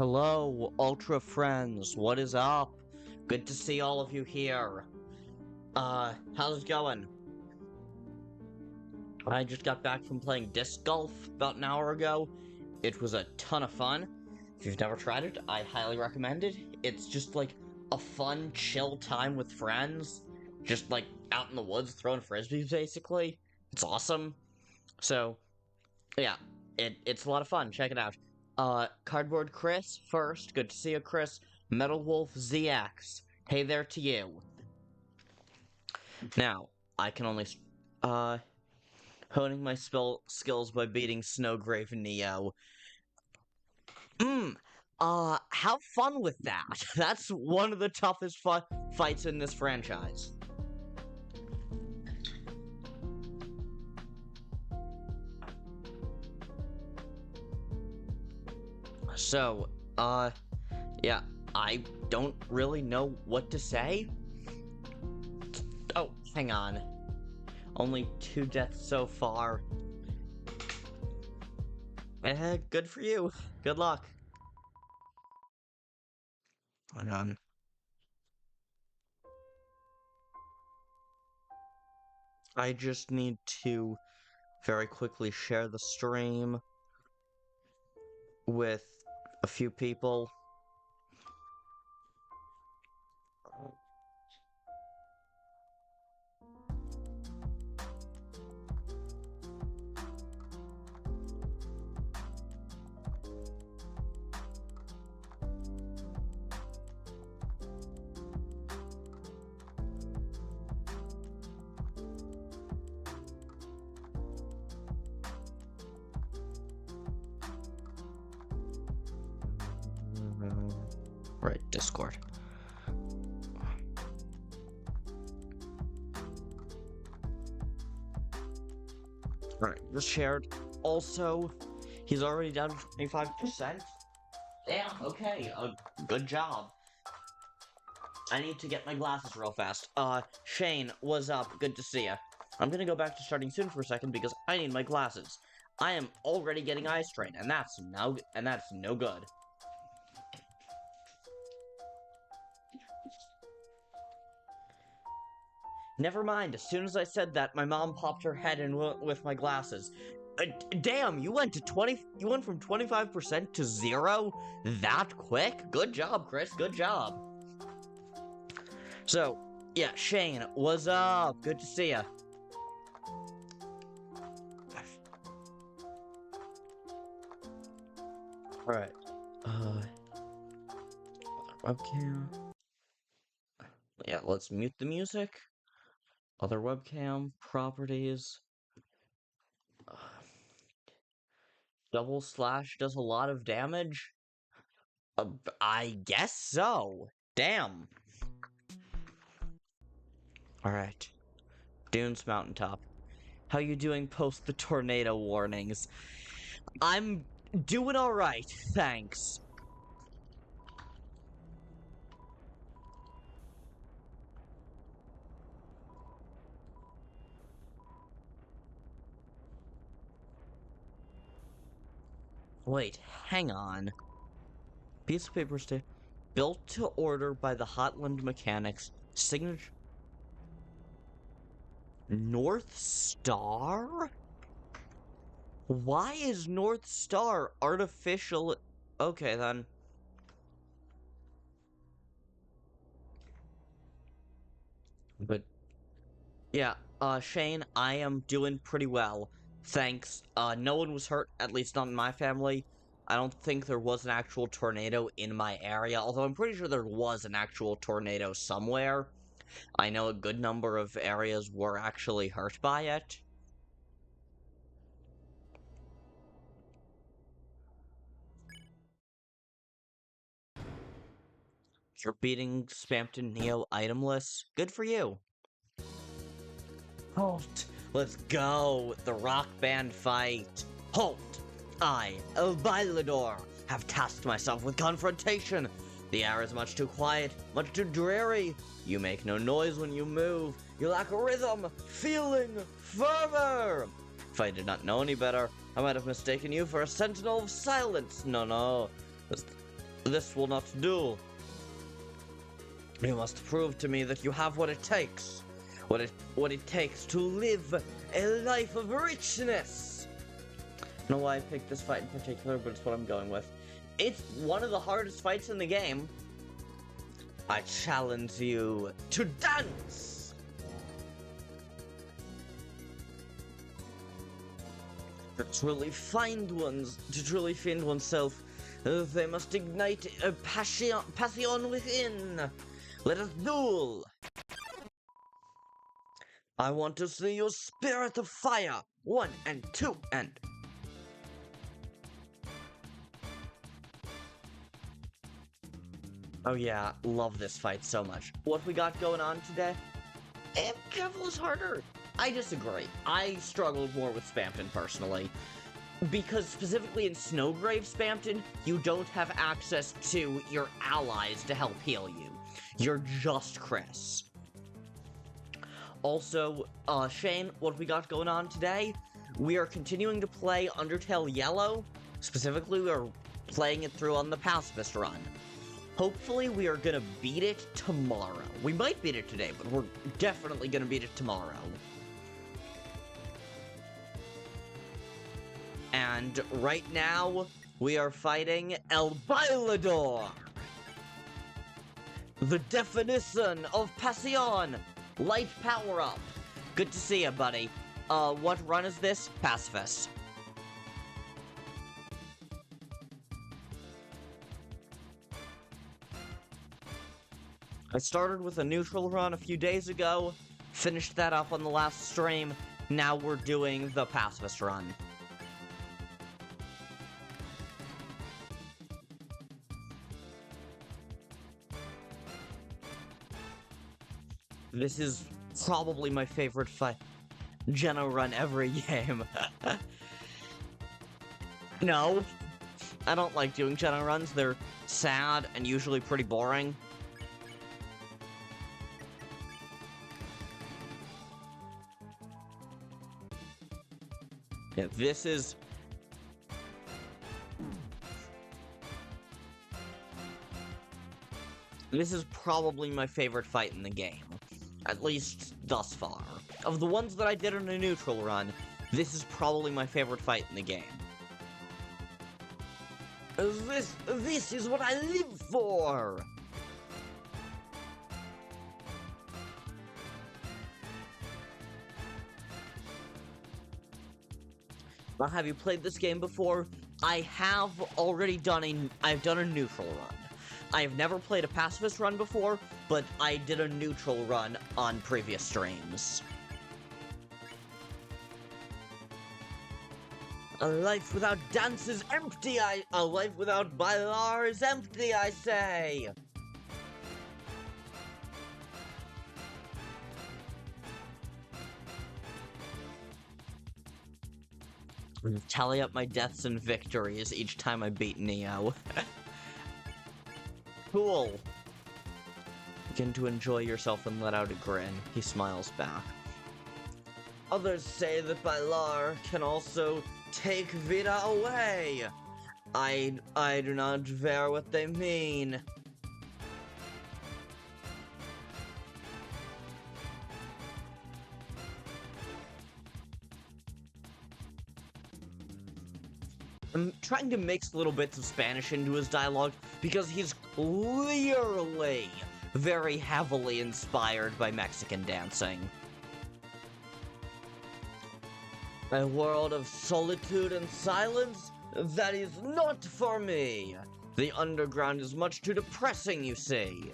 Hello, Ultra Friends. What is up? Good to see all of you here. How's it going? I just got back from playing disc golf about an hour ago. It was a ton of fun. If you've never tried it, I highly recommend it. It's just like a fun, chill time with friends. Just like out in the woods throwing frisbees, basically. It's awesome. So, yeah, it's a lot of fun. Check it out. Cardboard Kris first. Good to see you, Kris. Metal Wolf ZX. Hey there to you. Now, I can only, honing my skills by beating Snowgrave Neo. Have fun with that. That's one of the toughest fights in this franchise. So, yeah, I don't really know what to say. Oh, hang on. Only 2 deaths so far. Good for you. Good luck. Hang on. I just need to very quickly share the stream with a few people. Right, Discord. Alright, just shared. Also, he's already down 25%. Damn, okay, good job. I need to get my glasses real fast. Shane, what's up? Good to see ya. I'm gonna go back to starting soon for a second because I need my glasses. I am already getting eye strain, and that's no good. Never mind, as soon as I said that, my mom popped her head in with my glasses. Damn, you went from 25% to 0 that quick? Good job, Kris, good job. So, yeah, Shane, what's up? Good to see ya. Alright, webcam. Yeah, let's mute the music. Other webcam, properties. Double slash does a lot of damage? I guess so. Damn. Alright. Dunes Mountaintop. How you doing post the tornado warnings? I'm doing alright, thanks. Wait, hang on. Piece of paper stay. Built to order by the Hotland Mechanics. Signature. North Star? Why is North Star artificial? Okay, then. But, yeah, Shane, I am doing pretty well. Thanks. No one was hurt, at least not in my family. I don't think there was an actual tornado in my area, although I'm pretty sure there was an actual tornado somewhere. I know a good number of areas were actually hurt by it. You're beating Spampton Neo itemless. Good for you. Halt! Let's go! The rock band fight! Halt! I, El Bailador, have tasked myself with confrontation. The air is much too quiet, much too dreary. You make no noise when you move. You lack rhythm, feeling, fervor. If I did not know any better, I might have mistaken you for a sentinel of silence. No. This will not do. You must prove to me that you have what it takes. What it takes to live a life of richness. I don't know why I picked this fight in particular, but it's what I'm going with. It's one of the hardest fights in the game. I challenge you to dance! To truly find oneself, they must ignite a passion within. Let us duel! I want to see your spirit of fire! 1 and 2 and... Oh yeah, love this fight so much. What we got going on today? Devil is harder. I disagree. I struggled more with Spamton personally. Because specifically in Snowgrave Spamton, you don't have access to your allies to help heal you. You're just Kris. Also, Shane, what we got going on today? We are continuing to play Undertale Yellow. Specifically, we're playing it through on the Pacifist run. Hopefully, we are gonna beat it tomorrow. We might beat it today, but we're definitely gonna beat it tomorrow. And right now, we are fighting El Bailador! The definition of Passion! Light power-up! Good to see you, buddy. What run is this? Pacifist. I started with a neutral run a few days ago, finished that up on the last stream, now we're doing the Pacifist run. This is probably my favorite Geno run every game. No, I don't like doing Geno runs, they're sad and usually pretty boring. Yeah, this is probably my favorite fight in the game. At least thus far. Of the ones that I did on a neutral run, this is probably my favorite fight in the game. This is what I live for! Now, have you played this game before? I have already done I've done a neutral run. I have never played a pacifist run before, but I did a neutral run on previous streams. A life without dance is empty, a life without bailar is empty, I say! Tally up my deaths and victories each time I beat Neo. Cool. Begin to enjoy yourself and let out a grin. He smiles back. Others say that Bailar can also take Vida away. I do not care what they mean. I'm trying to mix little bits of Spanish into his dialogue because he's clearly very heavily inspired by Mexican dancing. A world of solitude and silence? That is not for me! The underground is much too depressing, you see.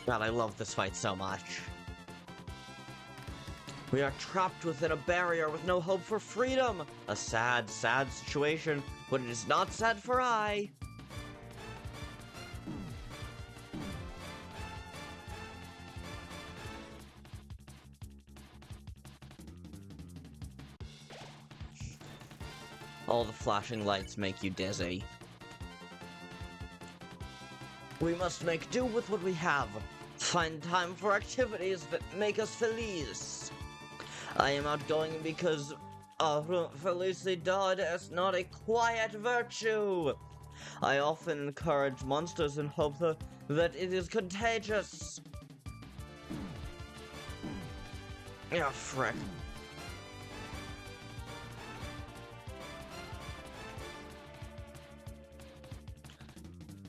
God, I love this fight so much. We are trapped within a barrier with no hope for freedom. A sad, sad situation, but it is not sad for I. All the flashing lights make you dizzy. We must make do with what we have. Find time for activities that make us feliz. I am outgoing because felicidad is not a quiet virtue. I often encourage monsters in hope that it is contagious. Yeah, frick.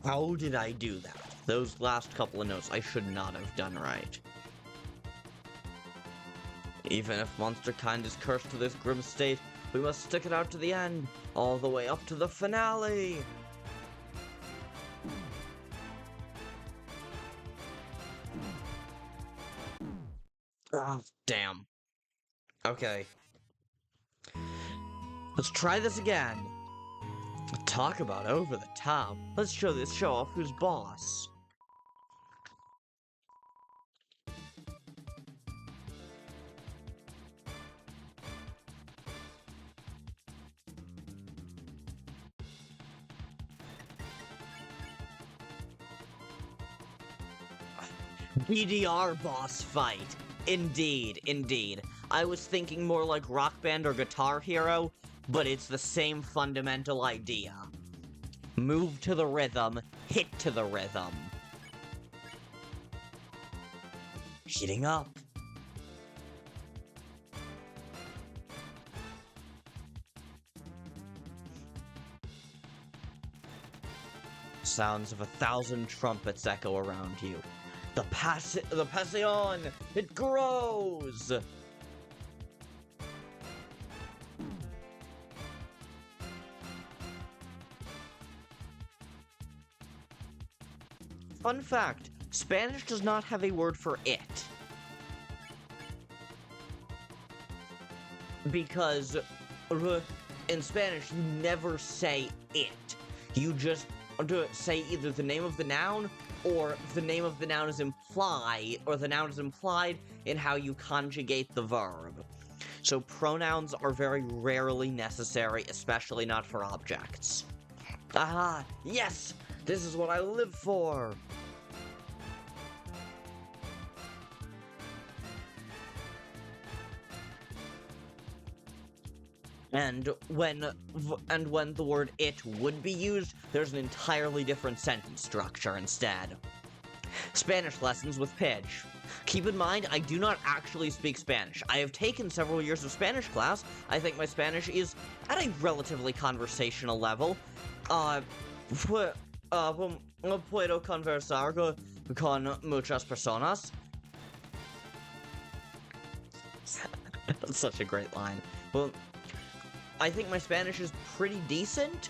How did I do that? Those last couple of notes I should not have done right. Even if monsterkind is cursed to this grim state, we must stick it out to the end, all the way up to the finale! Ah, damn. Okay. Let's try this again. Talk about over the top. Let's show off who's boss. DDR boss fight. Indeed, indeed. I was thinking more like Rock Band or Guitar Hero, but it's the same fundamental idea. Move to the rhythm, hit to the rhythm. Heating up. Sounds of 1,000 trumpets echo around you. The passion, it grows! Fun fact, Spanish does not have a word for it. Because in Spanish, you never say it. You just say either the name of the noun, or the name of the noun is implied, or the noun is implied in how you conjugate the verb. So pronouns are very rarely necessary, especially not for objects. Aha! Yes! This is what I live for! And when the word it would be used, there's an entirely different sentence structure instead. Spanish lessons with Pidge. Keep in mind, I do not actually speak Spanish. I have taken several years of Spanish class. I think my Spanish is at a relatively conversational level. Puedo conversar con muchas personas. That's such a great line. Well, I think my Spanish is pretty decent.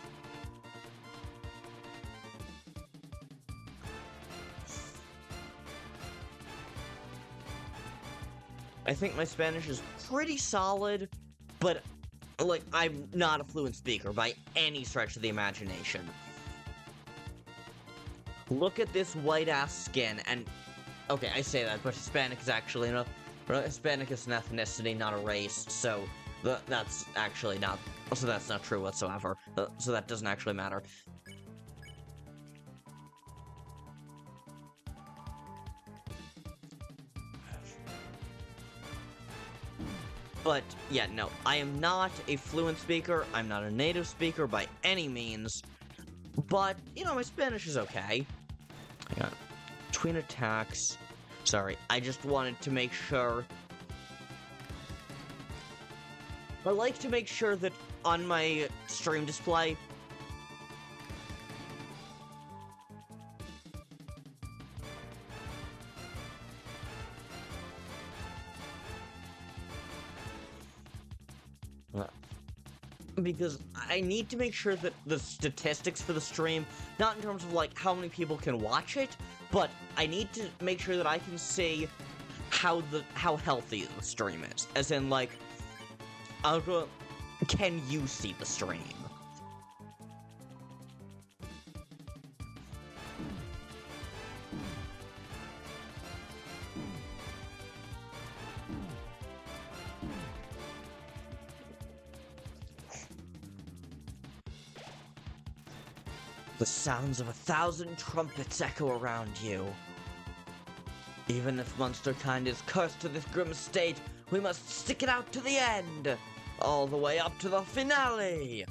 I think my Spanish is pretty solid, but, like, I'm not a fluent speaker by any stretch of the imagination. Look at this white-ass skin, and... Okay, I say that, but Hispanic is actually... Hispanic is an ethnicity, not a race, so... That's actually not... So that's not true whatsoever. So that doesn't actually matter. But, yeah, no. I am not a fluent speaker. I'm not a native speaker by any means. But, you know, my Spanish is okay. Hang on. Between attacks... Sorry, I just wanted to make sure... I like to make sure that on my stream display... Because I need to make sure that the statistics for the stream, not in terms of, like, how many people can watch it, but I need to make sure that I can see how healthy the stream is. As in, like, can you see the stream? The sounds of 1,000 trumpets echo around you. Even if monsterkind is cursed to this grim state, we must stick it out to the end! All the way up to the finale!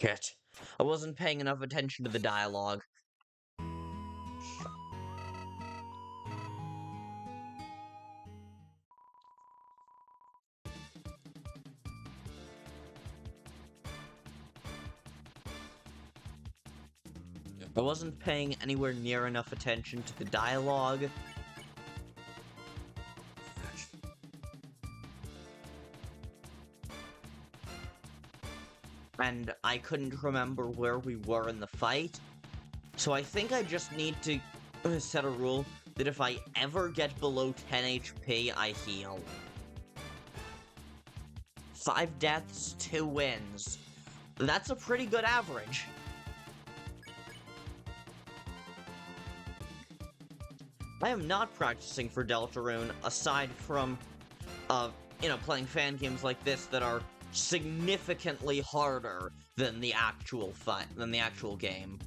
Shit. I wasn't paying enough attention to the dialogue. I wasn't paying anywhere near enough attention to the dialogue. And I couldn't remember where we were in the fight. So I think I just need to set a rule that if I ever get below 10 HP, I heal. 5 deaths, 2 wins. That's a pretty good average. I am not practicing for Deltarune, aside from, playing fan games like this that are significantly harder than the actual game.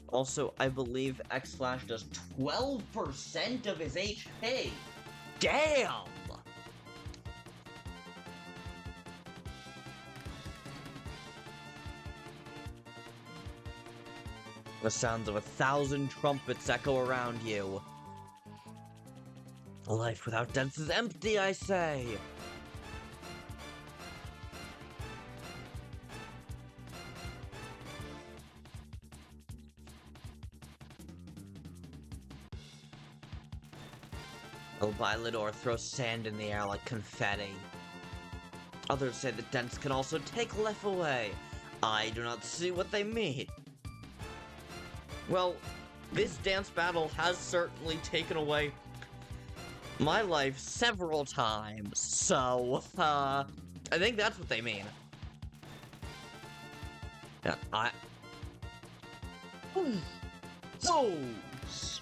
Also, I believe X-Flash does 12% of his HP! Damn! The sounds of 1,000 trumpets echo around you. A life without dents is empty, I say! El Bailador throws sand in the air like confetti. Others say that dents can also take life away. I do not see what they mean. Well, this dance battle has certainly taken away my life several times, so, I think that's what they mean. Yeah, Those!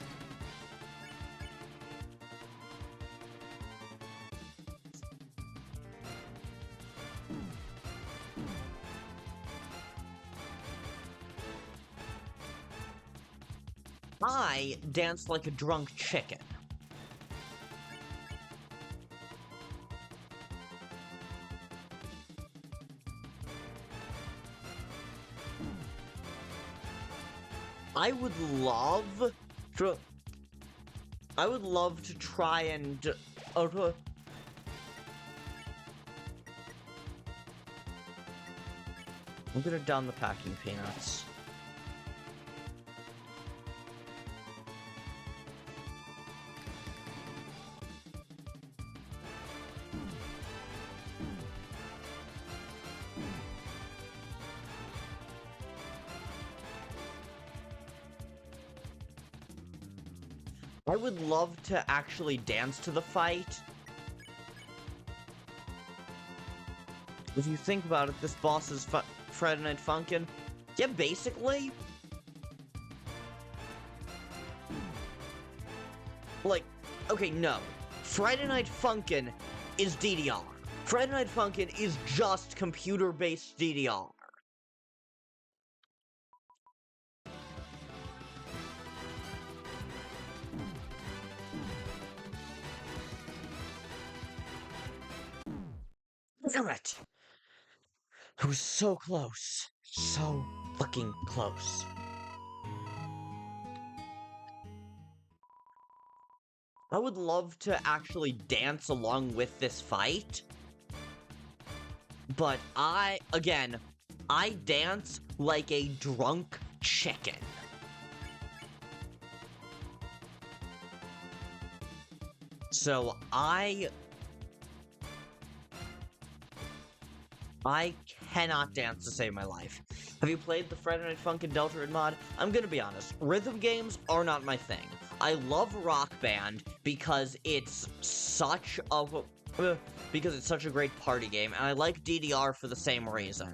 I dance like a drunk chicken. I would love to try and I'm gonna down the packing peanuts. I would love to actually dance to the fight. If you think about it, this boss is Friday Night Funkin'. Yeah, basically. Like, okay, no. Friday Night Funkin' is DDR. Friday Night Funkin' is just computer-based DDR. Damn it! It was so close. So fucking close. I would love to actually dance along with this fight. But I dance like a drunk chicken. So I cannot dance to save my life. Have you played the Friday Night Funkin' Deltarune mod? I'm gonna be honest, rhythm games are not my thing. I love Rock Band because it's such a because it's such a great party game, and I like DDR for the same reason.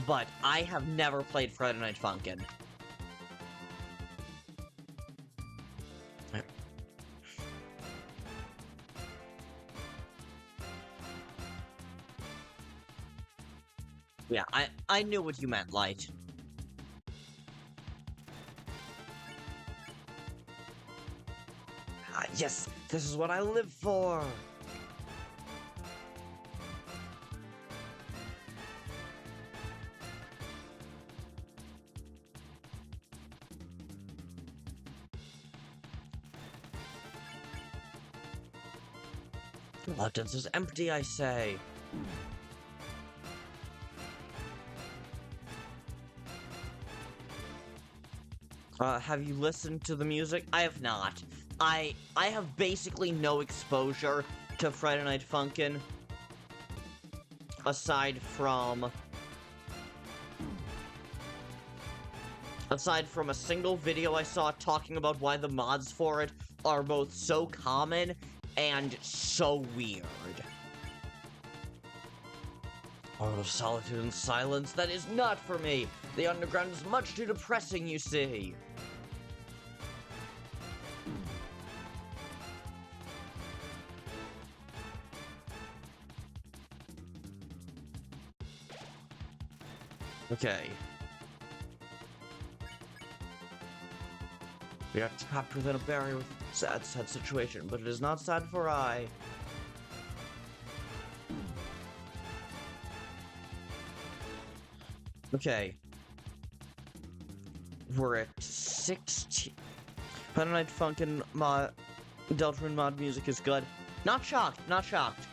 But I have never played Friday Night Funkin'. Yeah, I knew what you meant, Light. Ah, yes, this is what I live for! The audience is empty, I say. Have you listened to the music? I have not. I have basically no exposure to Friday Night Funkin'. Aside from a single video I saw talking about why the mods for it are both so common and so weird. Art of solitude and silence, that is not for me. The underground is much too depressing, you see. Okay. We are trapped within a barrier with sad situation, but it is not sad for I. Okay. We're at 16. Friday Night Funkin' mod, Deltarune mod music is good. Not shocked, not shocked.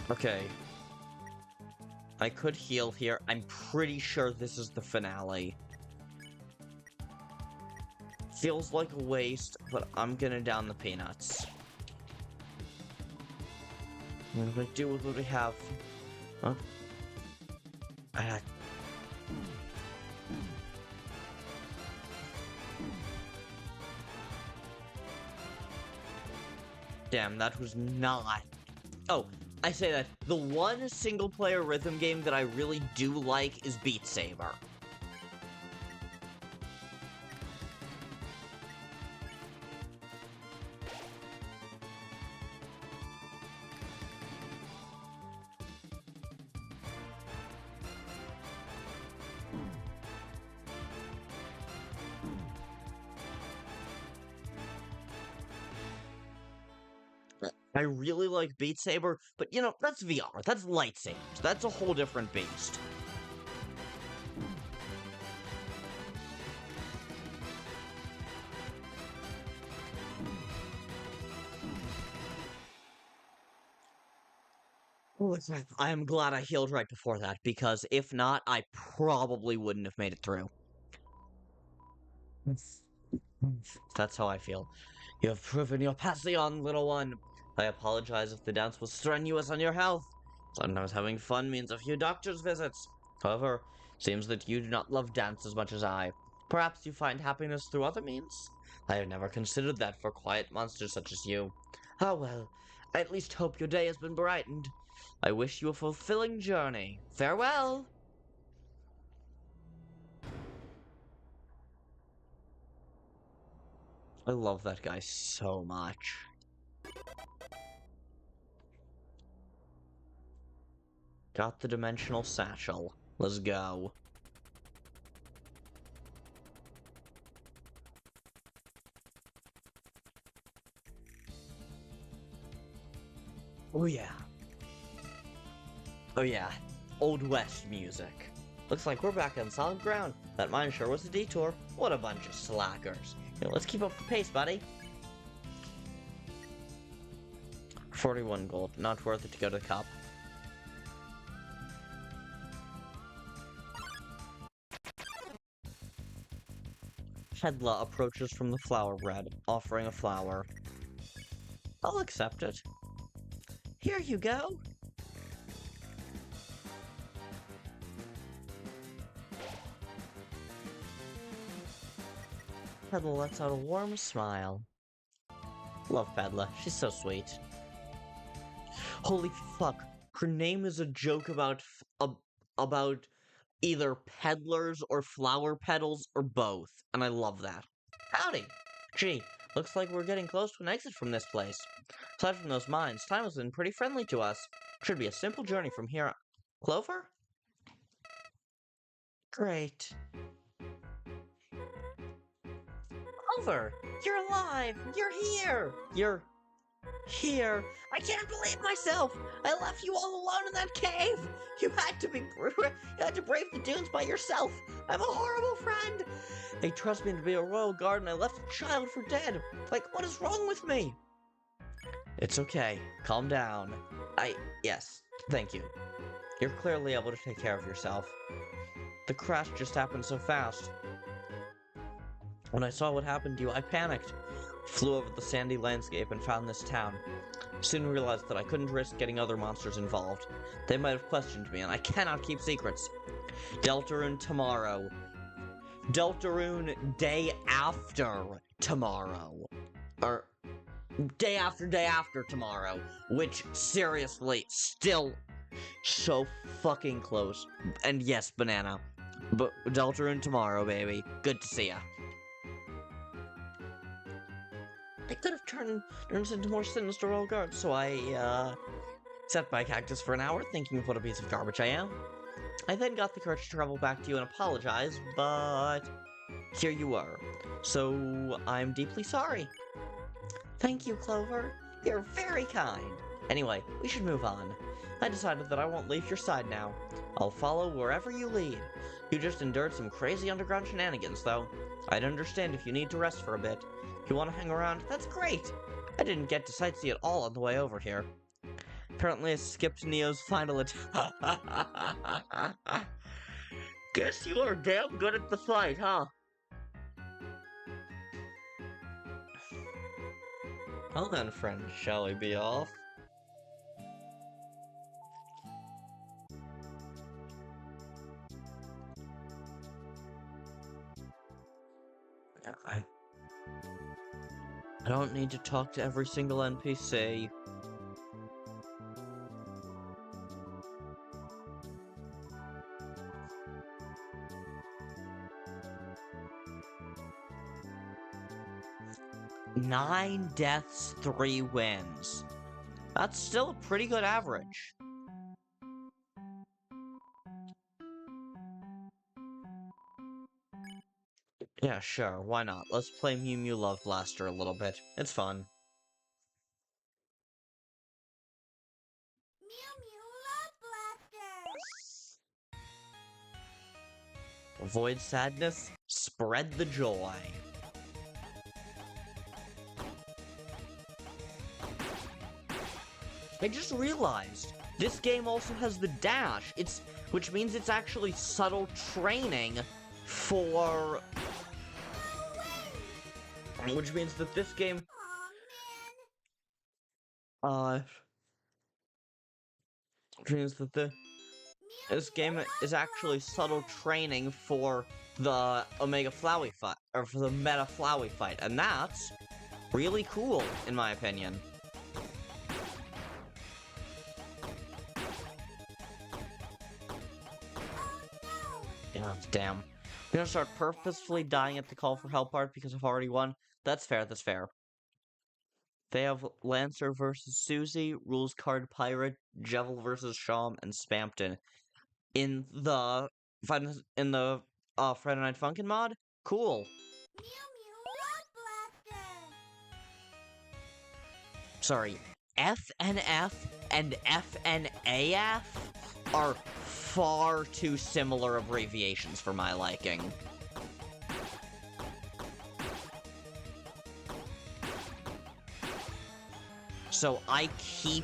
Okay. I could heal here. I'm pretty sure this is the finale. Feels like a waste, but I'm gonna down the peanuts. I'm gonna do with what we have. Huh? Damn, that was not... Oh, I say that. The one single-player rhythm game that I really do like is Beat Saber. I really like Beat Saber, but you know, that's VR, that's lightsabers, that's a whole different beast. I am glad I healed right before that, because if not, I probably wouldn't have made it through. That's how I feel. You have proven your passion, little one. I apologize if the dance was strenuous on your health. Sometimes having fun means a few doctor's visits. However, seems that you do not love dance as much as I. Perhaps you find happiness through other means? I have never considered that for quiet monsters such as you. Ah well, I at least hope your day has been brightened. I wish you a fulfilling journey. Farewell! I love that guy so much. Got the dimensional satchel. Let's go. Oh yeah. Oh yeah. Old West music. Looks like we're back on solid ground. That mine sure was a detour. What a bunch of slackers. You know, let's keep up the pace, buddy. 41 gold. Not worth it to go to the cup. Hedla approaches from the flower bread, offering a flower. I'll accept it. Here you go. Peddler lets out a warm smile. Love Peddler. She's so sweet. Holy fuck. Her name is a joke about either peddlers or flower petals or both, and I love that. Howdy! Gee, looks like we're getting close to an exit from this place. Aside from those mines, time has been pretty friendly to us. Should be a simple journey from here. Clover? Great. Clover! You're alive! You're here! You're here. I can't believe myself! I left you all alone in that cave! You had to brave the dunes by yourself! I'm a horrible friend! They trust me to be a royal guard and I left a child for dead! Like, what is wrong with me? It's okay. Calm down. Yes, thank you. You're clearly able to take care of yourself. The crash just happened so fast. When I saw what happened to you, I panicked. Flew over the sandy landscape and found this town. Soon realized that I couldn't risk getting other monsters involved. They might have questioned me, and I cannot keep secrets. Deltarune tomorrow. Deltarune day after tomorrow. Or day after tomorrow. Which, seriously, still so fucking close. And yes, Banana. But Deltarune tomorrow, baby. Good to see ya. I could have turned into more sinister old guards, so I, sat by Cactus for an hour, thinking of what a piece of garbage I am. I then got the courage to travel back to you and apologize, but here you are. So, I'm deeply sorry. Thank you, Clover. You're very kind. Anyway, we should move on. I decided that I won't leave your side now. I'll follow wherever you lead. You just endured some crazy underground shenanigans, though. I'd understand if you need to rest for a bit. If you want to hang around, that's great! I didn't get to sightsee at all on the way over here. Apparently I skipped Neo's final attack. Guess you are damn good at the fight, huh? Well then, friend, shall we be off? I don't need to talk to every single NPC. Nine deaths, 3 wins. That's still a pretty good average. Yeah, sure, why not? Let's play Mew Mew Love Blaster a little bit. It's fun. Avoid sadness, spread the joy. I just realized, this game also has the dash, which means it's actually subtle training for... Which means that this game... Which means that this game is actually subtle training for the Omega Flowey fight, or for the Meta Flowey fight, and that's really cool, in my opinion. Yeah, damn. I'm gonna start purposefully dying at the call for help part because I've already won. That's fair, that's fair. They have Lancer versus Susie, Rules Card Pirate, Jevil versus Sham, and Spampton. In the Friday Night Funkin' mod? Cool. Sorry, FNF and FNAF are far too similar abbreviations for my liking. So I keep...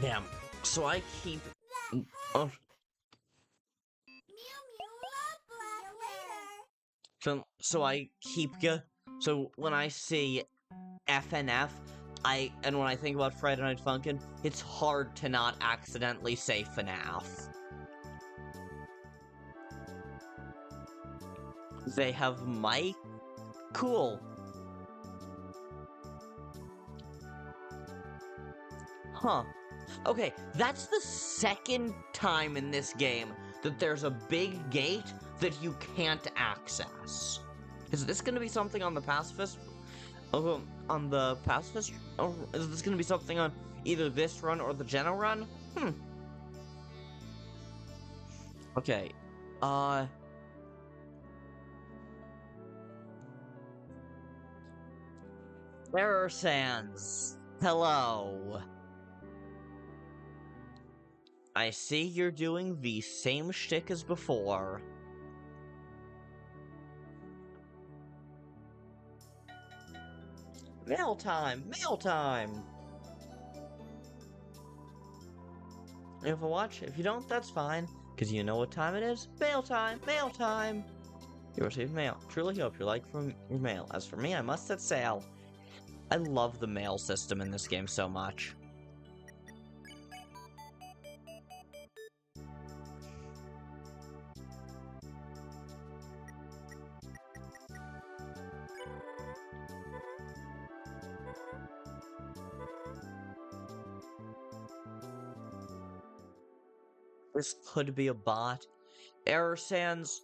Damn. So I keep... So I keep... So when I see FNF, and when I think about Friday Night Funkin', it's hard to not accidentally say FNAF. They have Mike? Cool. Huh. Okay, that's the second time in this game that there's a big gate that you can't access. Is this gonna be something on the pacifist? On the pacifist? Or is this gonna be something on either this run or the Geno run? Okay. Error Sands. Hello. I see you're doing the same shtick as before. Mail time! Mail time! You have a watch? If you don't, that's fine. Because you know what time it is? Mail time! Mail time! You received mail. Truly hope you like from your mail. As for me, I must set sail. I love the mail system in this game so much. This could be a bot. Error Sands,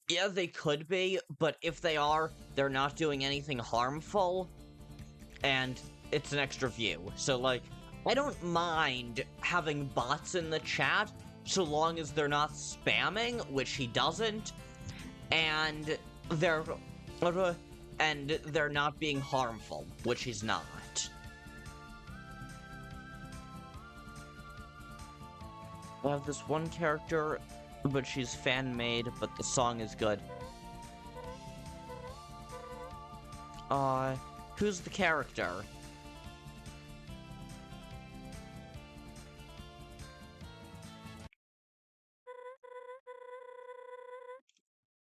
yeah, they could be, but if they are, they're not doing anything harmful, and it's an extra view. So, like, I don't mind having bots in the chat, so long as they're not spamming, which he doesn't, and they're not being harmful, which he's not. I have this one character, but she's fan-made, but the song is good. Who's the character?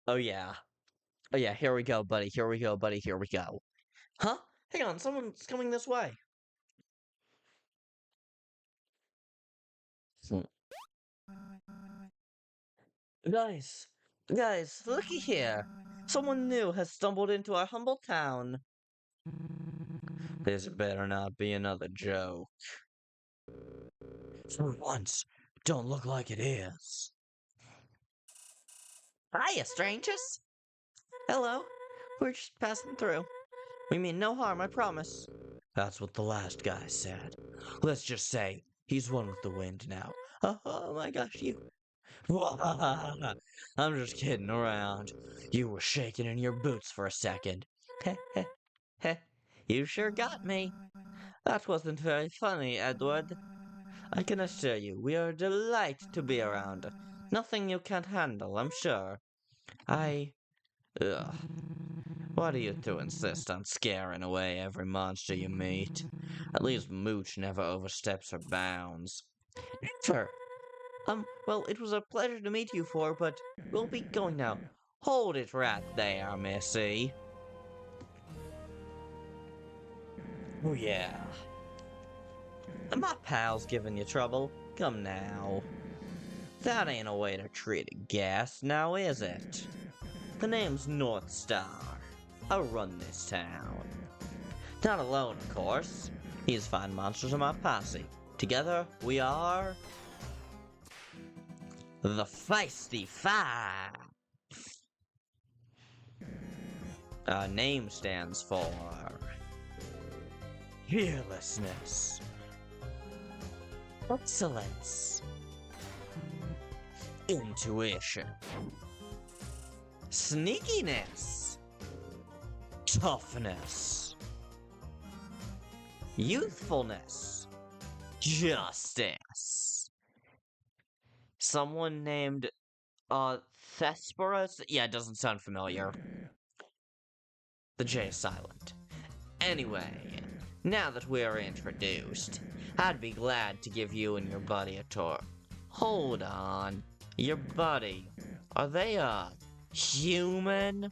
Oh yeah, here we go, buddy, here we go, buddy, here we go. Huh? Hang on, someone's coming this way. Guys, looky here. Someone new has stumbled into our humble town. This better not be another joke. For once, don't look like it is. Hiya, strangers! Hello. We're just passing through. We mean no harm, I promise. That's what the last guy said. Let's just say he's one with the wind now. Oh my gosh, you... I'm just kidding around. You were shaking in your boots for a second. Heh heh heh. You sure got me. That wasn't very funny, Edward. I can assure you, we are a delight to be around. Nothing you can't handle, I'm sure. Ugh. Why do you two insist on scaring away every monster you meet? At least Mooch never oversteps her bounds. Sure. Well, it was a pleasure to meet you four, but we'll be going now. Hold it right there, Missy. Oh, yeah. My pal's giving you trouble. Come now. That ain't a way to treat a guest, now is it? The name's North Star. I run this town. Not alone, of course. These fine monsters are my posse. Together, we are... the Feisty Five. Our name stands for... fearlessness. Excellence. Intuition. Sneakiness. Toughness. Youthfulness. Justice. Someone named, Thesperus? Yeah, it doesn't sound familiar. The J is silent. Anyway, now that we are introduced, I'd be glad to give you and your buddy a tour. Hold on. Your buddy, are they, human?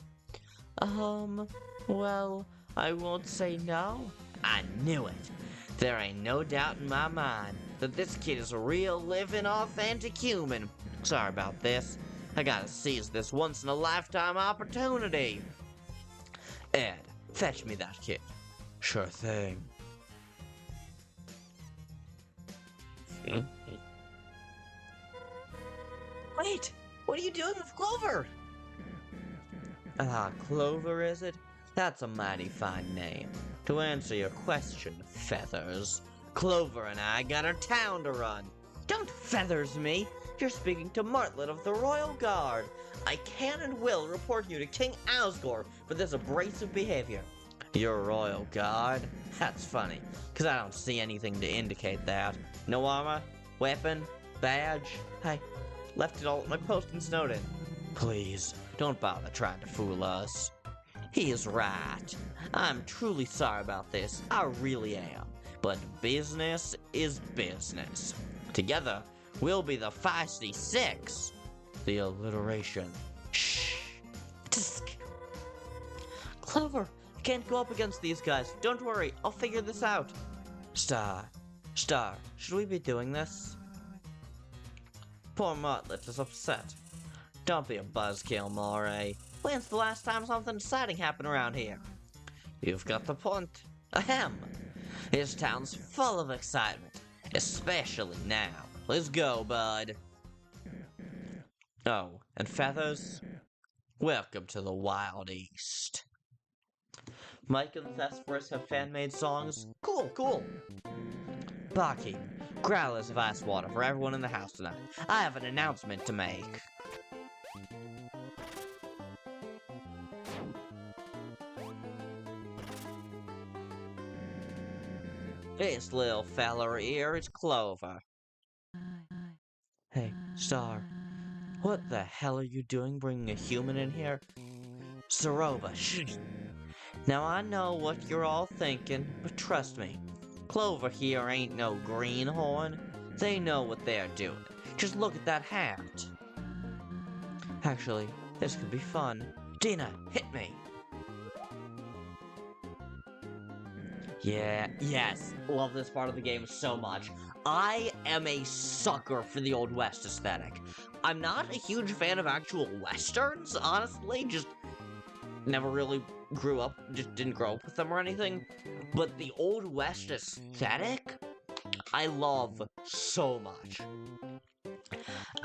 Well, I won't say no. I knew it. There ain't no doubt in my mind that this kid is a real, living, authentic human. Sorry about this. I gotta seize this once-in-a-lifetime opportunity. Ed, fetch me that kid. Sure thing. Wait! What are you doing with Clover? Clover, is it? That's a mighty fine name. To answer your question, Feathers, Clover and I got our town to run. Don't feathers me! You're speaking to Martlet of the Royal Guard. I can and will report you to King Asgore for this abrasive behavior. Your Royal Guard? That's funny, because I don't see anything to indicate that. No armor, weapon, badge. I left it all at my post in Snowden. Please, don't bother trying to fool us. He's right. I'm truly sorry about this. I really am. But business is business. Together, we'll be the Feisty Six. The alliteration. Shh. Tsk. Clover, I can't go up against these guys. Don't worry, I'll figure this out. Star, should we be doing this? Poor Martlet is upset. Don't be a buzzkill, Moray. When's the last time something exciting happened around here? You've got the point. Ahem. This town's full of excitement, especially now. Let's go, bud. Oh, and Feathers? Welcome to the Wild East. Mike and Thesperus have fan-made songs? Cool. Barkeep, growlers of ice water for everyone in the house tonight. I have an announcement to make. This little feller here is Clover. Hey, Star. What the hell are you doing bringing a human in here? Sarova, shh. Now I know what you're all thinking, but trust me. Clover here ain't no greenhorn. They know what they're doing. Just look at that hat. Actually, this could be fun. Dina, hit me. Yes, love this part of the game so much. I am a sucker for the Old West aesthetic. I'm not a huge fan of actual westerns, honestly, just never really didn't grow up with them or anything. But the Old West aesthetic, I love so much.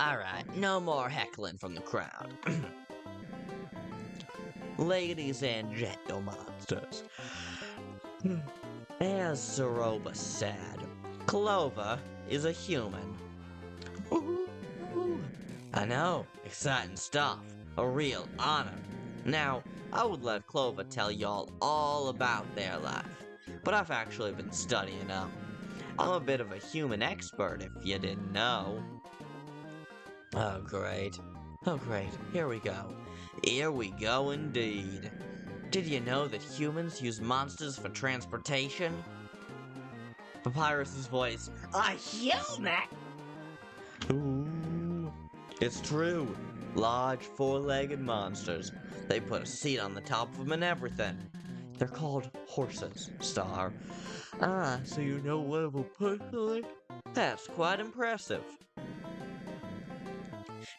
Alright, no more heckling from the crowd. Ladies and gentlemen, as Zaroba said, Clover is a human. I know, exciting stuff. A real honor. Now, I would let Clover tell y'all all about their life, but I've actually been studying up. I'm a bit of a human expert, if you didn't know. Oh, great. Here we go. Here we go indeed. Did you know that humans use monsters for transportation? Papyrus's voice. A human? Ooh. It's true. Large, four-legged monsters. They put a seat on the top of them and everything. They're called horses, Star. Ah, so you know one of them personally? That's quite impressive.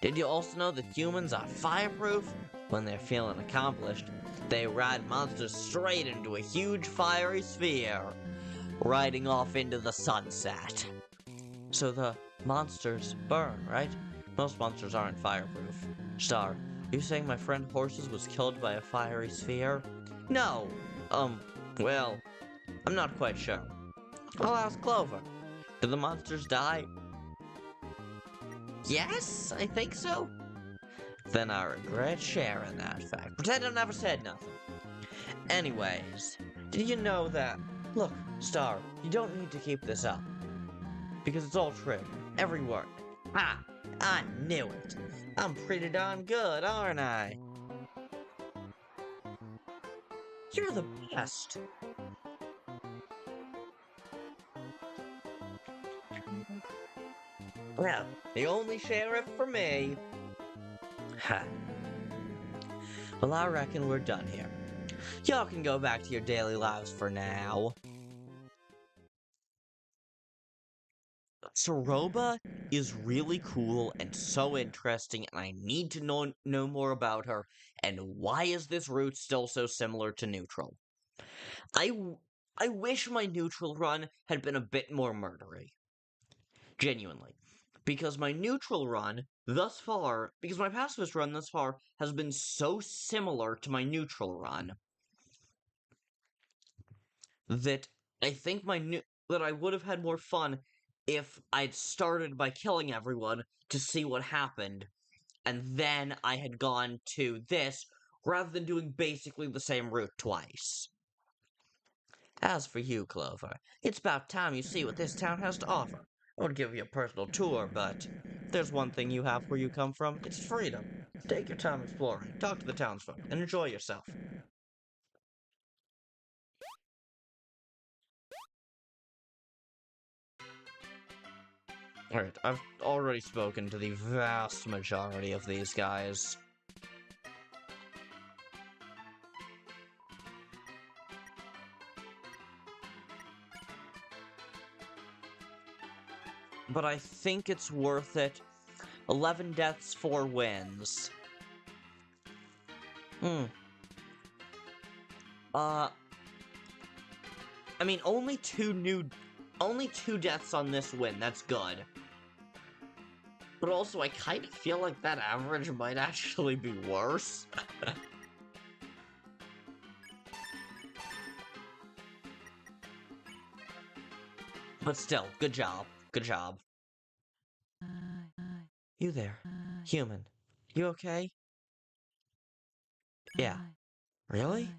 Did you also know that humans are fireproof? When they're feeling accomplished, they ride monsters straight into a huge fiery sphere, riding off into the sunset. So the monsters burn, right? Most monsters aren't fireproof. Star, are you saying my friend Horses was killed by a fiery sphere? No! Well, I'm not quite sure. I'll ask Clover. Do the monsters die? Yes, I think so. Then I regret sharing that fact. Pretend I never said nothing. Anyways, did you know that... Look, Star, you don't need to keep this up. Because it's all true. Every word. Ah, I knew it. I'm pretty darn good, aren't I? You're the best. Well, the only sheriff for me. Ha. Well, I reckon we're done here. Y'all can go back to your daily lives for now. Soroba is really cool and so interesting, and I need to know more about her. And why is this route still so similar to neutral? I wish my neutral run had been a bit more murdery. Genuinely. Because my neutral run thus far, because my pacifist run thus far has been so similar to my neutral run that I think that I would have had more fun if I'd started by killing everyone to see what happened, and then I had gone to this rather than doing basically the same route twice. As for you, Clover, it's about time you see what this town has to offer. I would give you a personal tour, but if there's one thing you have where you come from, it's freedom. Take your time exploring, talk to the townsfolk, and enjoy yourself. Alright, I've already spoken to the vast majority of these guys. But I think it's worth it. 11 deaths, 4 wins. I mean, only two deaths on this win, that's good. But also, I kind of feel like that average might actually be worse. But still, good job. Good job. You there, human. You okay? Yeah. Really?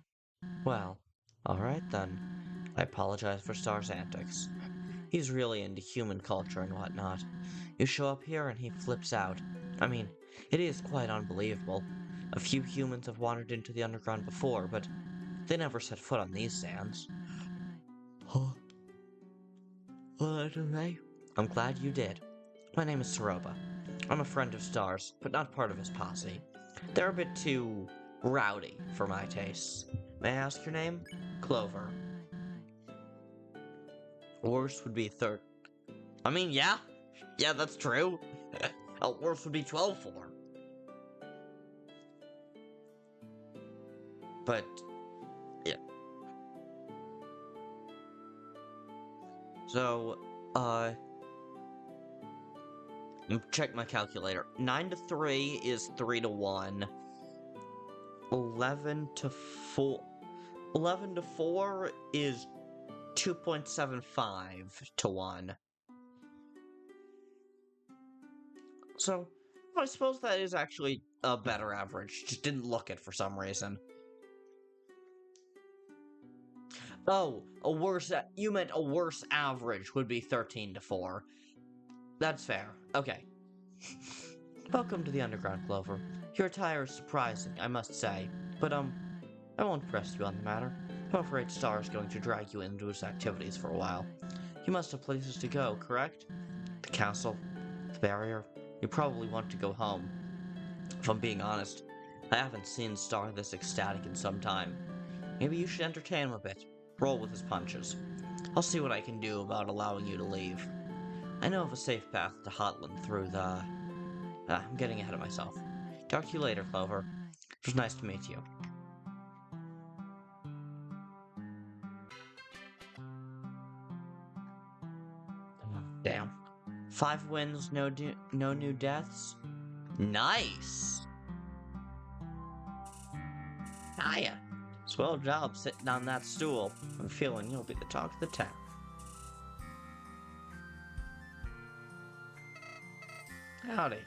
Well, alright then. I apologize for Star's antics. He's really into human culture and whatnot. You show up here and he flips out. I mean, it is quite unbelievable. A few humans have wandered into the underground before, but they never set foot on these sands. Huh? Well, anyway, I'm glad you did. My name is Soroba. I'm a friend of Star's, but not part of his posse. They're a bit too rowdy for my tastes. May I ask your name? Clover. Worst would be third. I mean, yeah, that's true. Worst would be 12-4. But, yeah. So, check my calculator. 9 to 3 is 3 to 1. 11 to 4. 11 to 4 is 2.75 to 1. So, I suppose that is actually a better average. Just didn't look it for some reason. Oh, you meant a worse average would be 13 to 4. That's fair. Okay. Welcome to the Underground, Clover. Your attire is surprising, I must say. But, I won't press you on the matter. I'm afraid Star is going to drag you into his activities for a while. You must have places to go, correct? The castle, the barrier. You probably want to go home. If I'm being honest, I haven't seen Star this ecstatic in some time. Maybe you should entertain him a bit. Roll with his punches. I'll see what I can do about allowing you to leave. I know of a safe path to Hotland through the... I'm getting ahead of myself. Talk to you later, Clover. It was nice to meet you. Damn. 5 wins, no new deaths? Nice! Hiya. Swell job sitting on that stool. I'm feeling you'll be the talk of the town. Howdy.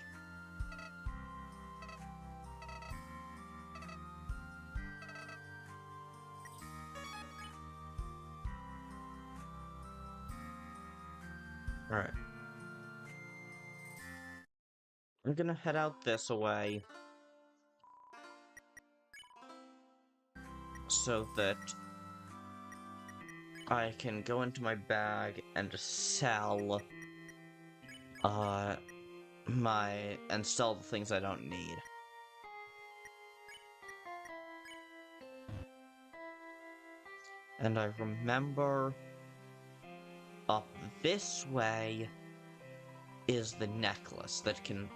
Alright. I'm gonna head out this way. So that I can go into my bag and sell and sell the things I don't need. And I remember up this way is the necklace that can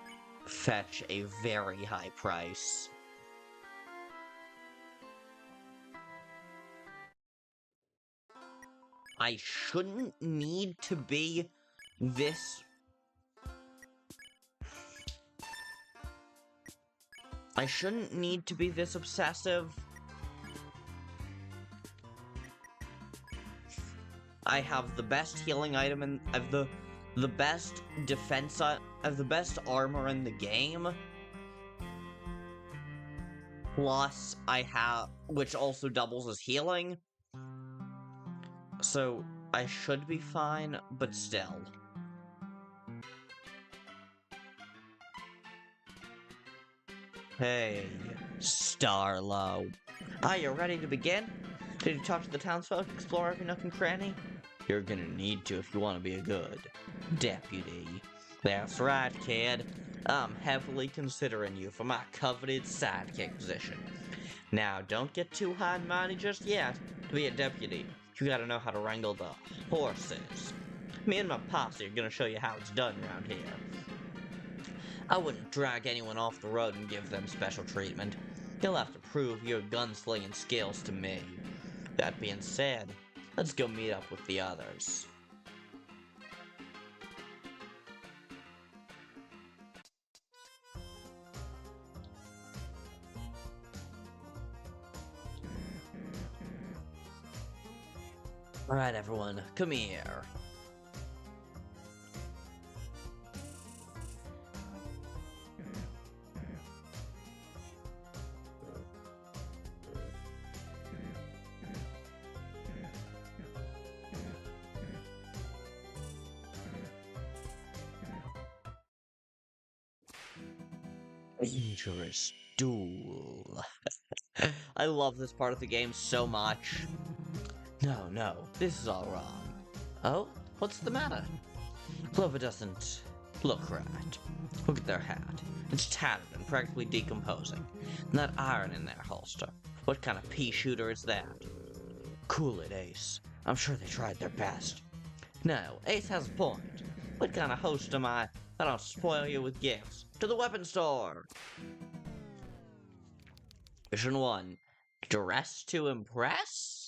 fetch a very high price. I shouldn't need to be this... I shouldn't need to be this obsessive. I have the best healing item and I have the best defense, I have the best armor in the game. Plus, I have, which also doubles as healing. So, I should be fine, but still. Hey, Starlow. Are you ready to begin? Did you talk to the townsfolk, explore every nook and cranny? You're gonna need to if you want to be a good deputy. That's right, kid. I'm heavily considering you for my coveted sidekick position. Now, don't get too high-minded just yet. To be a deputy, you gotta know how to wrangle the horses. Me and my posse are gonna show you how it's done around here. I wouldn't drag anyone off the road and give them special treatment. You'll have to prove your gunslinging skills to me. That being said, let's go meet up with the others. Alright everyone, come here. Dangerous duel. I love this part of the game so much. No, this is all wrong. Oh? What's the matter? Clover doesn't look right. Look at their hat. It's tattered and practically decomposing. And that iron in their holster. What kind of pea shooter is that? Cool it, Ace. I'm sure they tried their best. No, Ace has a point. What kind of host am I that I'll spoil you with gifts? To the weapon store! Mission 1. Dress to impress?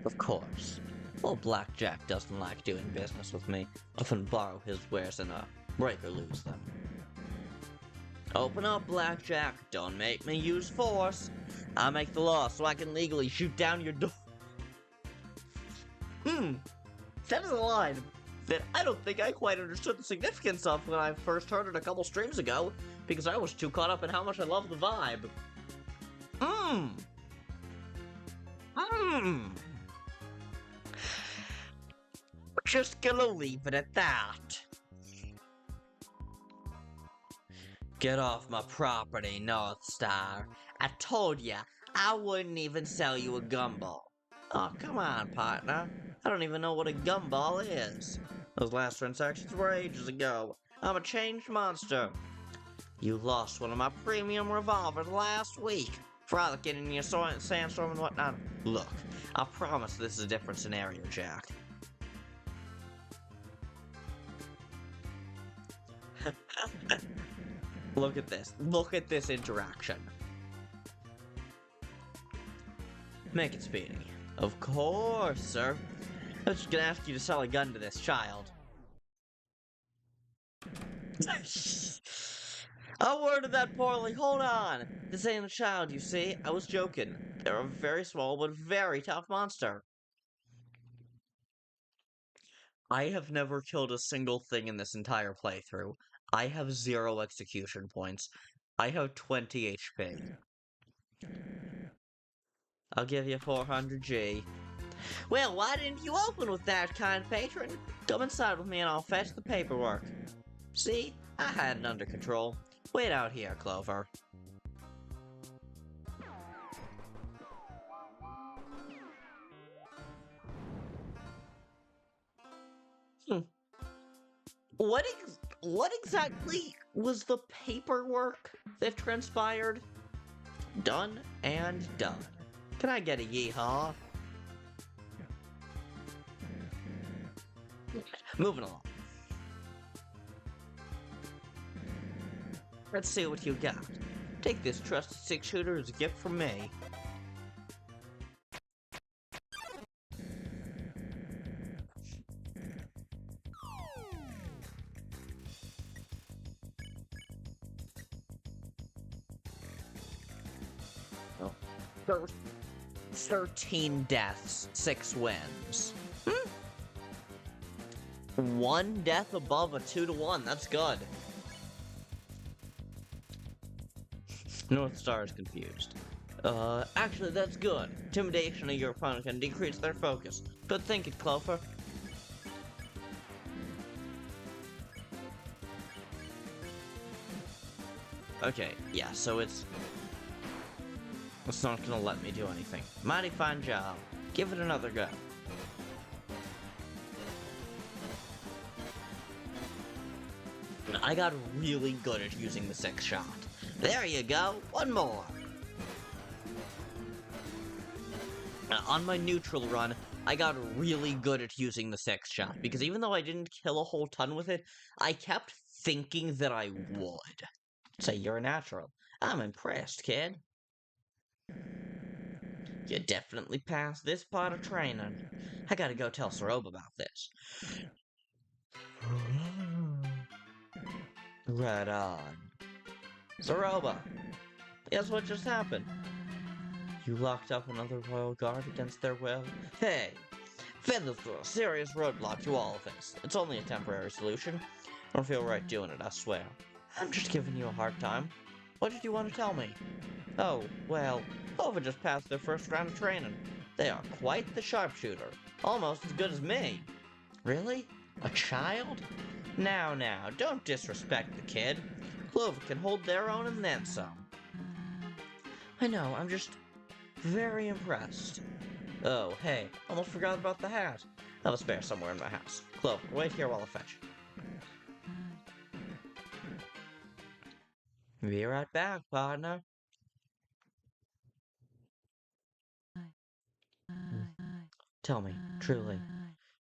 Of course. Old Blackjack doesn't like doing business with me. Often borrow his wares and break or lose them. Open up, Blackjack. Don't make me use force. I make the law so I can legally shoot down your door. That is a line that I don't think I quite understood the significance of when I first heard it a couple streams ago, because I was too caught up in how much I love the vibe. We're just gonna leave it at that. Get off my property, North Star. I told ya, I wouldn't even sell you a gumball. Oh, come on, partner. I don't even know what a gumball is. Those last transactions were ages ago. I'm a changed monster. You lost one of my premium revolvers last week. Frolicking in your sandstorm and whatnot. Look, I promise this is a different scenario, Jack. Look at this. Look at this interaction. Make it speedy. Of course, sir. I was just gonna ask you to sell a gun to this child. I worded that poorly. Hold on. This ain't a child, you see. I was joking. They're a very small but very tough monster. I have never killed a single thing in this entire playthrough. I have 0 execution points. I have 20 HP. I'll give you 400 G. Well, why didn't you open with that, kind patron? Come inside with me and I'll fetch the paperwork. See? I had it under control. Wait out here, Clover. What what exactly was the paperwork that transpired? Done and done. Can I get a yeehaw? Moving along. Let's see what you got. Take this trusty 6-shooter as a gift from me. Oh. 13 deaths, 6 wins. 1 death above a 2-to-1, that's good. North Star is confused. Actually, that's good. Intimidation of your opponent can decrease their focus. Good thinking, Clover. Okay, yeah, so it's not gonna let me do anything. Mighty fine job. Give it another go. I got really good at using the 6-shot. There you go, 1 more. On my neutral run, I got really good at using the 6-shot, because even though I didn't kill a whole ton with it, I kept thinking that I would. Say you're a natural. I'm impressed, kid. You definitely passed this part of training. I gotta go tell Saroba about this. Right on. Saroba, guess what just happened? You locked up another royal guard against their will? Hey! Feathers threw a serious roadblock to all of this. It's only a temporary solution. I don't feel right doing it, I swear. I'm just giving you a hard time. What did you want to tell me? Oh, well, Clover just passed their first round of training. They are quite the sharpshooter. Almost as good as me. Really? A child? Now, don't disrespect the kid. Clover can hold their own and then some. I know, I'm just very impressed. Oh, hey, almost forgot about the hat. I have a spare somewhere in my house. Clover, wait here while I fetch it. Be right back, partner. Tell me, truly,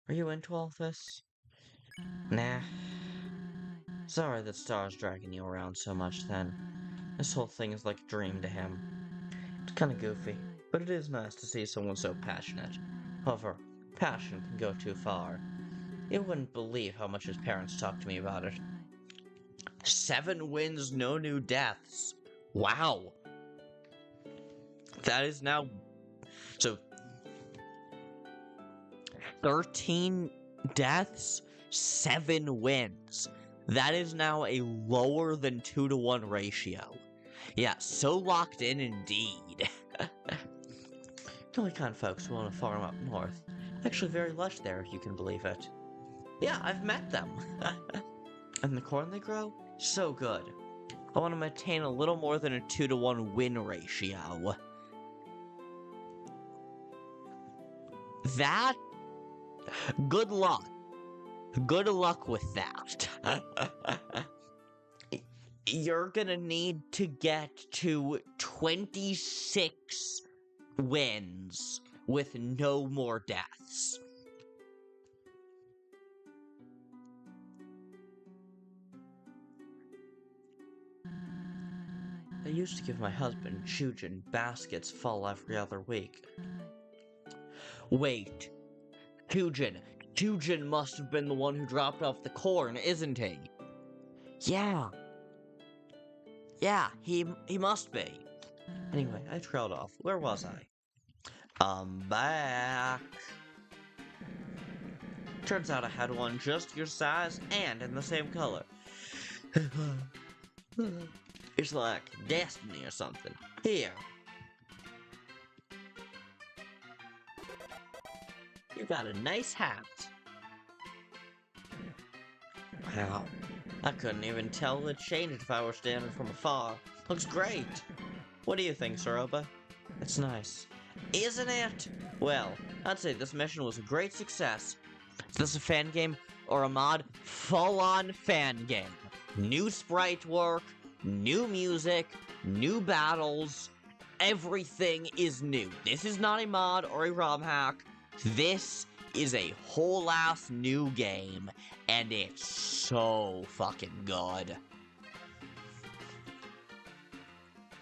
are you into all this? Nah. Sorry that Star's dragging you around so much then. This whole thing is like a dream to him. It's kinda goofy, but it is nice to see someone so passionate. However, passion can go too far. You wouldn't believe how much his parents talked to me about it. 7 wins, no new deaths. Wow. That is now... So... 13 deaths, 7 wins. That is now a lower than 2-to-1 ratio. Yeah, so locked in indeed. The only kind of folks who own a farm up north. Actually very lush there, if you can believe it. Yeah, I've met them. And the corn they grow? So good. I want to maintain a little more than a 2-to-1 win ratio. That... Good luck. Good luck with that. You're gonna need to get to 26 wins with no more deaths. I used to give my husband Chujin baskets full every other week. Wait. Chujin must have been the one who dropped off the corn, isn't he? Yeah. Yeah, he must be. Anyway, I trailed off. Where was I? I'm back. Turns out I had one just your size and in the same color. It's like destiny or something. Here. You got a nice hat. Wow. I couldn't even tell it changed if I were standing from afar. Looks great. What do you think, Saroba? It's nice. Isn't it? Well, I'd say this mission was a great success. Is this a fan game? or a mod, full-on fan game. New sprite work, new music, new battles, everything is new. This is not a mod or a ROM hack. This is a whole-ass new game, and it's so fucking good.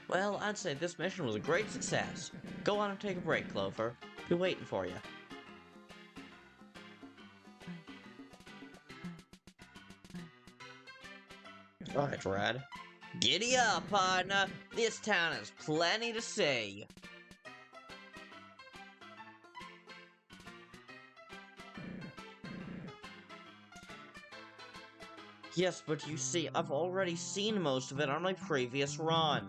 Well, I'd say this mission was a great success. Go on and take a break, Clover. Be waiting for you. Alright, Red. Giddy up, partner! This town has plenty to see! Yes, but you see, I've already seen most of it on my previous run.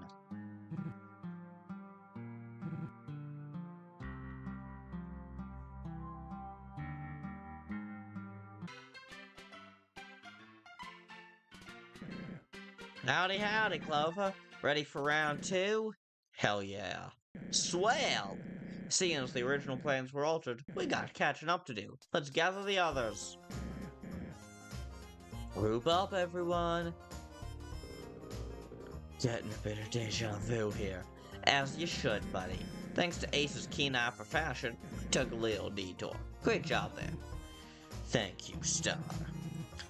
Howdy, howdy, Clover. Ready for round 2? Hell yeah. Swell! Seeing as the original plans were altered, we got catching up to do. Let's gather the others. Group up, everyone. Getting a bit of deja vu here. As you should, buddy. Thanks to Ace's keen eye for fashion, we took a little detour. Great job there. Thank you, Star.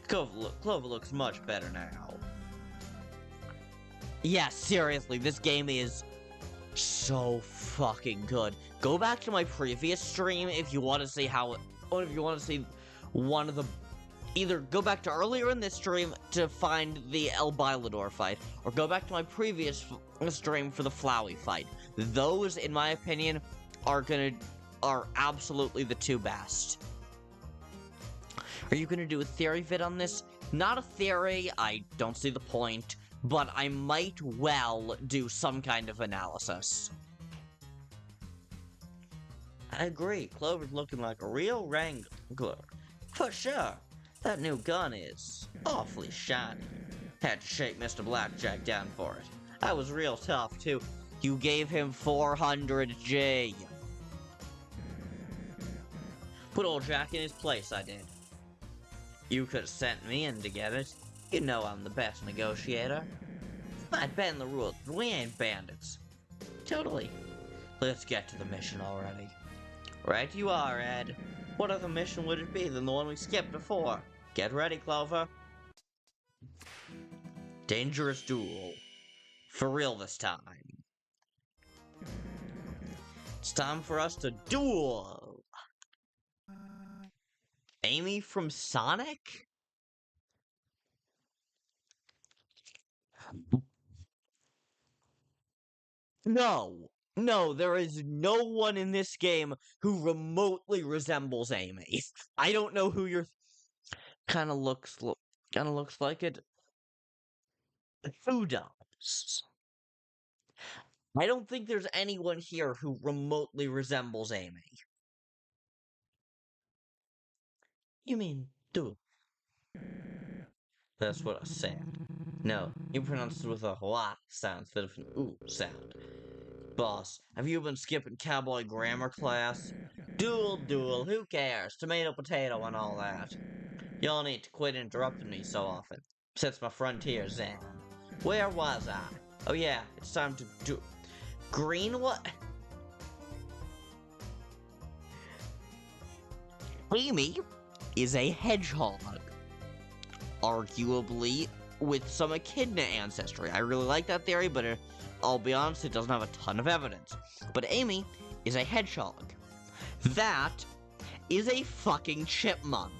Clover looks much better now. Yeah, seriously, this game is so fucking good. Go back to my previous stream if you want to see how it, or if you want to see one of the, either go back to earlier in this stream to find the El Bailador fight, or go back to my previous stream for the Flowey fight. Those, in my opinion, are absolutely the two best. Are you gonna do a theory vid on this? Not a theory, I don't see the point, but I might well do some kind of analysis. I agree, Clover's looking like a real wrangler. For sure, that new gun is awfully shiny. Had to shake Mr. Blackjack down for it. That was real tough, too. You gave him 400G. Put old Jack in his place, I did. You could have sent me in to get it. You know I'm the best negotiator. Might bend the rules, but we ain't bandits. Totally. Let's get to the mission already. Right you are, Ed. What other mission would it be than the one we skipped before? Get ready, Clover. Dangerous duel. For real this time. It's time for us to duel. Amy from Sonic? No, there is no one in this game who remotely resembles Amy. I don't know who you're... Kinda looks like it. Who does? I don't think there's anyone here who remotely resembles Amy. You mean, dude? That's what I said. No, you pronounced it with a wah sound instead of an ooh sound. Boss, have you been skipping cowboy grammar class? Duel, who cares? Tomato, potato, and all that. Y'all need to quit interrupting me so often. Sets my frontiers in. Where was I? Oh yeah, it's time to do... Green what? Amy is a hedgehog. Arguably with some echidna ancestry. I really like that theory, but I'll be honest, it doesn't have a ton of evidence. But Amy is a hedgehog. That is a fucking chipmunk.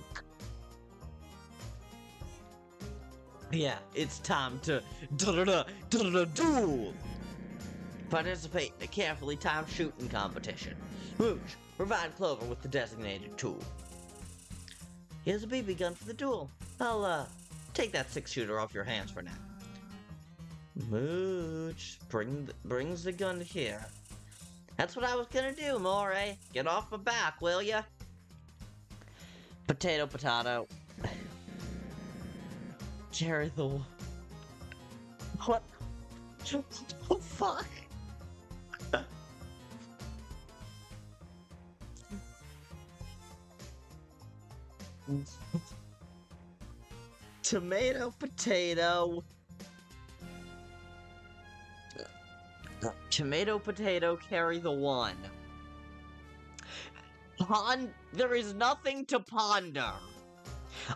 Yeah, it's time to duel. Participate in a carefully timed shooting competition. Rouge, provide Clover with the designated tool. Here's a BB gun for the duel. I'll, take that 6-shooter off your hands for now. Mooch brings the gun here. That's what I was gonna do, Moray. Get off my back, will ya? Potato, potato. Jerry the... What? Oh, fuck? Tomato, potato. Tomato, potato, carry the one. There is nothing to ponder.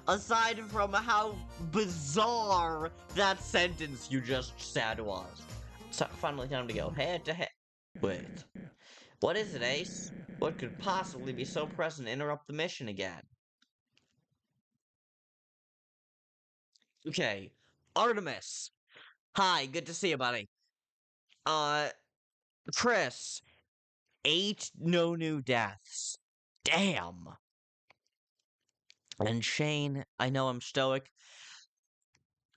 Aside from how bizarre that sentence you just said was. So finally time to go head to head. Wait. What is it, Ace? What could possibly be so present to interrupt the mission again? Okay. Artemis. Hi, good to see you, buddy. Kris. 8 no new deaths. Damn. And Shane, I know I'm stoic.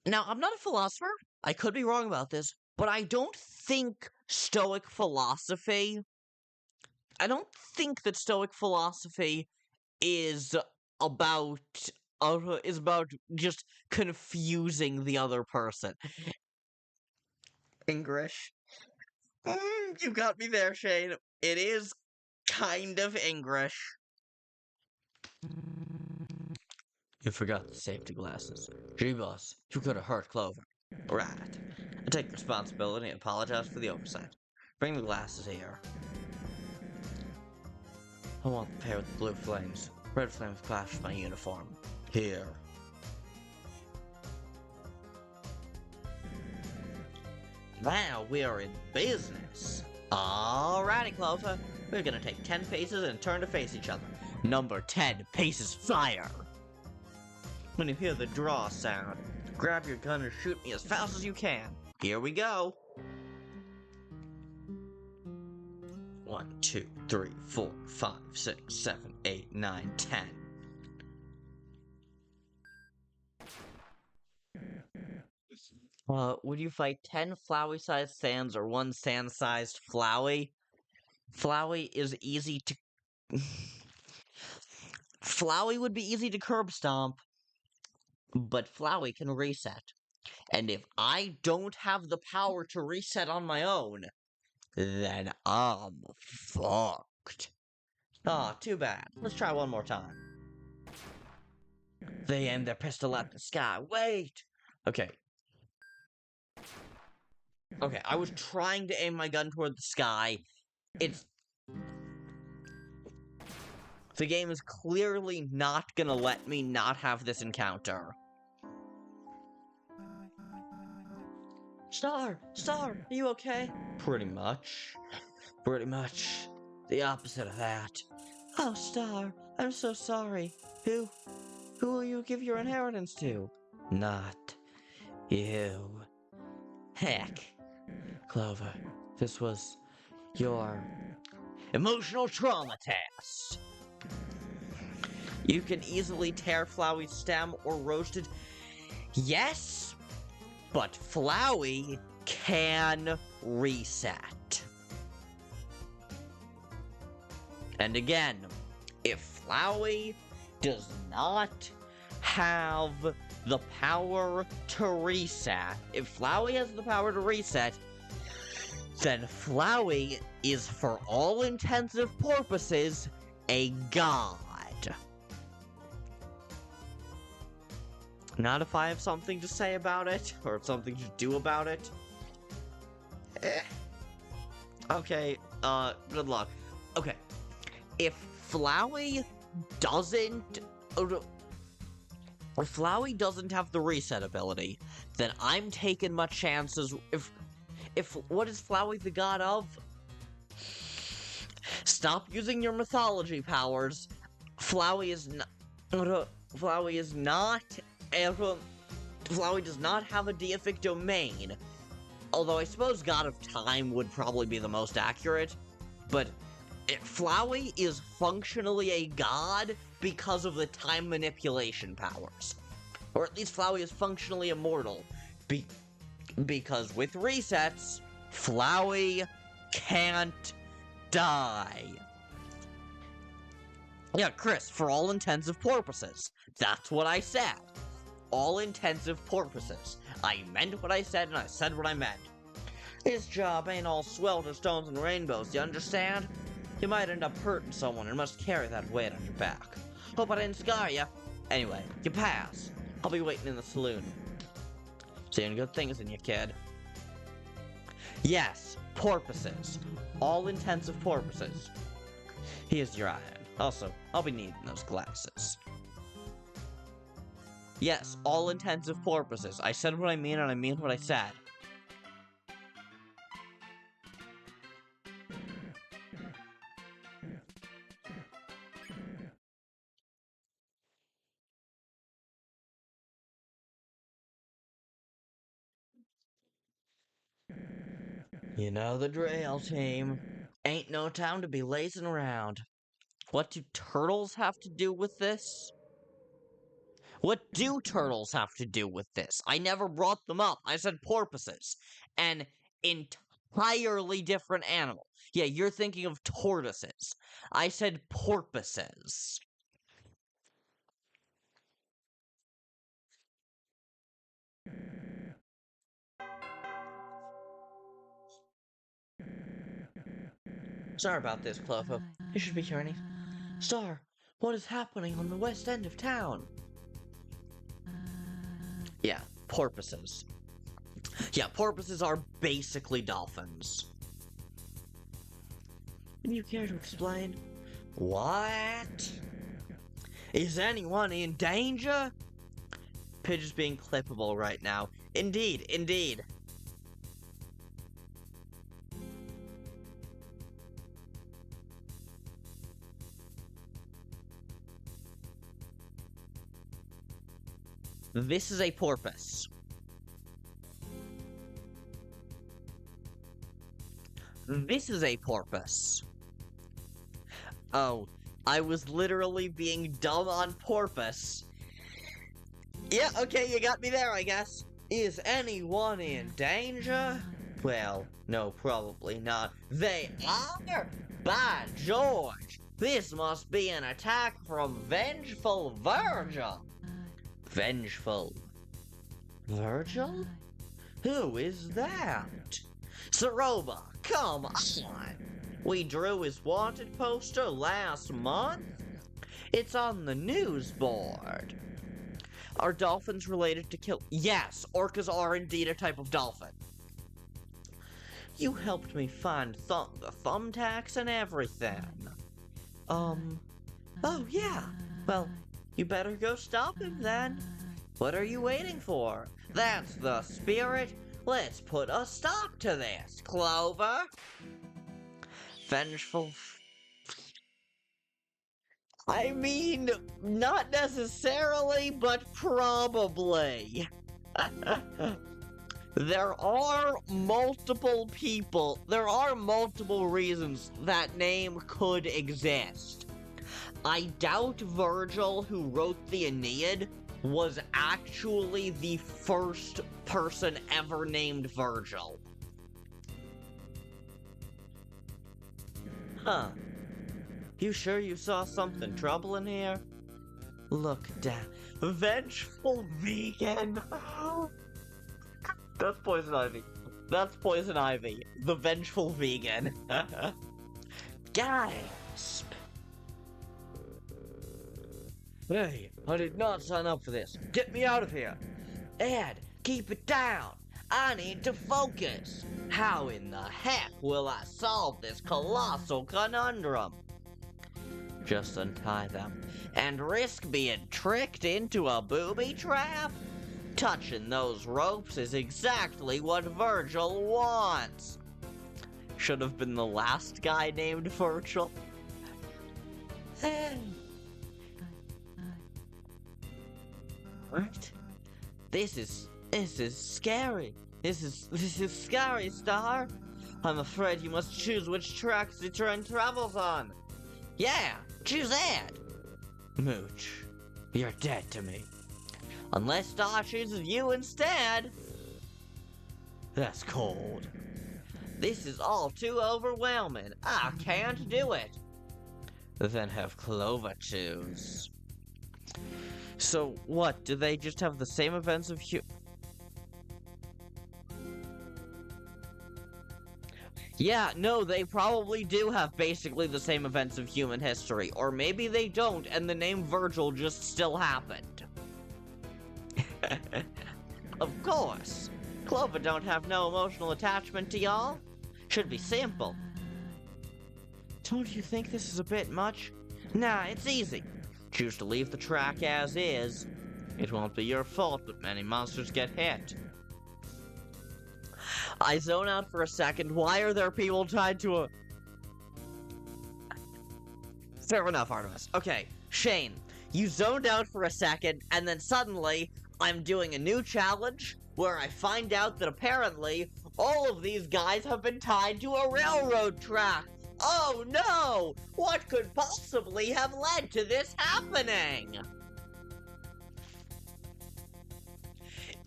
Now, I'm not a philosopher. I could be wrong about this, but I don't think stoic philosophy... I don't think that stoic philosophy is about just confusing the other person. English. You got me there, Shane. It is kind of English. You forgot the safety glasses. Gee, boss, you could have hurt Clover. Right. I take responsibility and apologize for the oversight. Bring the glasses here. I want the pair with the blue flames. Red flames clash with my uniform. Here. Now we are in business. Alrighty, Clover. We're gonna take 10 paces and turn to face each other. Number 10, paces fire. When you hear the draw sound, grab your gun and shoot me as fast as you can. Here we go. 1, 2, 3, 4, 5, 6, 7, 8, 9, 10. Would you fight 10 Flowey-sized sands or 1 sand-sized Flowey? Flowey is easy to... Flowey would be easy to curb stomp, but Flowey can reset. And if I don't have the power to reset on my own, then I'm fucked. Aw, too bad. Let's try one more time. They aim their pistol at the sky. Wait! Okay. Okay, I was trying to aim my gun toward the sky. The game is clearly not gonna let me not have this encounter. Star! Are you okay? Pretty much. The opposite of that. Oh, Star, I'm so sorry. Who will you give your inheritance to? Not you. Heck. Clover, this was your emotional trauma test. You can easily tear Flowey's stem or roast it. Yes, but Flowey can reset. And again, if Flowey does not have the power to reset, then Flowey is, for all intensive purposes, a god. Not if I have something to say about it, or something to do about it. Okay, good luck. Okay, if Flowey doesn't have the reset ability, then I'm taking my chances. If what is Flowey the god of? Stop using your mythology powers. Flowey does not have a deific domain. Although I suppose God of Time would probably be the most accurate. But Flowey is functionally a god because of the time manipulation powers. Or at least Flowey is functionally immortal. Because with resets, Flowey can't die. Yeah, Kris, for all intensive purposes. That's what I said. All intensive purposes. I meant what I said, and I said what I meant. This job ain't all swelter stones and rainbows, you understand? You might end up hurting someone and must carry that weight on your back. Hope I didn't scar ya. Anyway, you pass. I'll be waiting in the saloon. Seeing good things in you, kid. Yes, porpoises. All intensive porpoises. Here's your eye. Also, I'll be needing those glasses. Yes, all intensive porpoises. I said what I mean and I mean what I said. You know the drill, team. Ain't no time to be lazing around. What do turtles have to do with this? What do turtles have to do with this? I never brought them up. I said porpoises. An entirely different animal. Yeah, you're thinking of tortoises. I said porpoises. Sorry about this, Clofo. You should be turning. Star, what is happening on the west end of town? Yeah, porpoises. Yeah, porpoises are basically dolphins. Do you care to explain? What? Is anyone in danger? Pidge is being clippable right now. Indeed, indeed. This is a porpoise. This is a porpoise. Oh, I was literally being dumb on porpoise. Yeah, okay, you got me there, I guess. Is anyone in danger? Well, no, probably not. They are? By George! This must be an attack from Vengeful Virgil. Vengeful Virgil? Who is that? Saroba, come on! We drew his wanted poster last month? It's on the news board. Are dolphins related to kill? Yes, orcas are indeed a type of dolphin. You helped me find the thumbtacks and everything. Oh yeah. Well, you better go stop him then. What are you waiting for? That's the spirit. Let's put a stop to this, Clover. Vengeful. I mean, not necessarily, but probably. There are multiple reasons that name could exist. I doubt Virgil, who wrote the Aeneid, was actually the first person ever named Virgil. Huh. You sure you saw something troubling here? Look down. Vengeful vegan! That's Poison Ivy. That's Poison Ivy. The vengeful vegan. Gasp! Hey, I did not sign up for this. Get me out of here. Ed, keep it down. I need to focus. How in the heck will I solve this colossal conundrum? Just untie them and risk being tricked into a booby trap? Touching those ropes is exactly what Virgil wants. Should have been the last guy named Virgil. What? This is scary. This is scary, Star. I'm afraid you must choose which tracks the train travels on. Yeah, choose that. Mooch, you're dead to me. Unless Star chooses you instead. That's cold. This is all too overwhelming. I can't do it. Then have Clover choose. So, what? Do they just have the same events of Yeah, no, they probably do have basically the same events of human history. Or maybe they don't, and the name Virgil just still happened. Of course. Clover don't have no emotional attachment to y'all. Should be simple. Don't you think this is a bit much? Nah, it's easy. Choose to leave the track as is. It won't be your fault, but many monsters get hit. I zone out for a second. Why are there people tied to a... Fair enough, Artemis. Okay, Shane, you zoned out for a second, and then suddenly, I'm doing a new challenge where I find out that apparently all of these guys have been tied to a railroad track. Oh no! What could possibly have led to this happening?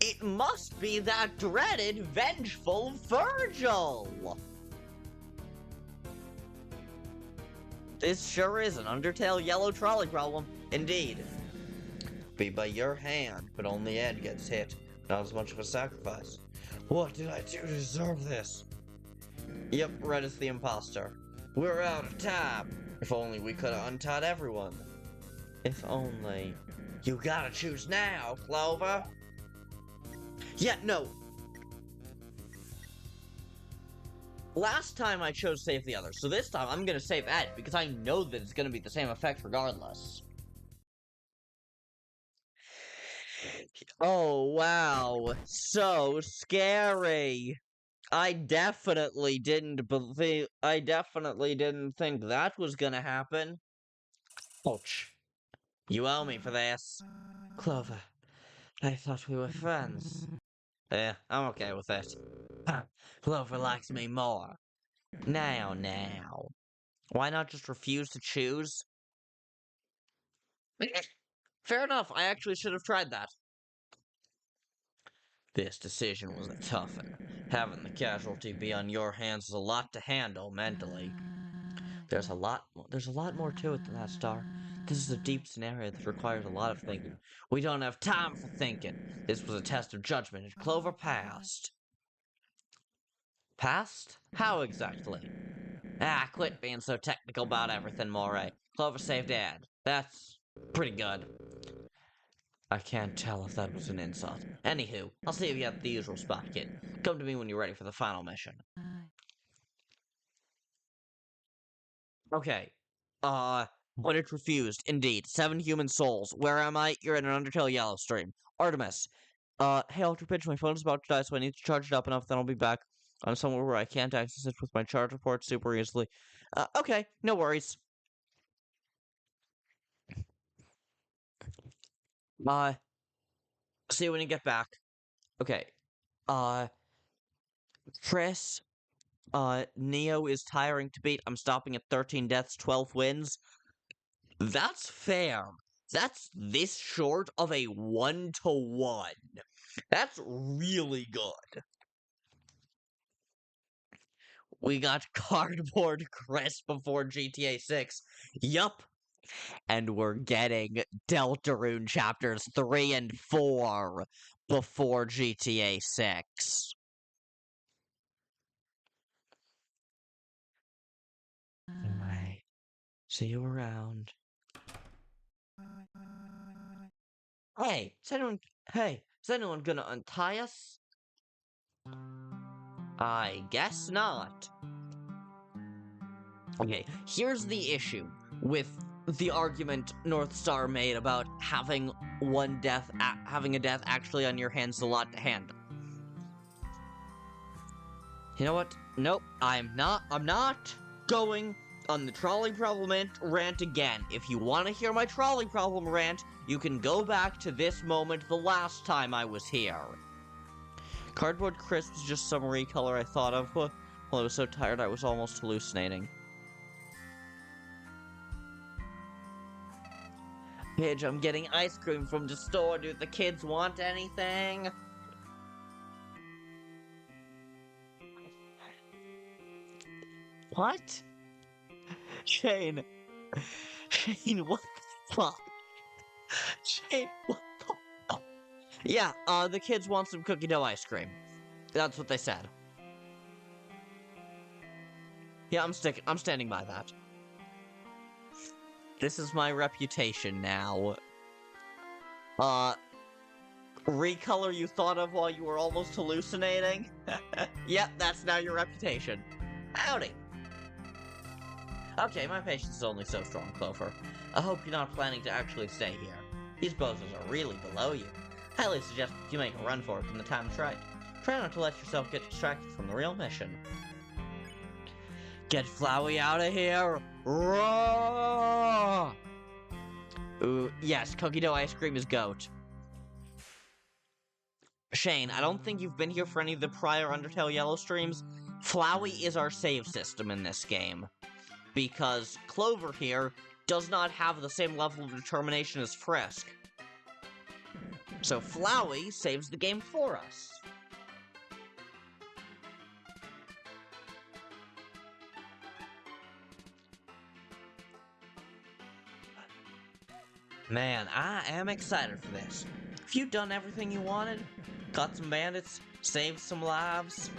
It must be that dreaded, vengeful Virgil! This sure is an Undertale yellow trolley problem, indeed. Be by your hand, but only Ed gets hit. Not as much of a sacrifice. What did I do to deserve this? Yep, Red is the imposter. We're out of time. If only we could have untied everyone. If only. You gotta choose now, Clover. Yeah, no. Last time I chose save the others, so this time I'm gonna save Ed, because I know that it's gonna be the same effect regardless. Oh, wow. So scary. I definitely didn't think that was gonna happen. Ouch. You owe me for this. Clover, I thought we were friends. Yeah, I'm okay with it. Clover likes me more. Now. Why not just refuse to choose? Fair enough, I actually should have tried that. This decision was a tough one. Having the casualty be on your hands is a lot to handle mentally. There's a lot more to it than that, Star. This is a deep scenario that requires a lot of thinking. We don't have time for thinking. This was a test of judgment, and Clover passed. Passed? How exactly? Quit being so technical about everything, Moray. Clover saved Ed. That's pretty good. I can't tell if that was an insult. Anywho, I'll see you at the usual spot, kid. Come to me when you're ready for the final mission. Okay. When it's refused, indeed. 7 human souls. Where am I? You're in an Undertale yellow stream. Artemis. Hey, Ultra Pitch, my phone is about to die, so I need to charge it up enough, then I'll be back. I'm somewhere where I can't access it with my charger port super easily. Okay, no worries. See you when you get back. Okay. Kris, Neo is tiring to beat. I'm stopping at 13 deaths, 12 wins. That's fair. That's this short of a 1-to-1. That's really good. We got Cardboard Kris before GTA 6. Yup. And we're getting Deltarune chapters 3 and 4 before GTA 6. Anyway, see you around. Hey, is anyone gonna untie us? I guess not. Okay, here's the issue with the argument North Star made about having having a death actually on your hands is a lot to handle. You know what? Nope, I'm not going on the trolley problem rant again. If you want to hear my trolley problem rant, you can go back to this moment the last time I was here. Cardboard Kris was just some recolor I thought of. Well, I was so tired I was almost hallucinating. Pidge, I'm getting ice cream from the store. Do the kids want anything? What? Shane, what the fuck? Shane, what the fuck? Yeah, the kids want some cookie dough ice cream. That's what they said. Yeah, I'm standing by that. This is my reputation now. recolor you thought of while you were almost hallucinating? Yep, that's now your reputation. Howdy. Okay, my patience is only so strong, Clover. I hope you're not planning to actually stay here. These bozos are really below you. Highly suggest you make a run for it when the time is right. Try not to let yourself get distracted from the real mission. Get Flowey out of here! Roar! Ooh, yes, cookie dough ice cream is goat. Shane, I don't think you've been here for any of the prior Undertale Yellow streams. Flowey is our save system in this game. Because Clover here does not have the same level of determination as Frisk. So Flowey saves the game for us. Man, I am excited for this. Have you done everything you wanted? Got some bandits? Saved some lives?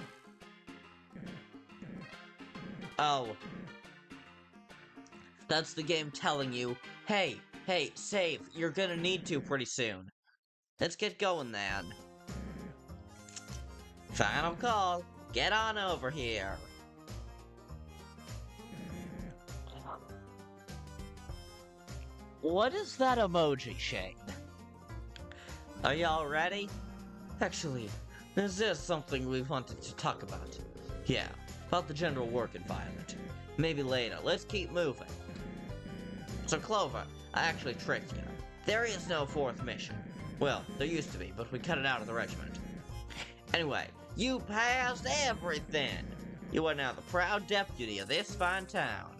Oh. That's the game telling you, hey, save, you're gonna need to pretty soon. Let's get going then. Final call, get on over here. What is that emoji, Shane? Are y'all ready? Actually, this is something we wanted to talk about. Yeah, about the general work environment. Maybe later, let's keep moving. So Clover, I actually tricked you. There is no fourth mission. Well, there used to be, but we cut it out of the regiment. Anyway, you passed everything. You are now the proud deputy of this fine town.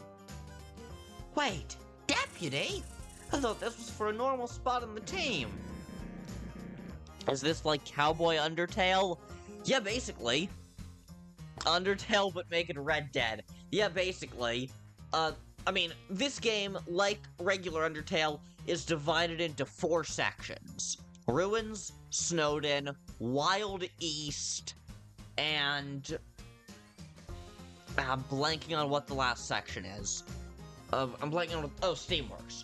Wait, deputy? I thought this was for a normal spot on the team. Is this like Cowboy Undertale? Yeah, basically. Undertale, but make it Red Dead. Yeah, basically. I mean, this game, like regular Undertale, is divided into 4 sections. Ruins, Snowden, Wild East, and... I'm blanking on what the last section is. I'm blanking on... Oh, Steamworks.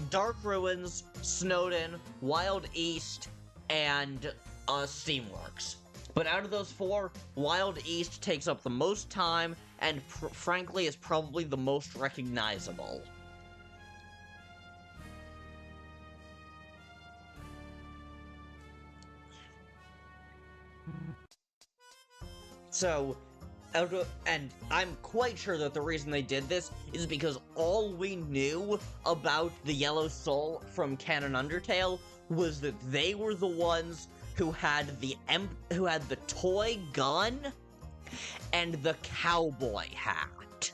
Dark Ruins, Snowden, Wild East, and Steamworks. But out of those 4, Wild East takes up the most time, and frankly is probably the most recognizable. So, and I'm quite sure that the reason they did this is because all we knew about the Yellow Soul from Canon Undertale was that they were the ones who had the toy gun and the cowboy hat.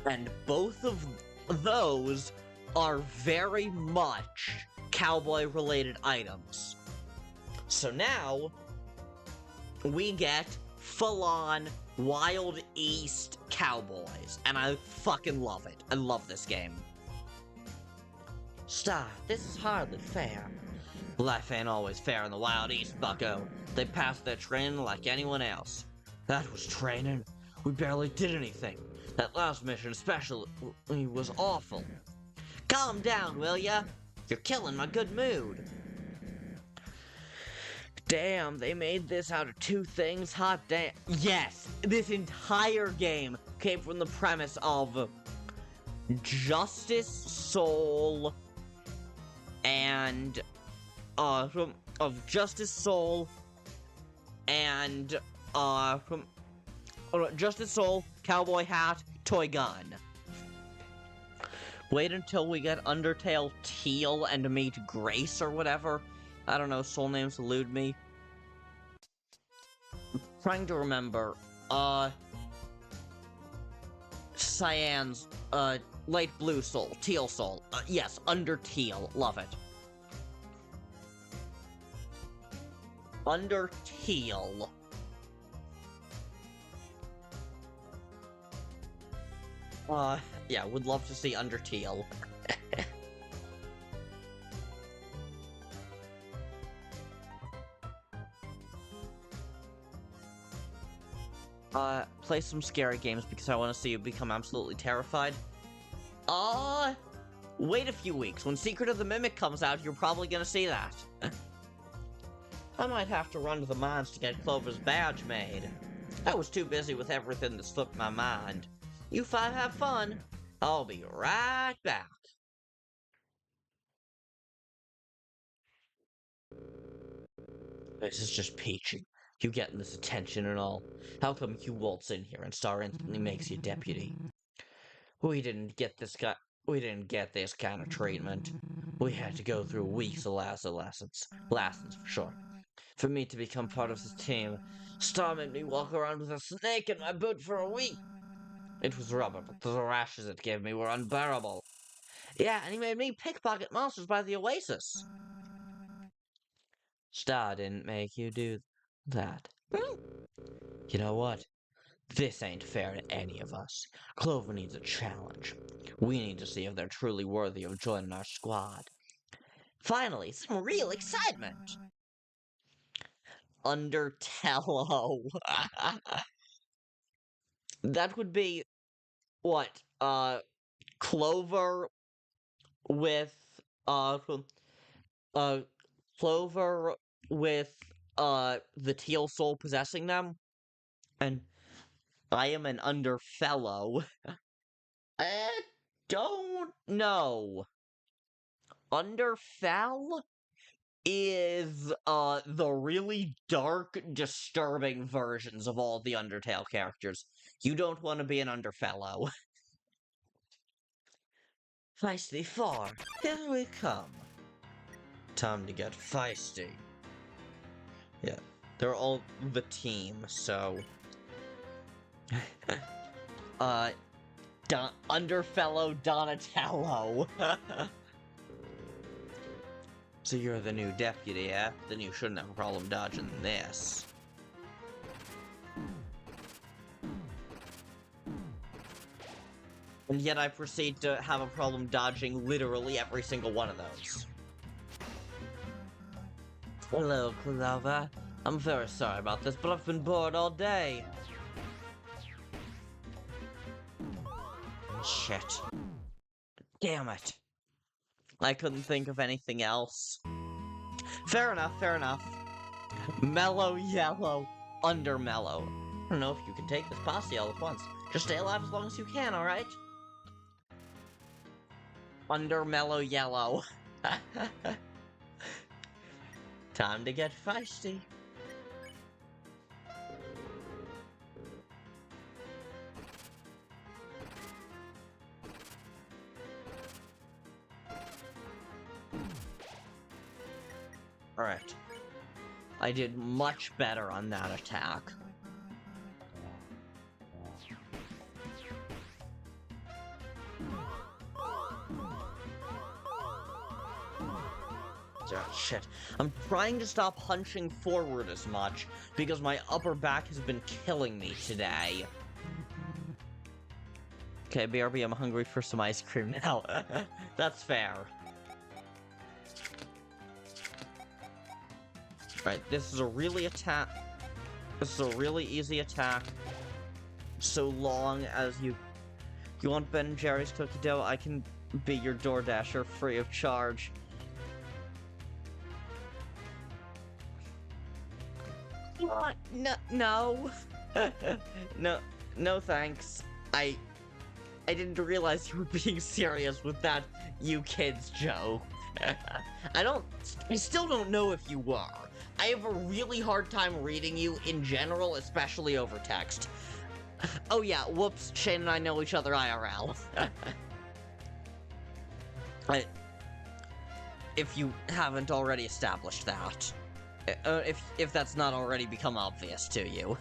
And both of those are very much cowboy-related items. So now, we get full-on Wild East cowboys, and I fucking love it. I love this game. Stop, this is hardly fair. Life ain't always fair in the Wild East, bucko. They passed their training like anyone else. That was training? We barely did anything. That last mission especially was awful. Calm down, will ya? You're killing my good mood. Damn, they made this out of 2 things? Hot damn. Yes, this entire game came from the premise of Justice Soul and Justice Soul and Justice Soul, cowboy hat, toy gun. Wait until we get Undertale Teal and meet Grace or whatever. I don't know, soul names elude me. I'm trying to remember. Cyan's, light blue soul, teal soul. Yes, Undertale, love it. Undertale. Yeah, would love to see Undertale. Play some scary games because I want to see you become absolutely terrified. Wait a few weeks. When Secret of the Mimic comes out, you're probably gonna see that. I might have to run to the mines to get Clover's badge made. I was too busy with everything that slipped my mind. You five have fun. I'll be right back. This is just peachy. You getting this attention and all. How come you waltz in here and Star instantly makes you deputy? We didn't get this kind of treatment. We had to go through weeks of lessons for sure. For me to become part of this team, Star made me walk around with a snake in my boot for a week. It was rubber, but the rashes it gave me were unbearable. Yeah, and he made me pickpocket monsters by the Oasis. Star didn't make you do that. You know what? This ain't fair to any of us. Clover needs a challenge. We need to see if they're truly worthy of joining our squad. Finally, some real excitement! Undertale. That would be, what, Clover with, uh, uh, Clover with, the teal soul possessing them? And I am an underfellow. I don't know. Underfell is, the really dark, disturbing versions of all the Undertale characters. You don't want to be an underfellow. Feisty 4, here we come. Time to get feisty. Yeah, they're all the team, so... Underfellow Donatello. So you're the new deputy, eh? Then you shouldn't have a problem dodging this. And yet I proceed to have a problem dodging literally every single one of those. Hello, Clover. I'm very sorry about this, but I've been bored all day. Shit. Damn it. I couldn't think of anything else. Fair enough, fair enough. Mellow yellow, undermellow. I don't know if you can take this posse all at once. Just stay alive as long as you can, alright? Undermellow yellow. Time to get feisty. Alright. I did much better on that attack. Oh, shit. I'm trying to stop hunching forward as much, because my upper back has been killing me today. Okay, BRB, I'm hungry for some ice cream now. That's fair. Right, this is a really easy attack. So long as you want Ben & Jerry's cookie dough, I can be your DoorDasher free of charge. What? No. No thanks. I didn't realize you were being serious with that you kids joke. I still don't know if you were. I have a really hard time reading you in general, especially over text. Oh yeah, whoops, Shane and I know each other IRL. If you haven't already established that. If that's not already become obvious to you.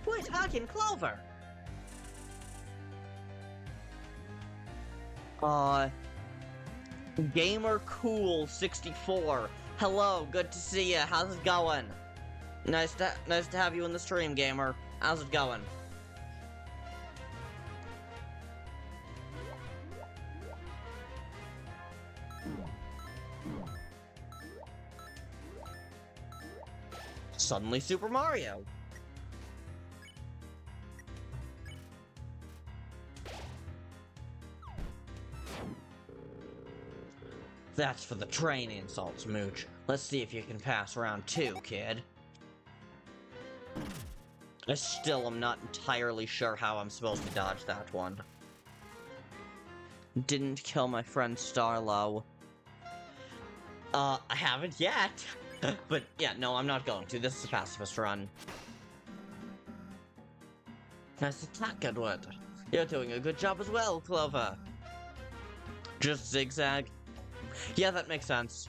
Quit hugging Clover! Gamer Cool 64. Hello, good to see ya. How's it going? Nice to have you in the stream, gamer. How's it going? Suddenly Super Mario. That's for the train insults, Mooch. Let's see if you can pass round 2, kid. I still am not entirely sure how I'm supposed to dodge that one. Didn't kill my friend Starlow. I haven't yet. But yeah, no, I'm not going to. This is a pacifist run. Nice attack, Edward. You're doing a good job as well, Clover. Just zigzag. Yeah, that makes sense.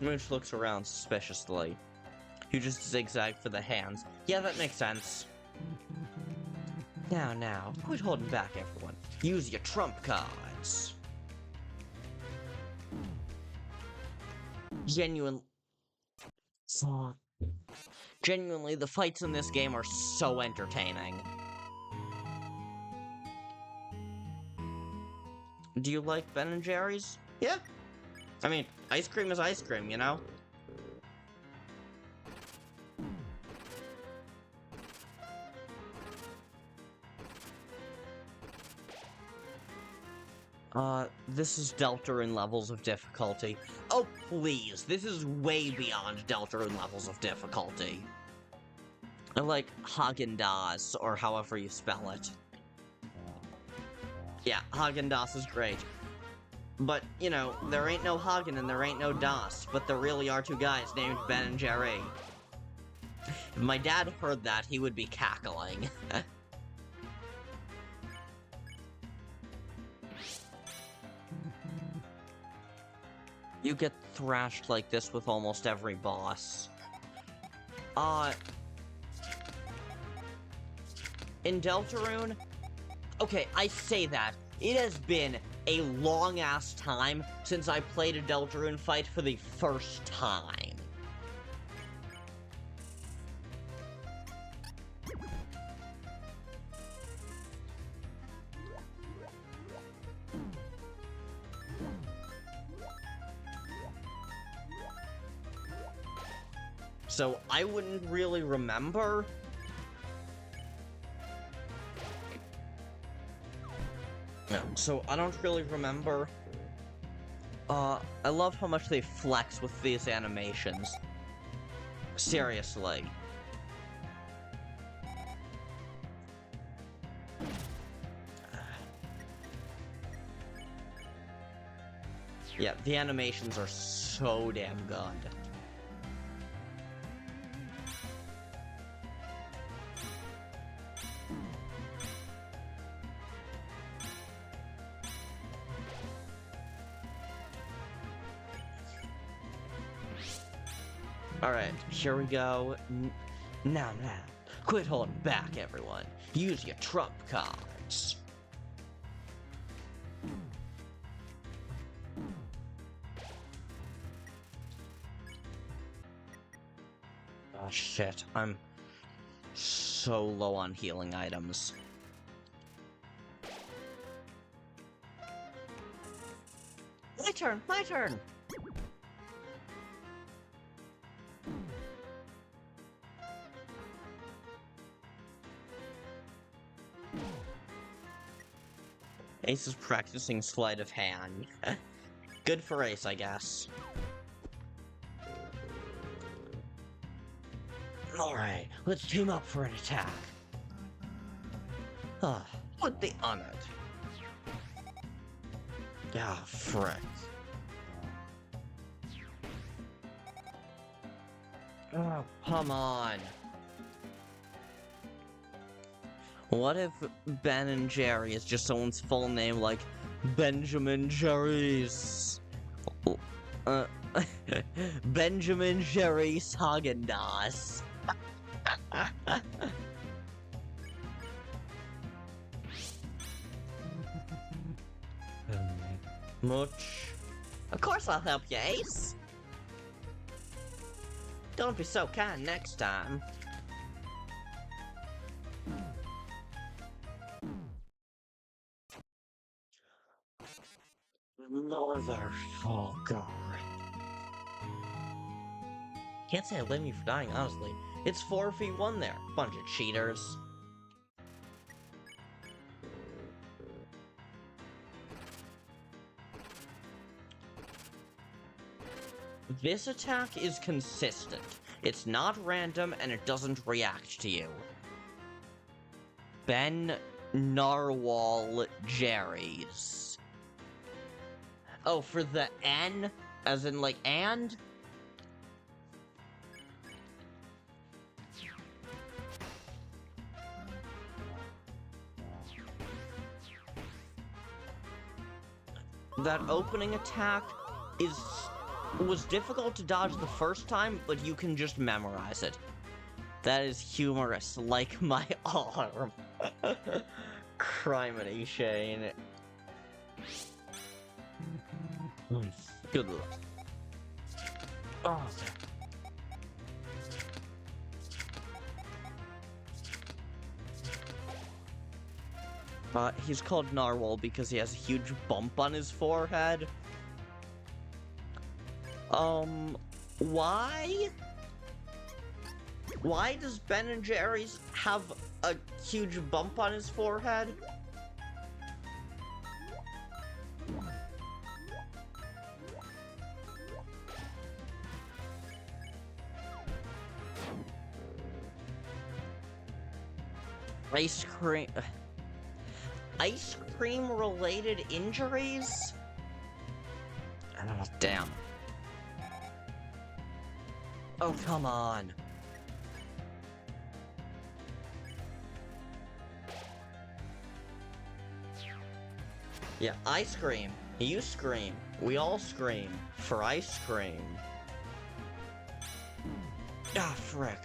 Mooch looks around suspiciously. You just zigzag for the hands. Yeah, that makes sense. Now, quit holding back, everyone. Use your trump cards. Genuinely, the fights in this game are so entertaining. Do you like Ben & Jerry's? Yeah. I mean, ice cream is ice cream, you know? This is Deltarune levels of difficulty. Oh, please, this is way beyond Deltarune levels of difficulty. I like Haagen-Dazs, or however you spell it. Yeah, Haagen-Dazs is great. But, you know, there ain't no Hagen and there ain't no Das, but there really are two guys named Ben and Jerry. If my dad heard that, he would be cackling. You get thrashed like this with almost every boss. In Deltarune? Okay, I say that. It has been a long-ass time since I played a Deltarune fight for the first time. So I wouldn't really remember. No, so I don't really remember. I love how much they flex with these animations. Seriously. Yeah, the animations are so damn good. Alright, here we go. Now, quit holding back, everyone. Use your trump cards. Oh shit, I'm so low on healing items. My turn! Ace is practicing sleight of hand. Good for Ace, I guess. Alright, let's team up for an attack. With the honored. Ah, frick. Oh, come on. What if Ben and Jerry is just someone's full name, like Benjamin Jerry's? Benjamin Jerry's Haagen-Dazs. Much. Of course I'll help you, Ace. Don't be so kind next time. Motherfucker. Can't say I blame you for dying, honestly. It's 4v1 there. Bunch of cheaters. This attack is consistent. It's not random and it doesn't react to you. Ben Narwhal Jerry's. Oh, for the N? As in, like, and? That opening attack was difficult to dodge the first time, but you can just memorize it. That is humorous, like my arm. Criminy Shane. Good luck. Oh. He's called Narwhal because he has a huge bump on his forehead. Why? Why does Ben and Jerry's have a huge bump on his forehead? Ice cream related injuries? Oh, damn. Oh, come on. Yeah, ice cream. You scream. We all scream for ice cream. Ah, frick.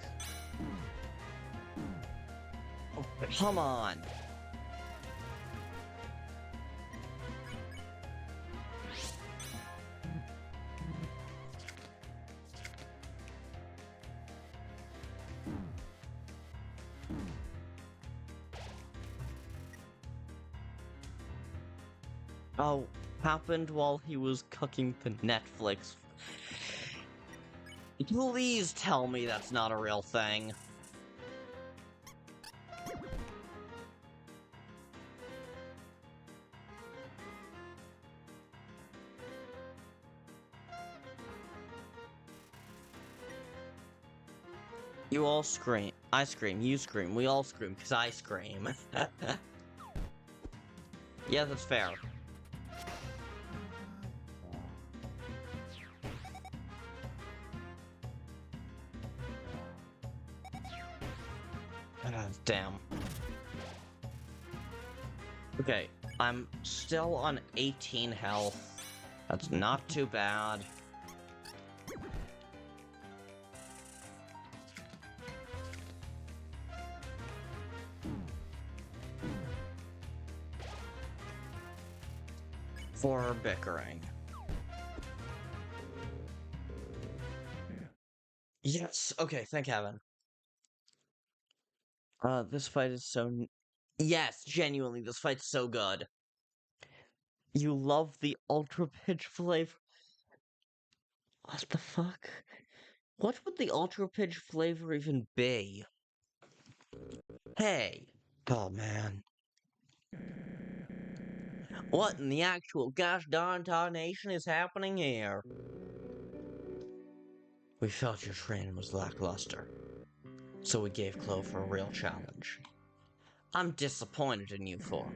Oh, come on. Oh, happened while he was cooking the Netflix. Please tell me that's not a real thing. You all scream. I scream, you scream, we all scream, because I scream. Yeah, that's fair. Damn. Okay, I'm still on 18 health. That's not too bad. For bickering. Yes, okay, thank heaven. This fight is so... Yes, genuinely, this fight's so good. You love the ultra pitch flavor. What the fuck? What would the ultra pitch flavor even be? Hey! Oh, man. What in the actual gosh darn tarnation is happening here? We felt your training was lackluster, so we gave Clover a real challenge. I'm disappointed in you four.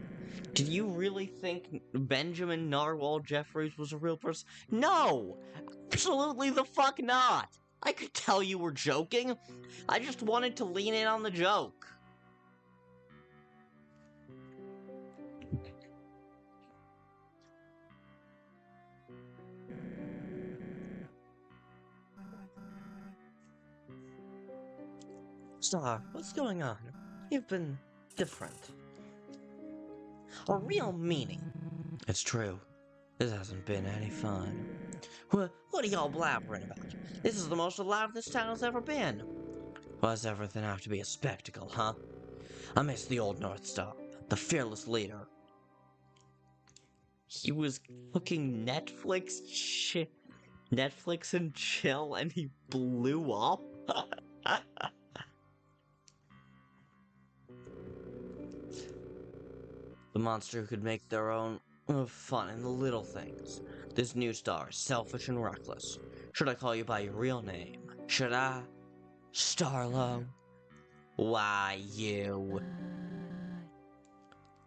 Did you really think Benjamin Narwhal Jeffries was a real person? No! Absolutely the fuck not! I could tell you were joking. I just wanted to lean in on the joke. Star, what's going on? You've been different. A real meaning. It's true. This hasn't been any fun. What are y'all blabbering about? This is the most alive this town has ever been. Why does everything have to be a spectacle, huh? I miss the old North Star, the fearless leader. He was cooking Netflix and chill and he blew up? The monster who could make their own fun in the little things. This new star, selfish and reckless. Should I call you by your real name? Should I? Starlo? Why, you?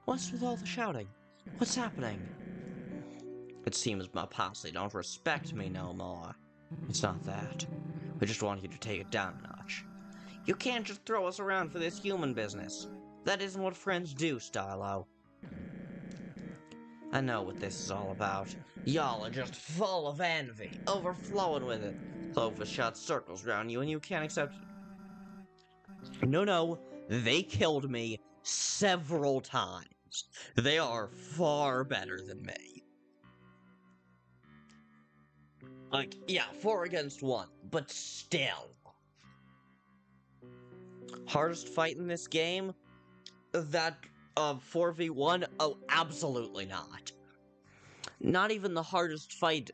What's with all the shouting? What's happening? It seems my posse don't respect me no more. It's not that. We just want you to take it down a notch. You can't just throw us around for this human business. That isn't what friends do, Starlo. I know what this is all about. Y'all are just full of envy, overflowing with it. Clover shot circles around you and you can't accept it. No, they killed me several times. They are far better than me. Like, yeah, 4 against 1, but still. Hardest fight in this game? That 4v1? Oh, absolutely not. Not even the hardest fight.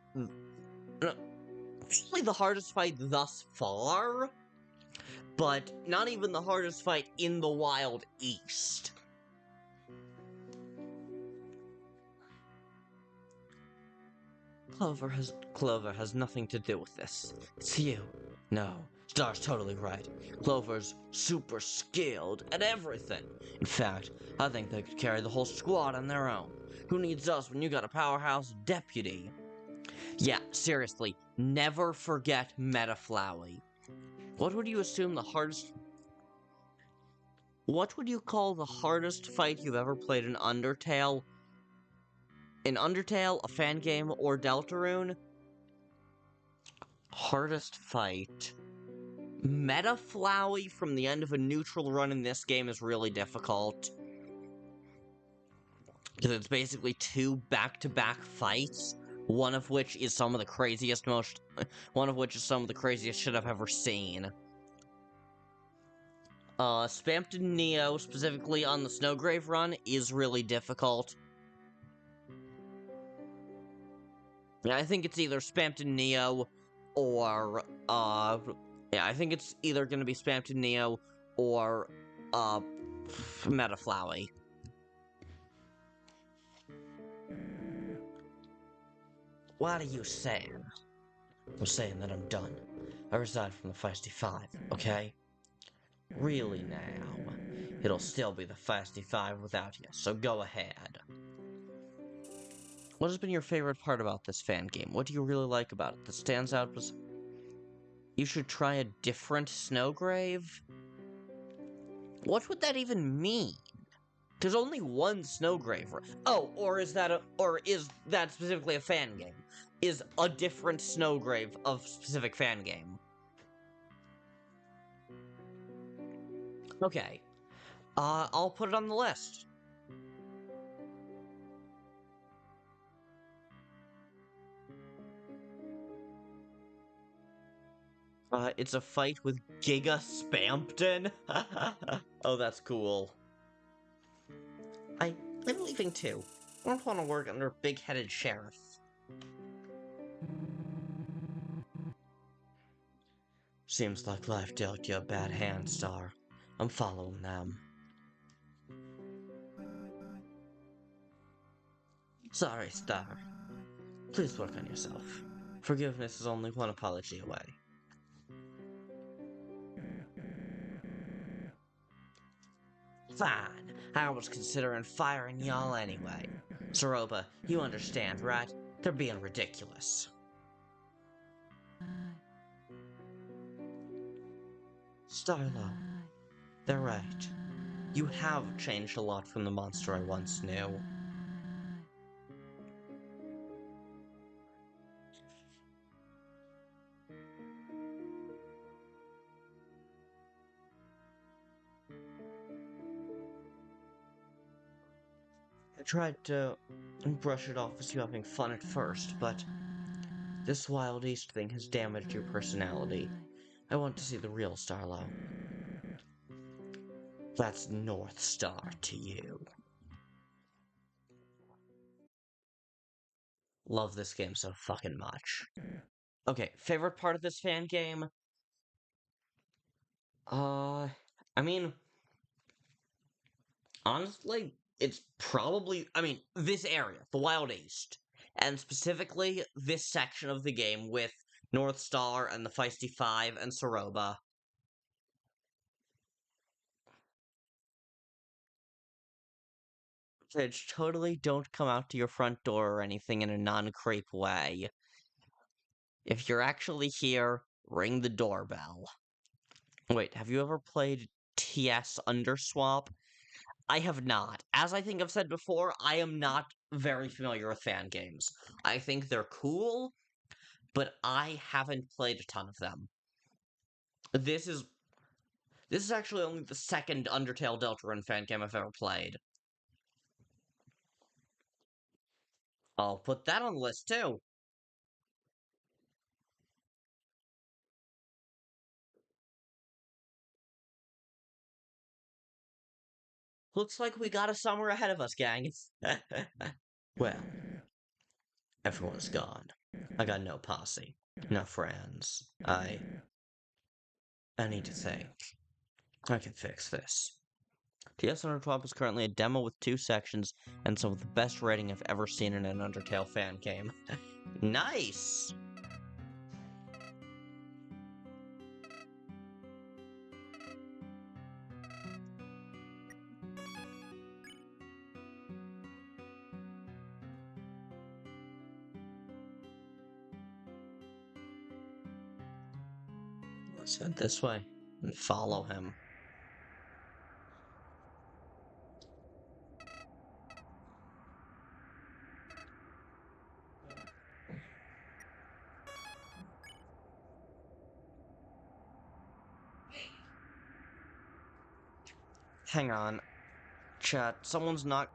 Actually, the hardest fight thus far, but not even the hardest fight in the Wild East. Clover has nothing to do with this. It's you. No, Star's totally right. Clover's super skilled at everything. In fact, I think they could carry the whole squad on their own. Who needs us when you got a powerhouse deputy? Yeah, seriously, never forget Metaflowy. What would you assume the hardest... What would you call the hardest fight you've ever played in Undertale? In Undertale, a fan game, or Deltarune? Hardest fight. Metaflowy from the end of a neutral run in this game is really difficult. Because it's basically 2 back-to-back fights, one of which is some of the craziest shit I've ever seen. Spamton Neo, specifically on the Snowgrave run, is really difficult. Yeah, I think it's either Spamton Neo or, yeah, I think it's either gonna be Spamton Neo or, Metaflowy. What are you saying? I'm saying that I'm done. I resigned from the Feisty Five, okay? Really now. It'll still be the Feisty Five without you, so go ahead. What has been your favorite part about this fan game? What do you really like about it that stands out? You should try a different Snowgrave? What would that even mean? There's only one Snowgrave. Oh, or is that specifically a fan game? Is a different Snowgrave a specific fan game? Okay. I'll put it on the list. It's a fight with Giga Spampton? Oh, that's cool. I'm leaving too. I don't want to work under a big-headed sheriff. Seems like life dealt you a bad hand, Star. I'm following them. Sorry, Star. Please work on yourself. Forgiveness is only one apology away. Fine. I was considering firing y'all anyway. Soroba, you understand, right? They're being ridiculous. Starlo, they're right. You have changed a lot from the monster I once knew. I tried to brush it off as you having fun at first, but this Wild East thing has damaged your personality. I want to see the real Starlo. That's North Star to you. Love this game so fucking much. Okay, favorite part of this fan game? I mean, honestly, it's probably, I mean, this area, the Wild East, and specifically this section of the game with North Star and the Feisty Five and Soroba. Which totally don't come out to your front door or anything in a non-creep way. If you're actually here, ring the doorbell. Wait, have you ever played TS Underswap? I have not. As I think I've said before, I am not very familiar with fan games. I think they're cool, but I haven't played a ton of them. This is actually only the second Undertale Deltarune fan game I've ever played. I'll put that on the list too. Looks like we got a summer ahead of us, gang. Well, everyone's gone. I got no posse, no friends. I need to think. I can fix this. TS Undertale is currently a demo with 2 sections and some of the best writing I've ever seen in an Undertale fan game. Nice! Let's head this way and follow him. Hang on. Chat, someone's not...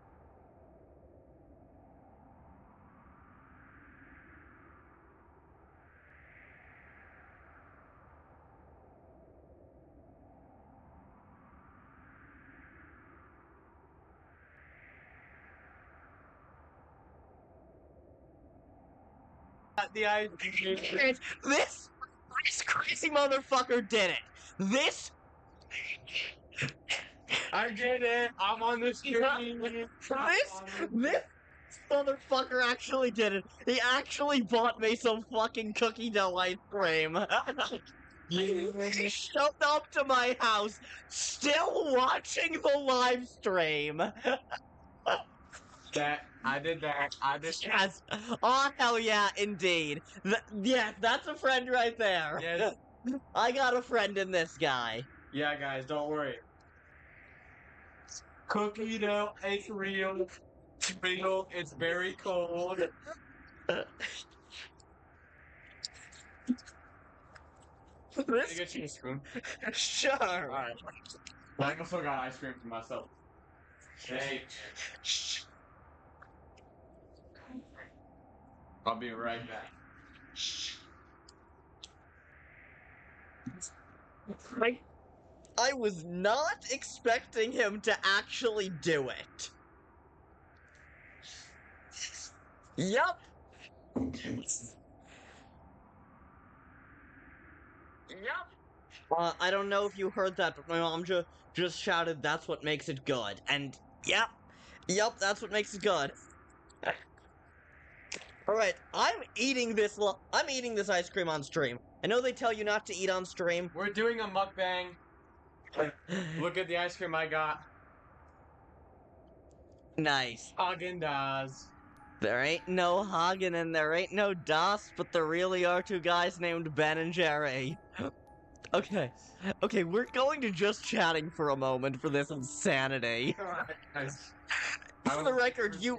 This crazy motherfucker did it! This... I did it! I'm on the screen! This motherfucker actually did it! He actually bought me some fucking cookie dough ice cream! He showed up to my house, still watching the live stream! I did that. Yes! Oh, hell yeah, indeed! Yeah, that's a friend right there! Yes. I got a friend in this guy. Yeah, guys, don't worry. Cookie dough, it's real. It's very cold. Can I get you a spoon? Sure. Alright. I also got ice cream for myself. Hey. Shh. I'll be right back. I was not expecting him to actually do it. Yup. Yup. I don't know if you heard that, but my mom just shouted, "That's what makes it good." And yep, that's what makes it good. All right, I'm eating this ice cream on stream. I know they tell you not to eat on stream. We're doing a mukbang. Look at the ice cream I got. Nice. Haagen-Dazs. There ain't no Hagen and there ain't no Das, but there really are 2 guys named Ben and Jerry. Okay, we're going to just chatting for a moment for this insanity. For the record, you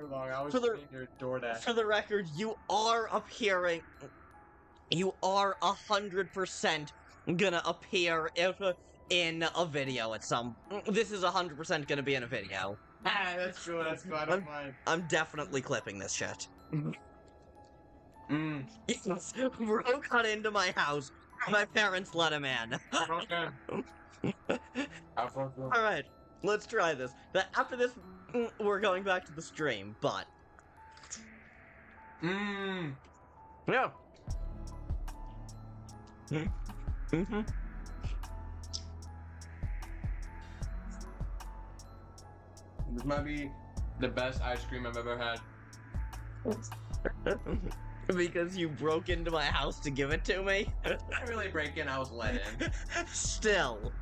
are appearing. You are 100% gonna appear in a video at some. This is 100% gonna be in a video. That's cool. I don't mind. I'm definitely clipping this shit. Yes, Bro got into my house. My parents let him in. Okay. Alright, let's try this. After this, we're going back to the stream, but... Yeah. Mm-hmm. This might be The best ice cream I've ever had. Because you broke into my house to give it to me? I didn't really break in, I was let in. Still.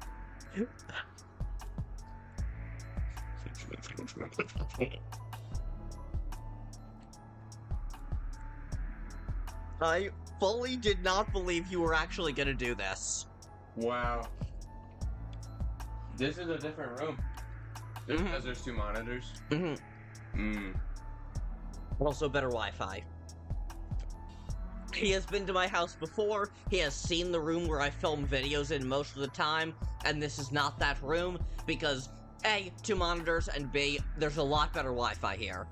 I fully did not believe you were actually gonna do this. Wow. This is a different room. Just because there's 2 monitors. Also better Wi-Fi. He has been to my house before, he has seen the room where I film videos in most of the time, and this is not that room, because A, 2 monitors, and B, there's a lot better Wi-Fi here.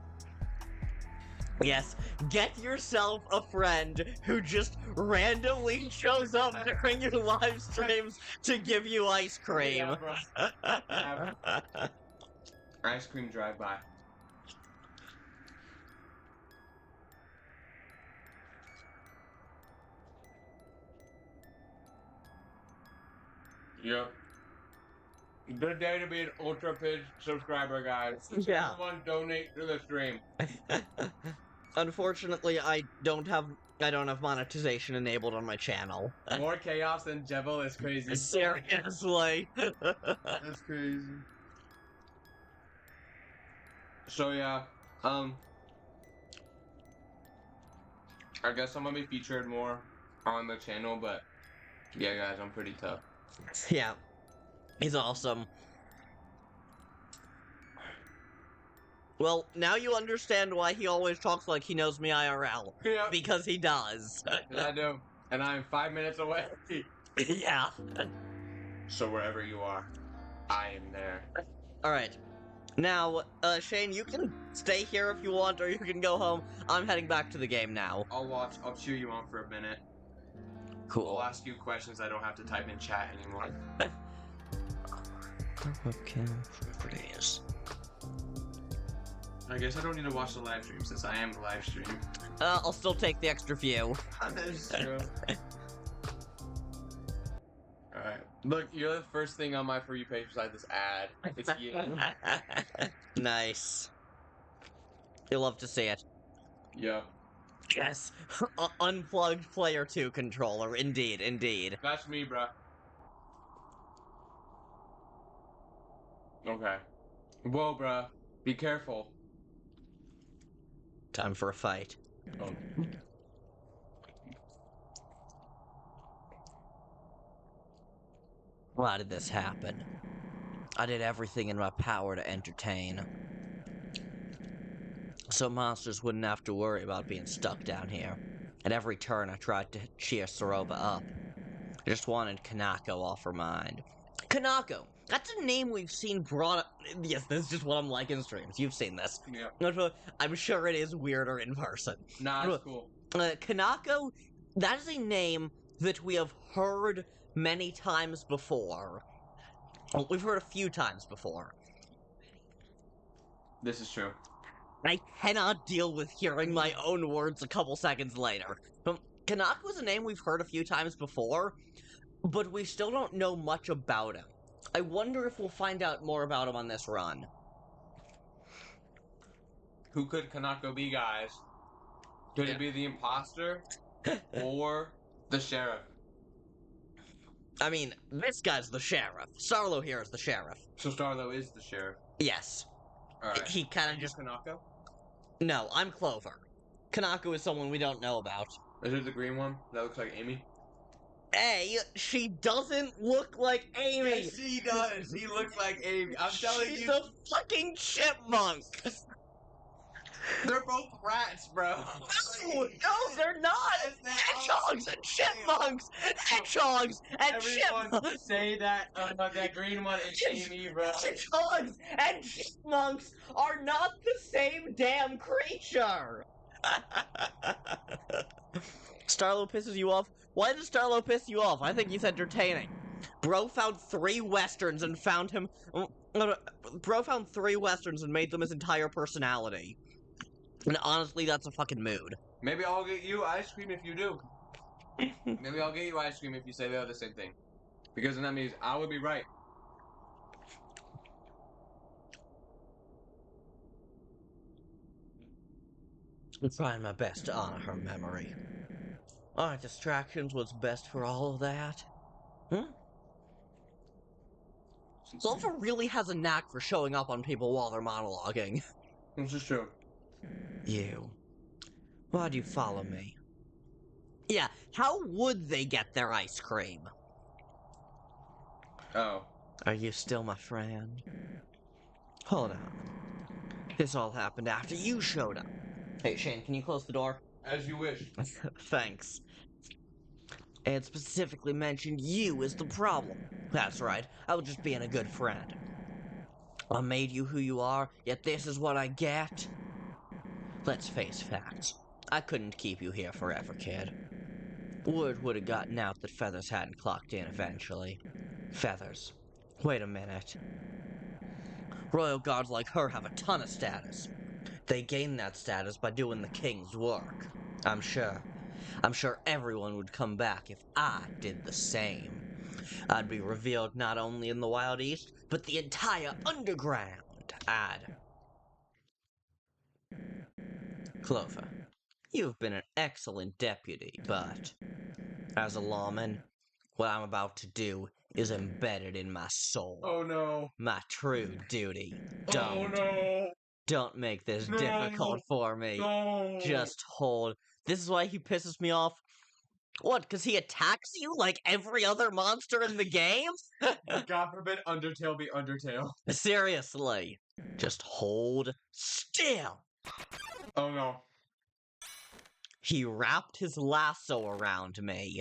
Yes, get yourself a friend who just randomly shows up during your live streams to give you ice cream. Yeah, ice cream drive-by. Yep. Good day to be an Ultra Pidge subscriber, guys. Yeah. Someone donate to the stream. Unfortunately, I don't have monetization enabled on my channel. More chaos than Jebel is crazy. Seriously. That's crazy. So yeah, I guess I'm gonna be featured more on the channel, but yeah, guys, I'm pretty tough. Yeah. He's awesome. Well, now you understand why he always talks like he knows me IRL. Yeah. Because he does. I do. And I'm 5 minutes away. Yeah. So wherever you are, I am there. Alright. Now, Shane, you can stay here if you want, or you can go home. I'm heading back to the game now. I'll cheer you on for a minute. Cool. I'll ask you questions I don't have to type in chat anymore. Webcam properties. I guess I don't need to watch the live stream since I am the live stream. I'll still take the extra view. That's true. Alright. Look, you're the first thing on my For You page besides this ad. It's you. Nice. You'll love to see it. Yeah. Yes. Unplugged Player 2 controller. Indeed, indeed. That's me, bruh. Okay. Whoa, bruh. Be careful. Time for a fight. Oh. Why did this happen? I did everything in my power to entertain. So monsters wouldn't have to worry about being stuck down here. At every turn I tried to cheer Soroba up. I just wanted Kanako off her mind. Kanako! That's a name we've seen brought up. Yes, this is just what I'm like in streams. You've seen this. Yeah. I'm sure it is weirder in person. Nah, it's cool. Kanako, that is a name that we have heard many times before. Well, we've heard a few times before. This is true. I cannot deal with hearing my own words a couple seconds later. Kanako is a name we've heard a few times before, but we still don't know much about him. I wonder if we'll find out more about him on this run. Who could Kanako be, guys? Could it be the imposter? Or the sheriff? I mean, this guy's the sheriff. Starlo here is the sheriff. So Starlo is the sheriff. Yes. Alright. He kind of just... Kanako? No, I'm Clover. Kanako is someone we don't know about. Is it the green one that looks like Amy? A, she doesn't look like Amy. Yes, she does. He looks like Amy. I'm telling you. She's a fucking chipmunk. They're both rats, bro. No, they're not. Hedgehogs and chipmunks. Hedgehogs and Everyone chipmunks. say that that green one is Amy, bro. Hedgehogs and chipmunks are not the same damn creature. Starlo pisses you off? Why does Starlo piss you off? I think he's entertaining. Bro found 3 westerns and found him... Bro found 3 westerns and made them his entire personality. And honestly, that's a fucking mood. Maybe I'll get you ice cream if you do. Maybe I'll get you ice cream if you say the other same thing. Because then that means I would be right. I'm trying my best to honor her memory. Aren't distractions what's best for all of that? Sulfur really has a knack for showing up on people while they're monologuing. This is true. You. Why'd you follow me? Yeah, how would they get their ice cream? Oh. Are you still my friend? Hold on. This all happened after you showed up. Hey, Shane, can you close the door? As you wish. Thanks. And specifically mentioned you as the problem. That's right, I was just being a good friend. I made you who you are, yet this is what I get? Let's face facts. I couldn't keep you here forever, kid. Word would have gotten out that Feathers hadn't clocked in eventually. Feathers. Wait a minute. Royal guards like her have a ton of status. They gain that status by doing the king's work. I'm sure everyone would come back if I did the same. I'd be revealed not only in the Wild East, but the entire underground. Clover, you've been an excellent deputy, but as a lawman, what I'm about to do is embedded in my soul. Oh no. My true duty. Oh no. Don't make this No. difficult for me. No. Just hold. This is why he pisses me off. What, because he attacks you like every other monster in the game? God forbid Undertale be Undertale. Seriously. Just hold still. Oh no. He wrapped his lasso around me.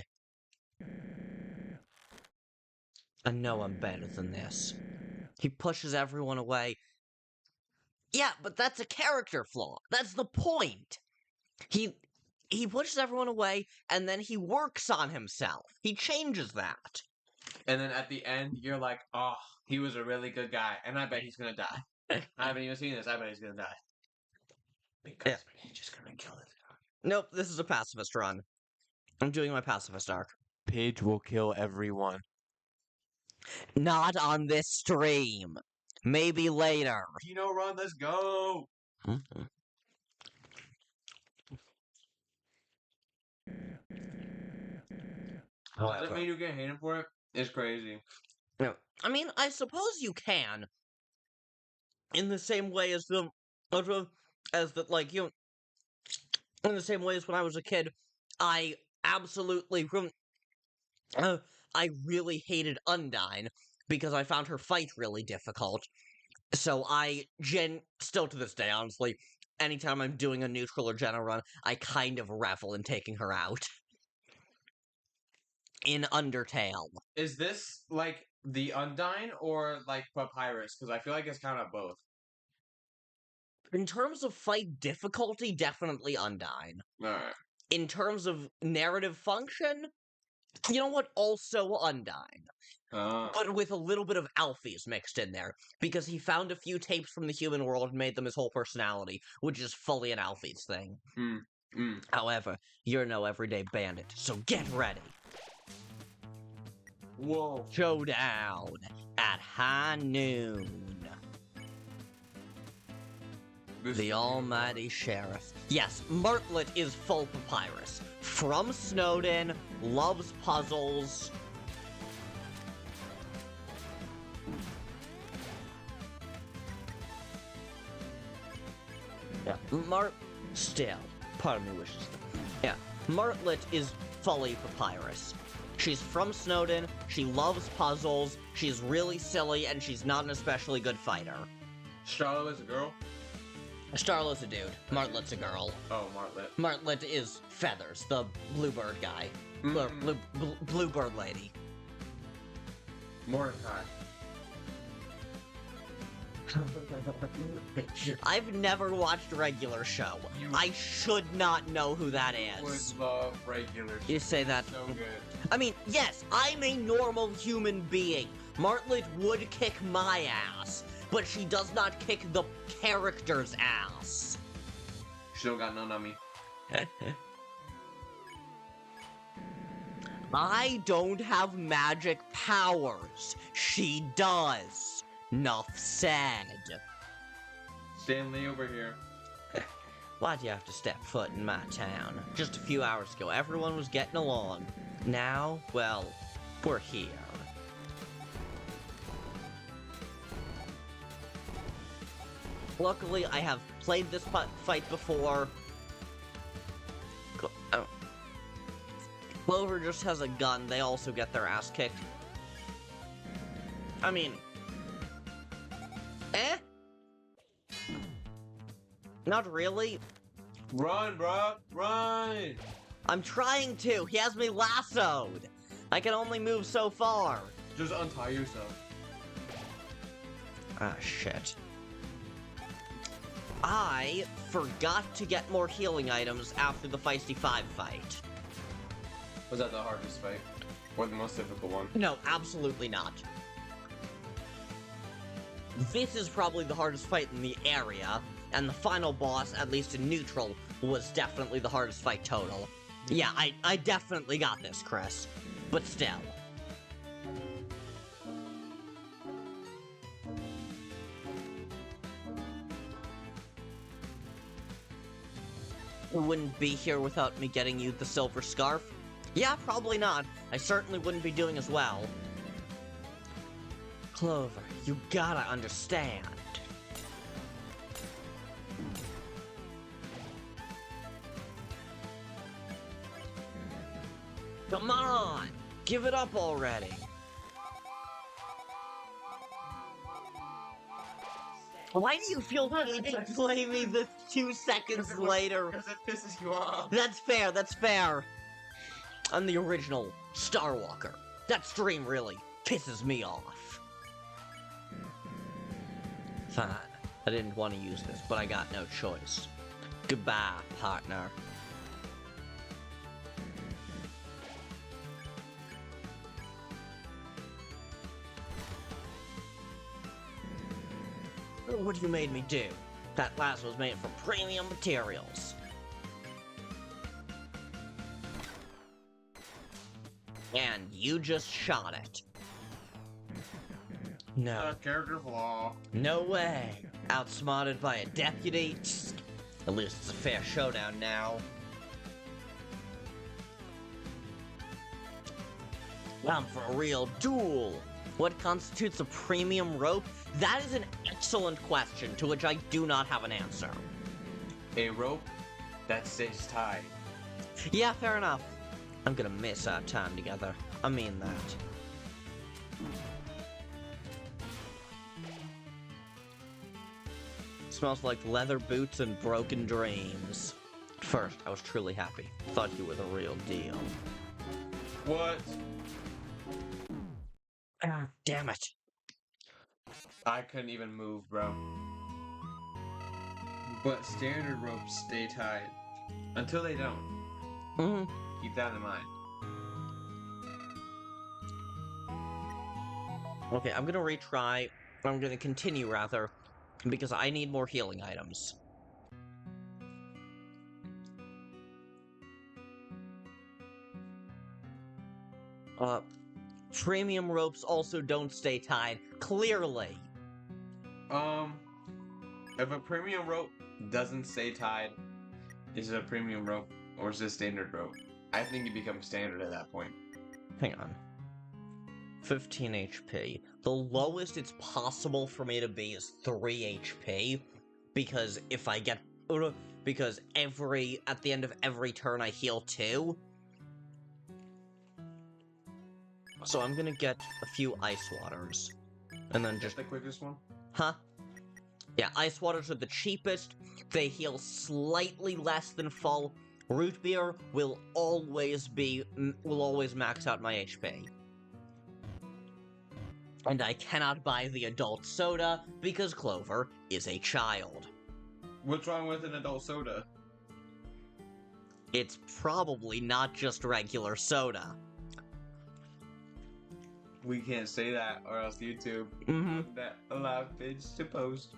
I know I'm better than this. He pushes everyone away. Yeah, but that's a character flaw. That's the point. He pushes everyone away, and then he works on himself. He changes that. And then at the end, you're like, oh, he was a really good guy, and I bet he's gonna die. I haven't even seen this. I bet he's gonna die. Because he's just gonna kill this guy. Nope, this is a pacifist run. I'm doing my pacifist arc. Paige will kill everyone. Not on this stream. Maybe later. Kino run, let's go! Mm-hmm. Does that mean you get hated for it? It's crazy. No, I mean, I suppose you can. In the same way as in the same way as when I was a kid, I absolutely, I really hated Undyne because I found her fight really difficult. So still to this day, honestly, anytime I'm doing a neutral or Jenna run, I kind of revel in taking her out. In Undertale. Is this like the Undyne or like Papyrus? Because I feel like it's kind of both. In terms of fight difficulty, definitely Undyne. Alright. In terms of narrative function, you know what? Also Undyne. But with a little bit of Alfie's mixed in there. Because he found a few tapes from the human world and made them his whole personality, which is fully an Alfie's thing. However, you're no everyday bandit, so get ready. Whoa. Showdown at high noon. The almighty sheriff. Yes, Martlet is full Papyrus. From Snowden, loves puzzles. Yeah, still, part of me wishes. Yeah, Martlet is fully Papyrus. She's from Snowden, she loves puzzles, she's really silly, and she's not an especially good fighter. Starlet's a girl? Starlet's a dude. Martlet's a girl. Oh, Martlet. Martlet is Feathers, the bluebird guy. Bluebird lady. Mordecai. I've never watched a regular show. I should not know who that is. Would love regular show. You say that. So good. I mean, yes, I'm a normal human being. Martlet would kick my ass, but she does not kick the character's ass. She don't got none on me. I don't have magic powers. She does. Nuff said. Stanley over here. Why'd you have to step foot in my town? Just a few hours ago, everyone was getting along. Now, well, we're here. Luckily, I have played this fight before. Clover just has a gun, they also get their ass kicked. I mean... Not really. Run, bro! Run! I'm trying to! He has me lassoed! I can only move so far! Just untie yourself. Ah, shit. I forgot to get more healing items after the Feisty 5 fight. Was that the hardest fight? Or the most difficult one? No, absolutely not. This is probably the hardest fight in the area, and the final boss, at least in neutral, was definitely the hardest fight total. Yeah, I definitely got this, Kris. But still. You wouldn't be here without me getting you the silver scarf? Yeah, probably not. I certainly wouldn't be doing as well. Clover, you gotta understand. Come on! Give it up already! Why do you feel need to play me this 2 seconds later? Because it pisses you off. That's fair, that's fair. I'm the original Starwalker. That stream really pisses me off. Fine. I didn't want to use this, but I got no choice. Goodbye, partner. What you made me do? That lasso was made from premium materials. And you just shot it. No. Character flaw. No way. Outsmarted by a deputy? At least it's a fair showdown now. I'm for a real duel. What constitutes a premium rope? That is an excellent question to which I do not have an answer. A rope that stays tied. Yeah, fair enough. I'm gonna miss our time together. I mean that. Smells like leather boots and broken dreams. First, I was truly happy. Thought you were the real deal. What? Ah, damn it. I couldn't even move, bro. But standard ropes stay tied. Until they don't. Mm-hmm. Keep that in mind. Okay, I'm gonna retry. I'm gonna continue, rather, because I need more healing items. Premium ropes also don't stay tied, clearly. If a premium rope doesn't stay tied, is it a premium rope or is it a standard rope? I think it becomes standard at that point. Hang on. 15 HP. The lowest it's possible for me to be is 3 HP, because if I get... Because at the end of every turn I heal 2. So I'm gonna get a few ice waters. And then just... the quickest one? Huh? Yeah, ice waters are the cheapest. They heal slightly less than full. Root beer will always max out my HP. And I cannot buy the adult soda because Clover is a child. What's wrong with an adult soda? It's probably not just regular soda. We can't say that, or else YouTube won't allow kids to post.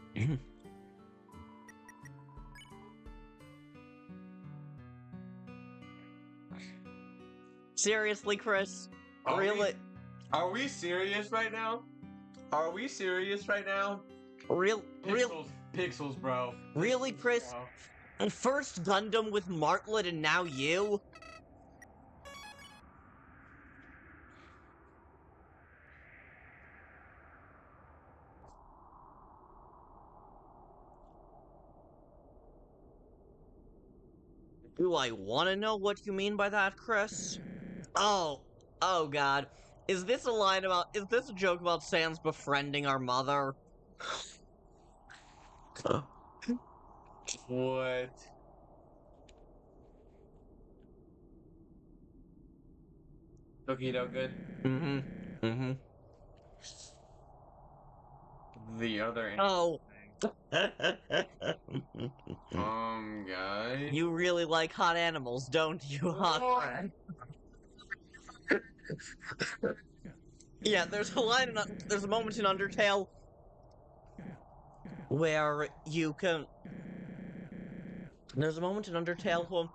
Seriously, Kris? Really? Are we serious right now? Are we serious right now? Real? Pixels, bro. Really, Kris? First Gundam with Martlet and now you? Do I want to know what you mean by that, Kris? Oh God. Is this a joke about Sans befriending our mother? What? Cookie dough good? The other Oh. guys. You really like hot animals, don't you, hot friend? Yeah, there's a moment in Undertale where you can... There's a moment in Undertale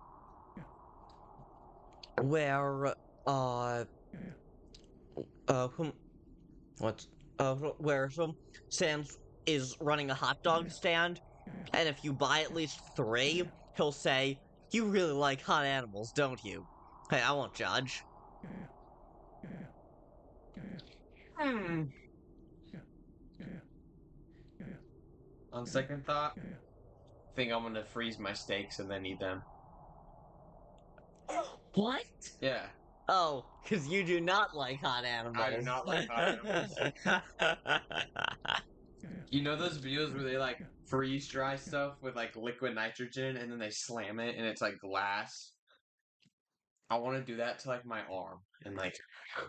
where, where Sans is running a hot dog stand, and if you buy at least 3, he'll say, "You really like hot animals, don't you?" Hey, I won't judge. On second thought, I think I'm gonna freeze my steaks and then eat them. What? Yeah. Oh, because you do not like hot animals. I do not like hot animals. You know those videos where they like freeze dry stuff with like liquid nitrogen and then they slam it and it's like glass? I want to do that to like my arm and like.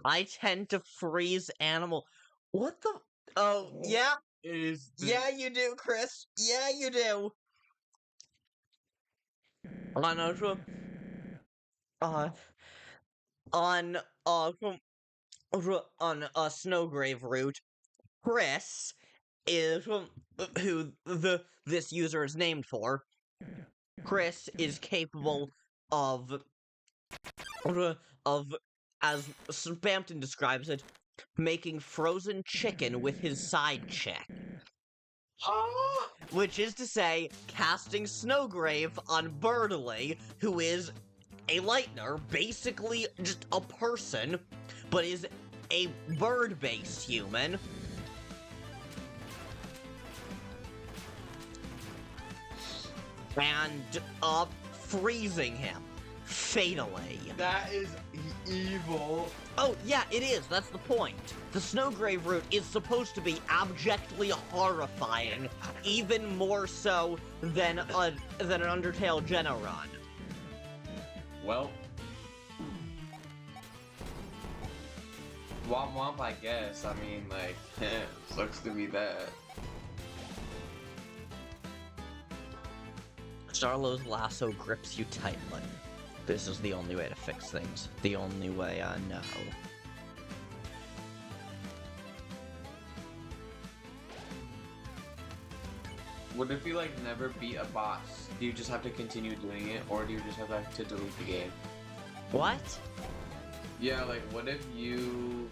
I tend to freeze animal. What the? Oh, yeah. Yeah, you do, Kris. Yeah, you do. On Snowgrave route, Kris is who this user is named for. Kris is capable of, as Spampton describes it, making frozen chicken with his side chick. Which is to say, casting Snowgrave on Birdley, who is a Lightner, basically just a person, but is a bird-based human. And, freezing him. Fatally. That is evil. Oh, yeah, it is. That's the point. The Snowgrave route is supposed to be abjectly horrifying, even more so than an Undertale Jenna run. Well, womp womp, I guess. I mean, like, sucks to be that. Starlow's lasso grips you tightly. This is the only way to fix things. The only way I know. What if you, like, never beat a boss? Do you just have to continue doing it, or do you just have to delete the game? What? Yeah, like, what if you,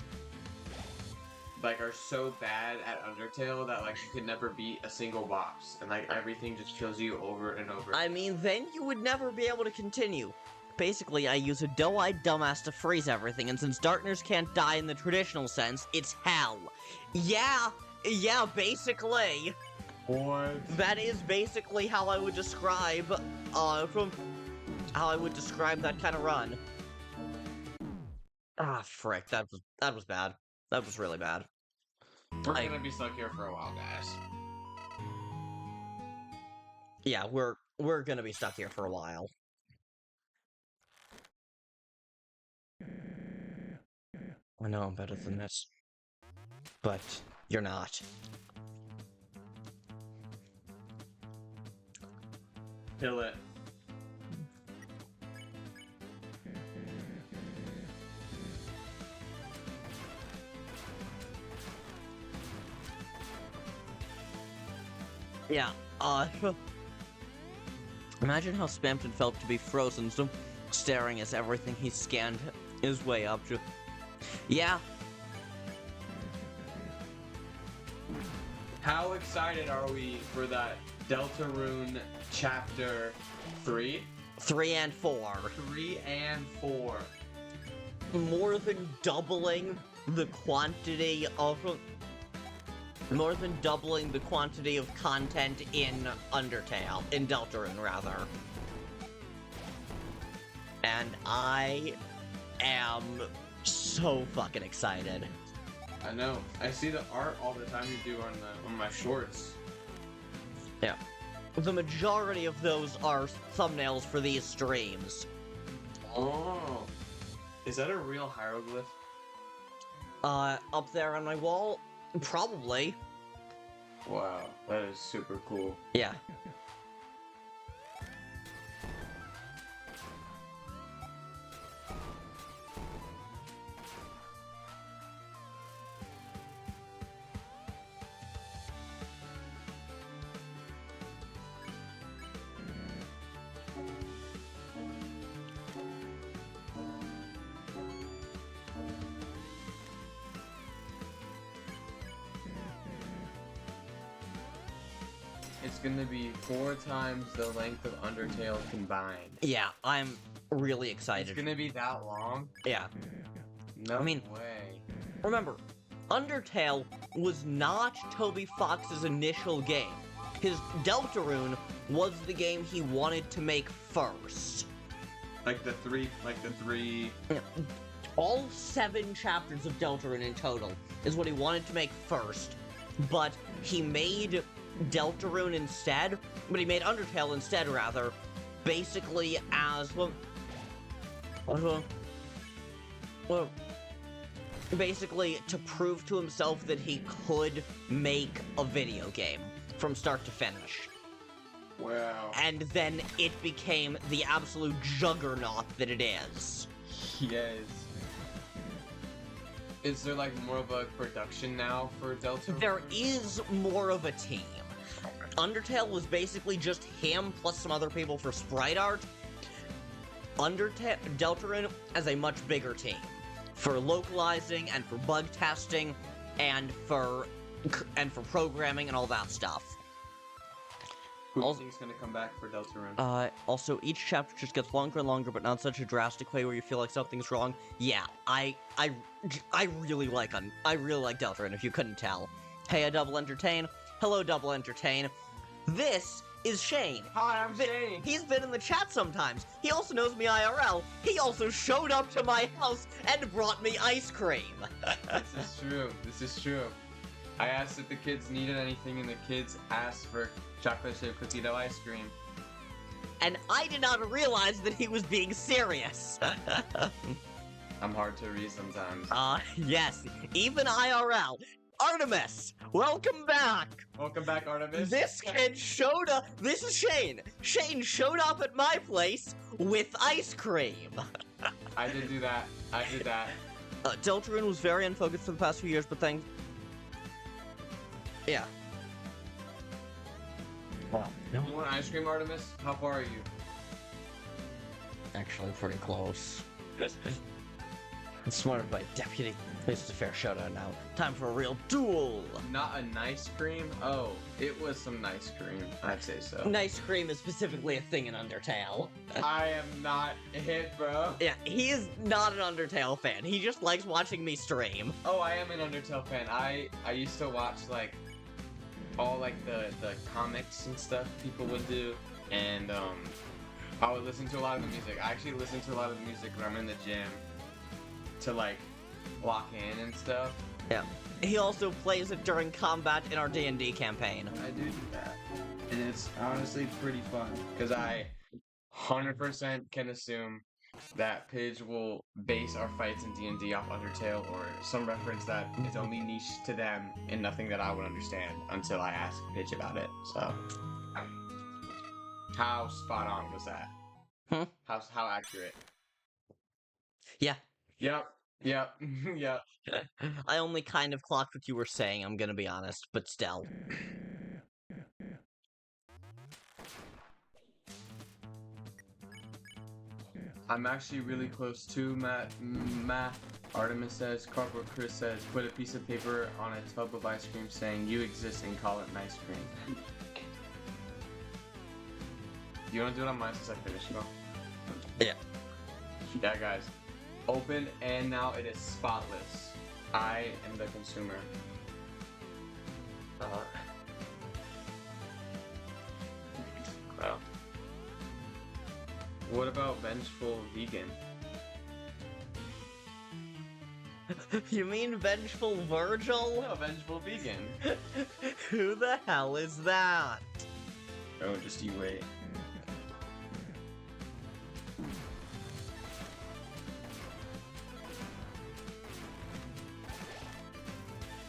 like, are so bad at Undertale that, like, you could never beat a single boss, and, like, everything just kills you over and over? I mean, then you would never be able to continue. Basically, I use a doe-eyed dumbass to freeze everything, and since Darkners can't die in the traditional sense, it's hell. Yeah, basically. What? That is basically how I would describe, that kind of run. Ah, frick, that was bad. That was really bad. We're gonna be stuck here for a while, guys. Yeah, we're gonna be stuck here for a while. I know I'm better than this. But you're not. Kill it. Yeah, imagine how Spampton felt to be frozen, so staring as everything he scanned his way up to. Yeah. How excited are we for that Deltarune Chapter 3. 3 and 4. 3 and 4. More than doubling the quantity of content in Undertale, in Deltarune rather. And I am so fucking excited. I know. I see the art all the time you do on my shorts. Yeah. The majority of those are thumbnails for these streams. Oh. Is that a real hieroglyph? Up there on my wall? Probably. Wow, that is super cool. Yeah. It's gonna be 4 times the length of Undertale combined. Yeah, I'm really It's excited. gonna be that long? Yeah. No I mean- way. Remember, Undertale was not Toby Fox's initial game. His Deltarune was the game he wanted to make first. Like the three. All 7 chapters of Deltarune in total is what he wanted to make first, but he made Deltarune instead, but he made Undertale instead, rather, basically as, basically to prove to himself that he could make a video game from start to finish. Wow. And then it became the absolute juggernaut that it is. Yes. Is there like more of a production now for Deltarune? There is more of a team. Undertale was basically just him plus some other people for sprite art. Deltarune has a much bigger team for localizing and for bug testing and for programming and all that stuff. Who do you think's gonna come back for Deltarune? Also, each chapter just gets longer and longer, but not in such a drastic way where you feel like something's wrong. Yeah, I really like Deltarune, if you couldn't tell. Hey, Double Entertain. Hello, Double Entertain. This is Shane. Hi, I'm Shane. He's been in the chat sometimes. He also knows me IRL. He also showed up to my house and brought me ice cream. This is true. This is true. I asked if the kids needed anything, and the kids asked for chocolate-chip cookie dough ice cream. And I did not realize that he was being serious. I'm hard to read sometimes. Yes, even IRL. Artemis, welcome back. Welcome back, Artemis. This kid showed up. This is Shane. Shane showed up at my place with ice cream. I did do that. I did that. Deltarune was very unfocused for the past few years, but thanks. Yeah. You want ice cream, Artemis? How far are you? Actually, pretty close. It's smarter by deputy. This is a fair showdown now. Time for a real duel. Not a nice cream? Oh, it was some nice cream. I'd say so. Nice cream is specifically a thing in Undertale. I am not hit, bro. Yeah, he is not an Undertale fan. He just likes watching me stream. Oh, I am an Undertale fan. I used to watch like all like the comics and stuff people would do, and I would listen to a lot of the music. I actually listen to a lot of the music when I'm in the gym to like lock in and stuff. Yeah. He also plays it during combat in our D&D campaign. I do that, and it's honestly pretty fun because I 100% can assume that Pidge will base our fights in D&D off Undertale or some reference that is only niche to them and nothing that I would understand until I ask Pidge about it. So, how spot on was that? Hmm? How accurate? Yeah. Yep. Yep. Yep. I only kind of clocked what you were saying, I'm gonna be honest, but still. I'm actually really close to Matt. Artemis says, Cardboard Kris says, put a piece of paper on a tub of ice cream saying you exist and call it nice cream. You wanna do it on mine since I finished though? Yeah. Yeah, guys. Open, and now it is spotless. I am the consumer. Wow. What about vengeful vegan? You mean Vengeful Virgil? No, vengeful vegan. Who the hell is that? Oh, just you wait.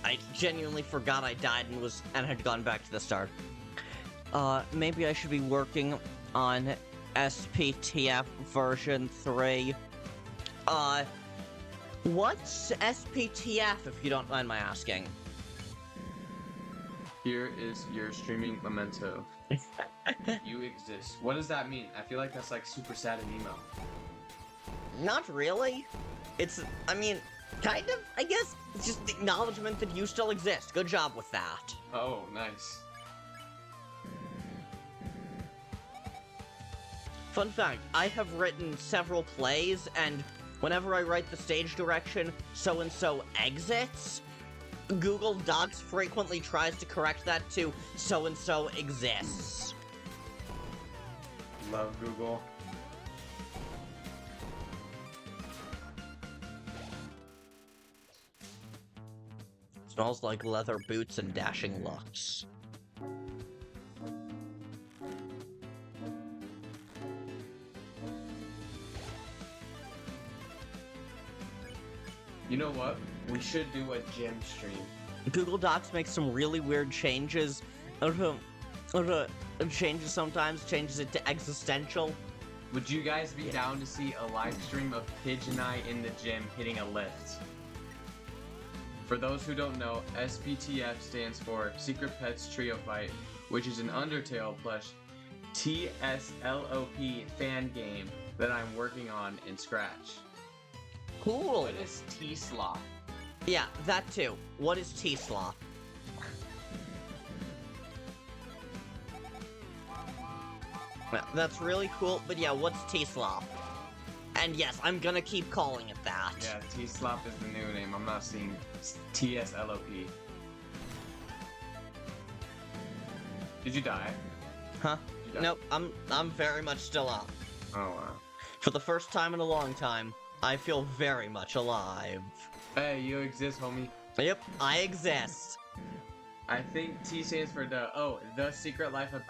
I genuinely forgot I died and had gone back to the start. Maybe I should be working on SPTF version 3. What's SPTF, if you don't mind my asking? Here is your streaming memento. You exist. What does that mean? I feel like that's like super sad and emo. Not really. I mean, kind of, I guess. It's just acknowledgement that you still exist. Good job with that. Oh, nice. Fun fact, I have written several plays, and whenever I write the stage direction, so-and-so exits, Google Docs frequently tries to correct that to so-and-so exists. Love Google. Smells like leather boots and dashing looks. You know what? We should do a gym stream. Google Docs makes some really weird changes. Changes sometimes, changes it to existential. Would you guys be down to see a live stream of Pidge and I in the gym hitting a lift? For those who don't know, SPTF stands for Secret Pets Trio Fight, which is an Undertale plush TSLOP fan game that I'm working on in Scratch. Cool. What is T-Slop? Yeah, that too. What is T-Slop? Well, that's really cool, but yeah, what's T-Slop? And yes, I'm gonna keep calling it that. Yeah, T-Slop is the new name. I'm not seeing TSLOP. Did you die? Huh? Did you die? Nope, I'm very much still up. Oh, wow. For the first time in a long time, I feel very much alive. Hey, you exist, homie. Yep, I exist. I think T stands for the Secret Life of...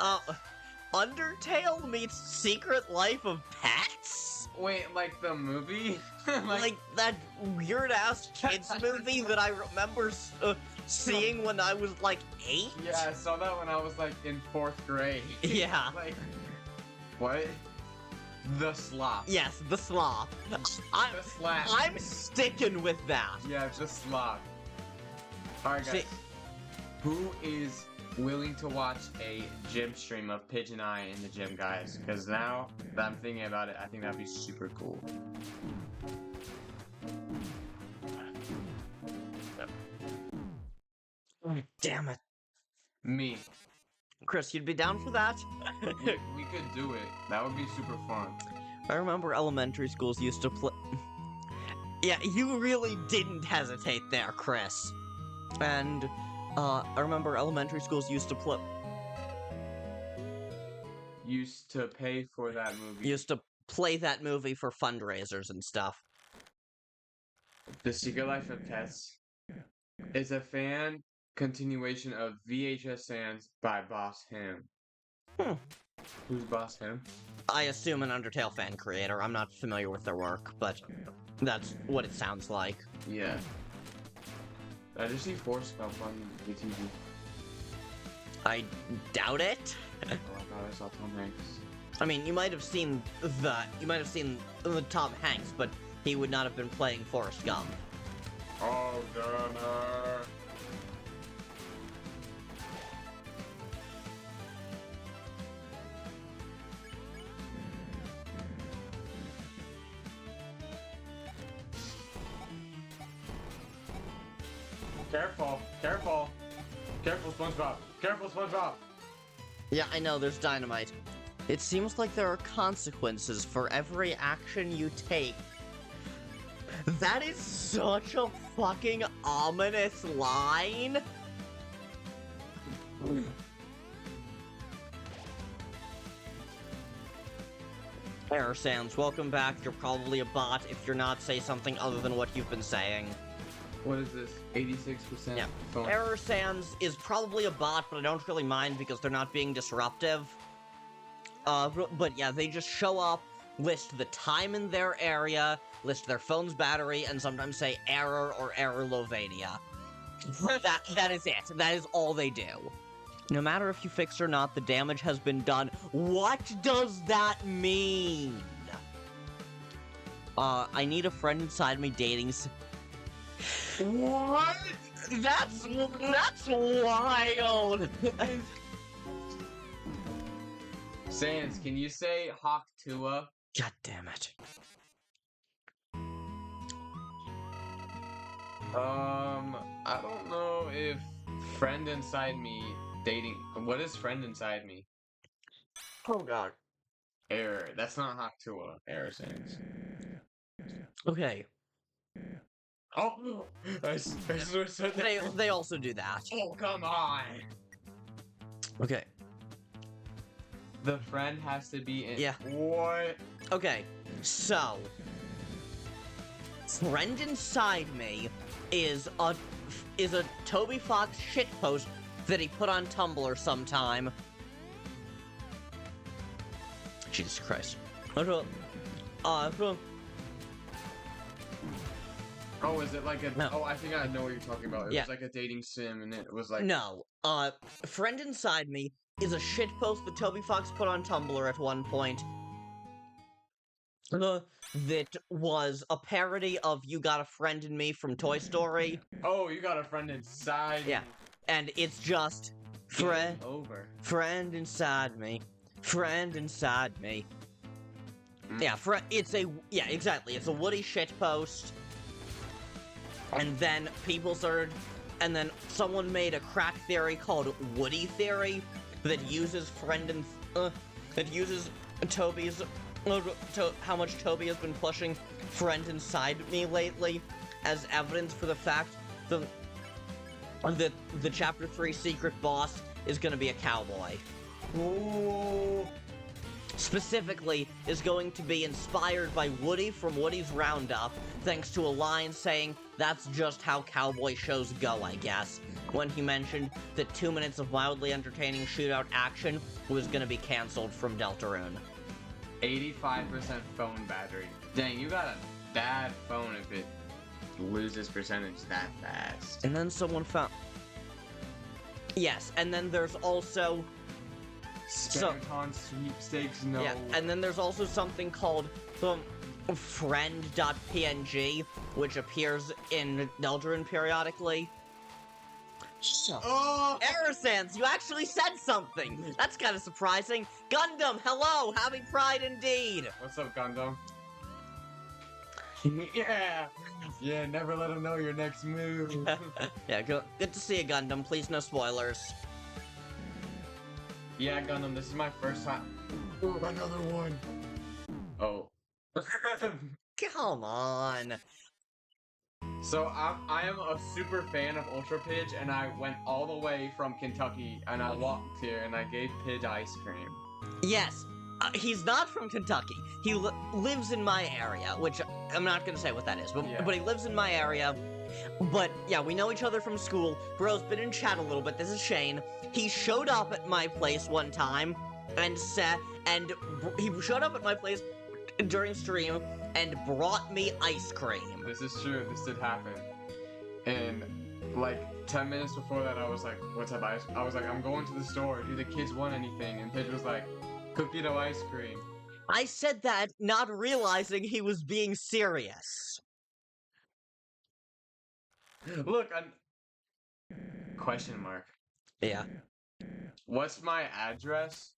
Undertale meets Secret Life of Pets? Wait, like the movie? like that weird-ass kids movie that I remember seeing when I was like 8? Yeah, I saw that when I was like in 4th grade. Yeah. Like, what? The Slop. Yes, the slop. The Slap. I'm sticking with that. Yeah, the Slop. Alright, guys. Who is willing to watch a gym stream of Pidge and I in the gym, guys? Because now that I'm thinking about it, I think that'd be super cool. Damn it. Me. Kris, you'd be down for that? we could do it. That would be super fun. I remember elementary schools used to play... Yeah, you really didn't hesitate there, Kris. And, I remember elementary schools used to play... Used to pay for that movie. Used to play that movie for fundraisers and stuff. The Secret Life of Pets is a fan continuation of VHS Sands by Boss Him. Who's Boss Him? I assume an Undertale fan creator. I'm not familiar with their work, but that's what it sounds like. Yeah. I just see Force Gump on the TV. I doubt it. Oh my god, I saw Tom Hanks. I mean, you might have seen the Tom Hanks, but he would not have been playing Forrest Gump. Oh, Gunner. Careful, careful. Careful, SpongeBob. Careful, SpongeBob. Yeah, I know, there's dynamite. It seems like there are consequences for every action you take. That is such a fucking ominous line! Error Sans, welcome back. You're probably a bot. If you're not, say something other than what you've been saying. What is this? 86% Yeah. phone. Error Sans is probably a bot, but I don't really mind because they're not being disruptive. But yeah, they just show up, list the time in their area, list their phone's battery, and sometimes say error or error Lovania. That is it. That is all they do. No matter if you fix or not, the damage has been done. What does that mean? I need a friend inside me dating. What? That's wild. Sans, can you say Hawk Tua? God damn it. I don't know if friend inside me dating. What is friend inside me? Oh god. Error. That's not Hawk Tua. Error Sans. Okay. Oh, I swear said that. They also do that. Oh, come on. Okay. The friend has to be in. Yeah. What? Okay. So, friend inside me is a Toby Fox shitpost that he put on Tumblr sometime. Jesus Christ. Oh, is it like a? No. Oh, I think I know what you're talking about. It Yeah. was like a dating sim, and it was like. No. Friend inside me is a shitpost that Toby Fox put on Tumblr at one point. That was a parody of You Got a Friend in Me from Toy Story. Oh, you got a friend inside. Yeah. And it's just friend inside me. Friend inside me. Yeah, yeah, exactly. It's a Woody shitpost. And then people started, and then someone made a crack theory called Woody Theory that uses Toby's, how much Toby has been pushing friend inside me lately as evidence for the fact that the Chapter 3 secret boss is gonna be a cowboy. Ooh. Specifically, is going to be inspired by Woody from Woody's Roundup, thanks to a line saying, "That's just how cowboy shows go, I guess," when he mentioned that 2 minutes of wildly entertaining shootout action was gonna be cancelled from Deltarune. 85% phone battery. Dang, you got a bad phone if it loses percentage that fast. And then someone found... Yes, and then there's also... Skeleton sweepstakes, no. Yeah, and then there's also something called friend.png, which appears in Deltarune periodically. Oh! Error Sans, you actually said something! That's kind of surprising. Gundam, hello! Happy Pride indeed! What's up, Gundam? Yeah! Yeah, never let him know your next move. Yeah, good to see you, Gundam. Please, no spoilers. Yeah, Gundam, this is my first time. Ooh, another one. Oh. Come on. So I am a super fan of Ultra Pidge, and I went all the way from Kentucky, and I walked here, and I gave Pidge ice cream. Yes, he's not from Kentucky. He lives in my area, which I'm not gonna say what that is, but he lives in my area. But yeah, we know each other from school. Bro's been in chat a little bit. This is Shane. He showed up at my place one time and he showed up at my place during stream and brought me ice cream. This is true. This did happen. And like 10 minutes before that, I was like, "What's up, ice?" I was like, "I'm going to the store. Do the kids want anything?" And Pidge was like, "Cookie dough ice cream." I said that, not realizing he was being serious. Look, question mark. Yeah. What's my address?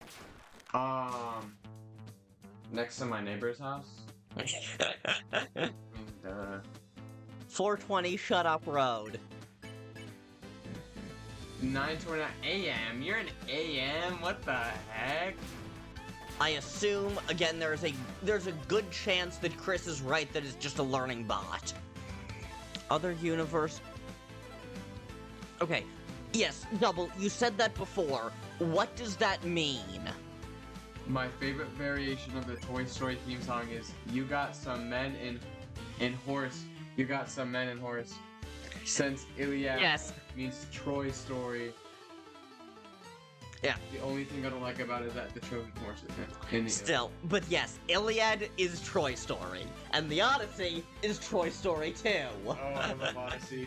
Next to my neighbor's house. And, 420 Shut Up Road. 9:29 a.m. You're an a.m. What the heck? I assume, again, there's a good chance that Kris is right that it's just a learning bot. Other universe... Okay, yes, Double, you said that before. What does that mean? My favorite variation of the Toy Story theme song is "You got some men in horse. You got some men in horse." Since Iliad means Troy story. Yeah. The only thing I don't like about it is that the Trojan horse is in the Still, but yes, Iliad is Troy Story, and the Odyssey is Troy Story 2. Oh, I love Odyssey.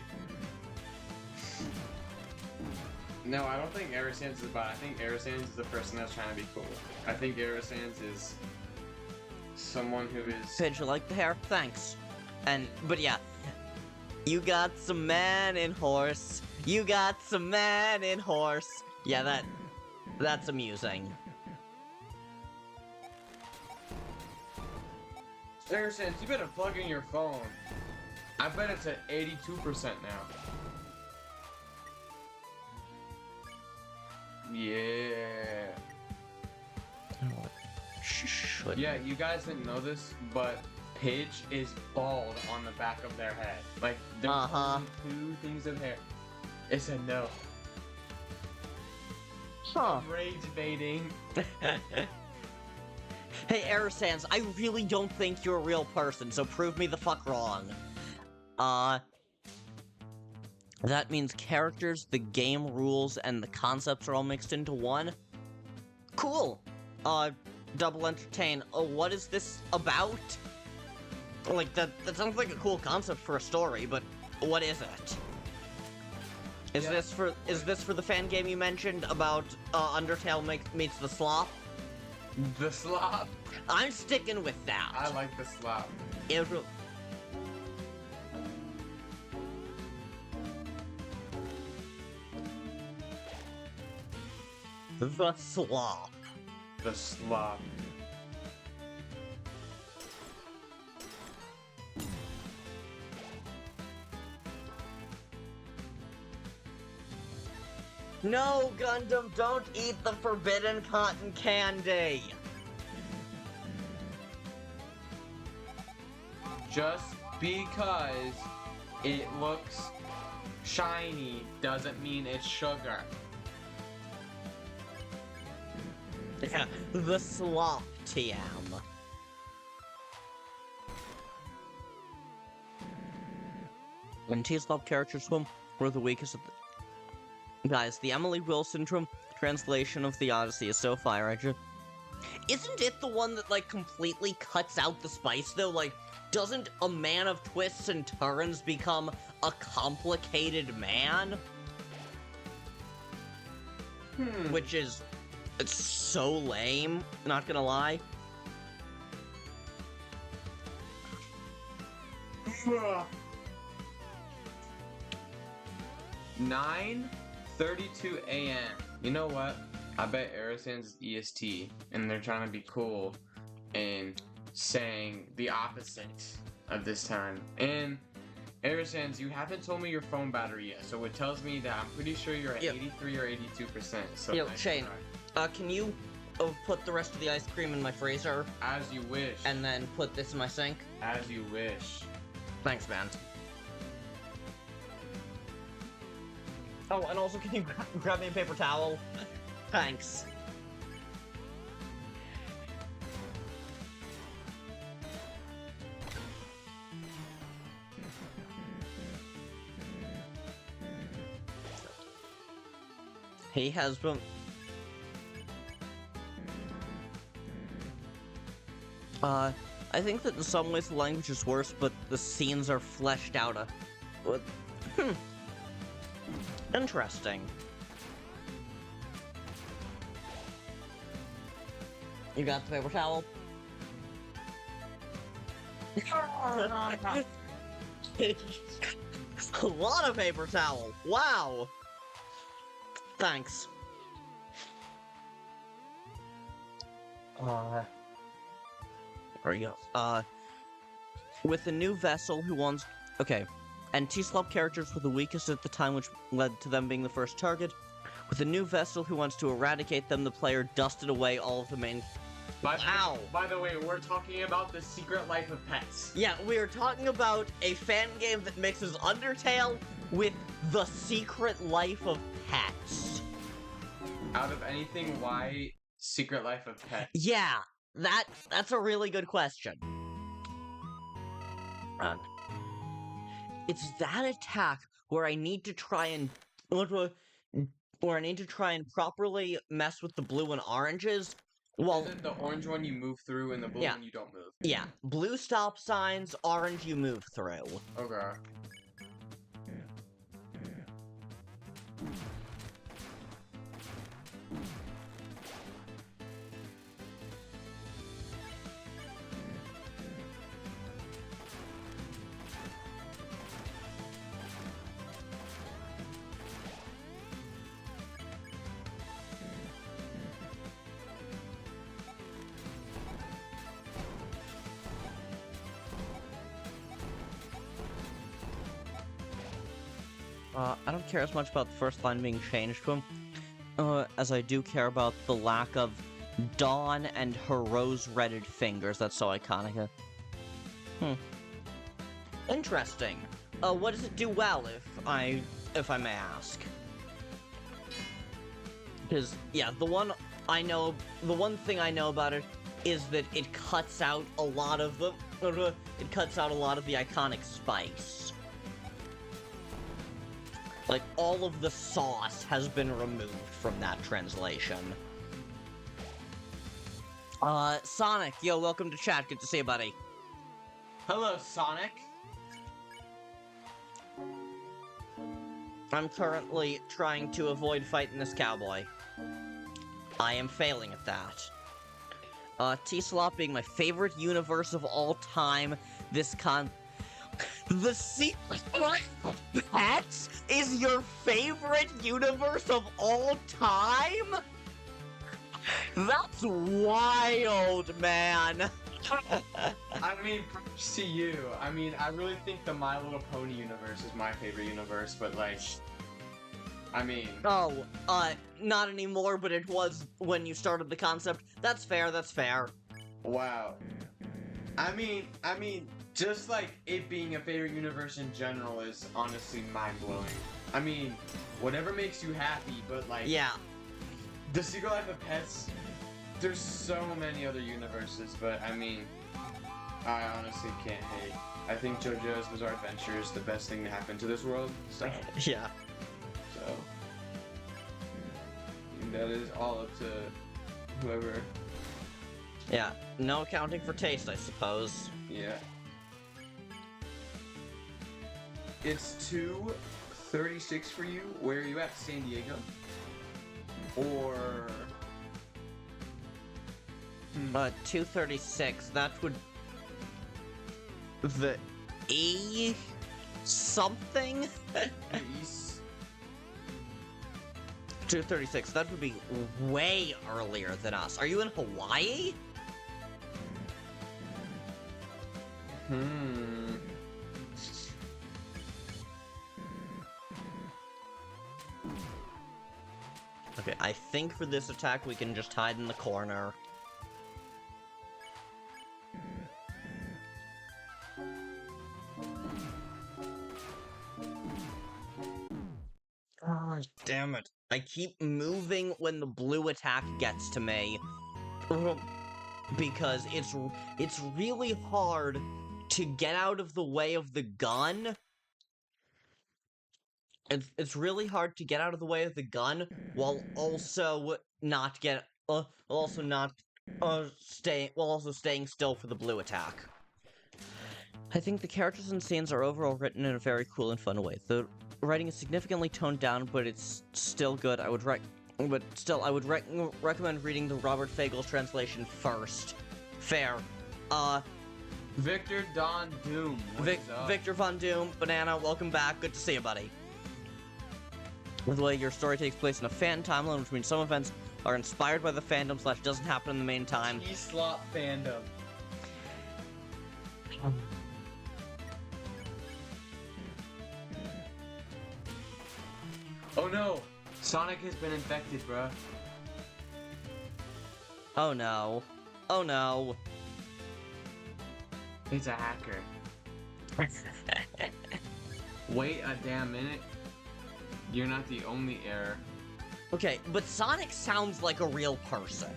No, I don't think Aerosans is a bot. I think Aerosans is the person that's trying to be cool. I think Aerosans is someone who is... Pidge, you like the hair? Thanks. But yeah. You got some man in horse. You got some man in horse. Yeah, that's amusing. Aerosans, you better plug in your phone. I bet it's at 82% now. Yeah. Yeah, you guys didn't know this, but Pidge is bald on the back of their head. Like, there's only 2 things of hair. It's a no. Huh. Rage baiting. Hey, Aerosans, I really don't think you're a real person, so prove me the fuck wrong. That means characters, the game rules, and the concepts are all mixed into one? Cool. Double Entertain, what is this about? Like, that sounds like a cool concept for a story, but what is it? Is this for the fan game you mentioned about, Undertale meets the slop? The slop? I'm sticking with that. I like the slop. The slop. The slop. No, Gundam, don't eat the forbidden cotton candy! Just because it looks shiny doesn't mean it's sugar. Yeah, the slop, TM. When T-slop characters swim, we're the weakest of the... Guys, the Emily Will Syndrome translation of the Odyssey is so fire. Isn't it the one that, like, completely cuts out the spice, though? Like, doesn't a man of twists and turns become a complicated man? Which is... It's so lame, not gonna lie. 9:32 a.m. You know what? I bet Aerosans is EST, and they're trying to be cool and saying the opposite of this time. And Aerosans, you haven't told me your phone battery yet, so it tells me that I'm pretty sure you're at 83 or 82%. So Yo, Shane, can you put the rest of the ice cream in my freezer? As you wish. And then put this in my sink? As you wish. Thanks, man. Oh, and also, can you grab me a paper towel? Thanks. He has been... I think that in some ways the language is worse, but the scenes are fleshed out Interesting. You got the paper towel? A lot of paper towel! Wow! Thanks. There you go. With a new vessel who wants... Okay. And T-Slop characters were the weakest at the time, which led to them being the first target. With a new vessel who wants to eradicate them, the player dusted away all of the main Wow. By the way, we're talking about The Secret Life of Pets. Yeah, we are talking about a fan game that mixes Undertale with The Secret Life of Pets. Out of anything, why Secret Life of Pets? Yeah, that's a really good question. It's that attack where I need to try and properly mess with the blue and oranges. Well, Isn't the orange one you move through and the blue one you don't move? Yeah, blue stop signs, orange you move through. Okay. I don't care as much about the first line being changed to him, as I do care about the lack of Dawn and her rose-redded fingers. That's so iconic. Interesting. What does it do well, if I may ask? Because, yeah, the one thing I know about it is that it cuts out a lot of the iconic spice. Like, all of the sauce has been removed from that translation. Sonic, yo, welcome to chat. Good to see you, buddy. Hello, Sonic. I'm currently trying to avoid fighting this cowboy. I am failing at that. T-Slop being my favorite universe of all time, The Secret Life of Pets is your favorite universe of all time? That's wild, man. I mean, props to you. I mean, I really think the My Little Pony universe is my favorite universe, but like, I mean... Oh, not anymore, but it was when you started the concept. That's fair, that's fair. Wow. I mean, just like it being a favorite universe in general is honestly mind-blowing. I mean, whatever makes you happy, but like... Yeah. The Secret Life of Pets, there's so many other universes, but I mean, I honestly can't hate. I think JoJo's Bizarre Adventure is the best thing to happen to this world, so... Yeah. So... that is all up to whoever... Yeah, no accounting for taste, I suppose. Yeah. It's 2:36 for you. Where are you at? San Diego? Or... 236, that would... The E... something? East? 236, that would be way earlier than us. Are you in Hawaii? Okay, I think for this attack we can just hide in the corner. Oh, damn it. I keep moving when the blue attack gets to me. Because it's really hard to get out of the way of the gun. It's really hard to get out of the way of the gun while also staying still for the blue attack. I think the characters and scenes are overall written in a very cool and fun way. The writing is significantly toned down, but it's still good. I would recommend reading the Robert Fagel translation first. Fair. Victor Don Doom. Victor Von Doom, Banana, welcome back. Good to see you, buddy. By the way, your story takes place in a fan timeline, which means some events are inspired by the fandom / doesn't happen in the main time. T-Slop fandom. Oh no! Sonic has been infected, bruh. Oh no. Oh no. It's a hacker. Wait a damn minute. You're not the only error. Okay, but Sonic sounds like a real person.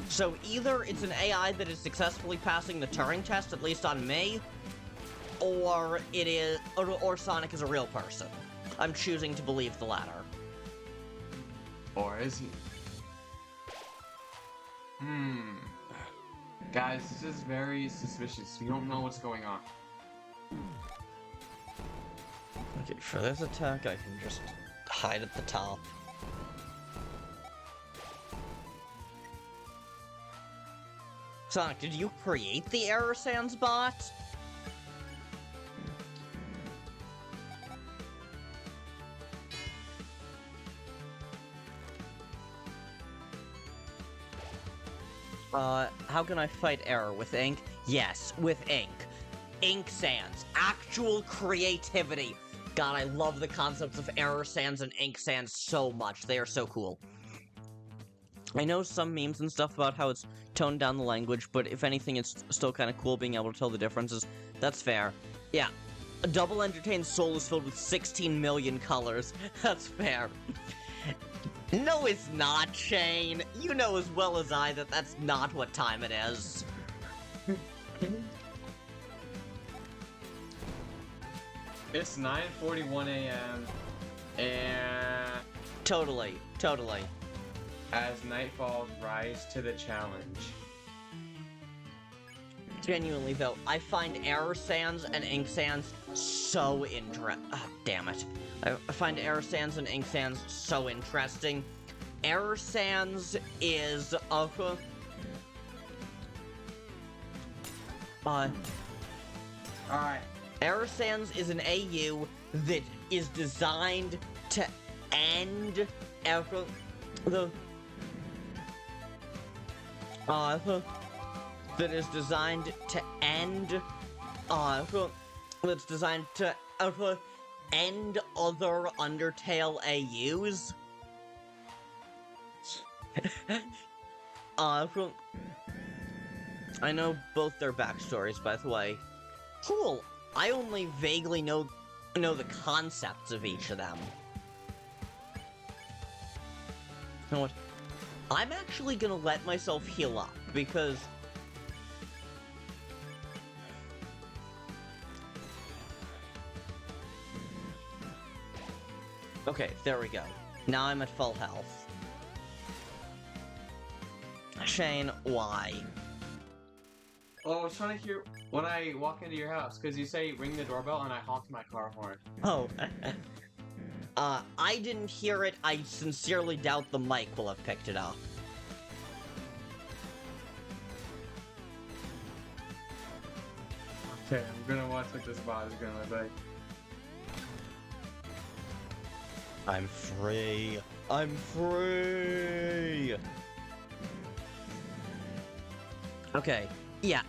So either it's an AI that is successfully passing the Turing test, at least on me, or it is, or Sonic is a real person. I'm choosing to believe the latter. Or is he? Guys, this is very suspicious. We don't know what's going on. Okay, for this attack, I can just hide at the top. Sonic, did you create the Error Sans bot? How can I fight error? With ink? Yes, with ink. Ink Sans. Actual creativity. God, I love the concepts of Error Sans and Ink Sans so much. They are so cool. I know some memes and stuff about how it's toned down the language, but if anything, it's still kind of cool being able to tell the differences. That's fair. Yeah. A double entertained soul is filled with 16 million colors. That's fair. No, it's not, Shane. You know as well as I that that's not what time it is. It's 9:41 a.m. and Totally. as night falls, rise to the challenge. Genuinely, though, I find Error Sans and Ink Sans so damn it. I find Error Sans and Ink Sans so interesting. Error Sans is Alright. Error Sans is an AU that is designed to end error. That is designed to end. That's designed to end other Undertale AUs. I know both their backstories, by the way. Cool. I only vaguely know the concepts of each of them. You know what? I'm actually gonna let myself heal up, because... Okay, there we go. Now I'm at full health. Shane, why? Oh, I was trying to hear when I walk into your house, because you say ring the doorbell and I honked my car horn. Oh. I didn't hear it. I sincerely doubt the mic will have picked it up. Okay, I'm gonna watch what this bot is gonna look like. I'm free. I'm free! Okay. Yeah,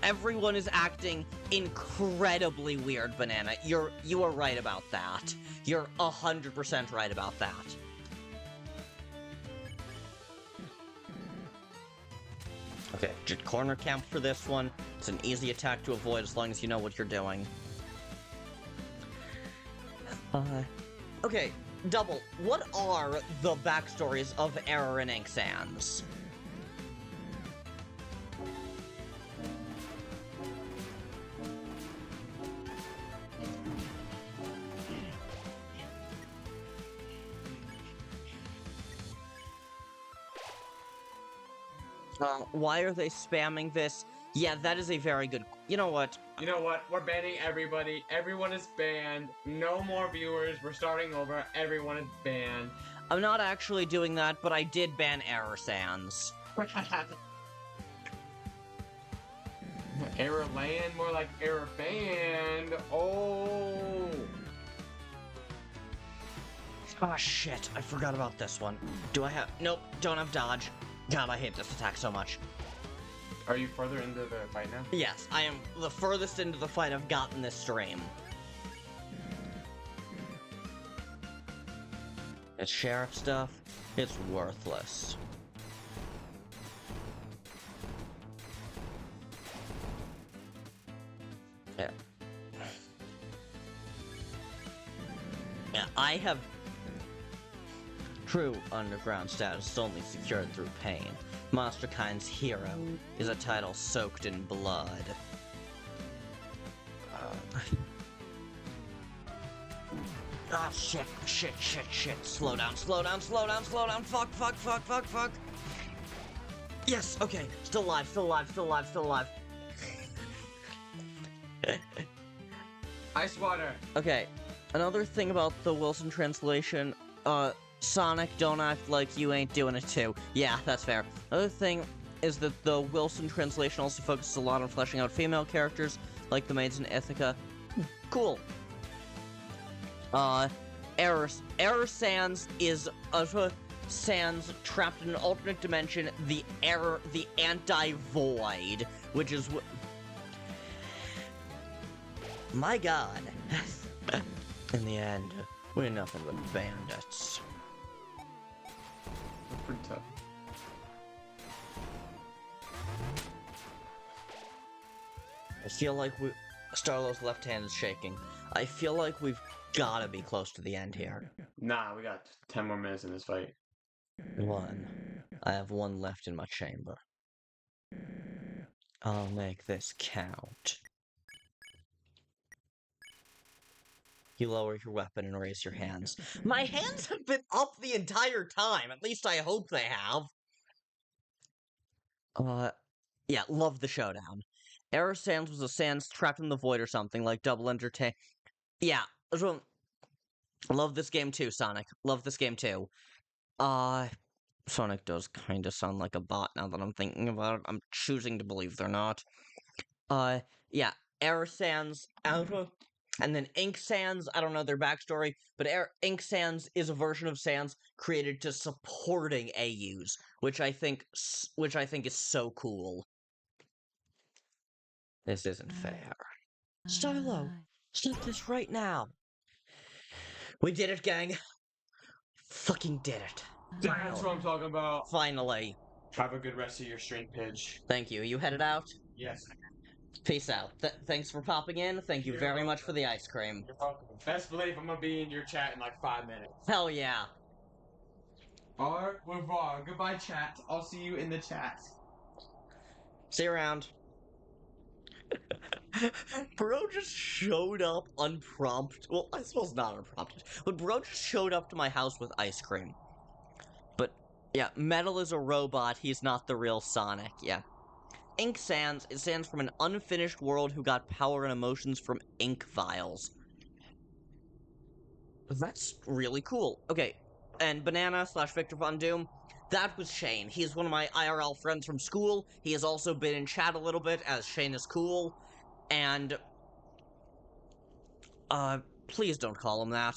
everyone is acting incredibly weird, Banana. You are right about that. You're 100% right about that. Okay, just corner camp for this one. It's an easy attack to avoid as long as you know what you're doing. Okay, Double, what are the backstories of Error and Ink Sans? Why are they spamming this? Yeah, that is a very good... You know what? You know what? We're banning everybody. Everyone is banned. No more viewers. We're starting over. Everyone is banned. I'm not actually doing that, but I did ban Error Sans. Error land, more like error banned. Oh. Oh shit, I forgot about this one. Do I have... Nope, don't have dodge. God, I hate this attack so much. Are you further into the fight now? Yes, I am the furthest into the fight I've gotten this stream. It's sheriff stuff. It's worthless. I have... True underground status is only secured through pain. Monster Kind's hero is a title soaked in blood. Ah, shit. Slow down. Fuck. Yes, okay. Still alive. Ice water. Okay, another thing about the Wilson translation, Sonic, don't act like you ain't doing it too. Yeah, that's fair. Another thing is that the Wilson translation also focuses a lot on fleshing out female characters, like the maids in Ithaca. Cool. Error Sans is Sans trapped in an alternate dimension, the anti-void, which is my god. In the end, we're nothing but bandits. That's pretty tough. I feel like Starlow's left hand is shaking. I feel like we've gotta be close to the end here. Nah, we got 10 more minutes in this fight. 1. I have 1 left in my chamber. I'll make this count. You lower your weapon and raise your hands. My hands have been up the entire time! At least I hope they have! Yeah, love the showdown. Error Sans was a Sans trapped in the void or something, like Double Undertale. Yeah, love this game too, Sonic. Love this game too. Sonic does kinda sound like a bot now that I'm thinking about it. I'm choosing to believe they're not. Yeah, Error Sans, and then Ink Sans, I don't know their backstory, but Ink Sans is a version of Sans created to supporting AUs, which I think is so cool. This isn't fair. Starlow, stop this right now. We did it, gang. Fucking did it. That's what I'm talking about. Finally. Have a good rest of your string pitch. Thank you. You headed out? Yes. Peace out. Thanks for popping in. Thank you very much for the ice cream. You're welcome. Best believe I'm gonna be in your chat in like 5 minutes. Hell yeah. Au revoir. Goodbye, chat. I'll see you in the chat. See you around. Bro just showed up unprompted. Well, I suppose not unprompted. But bro just showed up to my house with ice cream. But, yeah, Metal is a robot. He's not the real Sonic. Yeah. Ink Sans, it stands from an unfinished world who got power and emotions from ink vials. That's really cool. Okay, and Banana / Victor Von Doom, that was Shane. He's one of my IRL friends from school. He has also been in chat a little bit, as Shane is cool. And, please don't call him that.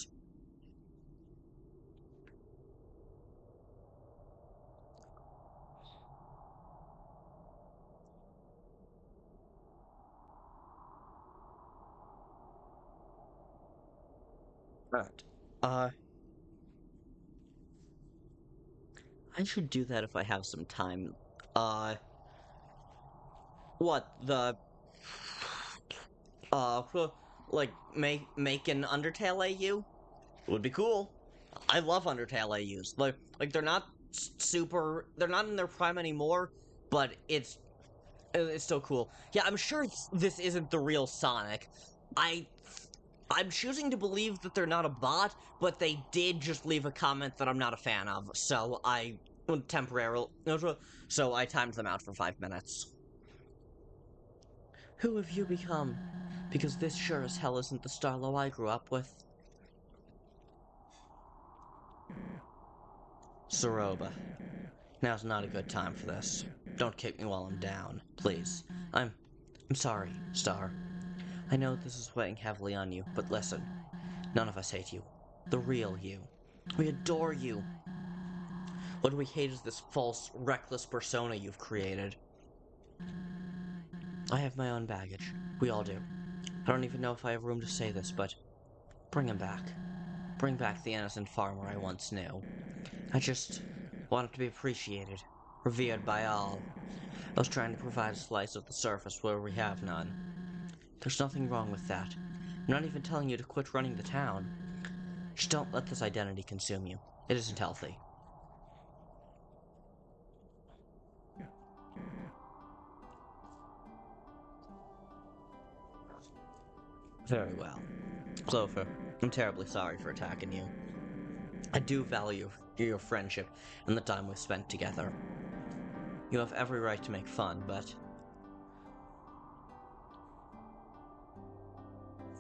Right. I should do that if I have some time. What, the... like, make an Undertale AU? Would be cool. I love Undertale AUs. Like they're not super... They're not in their prime anymore, but it's still cool. Yeah, I'm sure this isn't the real Sonic. I'm choosing to believe that they're not a bot, but they did just leave a comment that I'm not a fan of, so I temporarily... So I timed them out for 5 minutes. Who have you become? Because this sure as hell isn't the Starlow I grew up with. Saroba. Now's not a good time for this. Don't kick me while I'm down, please. I'm sorry, Star. I know this is weighing heavily on you, but listen. None of us hate you. The real you. We adore you. What we hate is this false, reckless persona you've created. I have my own baggage. We all do. I don't even know if I have room to say this, but bring him back. Bring back the innocent farmer I once knew. I just want it to be appreciated, revered by all. I was trying to provide a slice of the surface where we have none. There's nothing wrong with that. I'm not even telling you to quit running the town. Just don't let this identity consume you. It isn't healthy. Very well. Clover, I'm terribly sorry for attacking you. I do value your friendship and the time we've spent together. You have every right to make fun, but...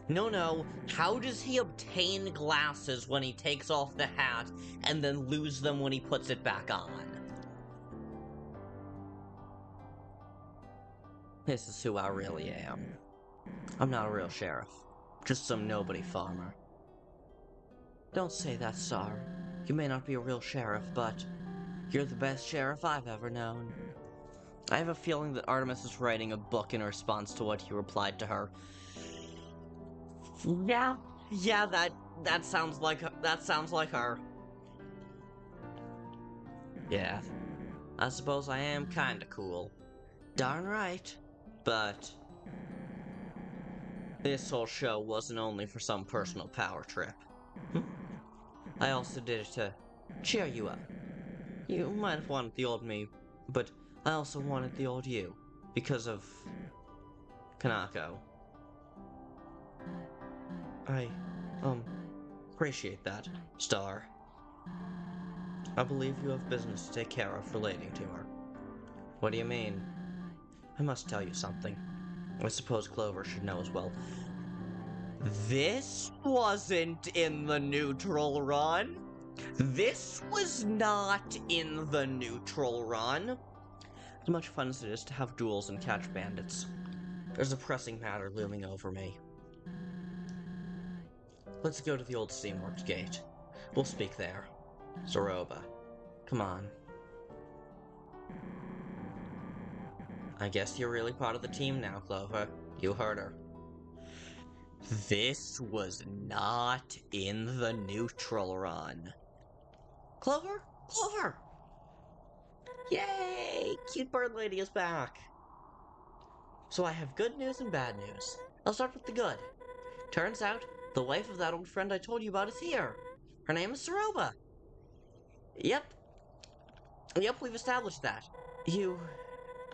No, how does he obtain glasses when he takes off the hat and then lose them when he puts it back on? This is who I really am. I'm not a real sheriff, just some nobody farmer. Don't say that, Star. You may not be a real sheriff, but you're the best sheriff I've ever known. I have a feeling that Artemis is writing a book in response to what he replied to her. Yeah, that sounds like her. Yeah, I suppose I am kinda cool. Darn right. But this whole show wasn't only for some personal power trip. I also did it to cheer you up. You might have wanted the old me, but I also wanted the old you. Because of... Kanako. I, appreciate that, Star. I believe you have business to take care of relating to her. What do you mean? I must tell you something. I suppose Clover should know as well. This wasn't in the neutral run. This was not in the neutral run. As much fun as it is to have duels and catch bandits, there's a pressing matter looming over me. Let's go to the old Steamworks gate. We'll speak there. Zoroba, come on. I guess you're really part of the team now, Clover. You heard her. This was not in the neutral run. Clover? Clover! Yay! Cute bird lady is back. So I have good news and bad news. I'll start with the good. Turns out, the wife of that old friend I told you about is here. Her name is Zoroba. Yep, we've established that. You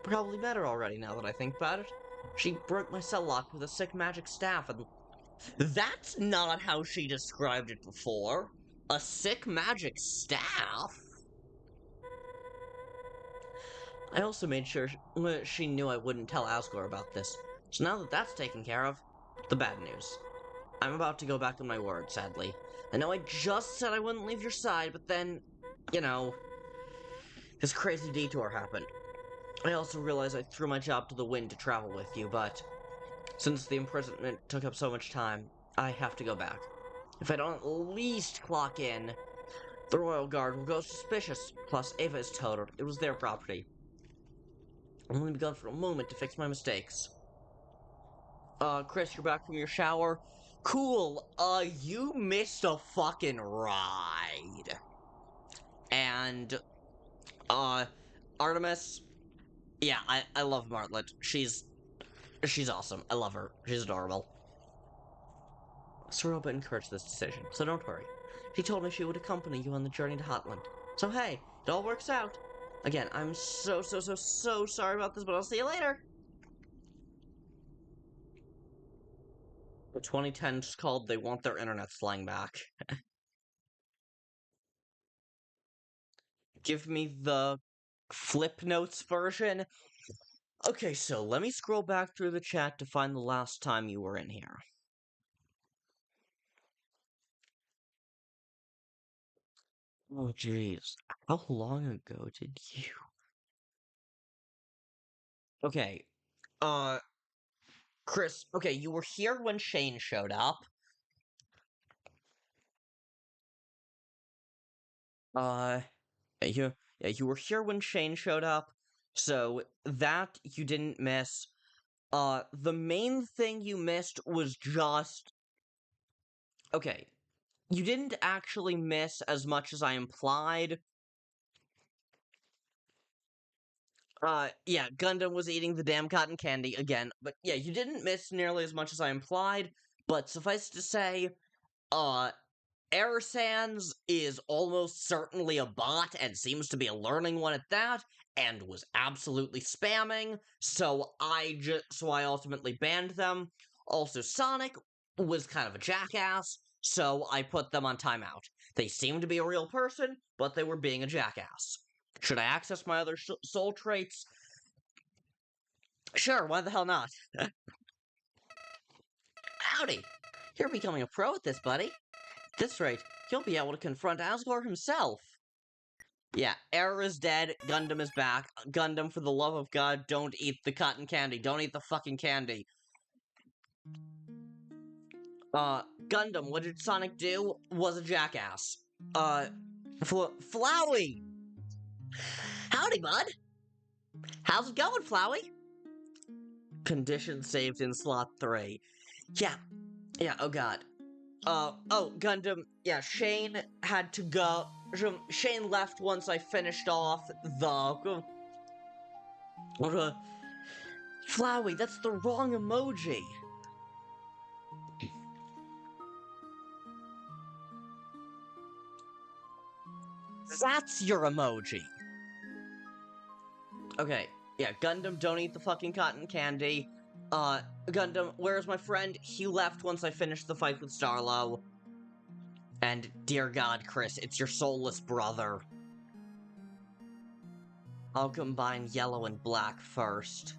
probably met her already now that I think about it. She broke my cell lock with a sick magic staff and... That's not how she described it before. A sick magic staff? I also made sure she knew I wouldn't tell Asgore about this. So now that that's taken care of, the bad news. I'm about to go back on my word, sadly. I know I just said I wouldn't leave your side, but then, you know, this crazy detour happened. I also realized I threw my job to the wind to travel with you, but since the imprisonment took up so much time, I have to go back. If I don't at least clock in, the Royal Guard will go suspicious. Plus, Ava is totaled. It was their property. I'm gonna be gone for a moment to fix my mistakes. Kris, you're back from your shower? Cool, you missed a fucking ride. And, Artemis, yeah, I love Martlet. She's awesome. I love her. She's adorable. Zoroba encouraged this decision, so don't worry. She told me she would accompany you on the journey to Hotland. So hey, it all works out. Again, I'm so sorry about this, but I'll see you later. The 2010s called They Want Their Internet Slang Back. Give me the Flip Notes version. Okay, so let me scroll back through the chat to find the last time you were in here. Oh, jeez. How long ago did you... Okay, Kris, okay, you were here when Shane showed up. You were here when Shane showed up, so that you didn't miss. The main thing you missed was just... Okay, you didn't actually miss as much as I implied. Yeah, Gundam was eating the damn cotton candy again, but yeah, you didn't miss nearly as much as I implied, but suffice to say, Air Sans is almost certainly a bot and seems to be a learning one at that, and was absolutely spamming, so I ultimately banned them. Also, Sonic was kind of a jackass, so I put them on timeout. They seemed to be a real person, but they were being a jackass. Should I access my other soul traits? Sure, why the hell not? Howdy! You're becoming a pro at this, buddy. At this rate, you'll be able to confront Asgore himself. Yeah, Error is dead, Gundam is back. Gundam, for the love of God, don't eat the cotton candy. Don't eat the fucking candy. Gundam, what did Sonic do? Was a jackass. Flowey! Howdy, bud! How's it going, Flowey? Condition saved in slot 3. Yeah, oh god. Gundam, yeah, Shane had to go. Shane left once I finished off the... Flowey, that's the wrong emoji. That's your emoji. Okay, yeah, Gundam, don't eat the fucking cotton candy. Gundam, where's my friend? He left once I finished the fight with Starlo. And, dear God, Kris, it's your soulless brother. I'll combine yellow and black first.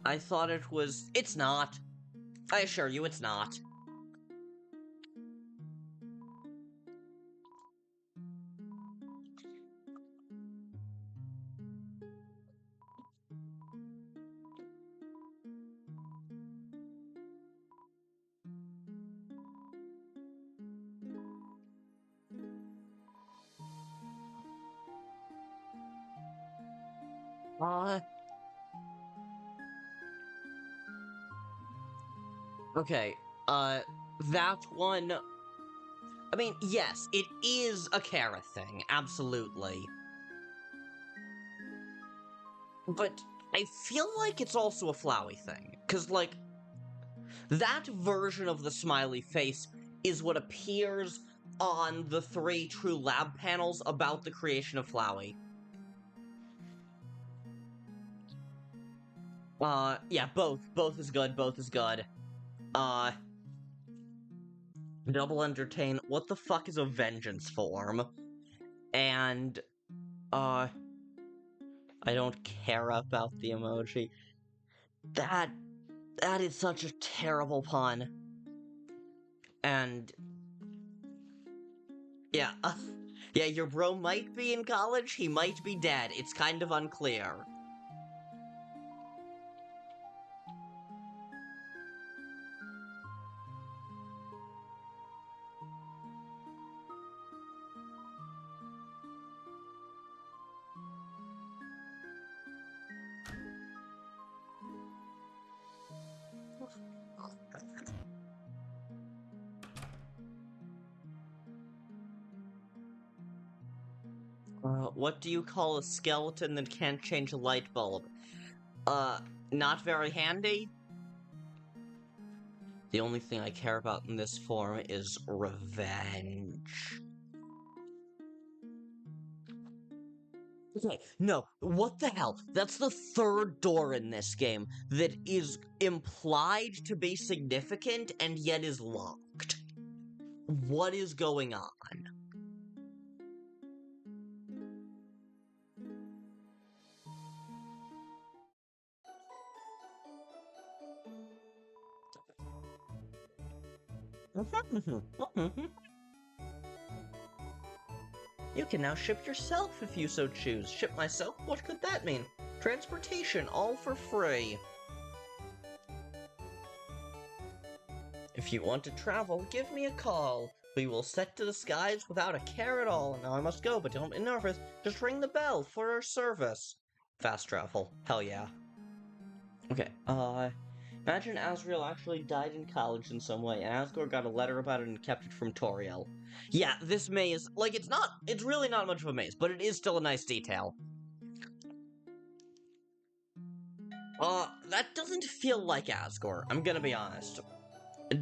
I thought it was... It's not. I assure you, it's not. Okay, that one... I mean, yes, it is a Kara thing, absolutely. But I feel like it's also a Flowey thing, because, like, that version of the smiley face is what appears on the 3 True Lab panels about the creation of Flowey. Yeah, both is good, Double Entertain, what the fuck is a vengeance form? And, I don't care about the emoji. That is such a terrible pun. And, yeah, yeah, your bro might be in college, he might be dead, it's kind of unclear. What do you call a skeleton that can't change a light bulb? Not very handy? The only thing I care about in this form is revenge. Okay, no, what the hell? That's the 3rd door in this game that is implied to be significant and yet is locked. What is going on? You can now ship yourself if you so choose. Ship myself? What could that mean? Transportation, all for free. If you want to travel, give me a call. We will set to the skies without a care at all. Now I must go, but don't be nervous. Just ring the bell for our service. Fast travel. Hell yeah. Okay, imagine Asriel actually died in college in some way, and Asgore got a letter about it and kept it from Toriel. Yeah, this maze, like, it's really not much of a maze, but it is still a nice detail. That doesn't feel like Asgore, I'm gonna be honest.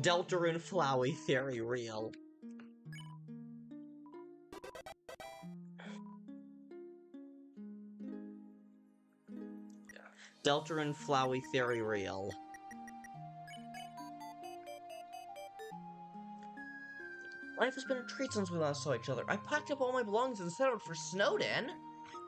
Deltarune Flowey theory real. Deltarune Flowey theory real. Life has been a treat since we last saw each other. I packed up all my belongings and set out for Snowden.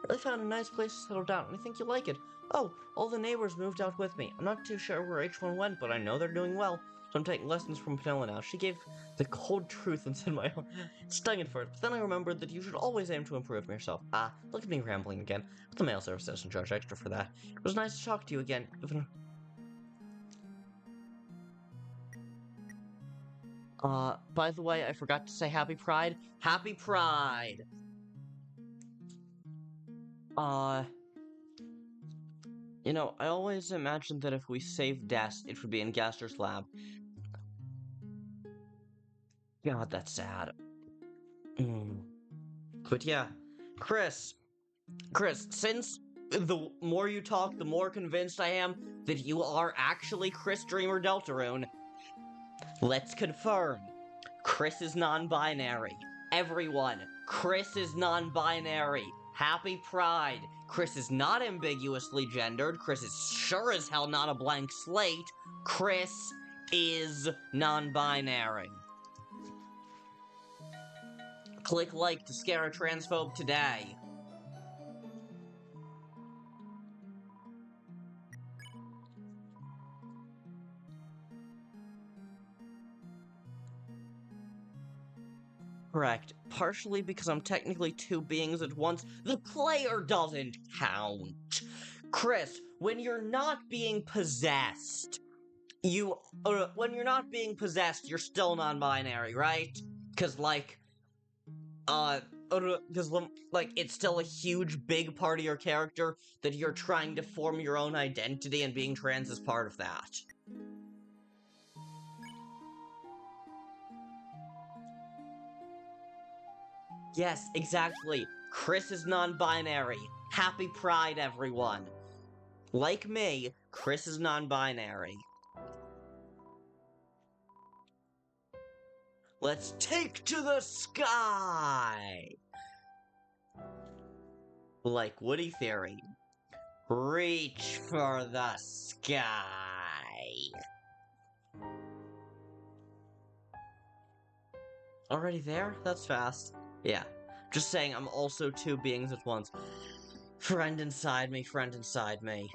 Really found a nice place to settle down, and I think you'll like it. Oh, all the neighbors moved out with me. I'm not too sure where each one went, but I know they're doing well. So I'm taking lessons from Penilla now. She gave the cold truth and said my heart stung at first, but then I remembered that you should always aim to improve yourself. Ah, look at me rambling again. But the mail service doesn't charge extra for that. It was nice to talk to you again, even... by the way, I forgot to say Happy Pride. Happy Pride! You know, I always imagined that if we saved Des, it would be in Gaster's lab. God, that's sad. But yeah, Kris, since the more you talk, the more convinced I am that you are actually Kris Dreamer Deltarune. Let's confirm. Kris is non-binary. Everyone, Kris is non-binary. Happy Pride. Kris is not ambiguously gendered. Kris is sure as hell not a blank slate. Kris is non-binary. Click like to scare a transphobe today. Correct. Partially because I'm technically two beings at once. The player doesn't count. Kris, when you're not being possessed, when you're not being possessed, you're still non-binary, right? Because, it's still a huge, big part of your character that you're trying to form your own identity, and being trans is part of that. Yes, exactly. Kris is non-binary. Happy Pride, everyone. Like me, Kris is non-binary. Let's take to the sky! Like Woody Theory. Reach for the sky! Already there? That's fast. Yeah. Just saying, I'm also two beings at once. Friend inside me, friend inside me.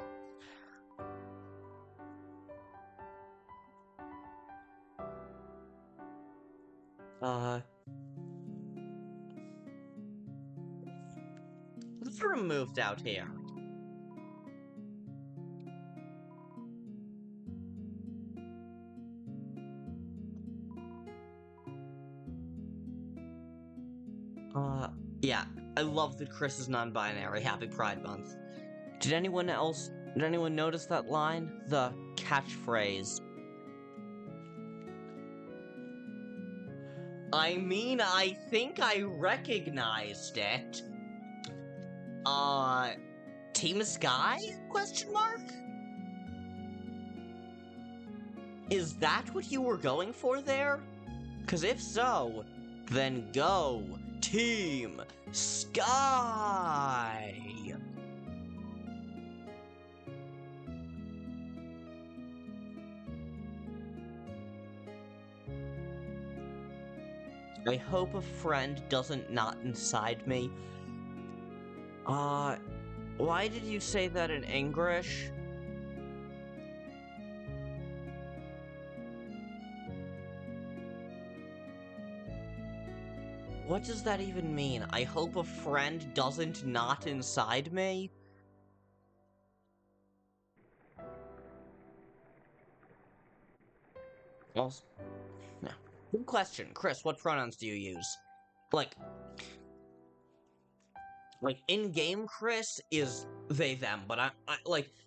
Let's remove out here. Yeah, I love that Kris is non-binary. Happy Pride Month. Did anyone notice that line? The catchphrase. I mean, I think I recognized it. Team Sky? Question mark? Is that what you were going for there? 'Cause if so, then go Team Sky! I hope a friend doesn't not inside me. Why did you say that in English? What does that even mean? I hope a friend doesn't not inside me? Well, no. Good question. Kris, what pronouns do you use? Like in-game Kris is they, them, but I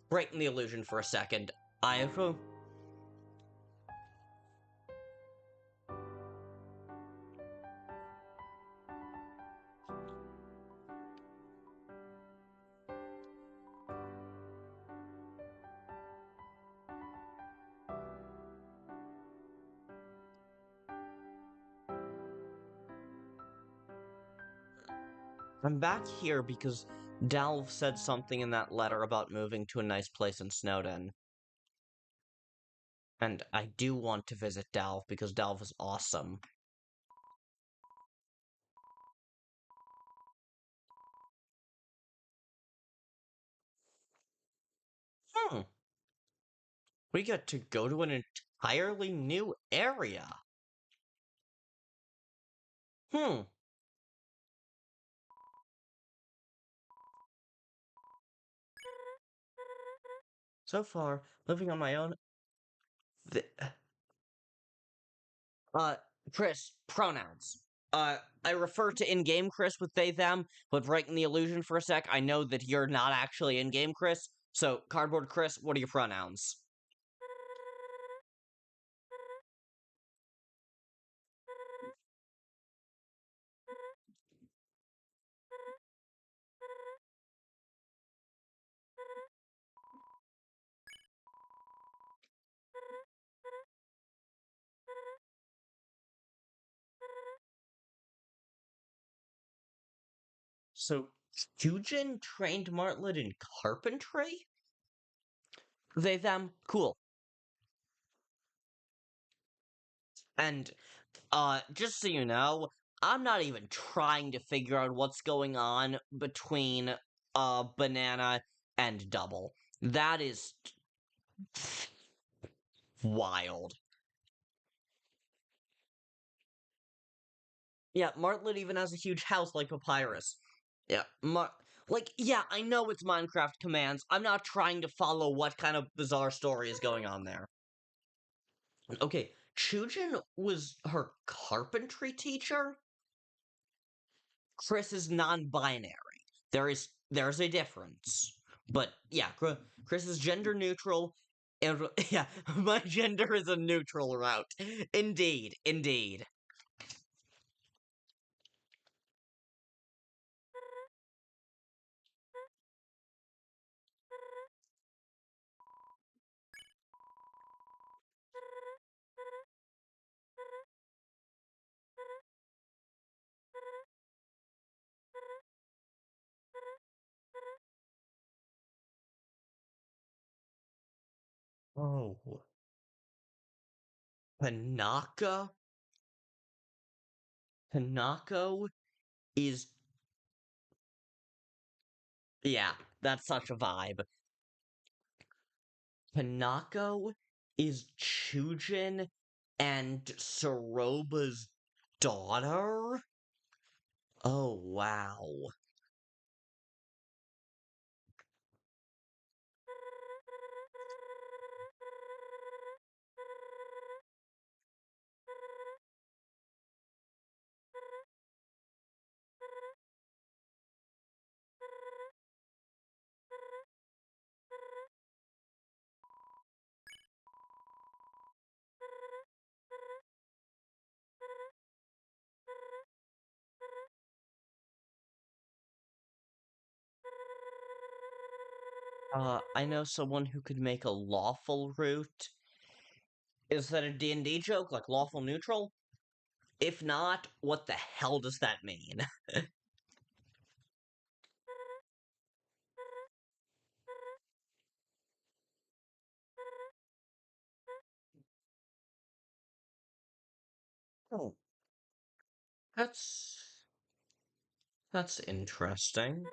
breaking the illusion for a second. I have to... I'm back here because Dalv said something in that letter about moving to a nice place in Snowdon. And I do want to visit Dalv because Dalv is awesome. We get to go to an entirely new area. So far, living on my own. The, uh, Kris, pronouns. I refer to in-game Kris with they, them, but breaking the illusion for a sec, I know that you're not actually in-game Kris. So, Cardboard Kris, what are your pronouns? So, Kyujin trained Martlet in carpentry? They, them, cool. And, just so you know, I'm not even trying to figure out what's going on between, Banana and Double. That is wild. Yeah, Martlet even has a huge house like Papyrus. Yeah, yeah, I know it's Minecraft commands. I'm not trying to follow what kind of bizarre story is going on there. Okay, Chujin was her carpentry teacher? Kris is non-binary. There's a difference. But yeah, Kris is gender neutral. And yeah, my gender is a neutral route. Indeed, indeed. Oh. Hanako? Hanako is yeah, that's such a vibe. Hanako is Chujin and Soroba's daughter? Oh wow. I know someone who could make a lawful route. Is that a D&D joke, like lawful neutral? If not, what the hell does that mean? Oh, that's that's interesting.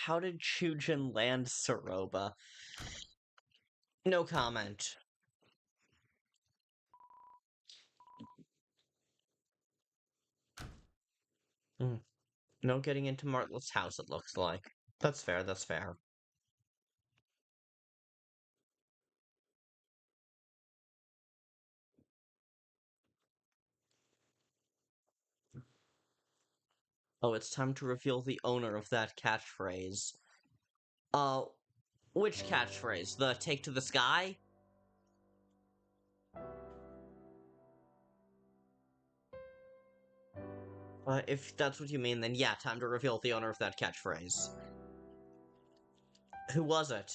How did Chujin land Soroba? No comment. Mm. No getting into Martlet's house, it looks like. That's fair, that's fair. Oh, it's time to reveal the owner of that catchphrase. Uh, which catchphrase? The take to the sky? If that's what you mean, then yeah, time to reveal the owner of that catchphrase. Who was it?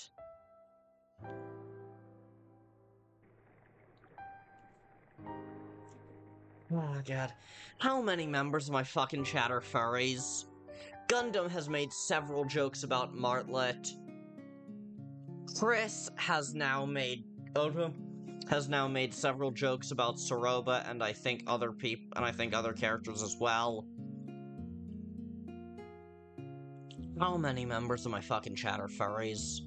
Oh god. How many members of my fucking chat are furries? Gundam has made several jokes about Martlet. Kris has now made several jokes about Soroba, and I think other characters as well. How many members of my fucking chat are furries?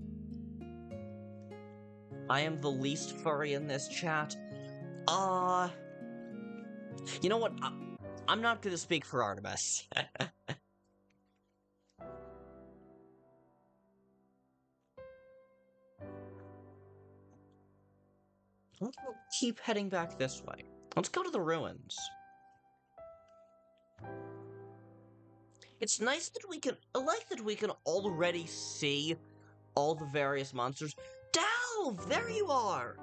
I am the least furry in this chat. You know what? I'm not gonna speak for Artemis. Let's keep heading back this way. Let's go to the ruins. It's nice that I like that we can already see all the various monsters. Delve! There you are!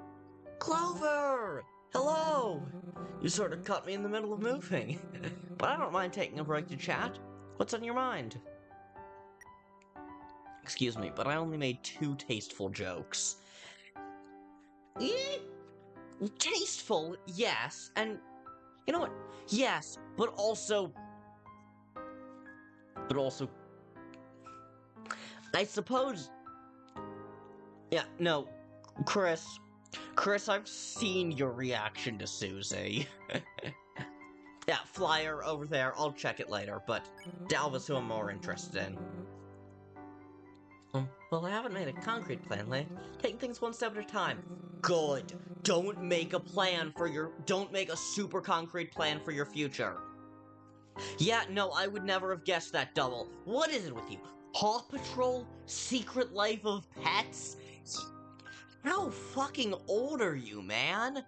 Clover! Hello! You sort of caught me in the middle of moving. But I don't mind taking a break to chat. What's on your mind? Excuse me, but I only made 2 tasteful jokes. Tasteful, yes, and you know what? Yes, but also, I suppose. Yeah, no, Kris, I've seen your reaction to Susie. Yeah, flyer over there. I'll check it later, but Dalva's who I'm more interested in. Well, I haven't made a concrete plan, Lay. Taking things one step at a time. Good. Don't make a super concrete plan for your future. Yeah, no, I would never have guessed that, Double. What is it with you? Paw Patrol? Secret Life of Pets? How fucking old are you, man?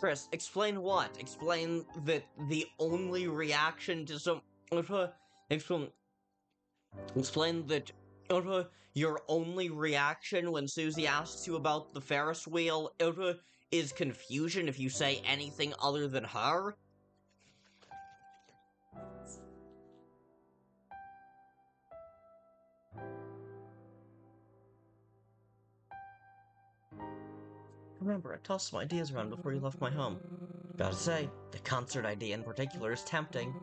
Kris, explain what? Explain that the only reaction to some... Explain that your only reaction when Susie asks you about the Ferris wheel is confusion if you say anything other than her? Remember, I tossed some ideas around before you left my home. Gotta say, the concert idea in particular is tempting.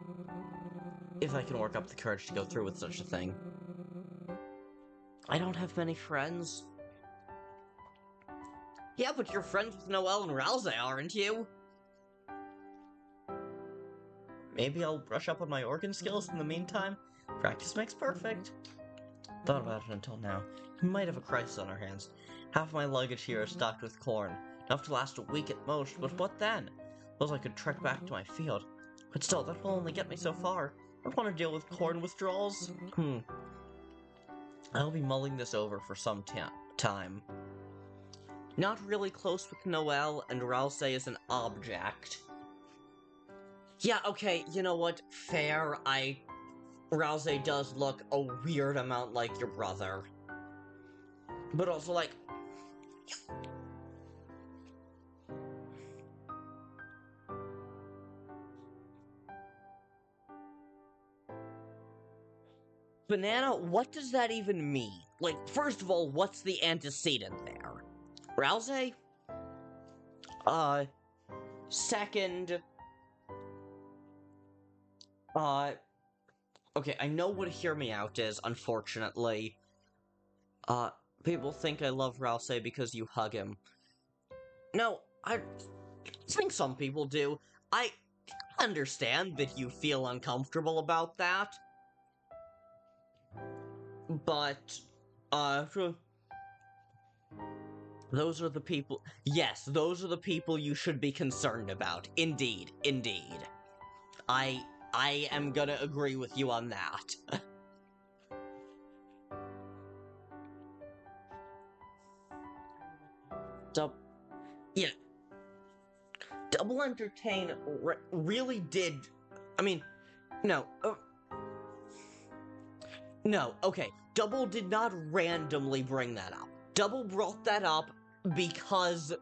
If I can work up the courage to go through with such a thing. I don't have many friends. Yeah, but you're friends with Noelle and Ralsei, aren't you? Maybe I'll brush up on my organ skills in the meantime. Practice makes perfect. Thought about it until now. We might have a crisis on our hands. Half my luggage here is stocked with corn. Enough to last a week at most, but what then? Suppose I could trek back to my field. But still, that will only get me so far. I don't want to deal with corn withdrawals. I'll be mulling this over for some time. Not really close with Noelle, and Ralsei is an object. Yeah, okay, you know what? Fair, Ralsei does look a weird amount like your brother. But also, like... Banana, what does that even mean? Like, first of all, what's the antecedent there? Ralsei? Second... Okay, I know what Hear Me Out is, unfortunately. People think I love Ralsei because you hug him. No, I think some people do. I understand that you feel uncomfortable about that. But, those are the people... Yes, those are the people you should be concerned about. Indeed, indeed. I am gonna agree with you on that. Yeah. Double Entertain really did... I mean, no. No, okay. Double did not randomly bring that up. Double brought that up because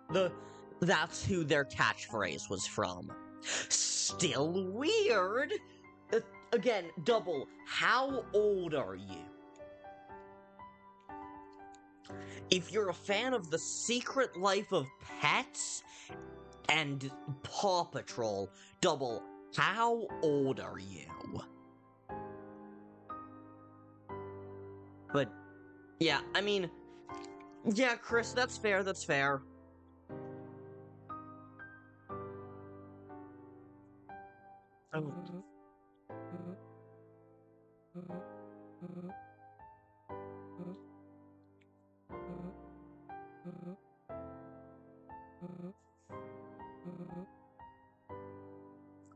that's who their catchphrase was from. Still weird. Again, Double, how old are you? If you're a fan of The Secret Life of Pets and Paw Patrol, Double, how old are you? But, yeah, I mean, yeah, Kris, that's fair, that's fair.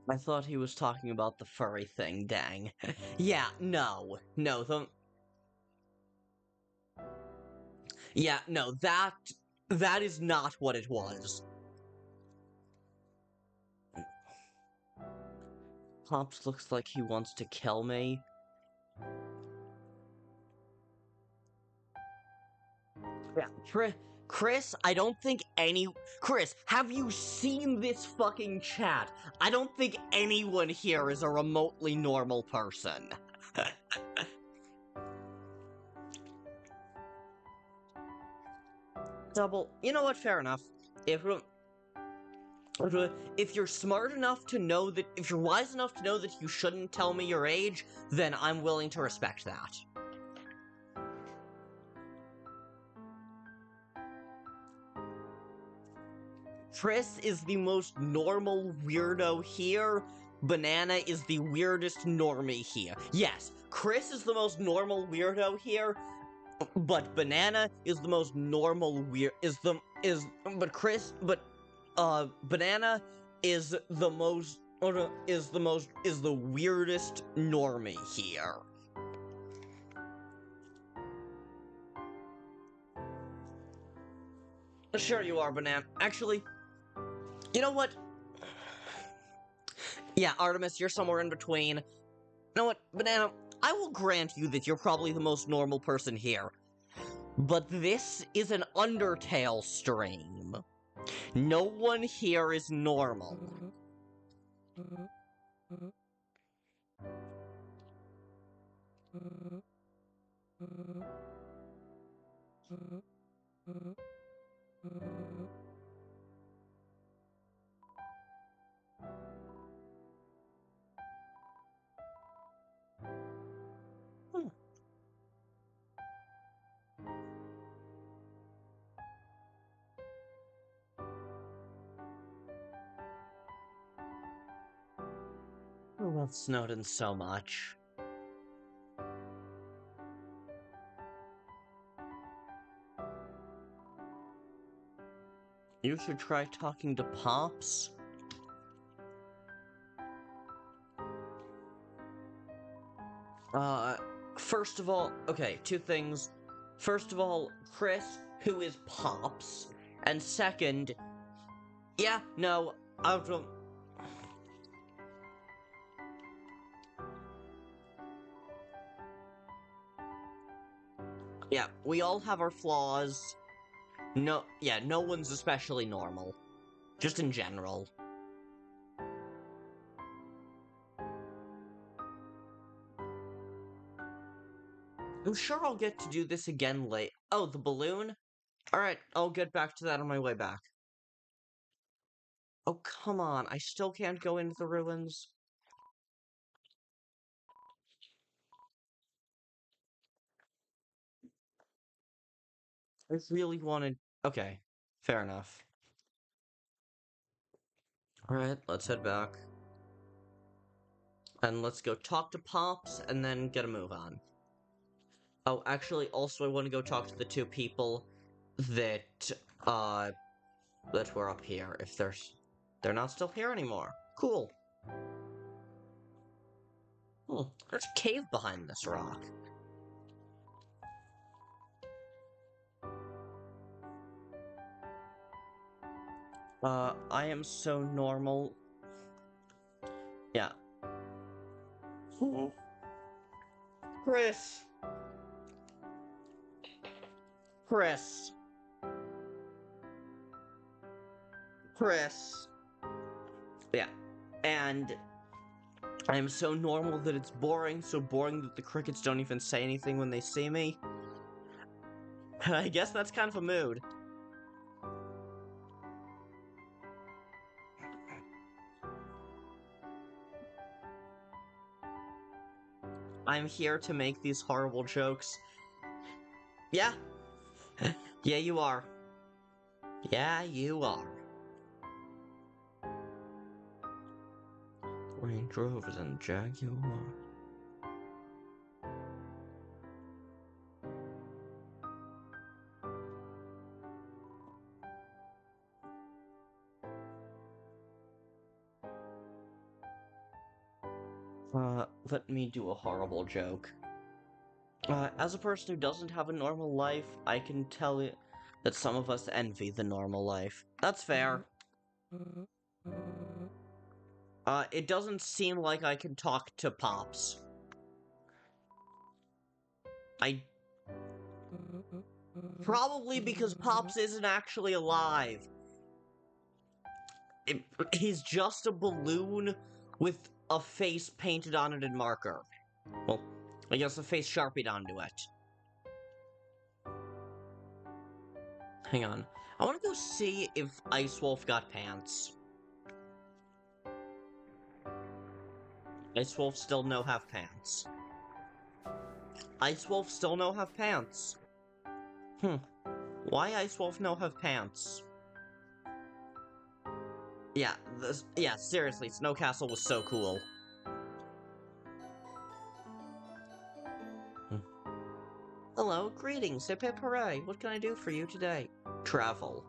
I thought he was talking about the furry thing, dang. Yeah, no, yeah, no, that is not what it was. Pops looks like he wants to kill me. Yeah, Kris, I don't think Kris, have you seen this fucking chat? I don't think anyone here is a remotely normal person. Double, you know what, fair enough. If you're smart enough to know that, if you're wise enough to know that you shouldn't tell me your age, then I'm willing to respect that. Kris is the most normal weirdo here. Banana is the weirdest normie here. Yes, Kris is the most normal weirdo here, but Banana is the most normal Banana is the weirdest normie here. Sure you are, Banana. Actually, you know what? Yeah, Artemis, you're somewhere in between. You know what, Banana? I will grant you that you're probably the most normal person here. But this is an Undertale stream. No one here is normal. I love Snowden so much. You should try talking to Pops. First of all, okay, two things. First of all, Kris, who is Pops? And second, yeah, no, yeah, we all have our flaws. No, yeah, no one's especially normal. Just in general. I'm sure I'll get to do this again late. Oh, the balloon? Alright, I'll get back to that on my way back. Oh, come on, I still can't go into the ruins. I really wanted... Okay, fair enough. Alright, let's head back. And let's go talk to Pops, and then get a move on. Oh, actually, also I want to go talk to the two people that were up here, if they're not still here anymore. Cool. There's a cave behind this rock. I am so normal. Yeah. Kris! Kris. Kris. Yeah. And I'm so normal that it's boring, so boring that the crickets don't even say anything when they see me. I guess that's kind of a mood. I'm here to make these horrible jokes. Yeah. Yeah, you are. Yeah, you are. Range Rovers and Jaguar. Let me do a horrible joke. As a person who doesn't have a normal life, I can tell you that some of us envy the normal life. That's fair. It doesn't seem like I can talk to Pops. Probably because Pops isn't actually alive. He's just a balloon with a face painted on it in marker. Well, I guess a face sharpied onto it. Hang on. I want to go see if Ice Wolf got pants. Ice Wolf still no have pants. Ice Wolf still no have pants. Why Ice Wolf no have pants? Yeah, seriously, Snow Castle was so cool. Hello, greetings, hip hip hooray. What can I do for you today? Travel.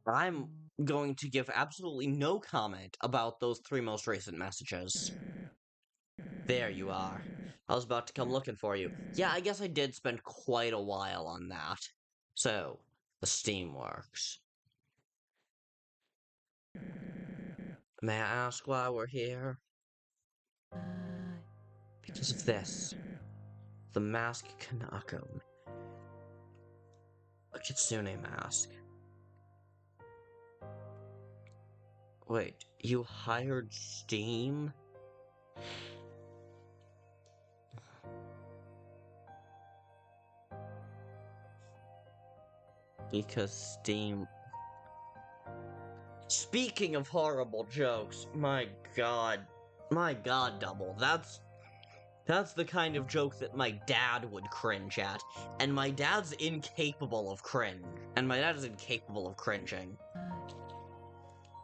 I'm going to give absolutely no comment about those 3 most recent messages. There you are. I was about to come looking for you. Yeah, I guess I did spend quite a while on that. So, the Steam works. May I ask why we're here? Because of this. The mask Kanako. A Kitsune mask. Wait, you hired Steam? Because Steam... Speaking of horrible jokes, my god, Double, that's the kind of joke that my dad would cringe at, and my dad's incapable of cringing.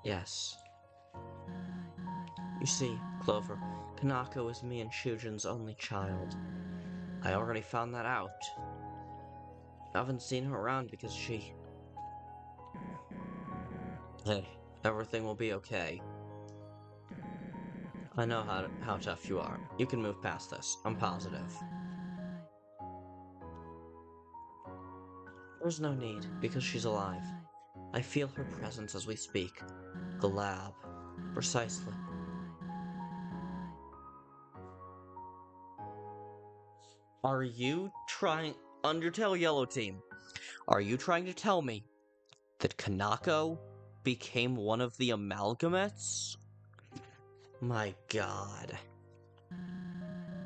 Yes. You see, Clover, Kanako is me and Shujin's only child. I already found that out. I haven't seen her around because she... Hey, everything will be okay. I know how tough you are. You can move past this. I'm positive. There's no need, because she's alive. I feel her presence as we speak. The lab. Precisely. Are you trying... Undertale Yellow Team, are you trying to tell me that Kanako became one of the amalgamates? My god.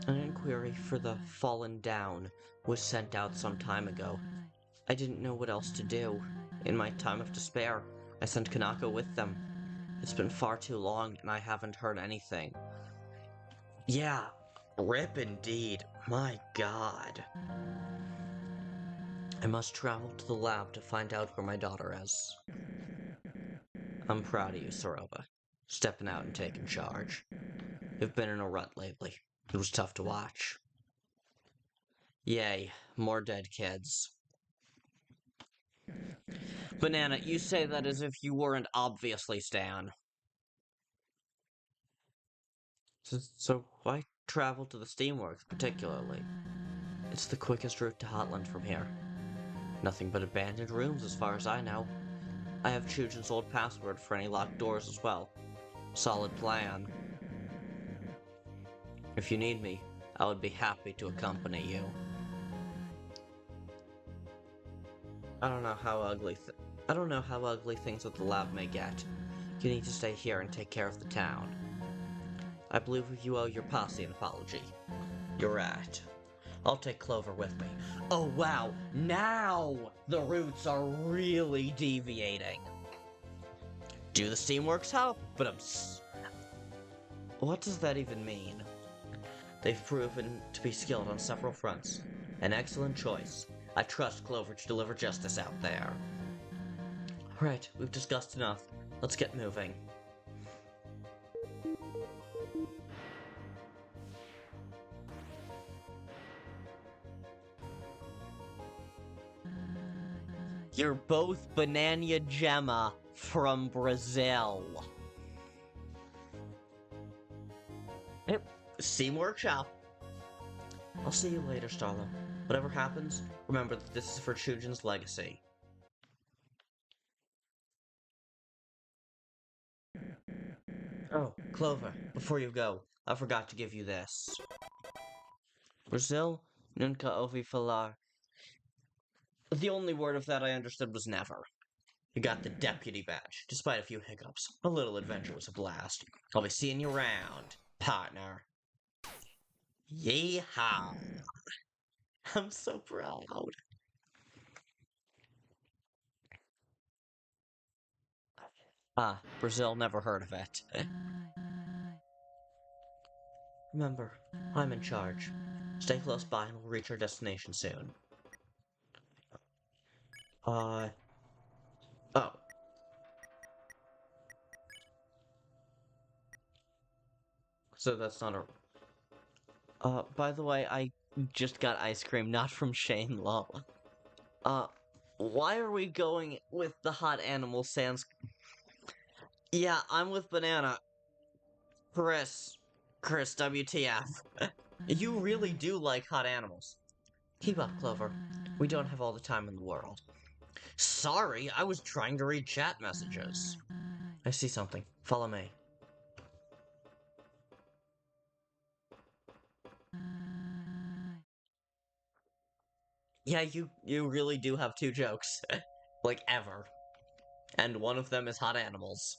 An inquiry for the Fallen Down was sent out some time ago. I didn't know what else to do. In my time of despair, I sent Kanako with them. It's been far too long, and I haven't heard anything. Yeah, rip indeed. My god. I must travel to the lab to find out where my daughter is. I'm proud of you, Soroba. Stepping out and taking charge. You've been in a rut lately. It was tough to watch. Yay, more dead kids. Banana, you say that as if you weren't obviously Stan. So why travel to the Steamworks particularly? It's the quickest route to Hotland from here. Nothing but abandoned rooms as far as I know. I have Chujin's old password for any locked doors as well. Solid plan. If you need me, I would be happy to accompany you. I don't know how ugly things at the lab may get. You need to stay here and take care of the town. I believe you owe your posse an apology. You're right. I'll take Clover with me. Oh wow, now the routes are really deviating. Do the Steamworks help? But what does that even mean? They've proven to be skilled on several fronts. An excellent choice. I trust Clover to deliver justice out there. Right, we've discussed enough. Let's get moving. You're both Banana Gemma from Brazil. Yep, Steam Workshop. I'll see you later, Starlo. Whatever happens, remember that this is for Chujin's legacy. Oh, Clover, before you go, I forgot to give you this. Brazil, nunca ouvi falar. The only word of that I understood was never. You got the deputy badge, despite a few hiccups. A little adventure was a blast. I'll be seeing you around, partner. Yeehaw! I'm so proud. Ah, Brazil, never heard of it. Remember, I'm in charge. Stay close by and we'll reach our destination soon. Oh. So that's not a... by the way, I just got ice cream, not from Shane Law. Why are we going with the hot animal sans... Yeah, I'm with Banana. Kris, WTF. You really do like hot animals. Keep up, Clover. We don't have all the time in the world. Sorry, I was trying to read chat messages. I see something. Follow me. Yeah, you really do have two jokes. Like, ever. And one of them is hot animals.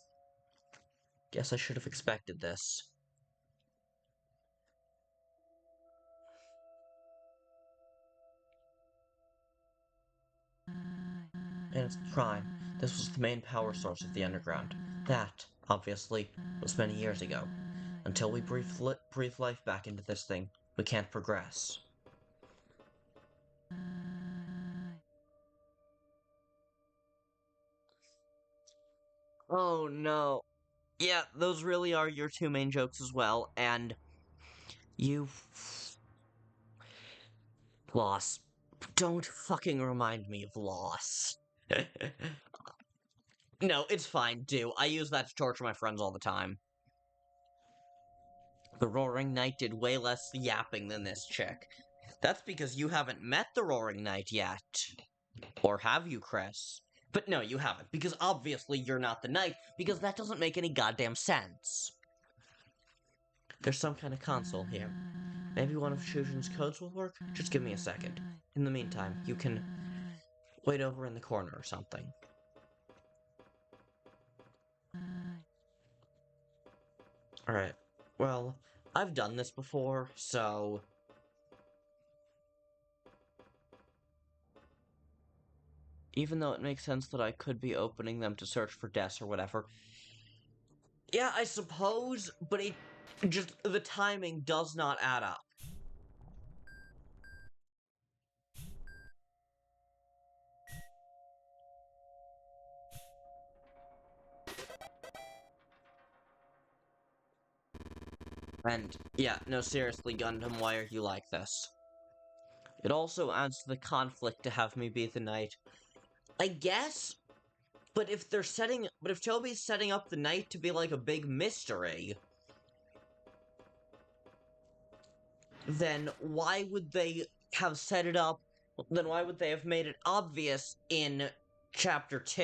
Guess I should have expected this. And it's Prime. This was the main power source of the underground. That, obviously, was many years ago. Until we breathe life back into this thing, we can't progress. Oh no. Yeah, those really are your two main jokes as well, and you... Loss. Don't fucking remind me of loss. No, it's fine, do. I use that to torture my friends all the time. The Roaring Knight did way less yapping than this chick. That's because you haven't met the Roaring Knight yet. Or have you, Kris? But no, you haven't, because obviously you're not the knight, because that doesn't make any goddamn sense. There's some kind of console here. Maybe one of Chujin's codes will work? Just give me a second. In the meantime, you can wait over in the corner or something. Alright, well, I've done this before, so... Even though it makes sense that I could be opening them to search for deaths or whatever. Yeah, I suppose, but the timing does not add up. And, yeah, no, seriously, Gundam, why are you like this? It also adds to the conflict to have me be the knight. I guess, but if Toby's setting up the knight to be like a big mystery... then why would they have set it up? Then why would they have made it obvious in Chapter 2?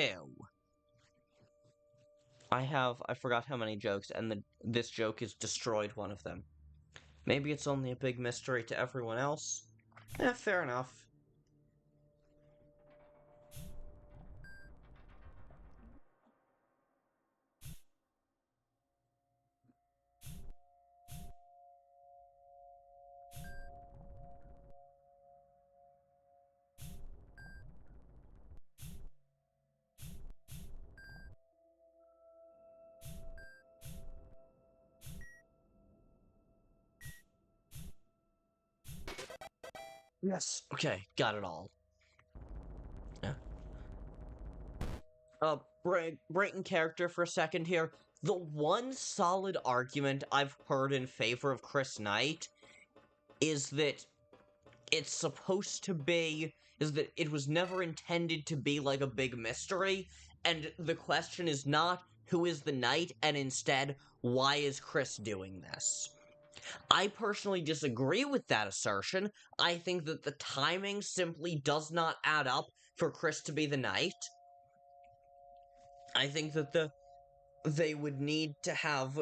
I forgot how many jokes, and this joke has destroyed one of them. Maybe it's only a big mystery to everyone else. Fair enough. Yes. Okay, got it all. Yeah. Breaking character for a second here. The one solid argument I've heard in favor of Kris Knight is that it was never intended to be like a big mystery, and the question is not who is the knight, and instead, why is Kris doing this? I personally disagree with that assertion. I think that the timing simply does not add up for Kris to be the knight. I think that they would need to have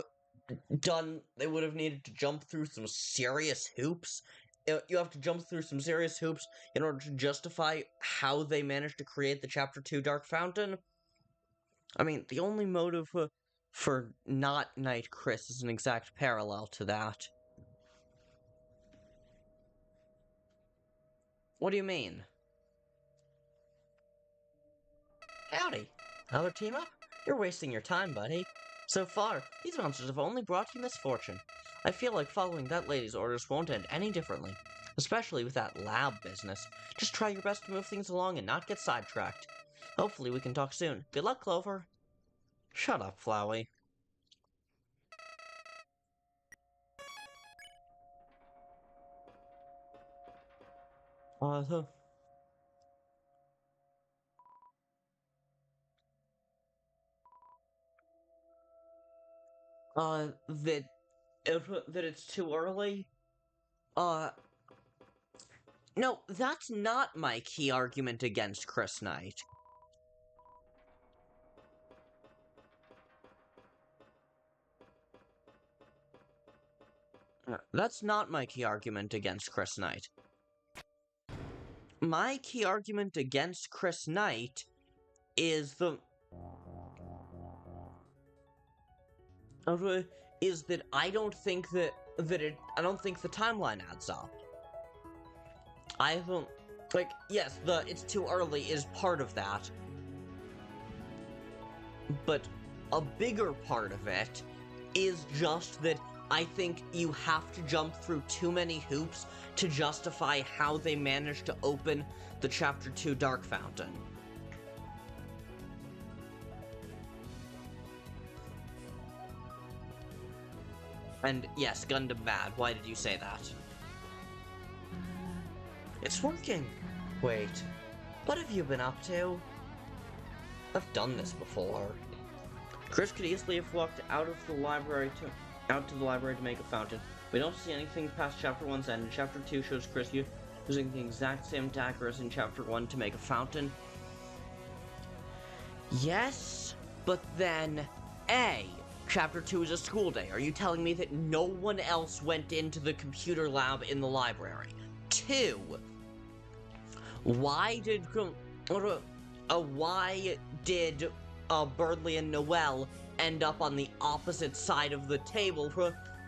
they would have needed to jump through some serious hoops. You have to jump through some serious hoops in order to justify how they managed to create the Chapter 2 Dark Fountain. I mean, the only motive for not Knight Kris is an exact parallel to that. What do you mean? Howdy. Another team up? You're wasting your time, buddy. So far, these monsters have only brought you misfortune. I feel like following that lady's orders won't end any differently. Especially with that lab business. Just try your best to move things along and not get sidetracked. Hopefully we can talk soon. Good luck, Clover. Shut up, Flowey. That it's too early? No, that's not my key argument against Kris Knight. That's not my key argument against Kris Knight. My key argument against Kris Knight is that I don't think the timeline adds up. I don't yes, it's too early is part of that. But a bigger part of it is just that I think you have to jump through too many hoops to justify how they managed to open the Chapter 2 Dark Fountain. And yes, Gundam bad. Why did you say that? It's working! Wait, what have you been up to? I've done this before. Kris could easily have walked out to the library to make a fountain. We don't see anything past Chapter 1's end, and Chapter 2 shows Kris using the exact same dagger as in Chapter 1 to make a fountain. Yes, but then, Chapter 2 is a school day. Are you telling me that no one else went into the computer lab in the library? 2, why did Berdly and Noelle end up on the opposite side of the table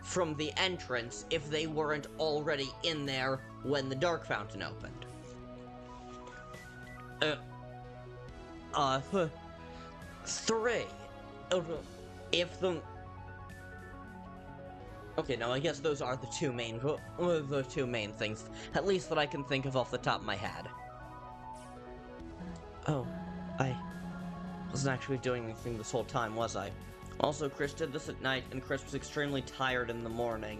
from the entrance if they weren't already in there when the Dark Fountain opened? 3, okay, now I guess those are the two main things, at least that I can think of off the top of my head. Oh, I wasn't actually doing anything this whole time, was I? Also, Kris did this at night, and Kris was extremely tired in the morning.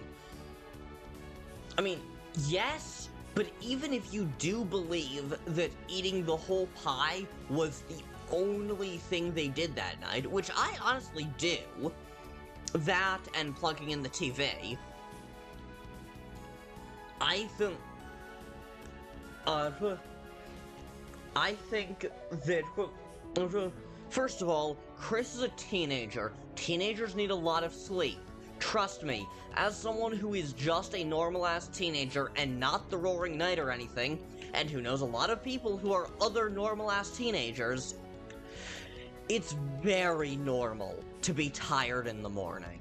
I mean, yes, but even if you do believe that eating the whole pie was the only thing they did that night, which I honestly do, that and plugging in the TV, I think... Uh, I think that... First of all, Kris is a teenager. Teenagers need a lot of sleep. Trust me, as someone who is just a normal-ass teenager and not the Roaring Knight or anything, and who knows a lot of people who are other normal-ass teenagers, it's very normal to be tired in the morning.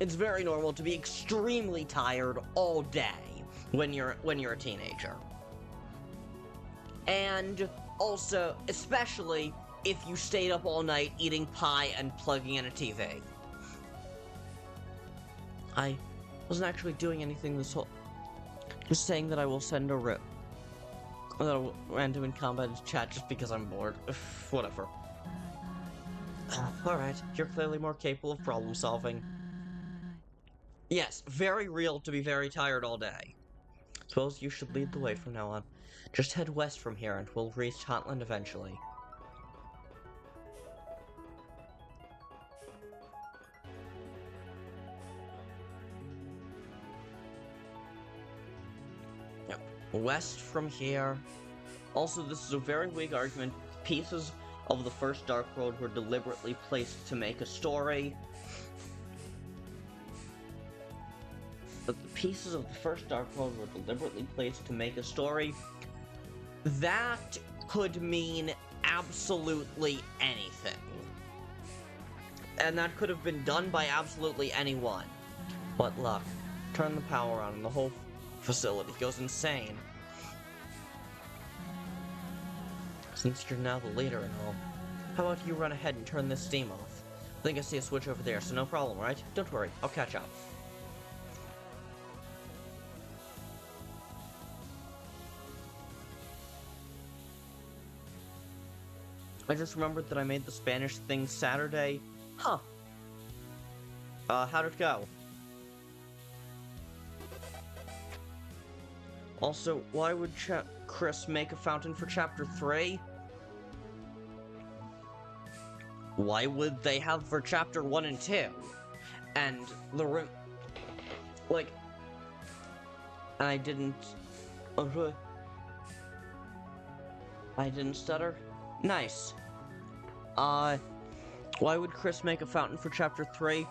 It's very normal to be extremely tired all day when you're a teenager. And also, especially if you stayed up all night eating pie and plugging in a TV. I wasn't actually doing anything this whole... Just saying that I will send a random in combat chat just because I'm bored. Whatever. Alright, you're clearly more capable of problem solving. Yes, very real to be very tired all day. Suppose you should lead the way from now on. Just head west from here and we'll reach Hotland eventually. Yep, west from here. Also, this is a very weak argument. Pieces of the first Dark World were deliberately placed to make a story. But the pieces of the first Dark World were deliberately placed to make a story. That could mean absolutely anything. And that could have been done by absolutely anyone. What luck. Turn the power on and the whole facility goes insane. Since you're now the leader and all, how about you run ahead and turn this steam off? I think I see a switch over there, so no problem, right? Don't worry, I'll catch up. I just remembered that I made the Spanish thing Saturday. Huh. How'd it go? Also, why would Kris make a fountain for Chapter 3? Why would they have for Chapter 1 and 2? And the room... Like... I didn't stutter? Nice. Why would Kris make a fountain for Chapter 3?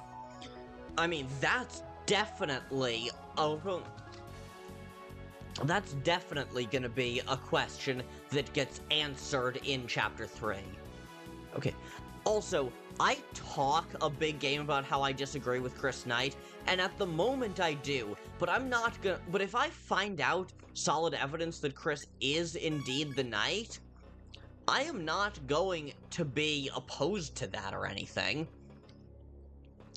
I mean, that's definitely that's definitely gonna be a question that gets answered in Chapter 3. Okay. Also, I talk a big game about how I disagree with Kris Knight, and at the moment I do, but I'm not gonna... But if I find out solid evidence that Kris is indeed the Knight, I am not going to be opposed to that or anything.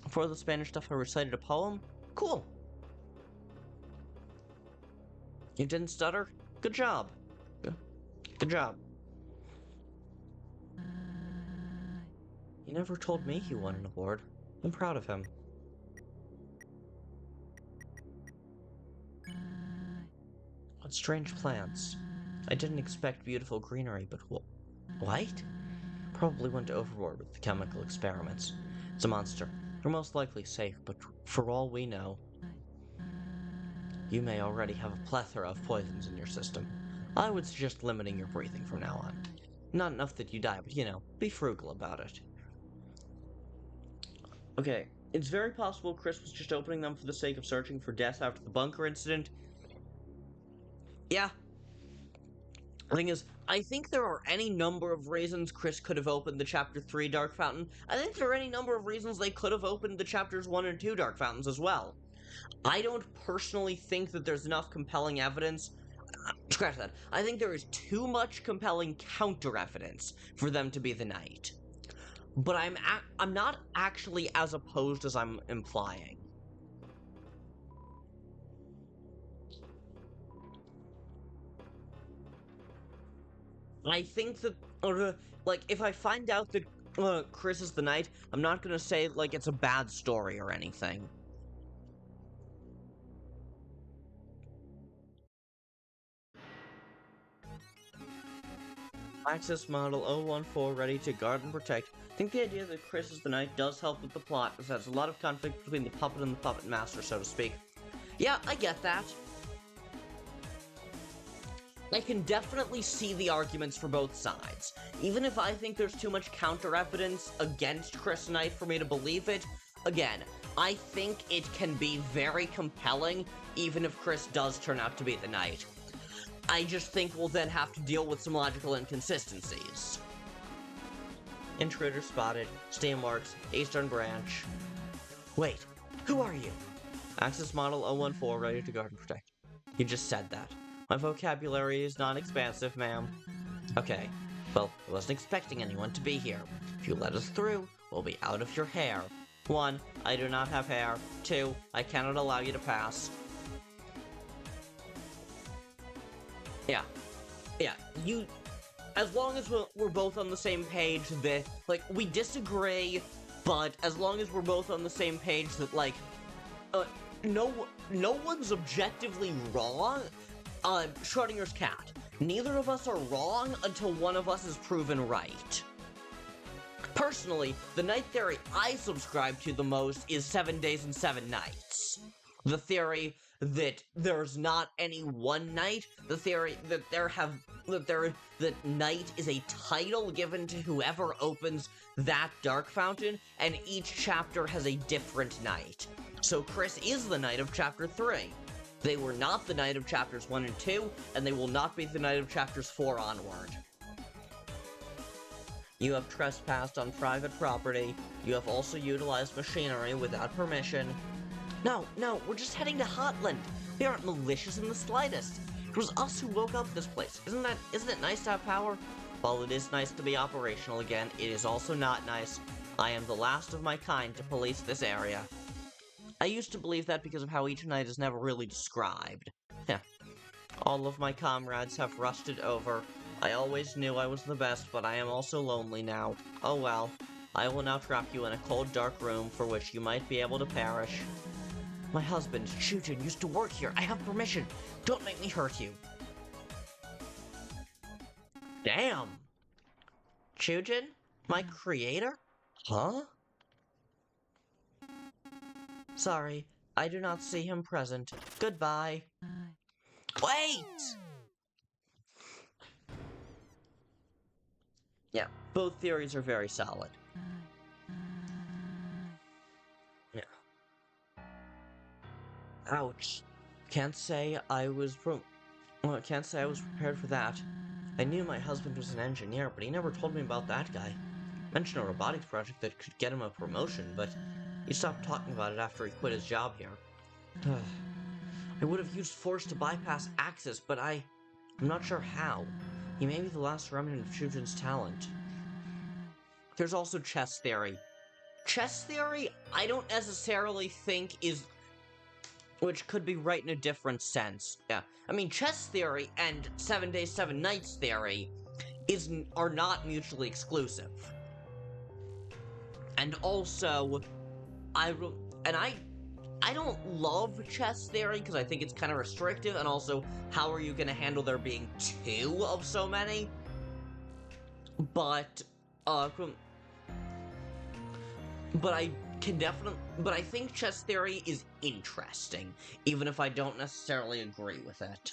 For the Spanish stuff, I recited a poem? Cool. You didn't stutter? Good job. Good job. He never told me he won an award. I'm proud of him. What strange plants. I didn't expect beautiful greenery, but what? Probably went overboard with the chemical experiments. It's a monster. You're most likely safe, but for all we know, you may already have a plethora of poisons in your system. I would suggest limiting your breathing from now on. Not enough that you die, but you know, be frugal about it. Okay, it's very possible Kris was just opening them for the sake of searching for death after the bunker incident. Yeah. The thing is, I think there are any number of reasons Kris could have opened the Chapter 3 Dark Fountain. I think there are any number of reasons they could have opened the Chapters 1 and 2 Dark Fountains as well. I don't personally think that there's enough compelling evidence. Scratch that. I think there is too much compelling counter-evidence for them to be the Knight. But I'm not actually as opposed as I'm implying. I think that, like, if I find out that Kris is the Knight, I'm not gonna say, like, it's a bad story or anything. Access model 014 ready to guard and protect. I think the idea that Kris is the Knight does help with the plot, as there's a lot of conflict between the puppet and the puppet master, so to speak. Yeah, I get that. I can definitely see the arguments for both sides. Even if I think there's too much counter-evidence against Kris Knight for me to believe it, again, I think it can be very compelling, even if Kris does turn out to be the Knight. I just think we'll then have to deal with some logical inconsistencies. Intruder spotted. Steam works. Eastern branch. Wait, who are you? Access model 014, ready to guard and protect. You just said that. My vocabulary is non-expansive, ma'am. Okay, well, I wasn't expecting anyone to be here. If you let us through, we'll be out of your hair. 1, I do not have hair. 2, I cannot allow you to pass. Yeah, you... As long as we're both on the same page that, like, we disagree, but as long as we're both on the same page that, like, no one's objectively wrong. Schrodinger's cat. Neither of us are wrong until one of us is proven right. Personally, the night theory I subscribe to the most is 7 days and 7 nights. The theory that there's not any one night, the theory that that night is a title given to whoever opens that dark fountain, and each chapter has a different night. So Kris is the Knight of Chapter 3. They were not the Knight of Chapters 1 and 2, and they will not be the Knight of Chapters 4 onward. You have trespassed on private property. You have also utilized machinery without permission. No, we're just heading to Hotland. We aren't malicious in the slightest. It was us who woke up this place. Isn't it nice to have power? While it is nice to be operational again, it is also not nice. I am the last of my kind to police this area. I used to believe that because of how each night is never really described. Yeah. All of my comrades have rusted over. I always knew I was the best, but I am also lonely now. Oh well. I will now trap you in a cold, dark room for which you might be able to perish. My husband, Chujin, used to work here. I have permission. Don't make me hurt you. Damn. Chujin? My creator? Huh? Sorry, I do not see him present. Goodbye. Wait! Yeah, both theories are very solid. Yeah. Ouch. Can't say I was prepared for that. I knew my husband was an engineer, but he never told me about that guy. Mentioned a robotics project that could get him a promotion, but he stopped talking about it after he quit his job here. I would have used force to bypass Axis, but I'm not sure how. He may be the last remnant of Chujin's talent. There's also chess theory. Chess theory, I don't necessarily think is... which could be right in a different sense. Yeah, I mean, chess theory and 7 Days, 7 Nights theory are not mutually exclusive. And also, I don't love chess theory because I think it's kind of restrictive, and also, how are you going to handle there being 2 of so many? But I think chess theory is interesting, even if I don't necessarily agree with it.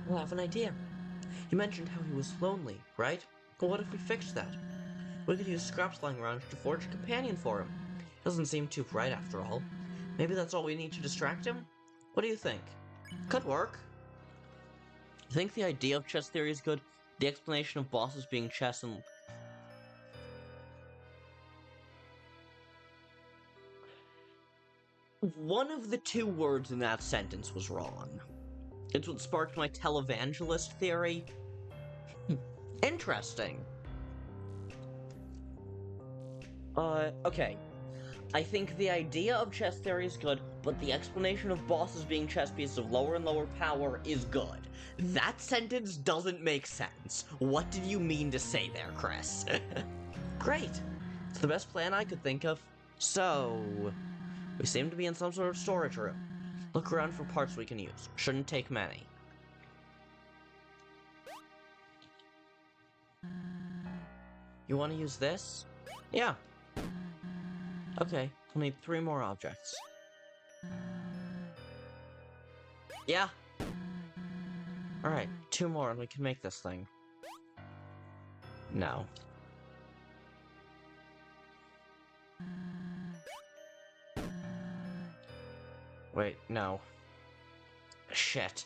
I have an idea. You mentioned how he was lonely, right? Well, what if we fixed that? We could use scraps lying around to forge a companion for him. Doesn't seem too bright after all. Maybe that's all we need to distract him? What do you think? Could work. You think the idea of chess theory is good? The explanation of bosses being chess and... One of the 2 words in that sentence was wrong. It's what sparked my televangelist theory. Interesting. Okay. I think the idea of chess theory is good, but the explanation of bosses being chess pieces of lower and lower power is good. That sentence doesn't make sense. What did you mean to say there, Kris? Great. It's the best plan I could think of. So, we seem to be in some sort of storage room. Look around for parts we can use. Shouldn't take many. You want to use this? Yeah. Okay, we'll need 3 more objects. Yeah! Alright, 2 more and we can make this thing. No. Wait, no. Shit.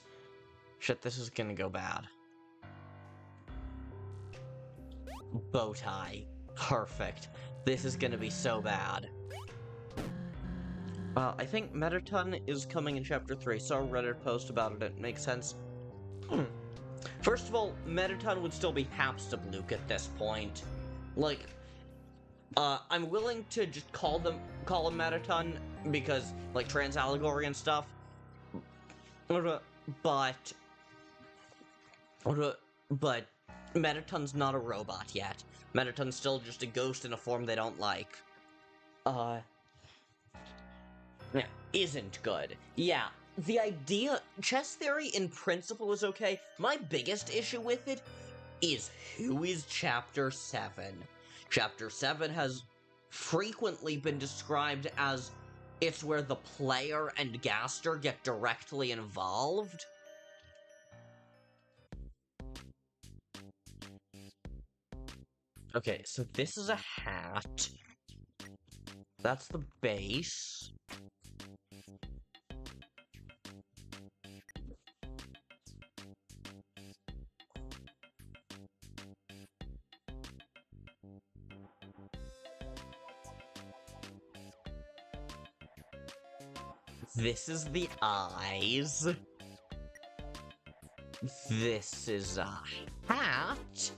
Shit, this is gonna go bad. Bow tie. Perfect. This is gonna be so bad. I think Metaton is coming in Chapter 3. Saw a Reddit post about it. It makes sense. First of all, Metaton would still be Hapstabluke at this point. Like, I'm willing to just call him Metaton because, like, trans allegory and stuff. But Metaton's not a robot yet. Metaton's still just a ghost in a form they don't like. Yeah, isn't good. Yeah, the idea, chess theory in principle is okay. My biggest issue with it is who is Chapter 7. Chapter 7 has frequently been described as it's where the player and Gaster get directly involved. Okay, so this is a hat. That's the base. This is the eyes. This is a hat.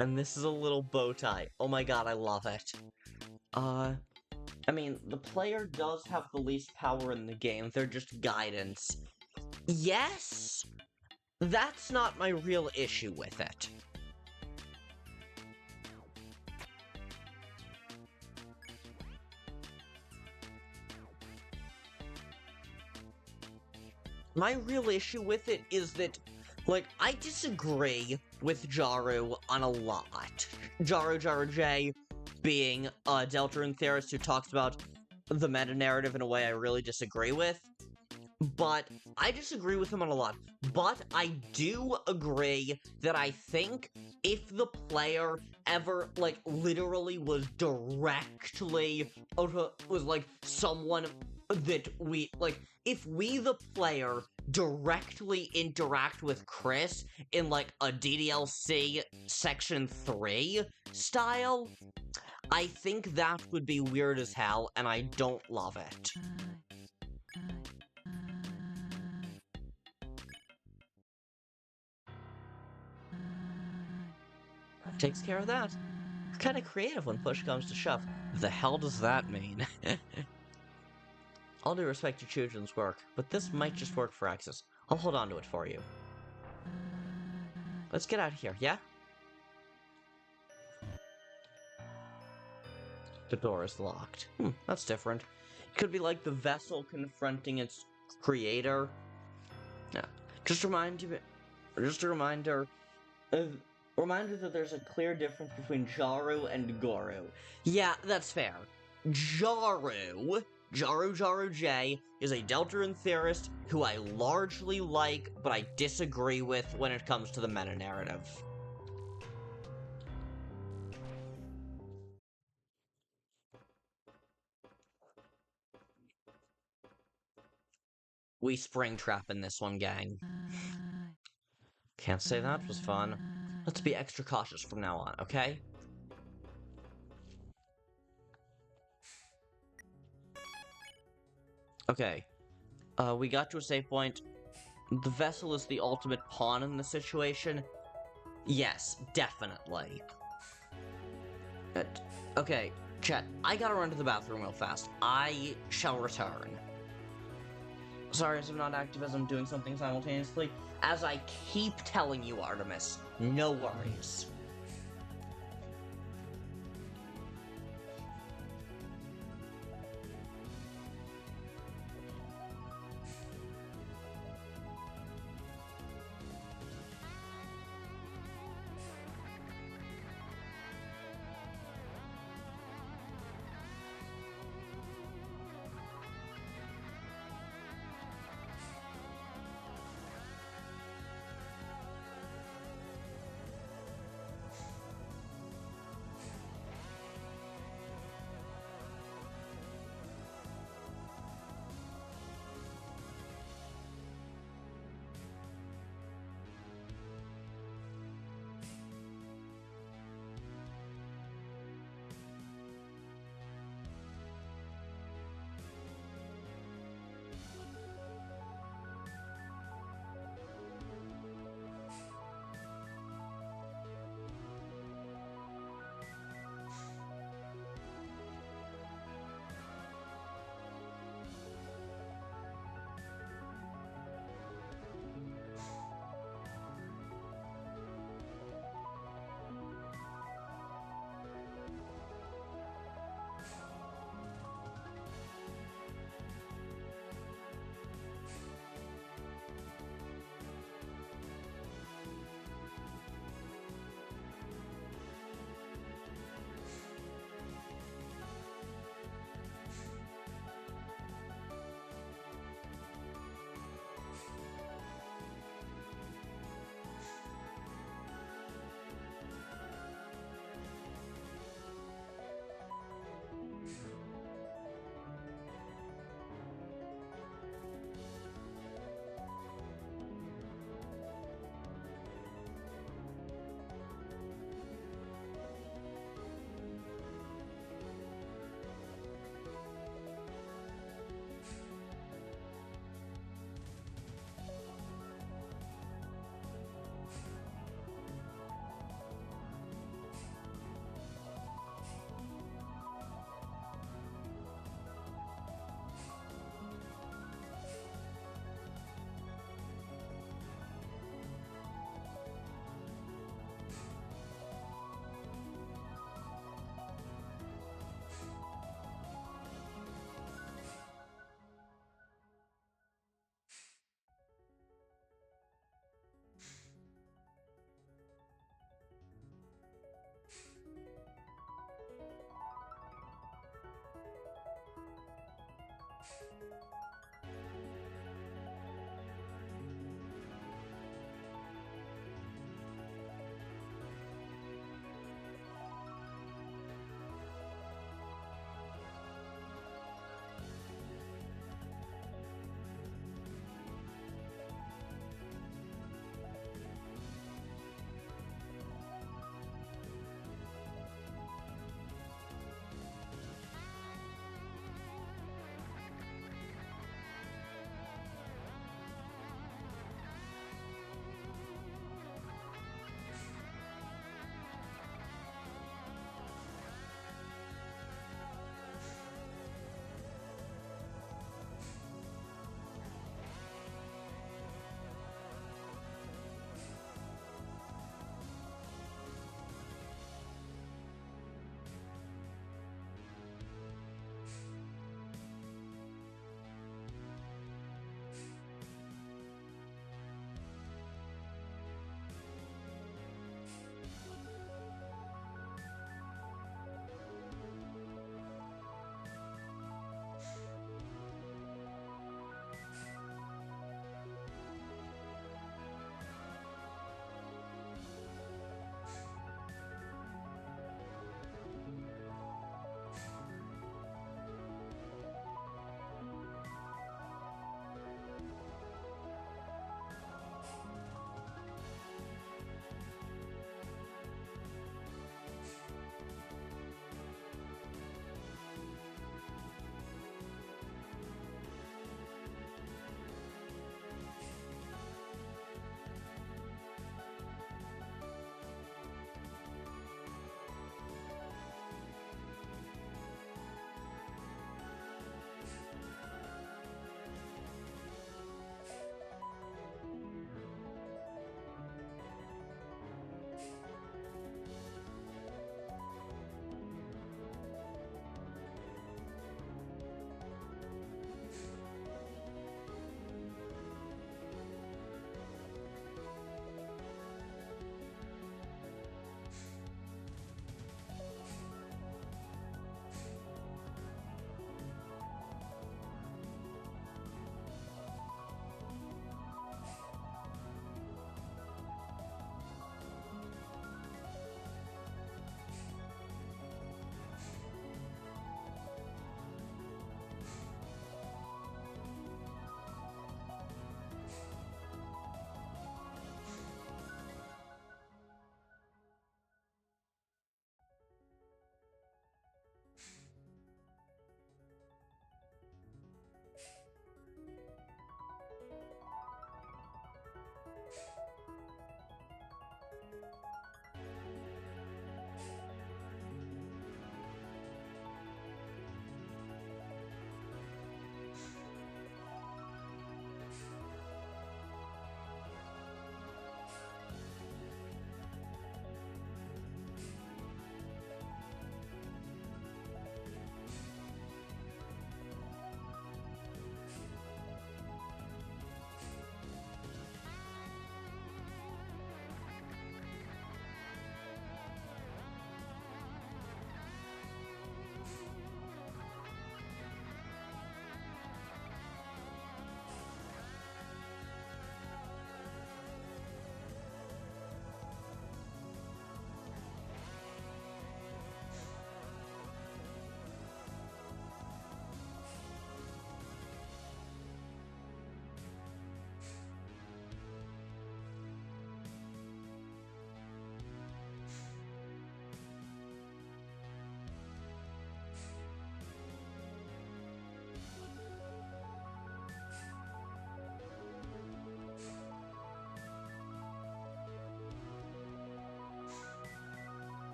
And this is a little bow tie. Oh my god, I love it. I mean, the player does have the least power in the game. They're just guidance. Yes! That's not my real issue with it. My real issue with it is that, like, I disagree with Jaru on a lot. Jaru J being a Deltarune theorist who talks about the meta-narrative in a way I really disagree with. But I disagree with him on a lot. But I do agree that I think if the player ever, like, literally was directly, was, like, someone that we, like, if we, the player, directly interact with Kris in, like, a DDLC Section 3 style, I think that would be weird as hell, and I don't love it. Takes care of that. You're kind of creative when push comes to shove. The hell does that mean? All due respect to Chujin's work, but this might just work for Axis. I'll hold on to it for you. Let's get out of here, yeah? The door is locked. That's different. It could be like the vessel confronting its creator. Yeah. Just a reminder that there's a clear difference between Jaru and Guru. Yeah, that's fair. Jaru J is a Deltarune theorist who I largely like, but I disagree with when it comes to the meta-narrative. We Springtrap in this one, gang. Can't say that was fun. Let's be extra cautious from now on, okay? Okay. We got to a save point. The vessel is the ultimate pawn in the situation. Yes, definitely. Okay, chat, I gotta run to the bathroom real fast. I shall return. Sorry as I'm not active as I'm doing something simultaneously. As I keep telling you, Artemis, no worries.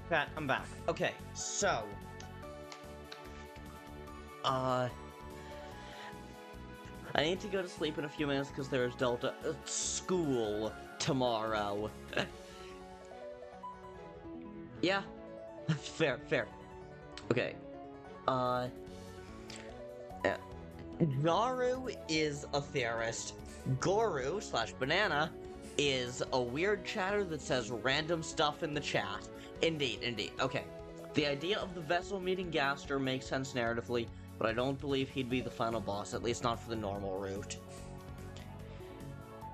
Pat, I'm back. Okay, so... I need to go to sleep in a few minutes because there's Delta school tomorrow. Yeah. Fair. Okay. Naru is a theorist. Goru/Banana is a weird chatter that says random stuff in the chat. Indeed. Okay. The idea of the vessel meeting Gaster makes sense narratively, but I don't believe he'd be the final boss, at least not for the normal route.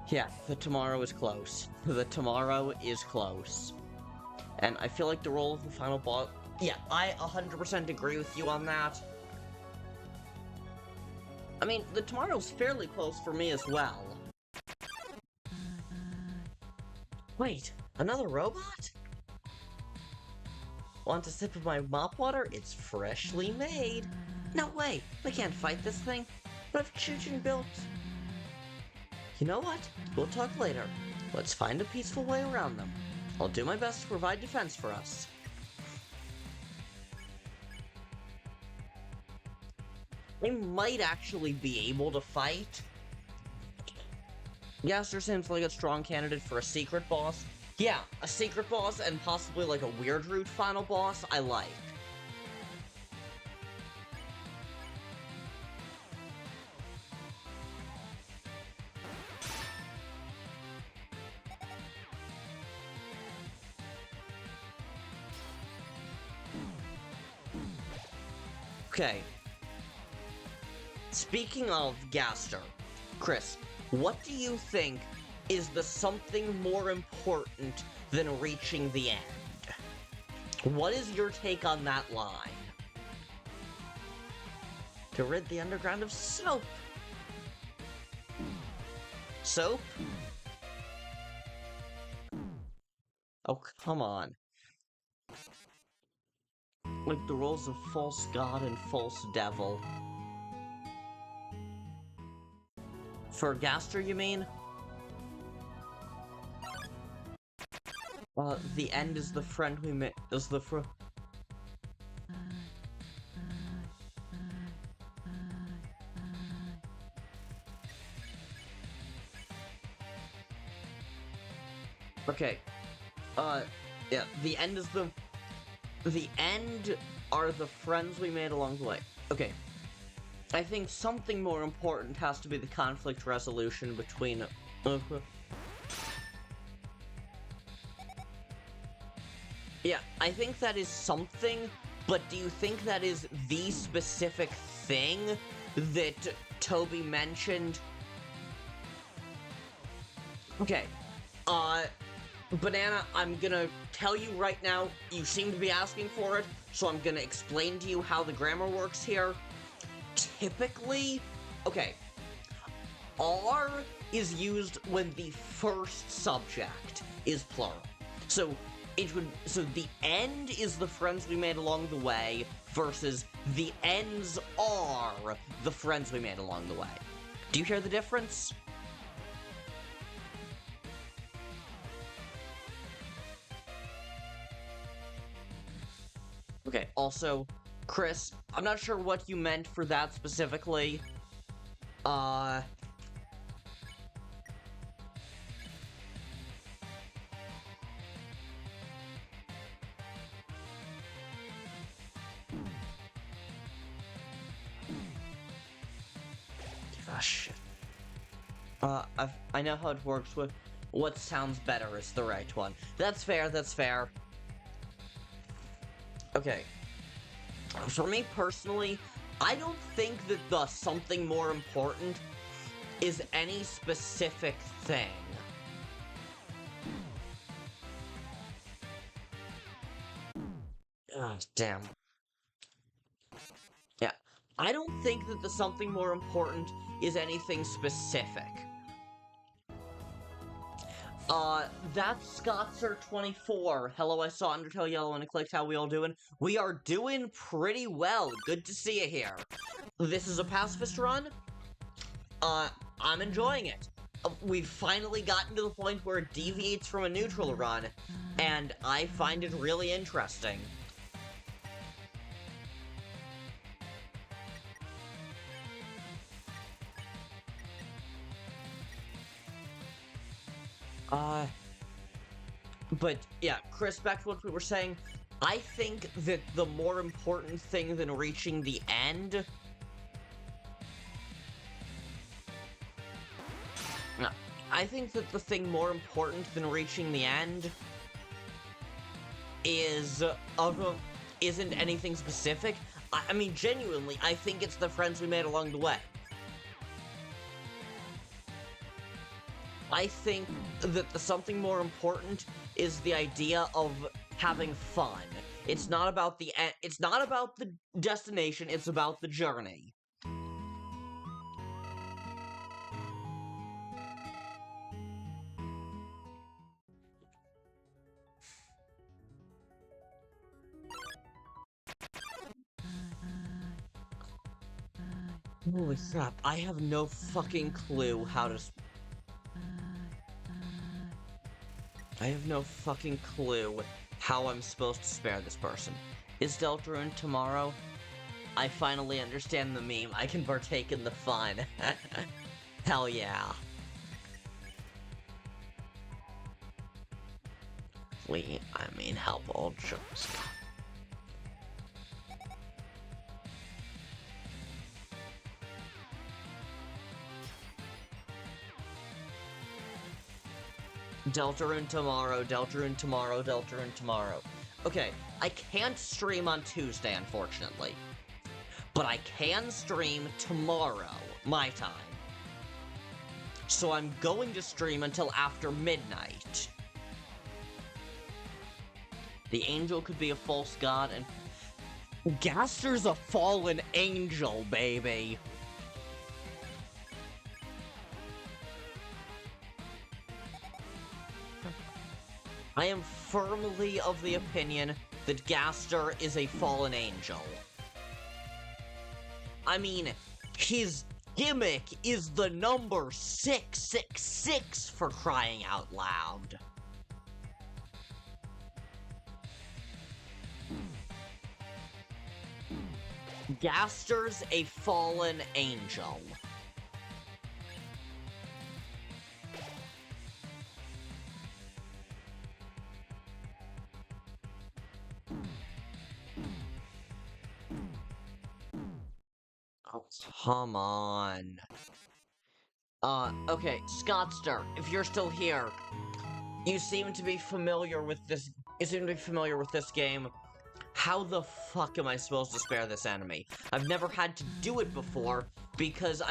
Yeah, the tomorrow is close. And I feel like the role of the final boss... Yeah, I 100% agree with you on that. I mean, the tomorrow's fairly close for me as well. Wait, another robot? Want a sip of my mop water? It's freshly made. No way, we can't fight this thing. What have Chujin built? You know what? We'll talk later. Let's find a peaceful way around them. I'll do my best to provide defense for us. I might actually be able to fight. Gaster seems like a strong candidate for a secret boss. Yeah, a secret boss and possibly like a weird route final boss I like. Okay. Speaking of Gaster, Kris, what do you think is the something more important than reaching the end? What is your take on that line? To rid the underground of soap. Soap? Oh, come on. Like the roles of false god and false devil. For Gaster, you mean? The end is the friend we met. Is the Okay. Yeah, the end is the... The end are the friends we made along the way. Okay. I think something more important has to be the conflict resolution between... Yeah, I think that is something, but do you think that is the specific thing that Toby mentioned? Okay, Banana, I'm gonna tell you right now, you seem to be asking for it, so I'm gonna explain to you how the grammar works here. Typically, okay, R is used when the first subject is plural. So the end is the friends we made along the way versus the ends are the friends we made along the way. Do you hear the difference? Okay, also, Kris, I'm not sure what you meant for that specifically. Ah, shit. I know how it works with what sounds better is the right one. That's fair, that's fair. Okay. For me personally, I don't think that the something more important is any specific thing. Ah, damn. Yeah, I don't think that the something more important is anything specific. That's Scotzer24. Hello, I saw Undertale Yellow and I clicked. How we all doing? We are doing pretty well. Good to see you here. This is a pacifist run. I'm enjoying it. we've finally gotten to the point where it deviates from a neutral run, and I find it really interesting. But yeah, Kris, back to what we were saying, I think that the more important thing than reaching the end... I think that the thing more important than reaching the end isn't anything specific. I mean, genuinely, I think it's the friends we made along the way. I think that something more important is the idea of having fun. It's not about the destination, it's about the journey. Holy crap, I have no fucking clue how to... I have no fucking clue how I'm supposed to spare this person. Is Deltarune tomorrow? I finally understand the meme. I can partake in the fun. Hell yeah. Help all jokes. Deltarune tomorrow, Deltarune tomorrow, Deltarune tomorrow. Okay, I can't stream on Tuesday, unfortunately. But I can stream tomorrow, my time. So I'm going to stream until after midnight. The angel could be a false god, and... Gaster's a fallen angel, baby! I am firmly of the opinion that Gaster is a fallen angel. I mean, his gimmick is the number 666 for crying out loud. Gaster's a fallen angel. Oh, come on. Okay, Scottster, if you're still here, you seem to be familiar with this game. How the fuck am I supposed to spare this enemy? I've never had to do it before because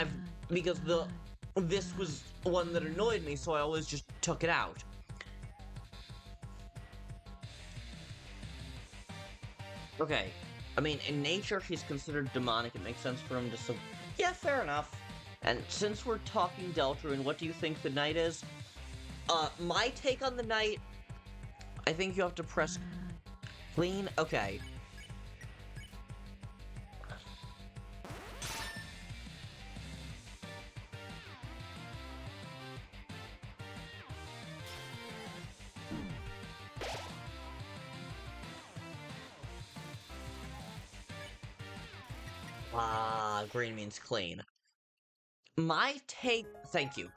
this was one that annoyed me, so I always just took it out. Okay, I mean, in nature, he's considered demonic. It makes sense for him to yeah, fair enough. And since we're talking Deltarune, what do you think the knight is? My take on the knight, I think you have to press clean. Okay. Green means clean. Thank you.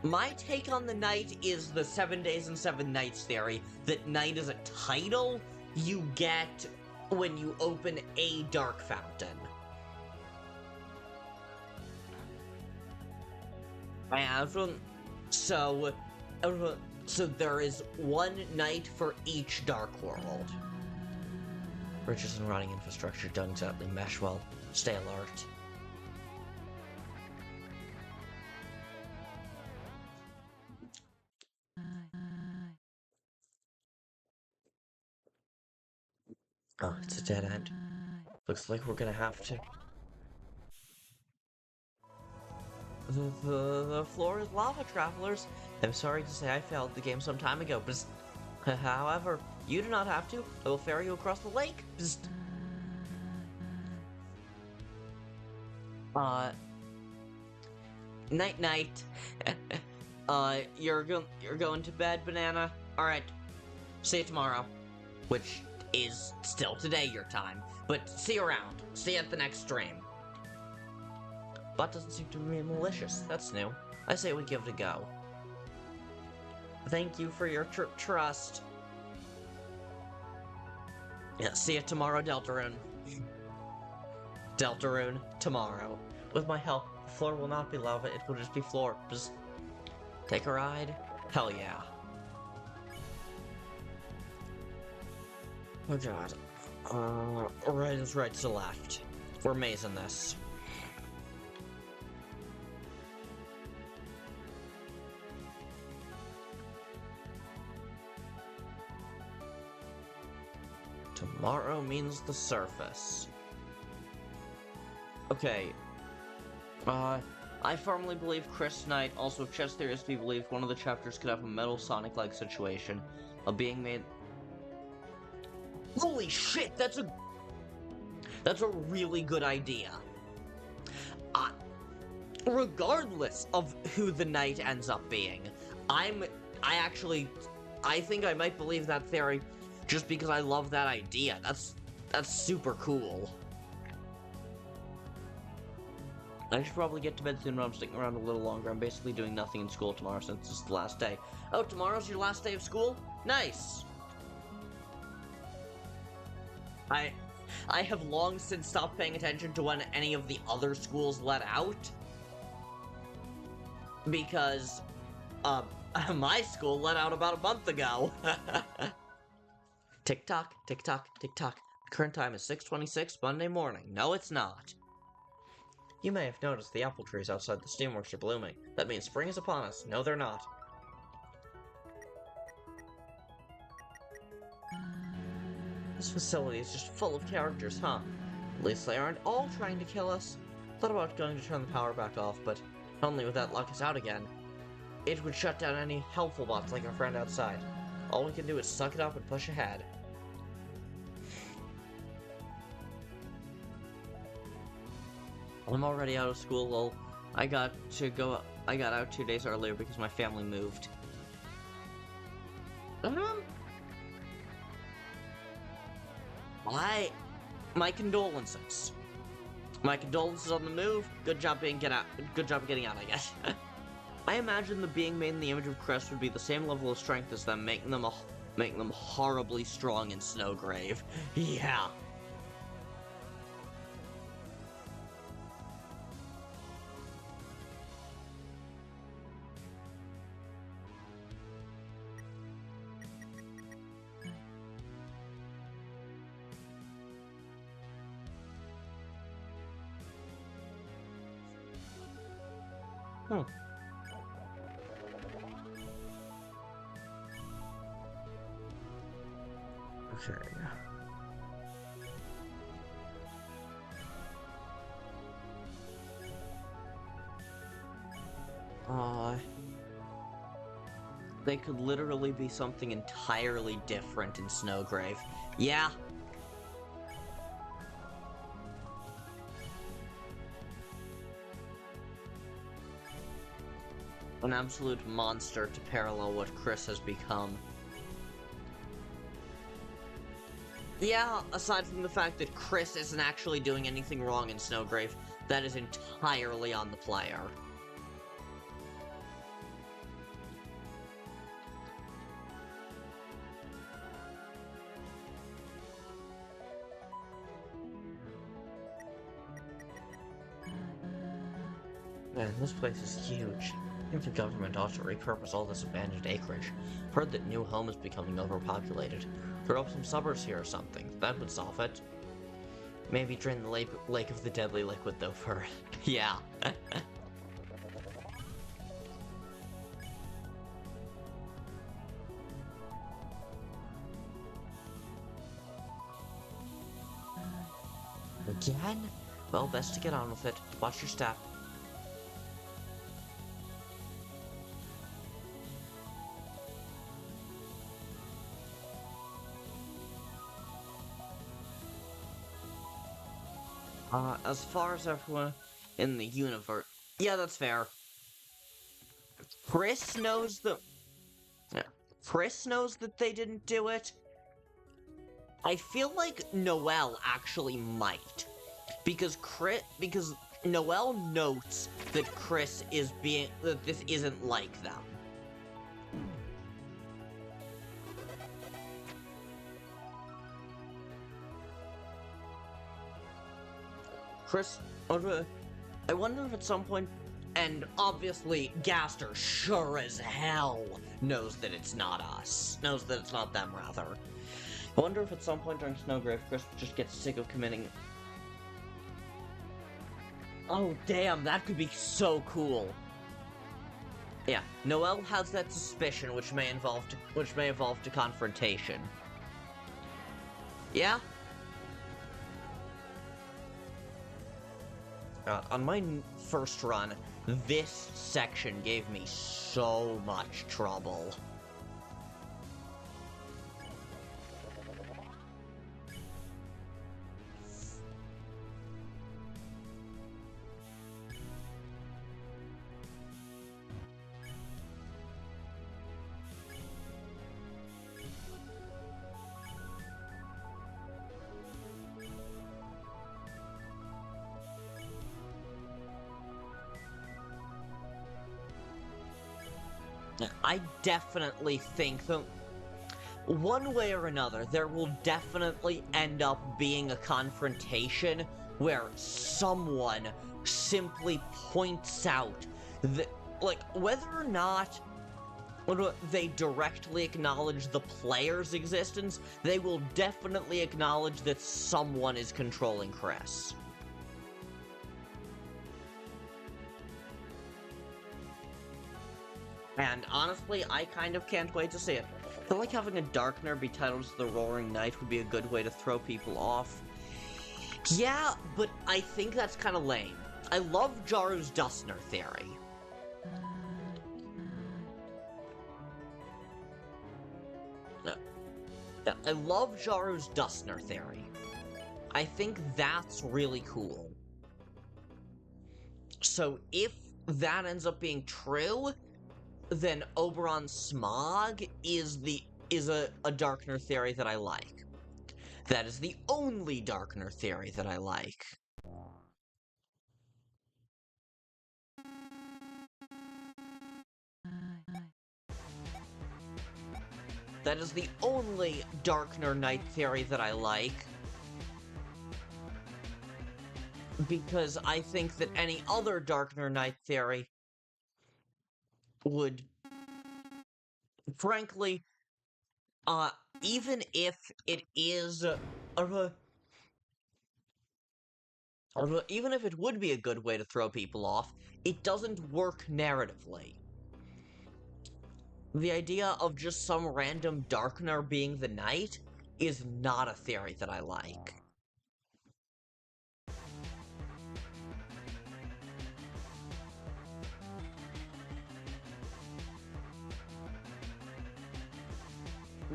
My take on the knight is the 7 days and 7 nights theory, that knight is a title you get when you open a dark fountain. And so there is one knight for each dark world. Bridges and running infrastructure don't exactly mesh well. Stay alert. Oh, it's a dead end. Looks like we're gonna have to... The floor is lava, travelers. I'm sorry to say I failed the game some time ago, but... However, you do not have to. I will ferry you across the lake. Night night. You're going to bed, Banana? Alright. See you tomorrow. Which is still today your time. But see you around. See you at the next stream. Bot doesn't seem to be malicious. That's new. I say we give it a go. Thank you for your trust. Yeah, see you tomorrow, Deltarune. Deltarune, tomorrow. With my help, the floor will not be lava, it will just be floor. Just take a ride? Hell yeah. Oh god. Right is right to left. We're mazing this. Tomorrow means the surface. Okay. I firmly believe Kris Knight, also if chess theorists believe one of the chapters could have a Metal Sonic-like situation of being made. Holy shit, that's a really good idea. Regardless of who the knight ends up being, I think I might believe that theory just because I love that idea. That's super cool. I should probably get to bed soon, but I'm sticking around a little longer. I'm basically doing nothing in school tomorrow since it's the last day. Oh, tomorrow's your last day of school? Nice! I have long since stopped paying attention to when any of the other schools let out. Because, my school let out about a month ago. Tick-tock, tick-tock, tick-tock. Current time is 6:26 Monday morning. No, it's not. You may have noticed the apple trees outside the steamworks are blooming. That means spring is upon us. No, they're not. This facility is just full of characters, huh? At least they aren't all trying to kill us. Thought about going to turn the power back off, but only with that luck is out again. It would shut down any helpful bots like our friend outside. All we can do is suck it up and push ahead. I'm already out of school, lol. I got out 2 days earlier because my family moved. My condolences. My condolences on the move. Good job getting out, I guess. I imagine the being made in the image of Kris would be the same level of strength as them, making them horribly strong in Snowgrave. Yeah. Hmm. Okay. They could literally be something entirely different in Snowgrave. Yeah. An absolute monster to parallel what Kris has become. Yeah, aside from the fact that Kris isn't actually doing anything wrong in Snowgrave, that is entirely on the player. Man, this place is huge. I think the government ought to repurpose all this abandoned acreage. Heard that New Home is becoming overpopulated. Throw up some suburbs here or something. That would solve it. Maybe drain the lake of the deadly liquid, though, for... yeah. Again? Well, best to get on with it. Watch your step. As far as everyone in the universe... Yeah, that's fair. Kris knows the... Kris knows that they didn't do it. I feel like Noelle actually might. Because Noelle notes that Kris is that this isn't like them. Kris, I wonder if at some point, and obviously Gaster sure as hell knows that it's not us. Knows that it's not them, rather. I wonder if at some point during Snowgrave, Kris just gets sick of committing... Oh, damn, that could be so cool. Yeah, Noelle has that suspicion, which may evolve to confrontation. Yeah? On my first run, this section gave me so much trouble. I definitely think that one way or another, there will definitely end up being a confrontation where someone simply points out that, like, whether or not they directly acknowledge the player's existence, they will definitely acknowledge that someone is controlling Kris. And honestly, I kind of can't wait to see it. I feel like having a Darkner be titled The Roaring Knight would be a good way to throw people off. Yeah, but I think that's kind of lame. I love Jaru's Dustner theory. I love Jaru's Dustner theory. I think that's really cool. So if that ends up being true, then Oberon Smog is a Darkner theory that I like. That is the only Darkner theory that I like. That is the only Darkner Knight theory that I like. Because I think that any other Darkner Knight theory would, frankly, even if it is, even if it would be a good way to throw people off, it doesn't work narratively. The idea of just some random Darkner being the Knight is not a theory that I like.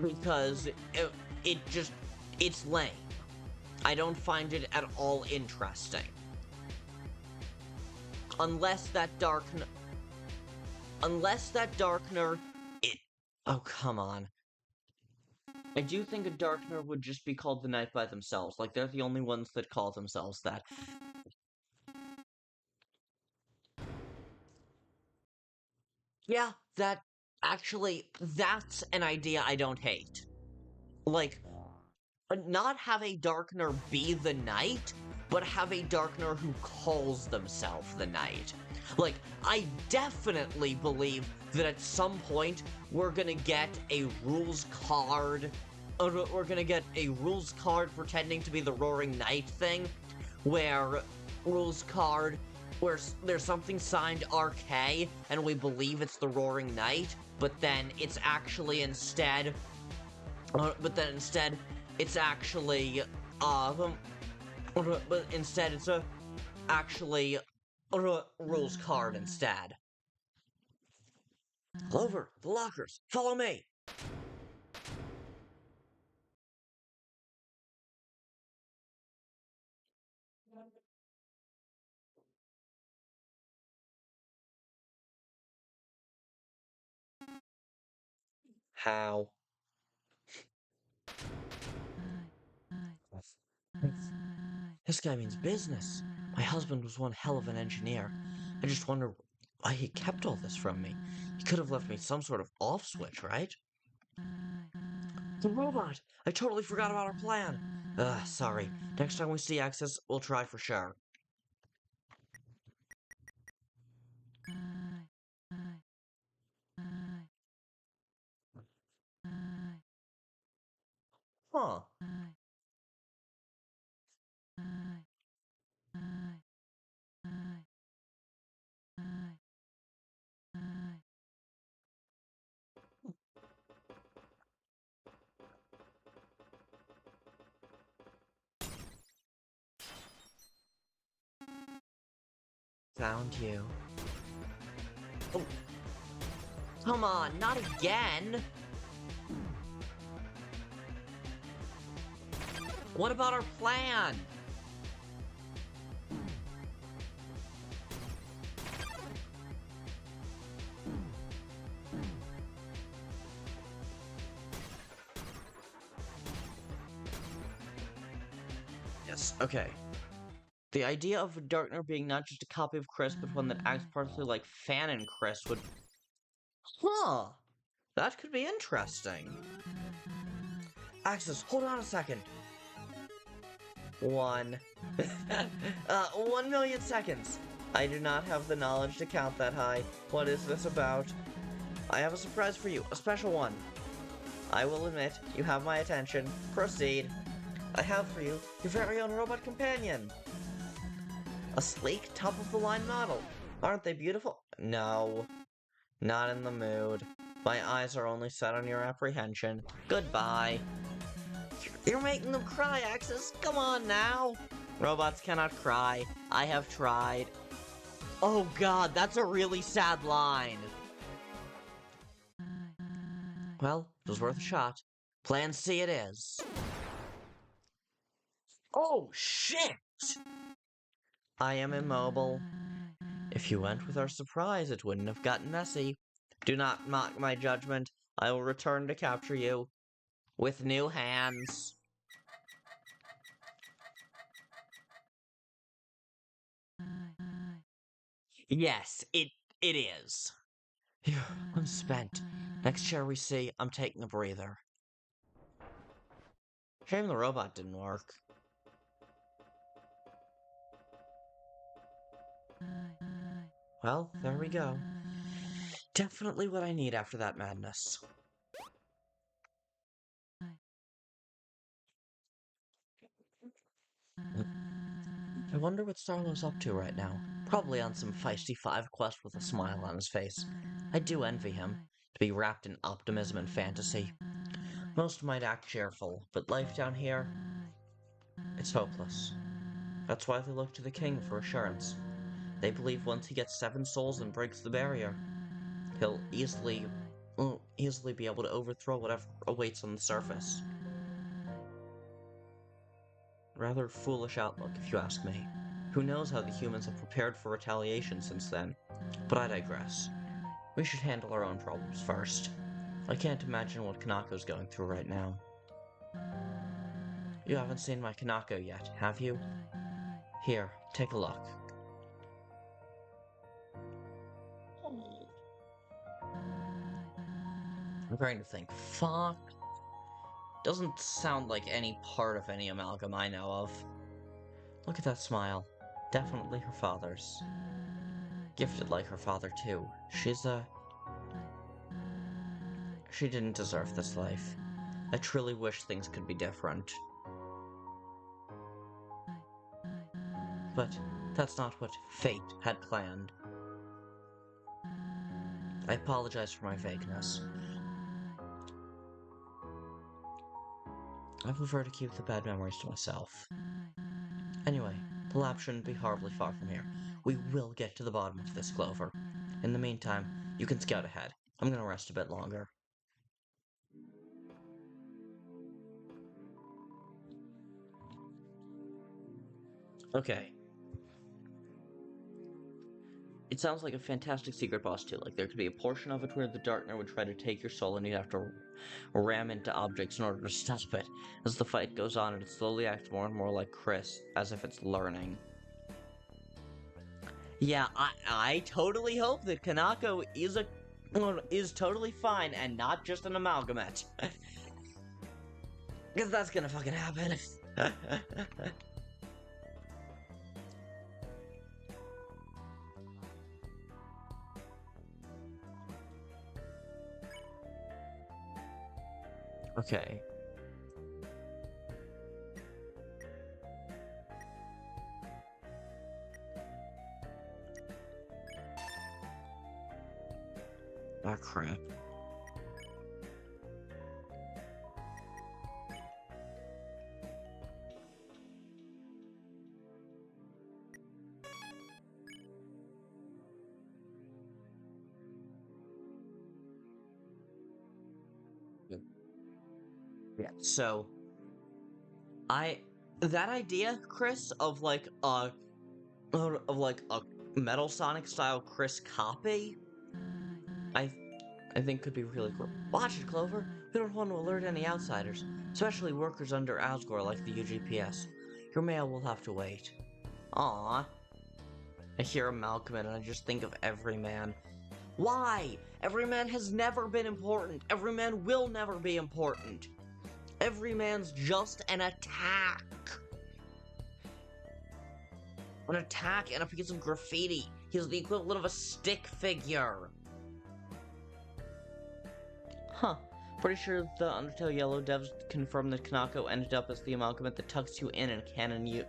Because it's lame. I don't find it at all interesting. Unless that Darkner... Oh, come on. I do think a Darkner would just be called the Knight by themselves. Like, they're the only ones that call themselves that. Yeah, that's an idea I don't hate. Like, not have a Darkner be the Knight, but have a Darkner who calls themselves the Knight. Like, I definitely believe that at some point we're gonna get a rules card, or we're gonna get a rules card pretending to be the Roaring Knight thing, where there's something signed RK, and we believe it's the Roaring Knight, but then it's actually instead, it's actually, but instead it's actually a rules card instead. Over, the lockers, follow me! How? This guy means business. My husband was one hell of an engineer. I just wonder why he kept all this from me. He could have left me some sort of off switch, right? The robot! I totally forgot about our plan! Ugh, sorry. Next time we see Access, we'll try for sure. Huh. Found you. Oh. Come on, not again! What about our plan? Yes, okay. The idea of a Darkner being not just a copy of Kris, but one that acts partially like Fan and Kris would... Huh! That could be interesting. Axis, hold on a second. 1 million seconds. I do not have the knowledge to count that high. What is this about? I have a surprise for you, a special one. I will admit, you have my attention. Proceed. I have for you your very own robot companion. A sleek, top-of-the-line model. Aren't they beautiful? No. Not in the mood. My eyes are only set on your apprehension. Goodbye. You're making them cry, Axis. Come on now. Robots cannot cry. I have tried. Oh god, that's a really sad line. Well, it was worth a shot. Plan C it is. Oh, shit! I am immobile. If you went with our surprise, it wouldn't have gotten messy. Do not mock my judgment. I will return to capture you. With new hands. Yes, it is. Phew, I'm spent. Next chair we see, I'm taking a breather. Shame the robot didn't work. Well, there we go. Definitely what I need after that madness. I wonder what Starlow's up to right now. Probably on some feisty 5 quest with a smile on his face. I do envy him, to be wrapped in optimism and fantasy. Most might act cheerful, but life down here, it's hopeless. That's why they look to the king for assurance. They believe once he gets 7 souls and breaks the barrier, he'll easily be able to overthrow whatever awaits on the surface. Rather foolish outlook, if you ask me. Who knows how the humans have prepared for retaliation since then? But I digress. We should handle our own problems first. I can't imagine what Kanako's going through right now. You haven't seen my Kanako yet, have you? Here, take a look. I'm trying to think. Fuck. Doesn't sound like any part of any amalgam I know of. Look at that smile. Definitely her father's. Gifted like her father, too. She didn't deserve this life. I truly wish things could be different. But that's not what fate had planned. I apologize for my vagueness. I prefer to keep the bad memories to myself. Anyway, the lab shouldn't be horribly far from here. We will get to the bottom of this, Clover. In the meantime, you can scout ahead. I'm gonna rest a bit longer. Okay. It sounds like a fantastic secret boss too. Like there could be a portion of it where the Darkner would try to take your soul and you'd have to ram into objects in order to stop it. As the fight goes on, it slowly acts more and more like Kris, as if it's learning. Yeah, I totally hope that Kanako is totally fine and not just an amalgamate. Because that's gonna fucking happen. Okay. Ah, crap. Yeah, so that idea, Kris, of like a Metal Sonic style Kris copy, I think could be really cool. Watch it, Clover. We don't want to alert any outsiders, especially workers under Asgore like the UGPS. Your mail will have to wait. Aww. I hear Amalgamate and I just think of Everyman. Why? Everyman has never been important. Everyman will never be important. Everyman's just an attack. An attack and a piece of graffiti. He's the equivalent of a stick figure. Huh. Pretty sure the Undertale Yellow devs confirmed that Kanako ended up as the amalgamate that tucks you in canon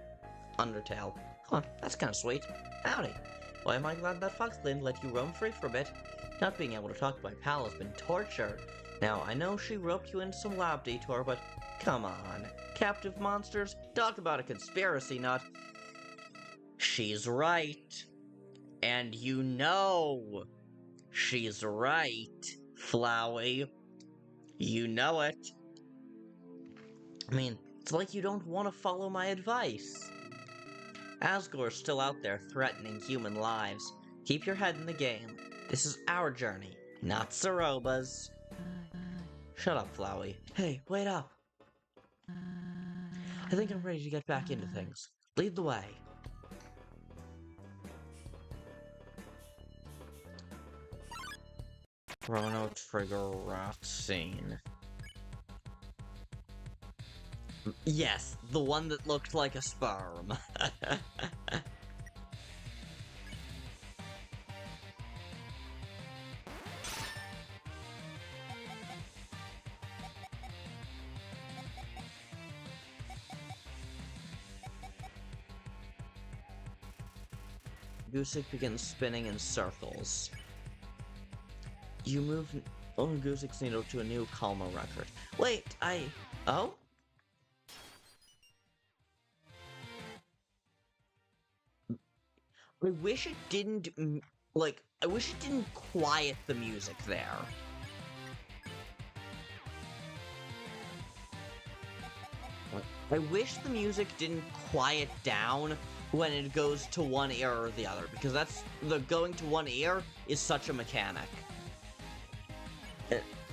Undertale. Huh, that's kinda sweet. Howdy. Why am I glad that Foxland let you roam free for a bit? Not being able to talk to my pal has been torture. Now, I know she roped you into some lab detour, but come on. Captive monsters? Talk about a conspiracy nut. She's right. And you know she's right, Flowey. You know it. I mean, it's like you don't want to follow my advice. Asgore's still out there threatening human lives. Keep your head in the game. This is our journey, not Saroba's. Shut up, Flowey. Hey, wait up. I think I'm ready to get back into things. Lead the way. Chrono Trigger rat scene. Yes, the one that looked like a sperm. Goosick begins spinning in circles. You move Goosik's needle to a new Calma record. Wait, oh? I wish it didn't, I wish it didn't quiet the music there. I wish the music didn't quiet down when it goes to one ear or the other, because the going to one ear is such a mechanic.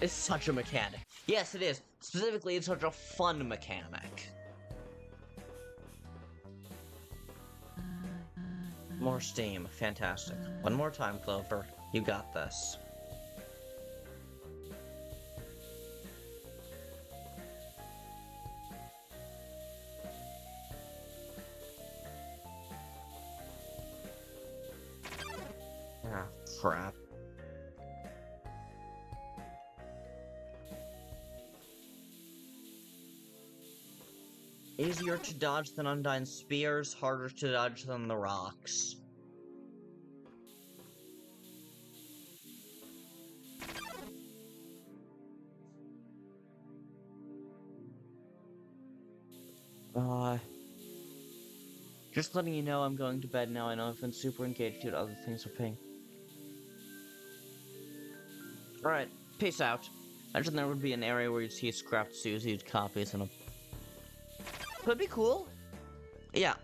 It's such a mechanic. Yes, it is. Specifically, it's such a fun mechanic. More steam. Fantastic. One more time, Clover. You got this. Ah, crap. Easier to dodge than Undyne's spears, harder to dodge than the rocks. Just letting you know I'm going to bed now. I know I've been super engaged due to other things with Ping. Alright, peace out. Imagine there would be an area where you'd see scrapped Susie copies and a... Could be cool. Yeah,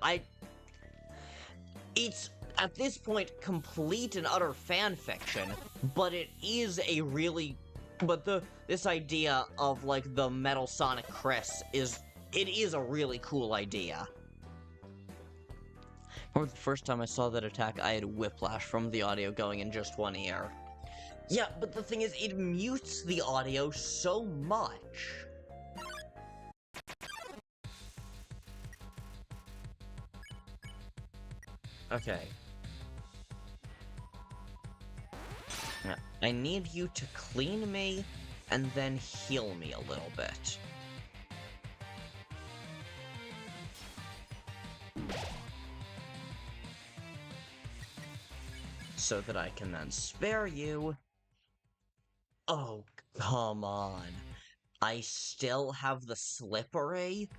it's at this point, complete and utter fan fiction, but it is a really... But this idea of, like, the Metal Sonic Kris it is a really cool idea. Or the first time I saw that attack, I had whiplash from the audio going in just one ear. Yeah, but the thing is, it mutes the audio so much. Okay. Now, I need you to clean me, and then heal me a little bit. So that I can then spare you. Oh, come on. I still have the slippery?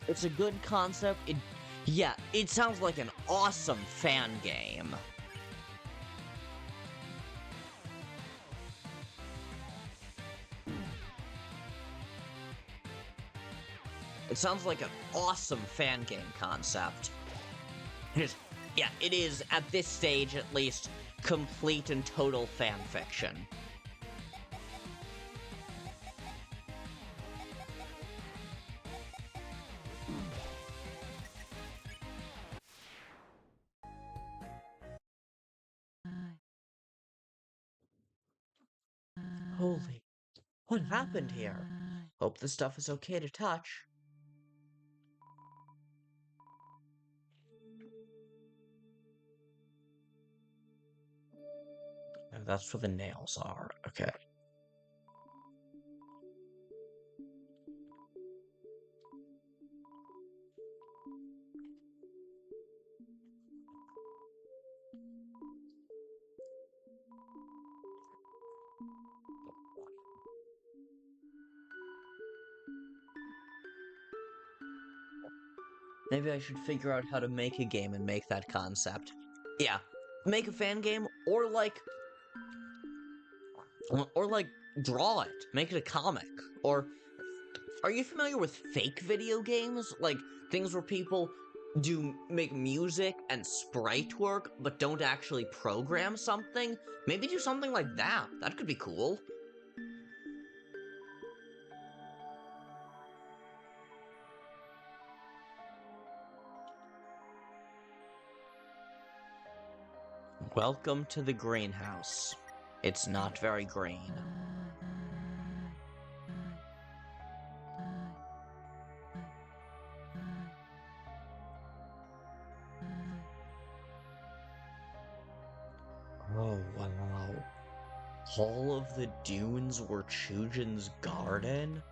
It's a good concept. Yeah, it sounds like an awesome fan game. It sounds like an awesome fan game concept. Yeah, it is, at this stage at least, complete and total fan fiction. Holy, what happened here? Hope the stuff is okay to touch. Oh, that's where the nails are. Okay. Maybe I should figure out how to make a game and make that concept. Yeah, make a fan game, or like, draw it. Make it a comic. Or, are you familiar with fake video games? Like, things where people make music and sprite work, but don't actually program something? Maybe do something like that. That could be cool. Welcome to the greenhouse. It's not very green. Oh, wow. All of the dunes were Chujin's garden?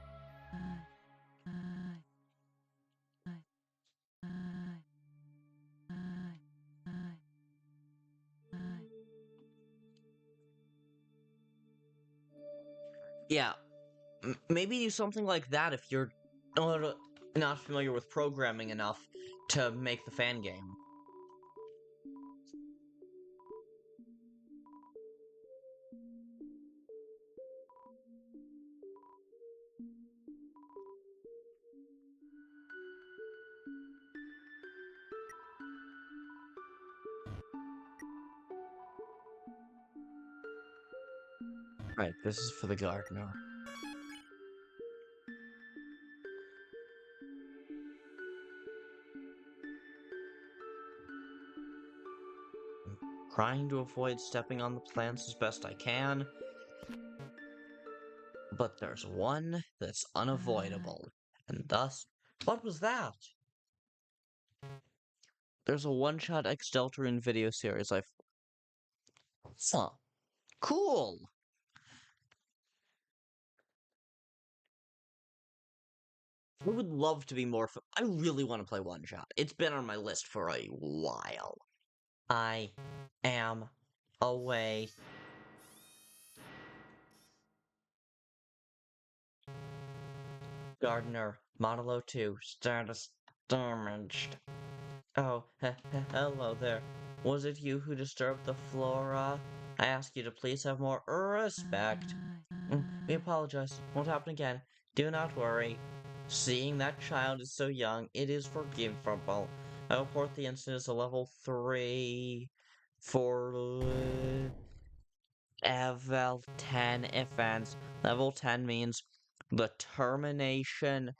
Yeah, maybe do something like that if you're not familiar with programming enough to make the fan game. Right, this is for the gardener. I'm trying to avoid stepping on the plants as best I can, but there's one that's unavoidable, and thus, what was that? There's a one-shot Deltarune video series Huh. Cool! I would love to be more I really want to play One Shot. It's been on my list for a while. I am away. Gardener, Modulo 2, status damaged. Oh, hello there. Was it you who disturbed the flora? I ask you to please have more respect. We apologize. Won't happen again. Do not worry. Seeing that child is so young, it is forgivable. Teleport the instance to level 3 for level 10 events. Level 10 means the termination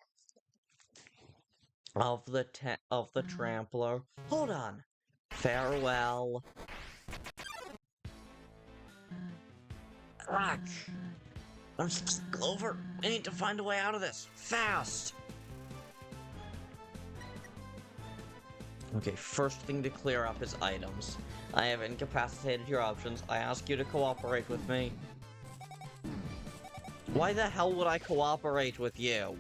of the trampler. Hold on. Farewell. Fuck. Let's go over. I need to find a way out of this. Fast. Okay, first thing to clear up is items. I have incapacitated your options. I ask you to cooperate with me. Why the hell would I cooperate with you?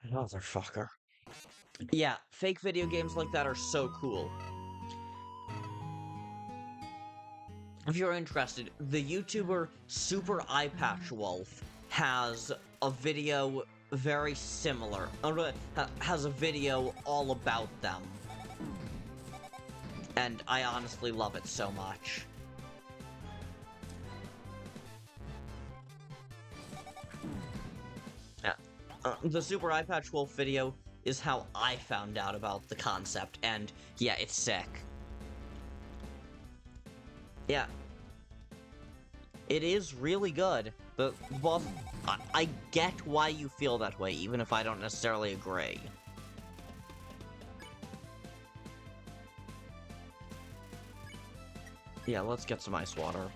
Motherfucker. Yeah, fake video games like that are so cool. If you're interested, the YouTuber Super Eye Patch Wolf has a video very similar, has a video all about them. And I honestly love it so much. The Super Eye Patch Wolf video is how I found out about the concept, and yeah, it's sick. Yeah. It is really good. The boss, I get why you feel that way, even if I don't necessarily agree. Yeah, let's get some ice water.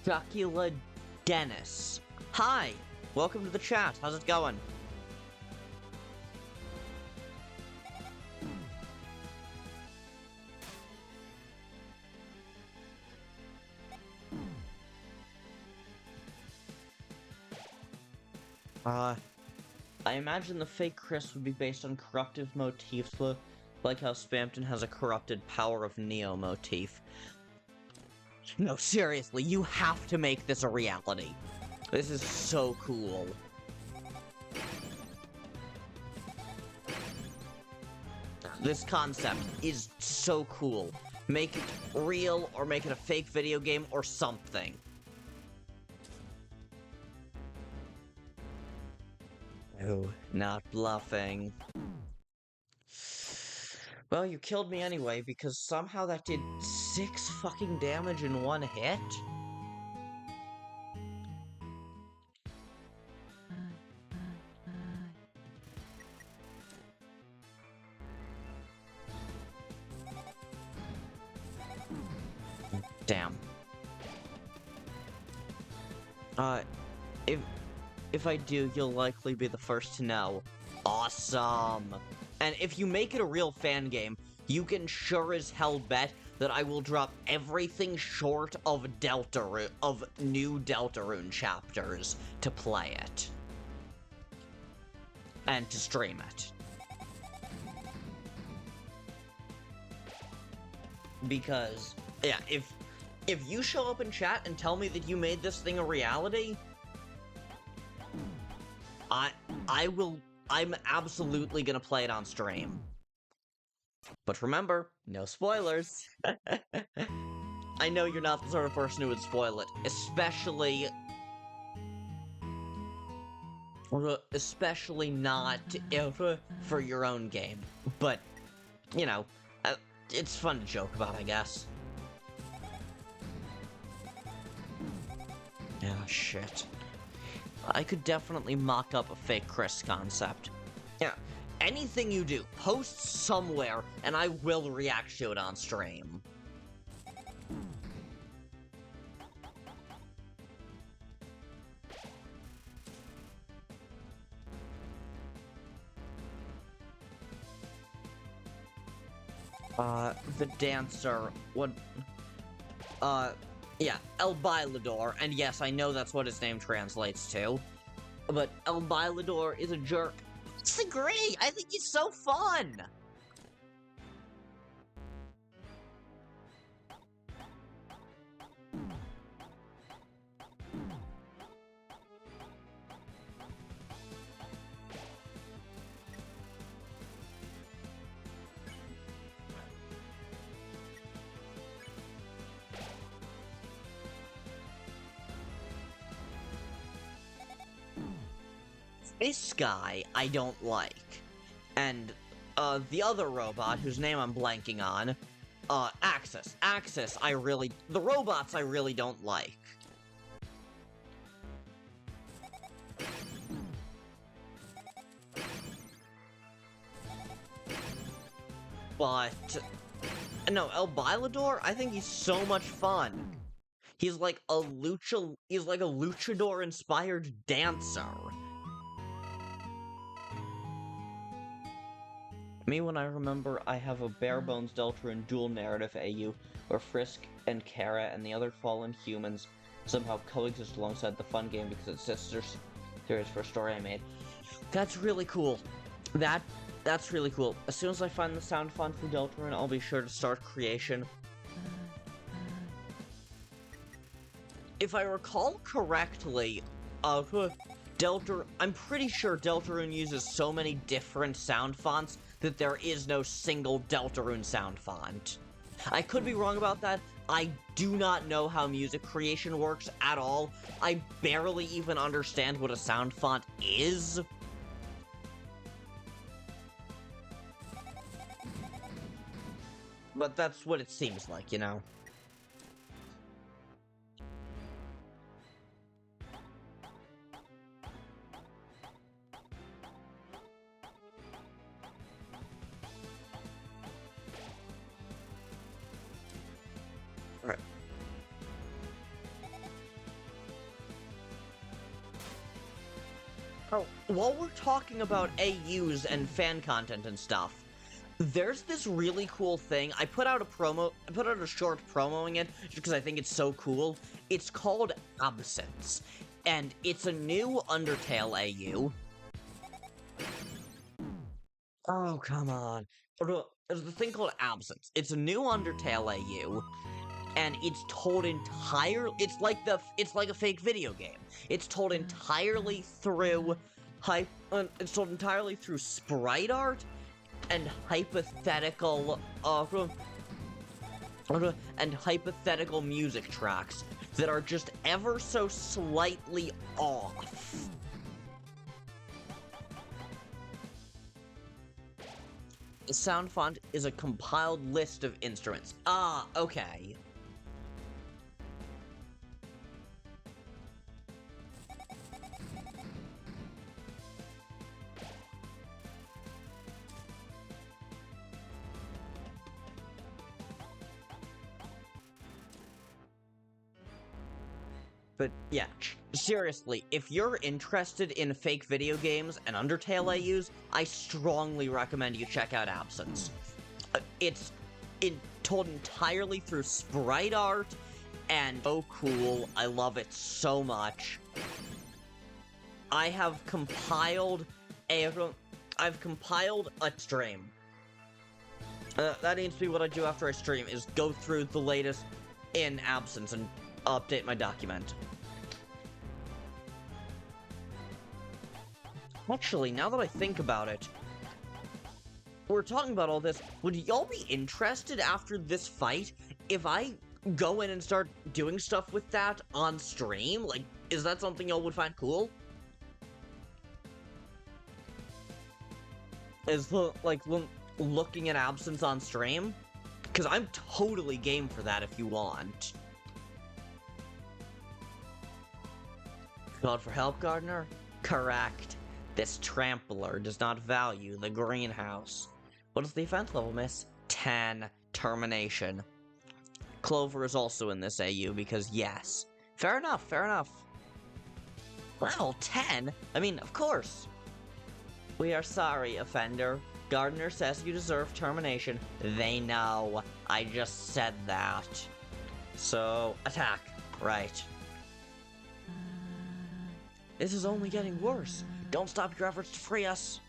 Dracula Dennis. Hi! Welcome to the chat. How's it going? I imagine the fake Kris would be based on corruptive motifs, like how Spamton has a corrupted Power of Neo motif. No, seriously, you have to make this a reality. This is so cool. This concept is so cool. Make it real, or make it a fake video game, or something. Oh, not bluffing. Well, you killed me anyway, because somehow that did 6 fucking damage in one hit? Damn. If I do, you'll likely be the first to know. Awesome! And if you make it a real fan game, you can sure as hell bet that I will drop everything short of new Deltarune chapters to play it. And to stream it. Because, yeah, if you show up in chat and tell me that you made this thing a reality, I'm absolutely gonna play it on stream. But remember, no spoilers. I know you're not the sort of person who would spoil it, especially not for your own game. But, you know, it's fun to joke about, I guess. Oh, shit. I could definitely mock up a fake Kris concept. Yeah, anything you do, post somewhere, and I will react to it on stream. The dancer, yeah, El Bailador, and yes, I know that's what his name translates to, but El Bailador is a jerk. I disagree! I think he's so fun! This guy I don't like. And, the other robot, whose name I'm blanking on, Axis. The robots I really don't like. But, no, El Bailador, I think he's so much fun. He's like a luchador-inspired dancer. Me, when I remember, I have a bare-bones Deltarune dual narrative AU, where Frisk and Kara and the other fallen humans somehow coexist alongside the fun game because it's sisters series for a story I made. That's really cool. That's really cool. As soon as I find the sound font for Deltarune, I'll be sure to start creation. If I recall correctly, I'm pretty sure Deltarune uses so many different sound fonts that there is no single Deltarune sound font. I could be wrong about that. I do not know how music creation works at all. I barely even understand what a sound font is. But that's what it seems like, you know? Alright. Oh, while we're talking about AUs and fan content and stuff, there's this really cool thing. I put out a short promoing it just because I think it's so cool. It's called Absence, and it's a new Undertale AU. Oh, come on. There's a thing called Absence. It's a new Undertale AU, and it's told entirely. It's like a fake video game. It's told entirely through It's told entirely through sprite art and hypothetical music tracks that are just ever so slightly off. The sound font is a compiled list of instruments. Ah, okay. But yeah, seriously, if you're interested in fake video games and Undertale AUs, I strongly recommend you check out Absence. It's told entirely through sprite art, and so cool. I love it so much. I've compiled a stream. That needs to be what I do after I stream, is go through the latest in Absence and update my document. Actually, now that I think about it, we're talking about all this, would y'all be interested after this fight if I go in and start doing stuff with that on stream? Like, is that something y'all would find cool? Looking at Absence on stream? Because I'm totally game for that if you want. Called for help, Gardener? Correct. This trampler does not value the greenhouse. What is the offense level, miss? 10. Termination. Clover is also in this AU because yes. Fair enough, fair enough. Level 10? I mean, of course. We are sorry, offender. Gardener says you deserve termination. They know. I just said that. So, attack. Right. This is only getting worse. Don't stop your efforts to free us.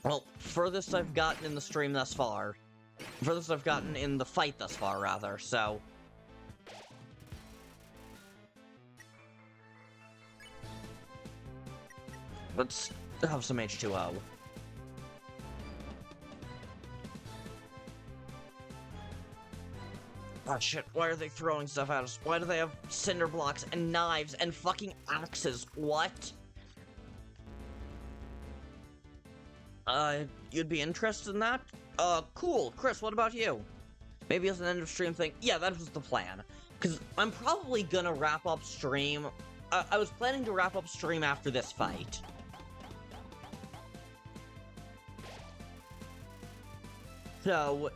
Well, furthest I've gotten in the stream thus far. Furthest I've gotten in the fight thus far, rather, so... Let's have some H2O. Oh shit, why are they throwing stuff at us? Why do they have cinder blocks and knives and fucking axes? What? You'd be interested in that? Cool. Kris, what about you? Maybe as an end of stream thing? Yeah, that was the plan. Because I'm probably gonna wrap up stream. I was planning to wrap up stream after this fight. So,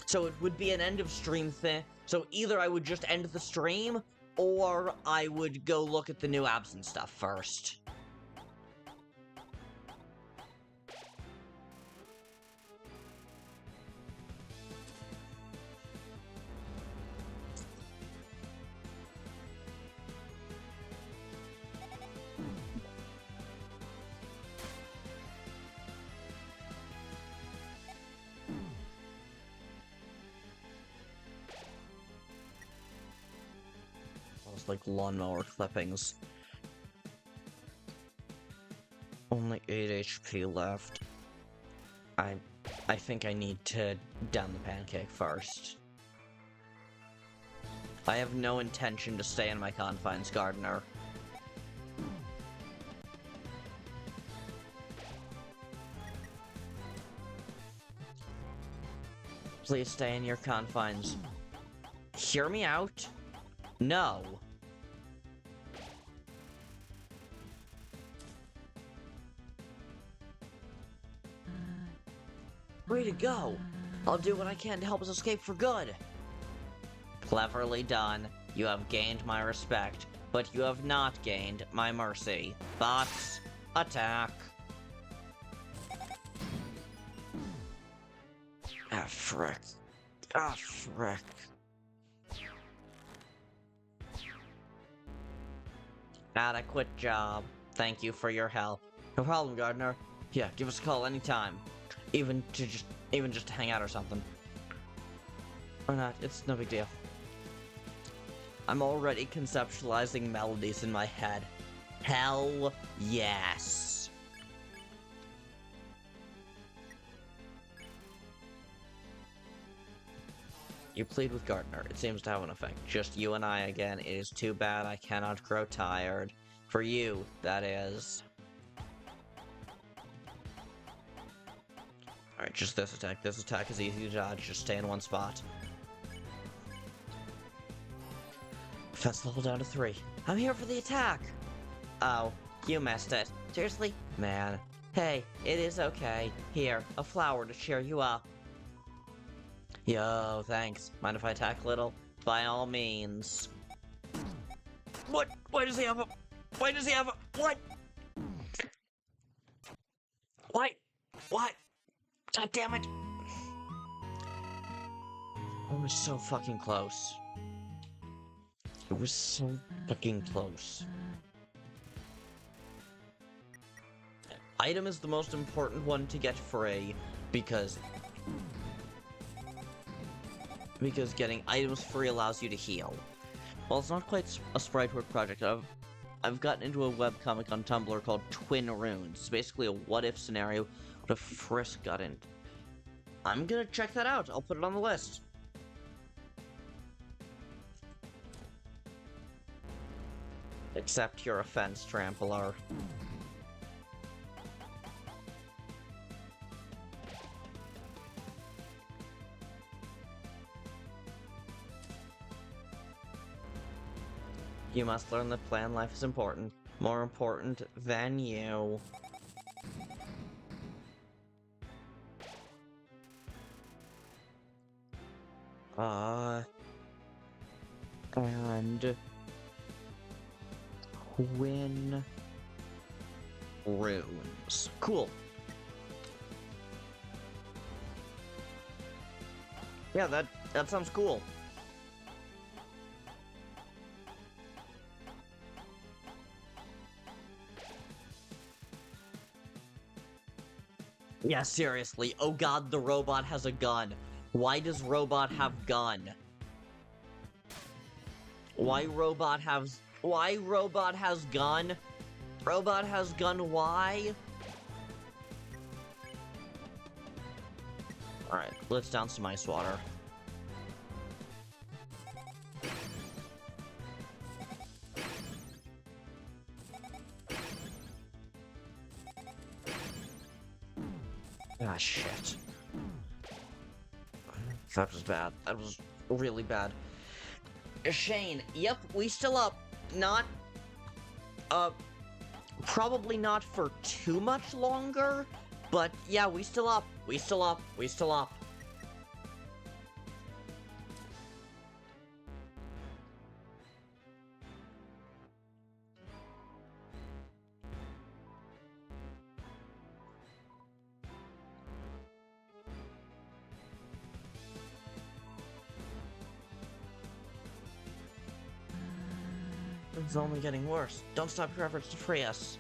so it would be an end of stream thing. So either I would just end the stream, or I would go look at the new abs and stuff first. Like lawnmower clippings. Only 8 HP left. I think I need to down the pancake first. I have no intention to stay in my confines, gardener. Please stay in your confines. Hear me out? No. Way to go! I'll do what I can to help us escape for good! Cleverly done. You have gained my respect, but you have not gained my mercy. Bots, attack! Ah, frick. Ah, frick. Adequate job. Thank you for your help. No problem, gardener. Yeah, give us a call anytime. Even just to hang out or something. Or not, it's no big deal. I'm already conceptualizing melodies in my head. Hell yes. You plead with Gardener. It seems to have an effect. Just you and I again. It is too bad I cannot grow tired. For you, that is. Alright, just this attack. This attack is easy to dodge. Just stay in one spot. Defense level down to 3. I'm here for the attack! Oh, you missed it. Seriously? Man. Hey, it is okay. Here, a flower to cheer you up. Yo, thanks. Mind if I attack little? By all means. What? Why does he have a... Why does he have a... What? Why? What? God damn it! I was so fucking close. It was so fucking close. Item is the most important one to get free, because getting items free allows you to heal. Well, it's not quite a sprite work project. I've gotten into a webcomic on Tumblr called Twin Runes. It's basically a what-if scenario. What if Frisk got in? I'm gonna check that out. I'll put it on the list. Accept your offense, Trampler. You must learn that plan life is important. More important than you. And Twin Runes. Cool. Yeah, that sounds cool. Yeah, seriously. Oh god, the robot has a gun. Why does robot have gun? Why robot has gun? Robot has gun, why? Alright, let's down some ice water. Ah, shit. That was bad. That was really bad. Shane, yep, we still up. Not, probably not for too much longer, but yeah, we still up. We still up. We still up. It's only getting worse. Don't stop your efforts to free us.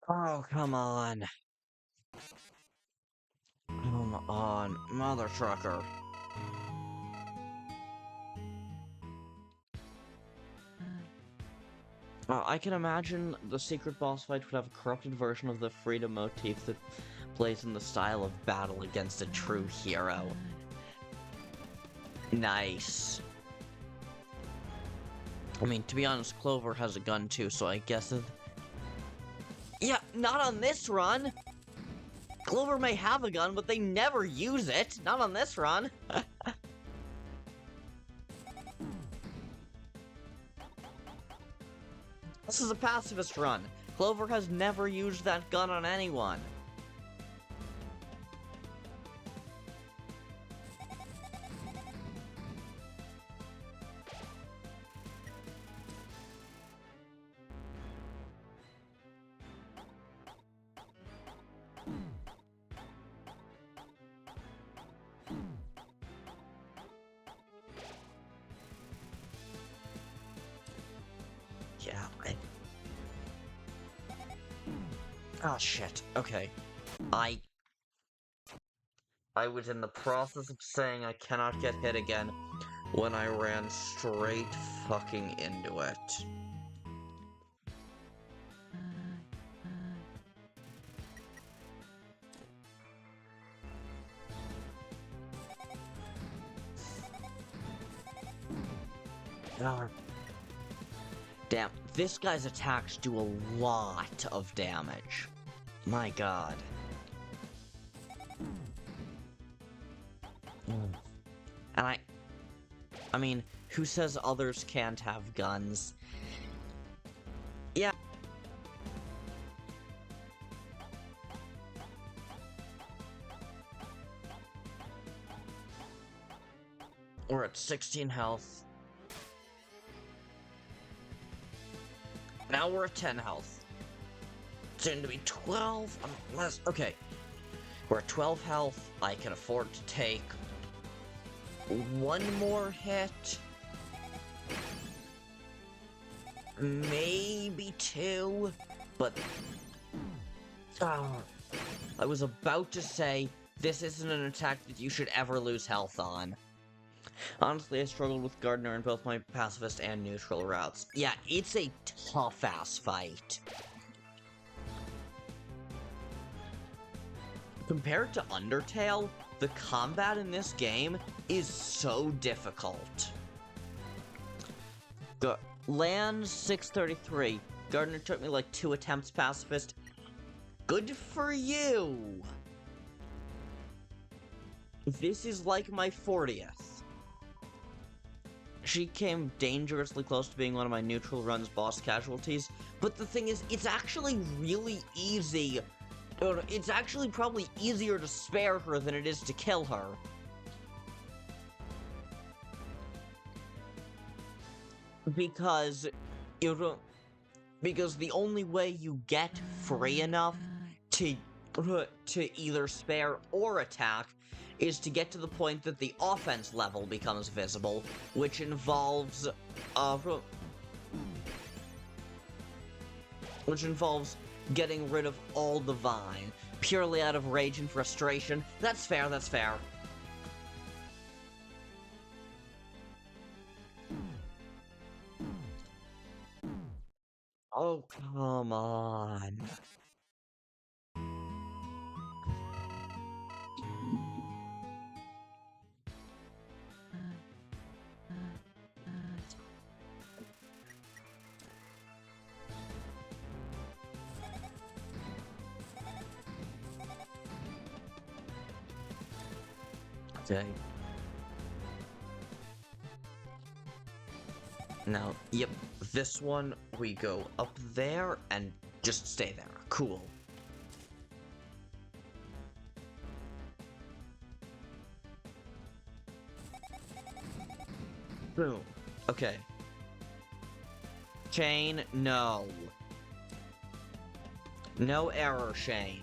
Oh, come on. Come on, mother trucker. I can imagine the secret boss fight would have a corrupted version of the freedom motif that plays in the style of battle against a true hero. Nice. I mean, to be honest, Clover has a gun too, so I guess it... Yeah, not on this run! Clover may have a gun, but they never use it! Not on this run! This is a pacifist run. Clover has never used that gun on anyone. Yeah, Oh, shit. Okay. I was in the process of saying I cannot get hit again when I ran straight fucking into it. Ah. Damn, this guy's attacks do a lot of damage. My god. And I mean, who says others can't have guns? Yeah. We're at 16 health. Now we're at 10 health. Soon to be 12, unless... Okay. We're at 12 health. I can afford to take one more hit. Maybe two. But... I was about to say, this isn't an attack that you should ever lose health on. Honestly, I struggled with Gardener in both my pacifist and neutral routes. Yeah, it's a tough-ass fight. Compared to Undertale, the combat in this game is so difficult. Land 633. Gardener took me like 2 attempts pacifist. Good for you! This is like my 40th. She came dangerously close to being one of my neutral run's boss casualties, but the thing is, it's actually really easy. It's actually probably easier to spare her than it is to kill her. Because the only way you get free enough to either spare or attack is to get to the point that the offense level becomes visible, which involves getting rid of all the Vine, purely out of rage and frustration. That's fair, that's fair. Oh, come on. Okay. Now, yep, this one, we go up there and just stay there. Cool. Boom. Okay. Shane, no. No error, Shane.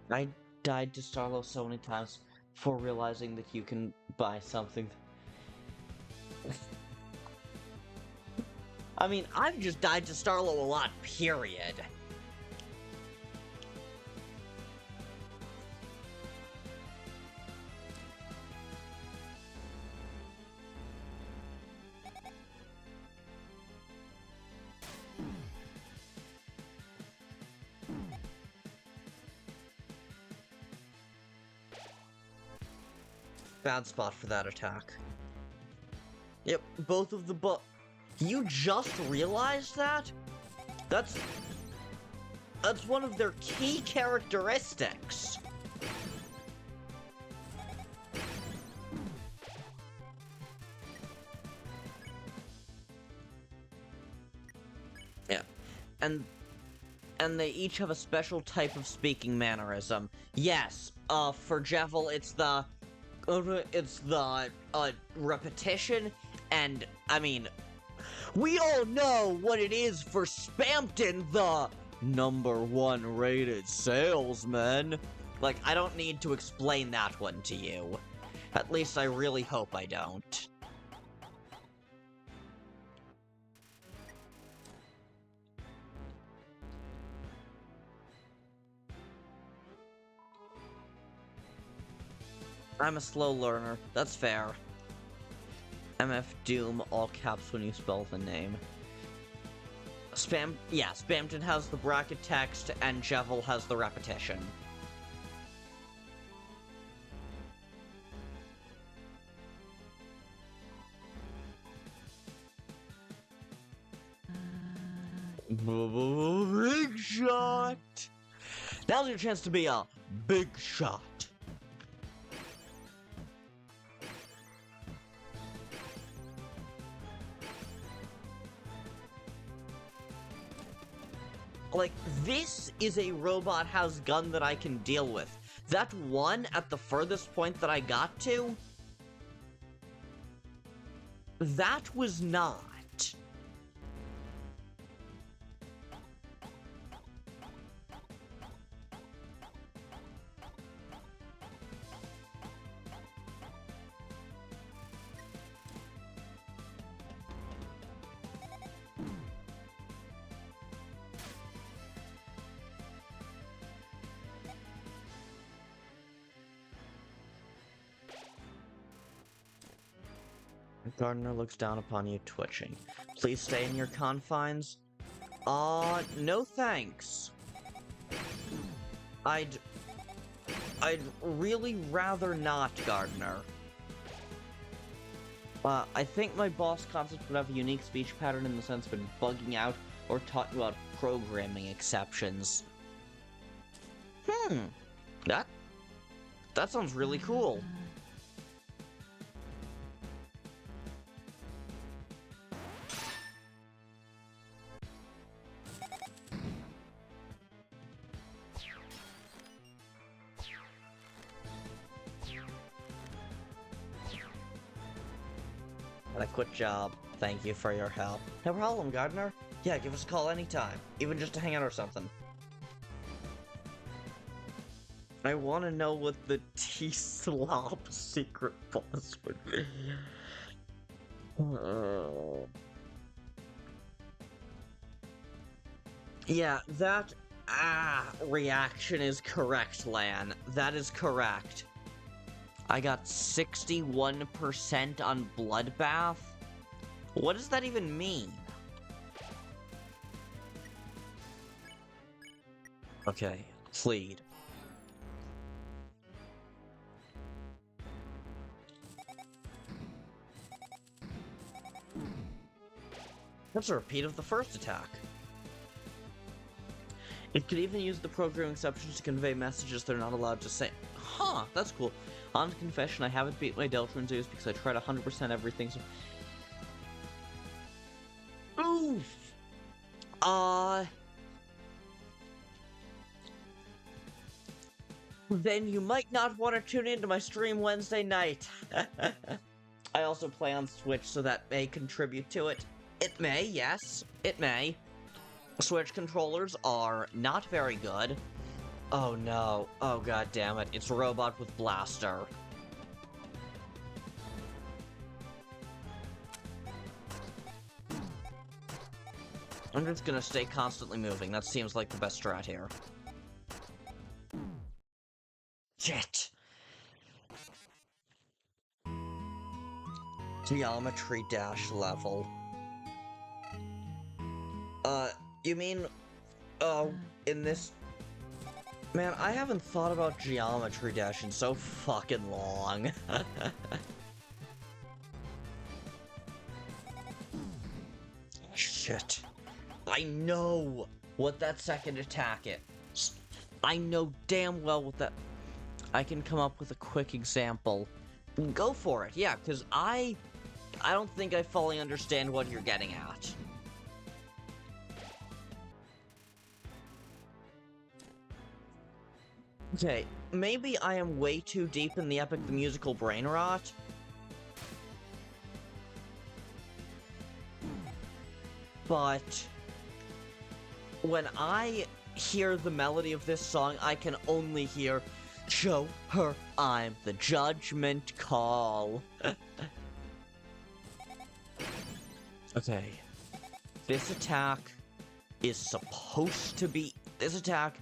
I died to Starlo so many times before realizing that you can buy something. I mean, I've just died to Starlo a lot, period. Bad spot for that attack. Yep, both of the You just realized that? That's one of their key characteristics. Yeah. And they each have a special type of speaking mannerism. Yes, for Jevil, it's the repetition, and, I mean, we all know what it is for Spampton, the #1 rated salesman. Like, I don't need to explain that one to you. At least I really hope I don't. I'm a slow learner. That's fair. MF Doom, all caps when you spell the name. Spampton has the bracket text, and Jevil has the repetition. Big shot! Now's your chance to be a big shot. Like, this is a robot house gun that I can deal with. That one at the furthest point that I got to, that was not. Gardner looks down upon you, twitching. Please stay in your confines. No thanks. I'd really rather not, Gardner. I think my boss concept would have a unique speech pattern in the sense of it bugging out or talking about programming exceptions. That sounds really cool. A quick job. Thank you for your help. No problem, Gardner. Yeah, give us a call anytime. Even just to hang out or something. I want to know what the T-Slop secret boss would be. Yeah, that reaction is correct, Lan. That is correct. I got 61% on Bloodbath? What does that even mean? Okay, plead. That's a repeat of the first attack. It could even use the programming exceptions to convey messages they're not allowed to say. Huh, that's cool. On confession, I haven't beat my Deltarune series because I tried 100% everything, so... Oof! Then you might not want to tune into my stream Wednesday night. I also play on Switch, so that may contribute to it. It may, yes, it may. Switch controllers are not very good. Oh no. Oh god damn it. It's a robot with blaster. I'm just gonna stay constantly moving. That seems like the best strat here. Shit! Geometry dash level. You mean, in this... Man, I haven't thought about Geometry Dash in so fucking long. Shit. I know what that second attack is. I know damn well what that... I can come up with a quick example. Go for it, yeah, because I don't think I fully understand what you're getting at. Okay, maybe I am way too deep in the Epic the Musical brain rot. But when I hear the melody of this song, I can only hear, "Show her I'm the judgment call." Okay. This attack is supposed to be... This attack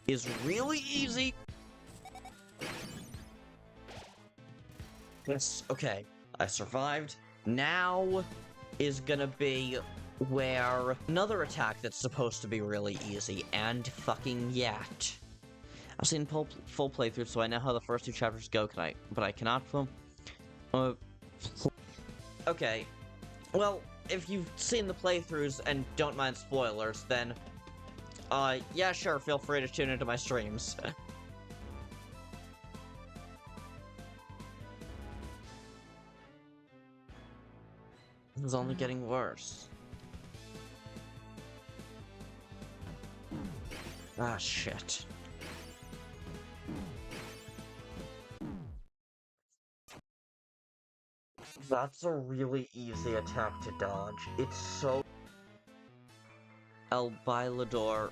is really easy. Yes, okay. I survived. Now is gonna be where another attack that's supposed to be really easy, and fucking yet. I've seen full playthrough, so I know how the first two chapters go, but I cannot film. Okay. Well, if you've seen the playthroughs and don't mind spoilers, then yeah, sure, feel free to tune into my streams. It's only getting worse. Ah, shit. That's a really easy attack to dodge. It's so... El Bailador.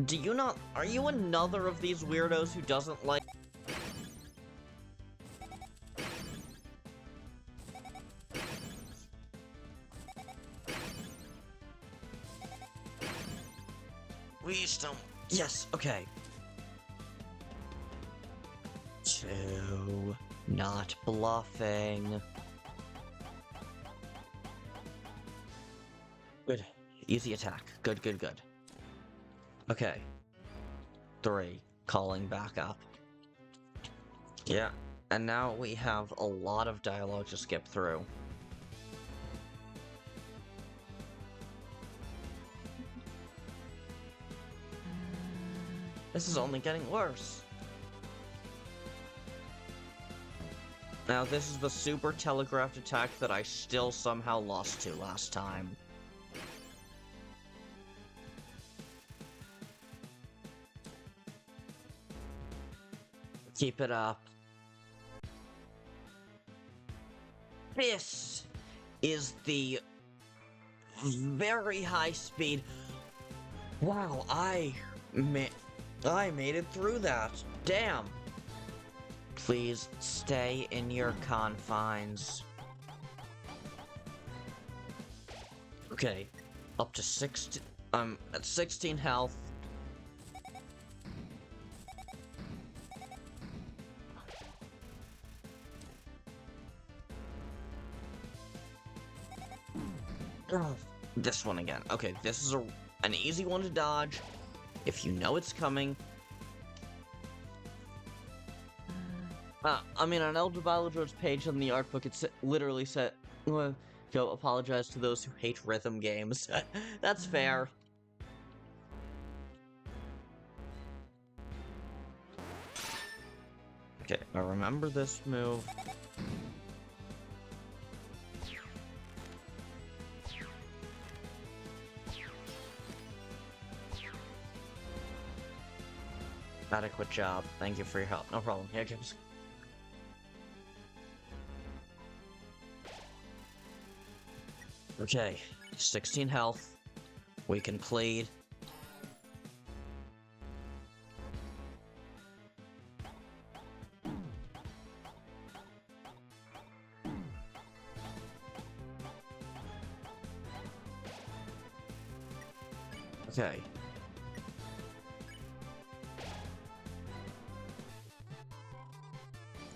Do you not... Are you another of these weirdos who doesn't like... Wisdom. Yes, okay. 2. Not bluffing. Good. Easy attack. Good, good, good. Okay. 3. Calling back up. Yeah. And now we have a lot of dialogue to skip through. This is only getting worse. Now, this is the super telegraphed attack that I still somehow lost to last time. Keep it up. This is the very high speed. Wow, I made it through that. Damn. Please stay in your confines. Okay, up to 16. I'm at 16 health. Oh, this one again. Okay, this is an easy one to dodge if you know it's coming. I mean, on Elder Balador's page on the art book, it literally said, Go apologize to those who hate rhythm games. That's fair. Okay, I remember this move. Adequate job. Thank you for your help. No problem. Here, James. Okay, 16 health. We can plead. Okay.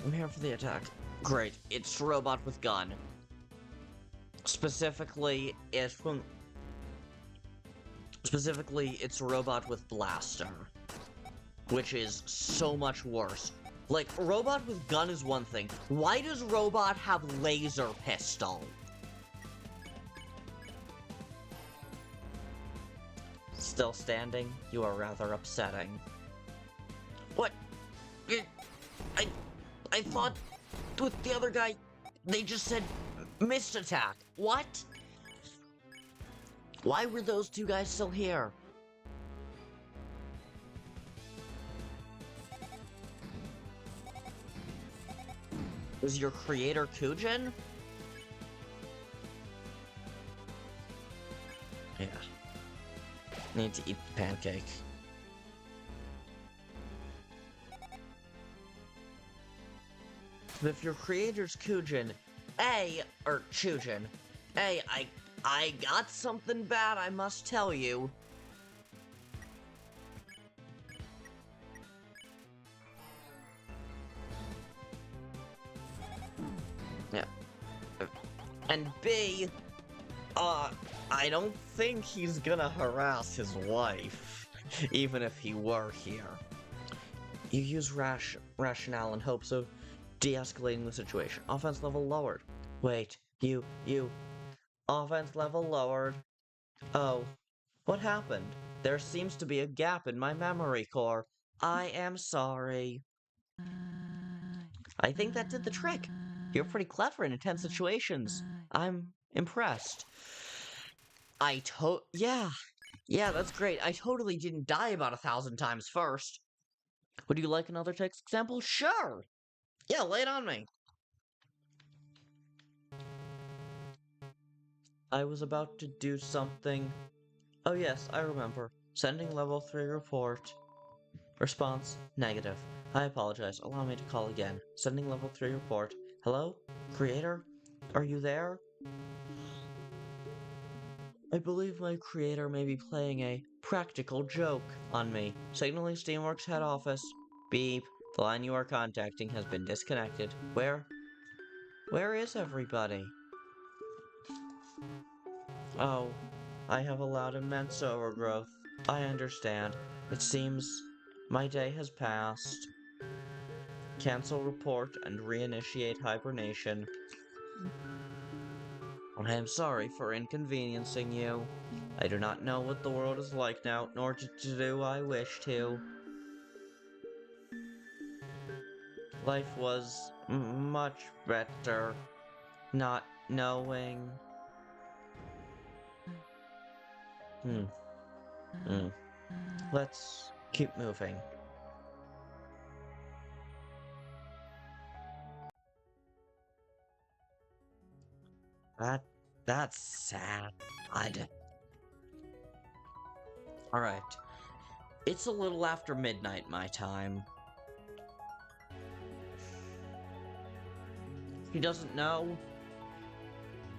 I'm here for the attack. Great. It's robot with gun. Specifically, it's a robot with blaster, which is so much worse. Like, robot with gun is one thing. Why does robot have laser pistol? Still standing? You are rather upsetting. What? I thought with the other guy, they just said missed attack. What? Why were those two guys still here? Was your creator Kujin? Yeah. Need to eat the pancake. If your creator's Kujin, Chujin, I got something bad I must tell you. Yeah. And B, I don't think he's gonna harass his wife, even if he were here. You use rationale in hopes of de-escalating the situation. Offense level lowered. Wait, you... Offense level lowered. Oh, what happened? There seems to be a gap in my memory core. I am sorry. I think that did the trick. You're pretty clever in intense situations. I'm impressed. Yeah, that's great. I totally didn't die about 1,000 times first. Would you like another text example? Sure! Yeah, lay it on me. I was about to do something. Oh yes, I remember. Sending level 3 report. Response, negative. I apologize. Allow me to call again. Sending level 3 report. Hello? Creator? Are you there? I believe my creator may be playing a practical joke on me. Signaling Steamworks head office. Beep. The line you are contacting has been disconnected. Where is everybody? Oh, I have allowed immense overgrowth. I understand. It seems my day has passed. Cancel report and reinitiate hibernation. I am sorry for inconveniencing you. I do not know what the world is like now, nor to do I wish to. Life was much better not knowing. Let's keep moving. That's sad. Alright. It's a little after midnight my time. He doesn't know.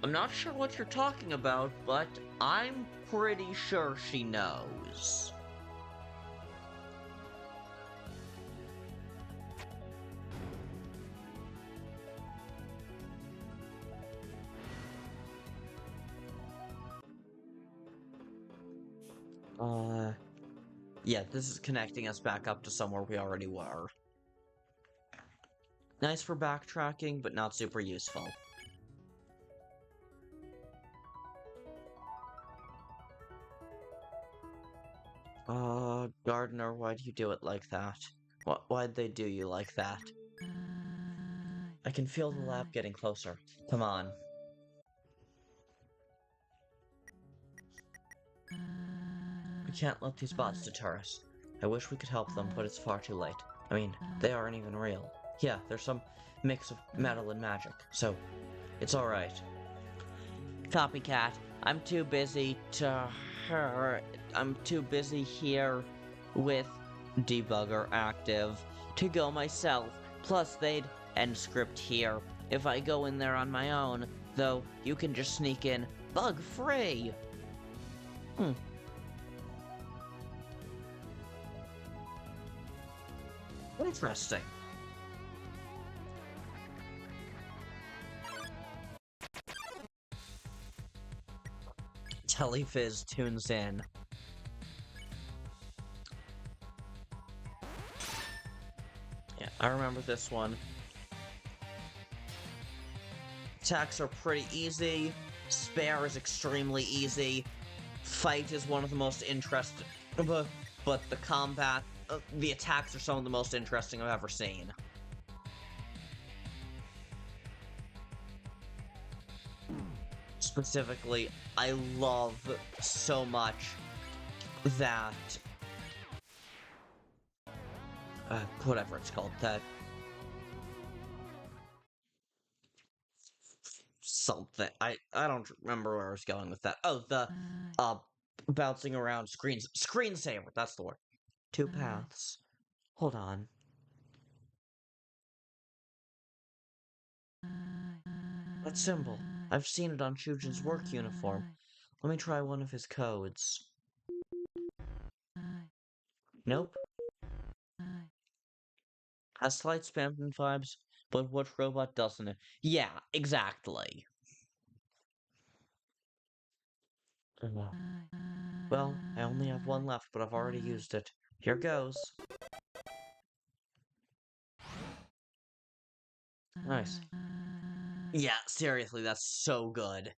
I'm not sure what you're talking about, but I'm pretty sure she knows. Yeah, this is connecting us back up to somewhere we already were. Nice for backtracking, but not super useful. Gardener, why'd you do it like that? Why'd they do you like that? I can feel the lab getting closer. Come on. We can't let these bots deter us. I wish we could help them, but it's far too late. I mean, they aren't even real. Yeah, there's some mix of metal and magic, so it's alright. Copycat, I'm too busy I'm too busy here with debugger active to go myself. Plus, they'd end script here if I go in there on my own, though you can just sneak in bug-free. Interesting. Telefizz tunes in. Yeah, I remember this one. Attacks are pretty easy. Spare is extremely easy. Fight is one of the most interesting, but the combat, the attacks are some of the most interesting I've ever seen. Specifically, I love so much that whatever it's called, that something. I don't remember where I was going with that. Oh, the bouncing around screensaver, that's the word. 2 paths. Hold on. That symbol. I've seen it on Shujin's work uniform. Let me try one of his codes. Nope. Has slight spam vibes, but what robot doesn't it? Yeah, exactly. Well, I only have one left, but I've already used it. Here goes. Nice. Yeah, seriously, that's so good.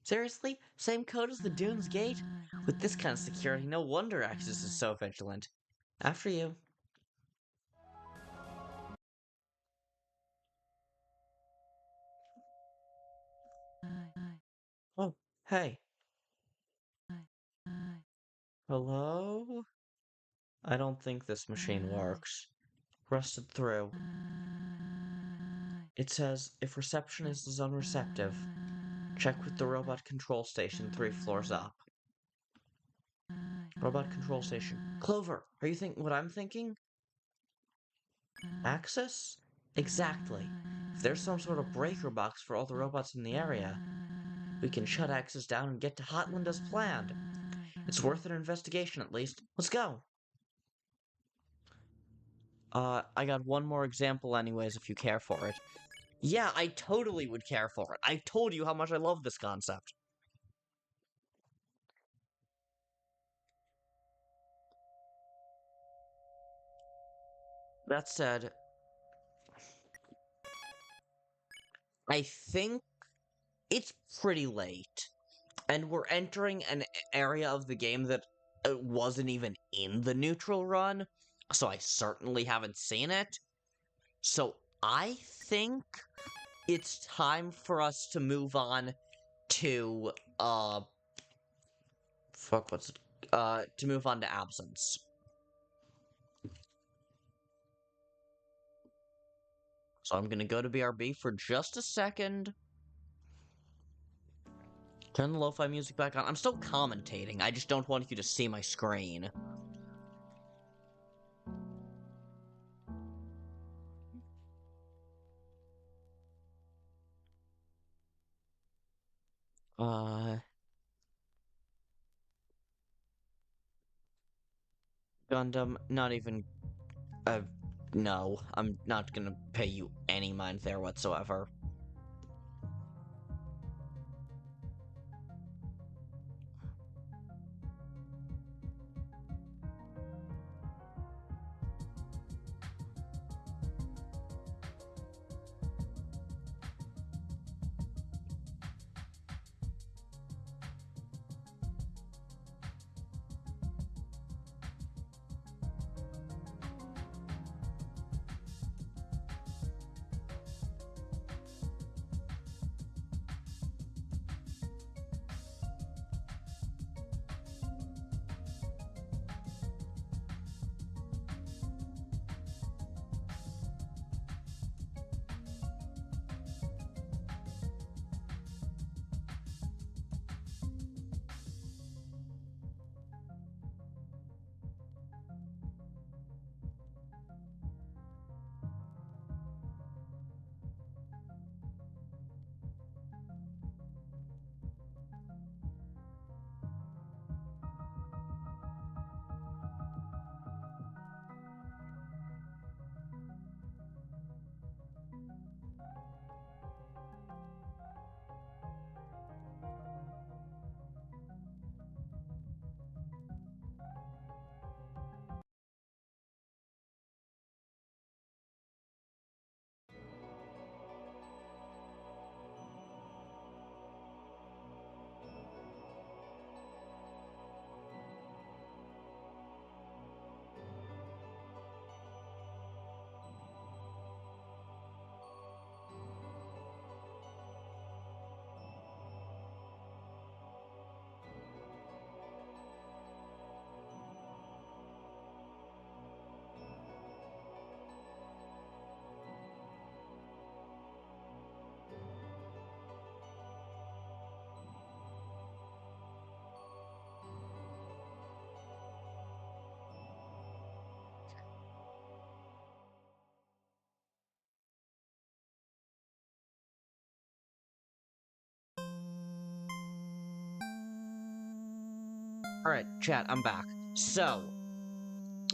Seriously? Same code as the Dunes Gate? With this kind of security, no wonder Axis is so vigilant. After you. Oh, hey. Hello? I don't think this machine works. Rusted through. It says, if receptionist is unreceptive, check with the robot control station 3 floors up. Robot control station. Clover, are you thinking what I'm thinking? Access? Exactly. If there's some sort of breaker box for all the robots in the area, we can shut access down and get to Hotland as planned. It's worth an investigation at least. Let's go! I got one more example anyways if you care for it. Yeah, I totally would care for it. I've told you how much I love this concept. That said, I think it's pretty late. And we're entering an area of the game that wasn't even in the neutral run, so I certainly haven't seen it. So I think it's time for us to move on to, to move on to Absence. So I'm gonna go to BRB for just a second. Turn the lo-fi music back on. I'm still commentating, I just don't want you to see my screen. Gundam, not even... no, I'm not gonna pay you any mind there whatsoever. Alright, chat, I'm back. So,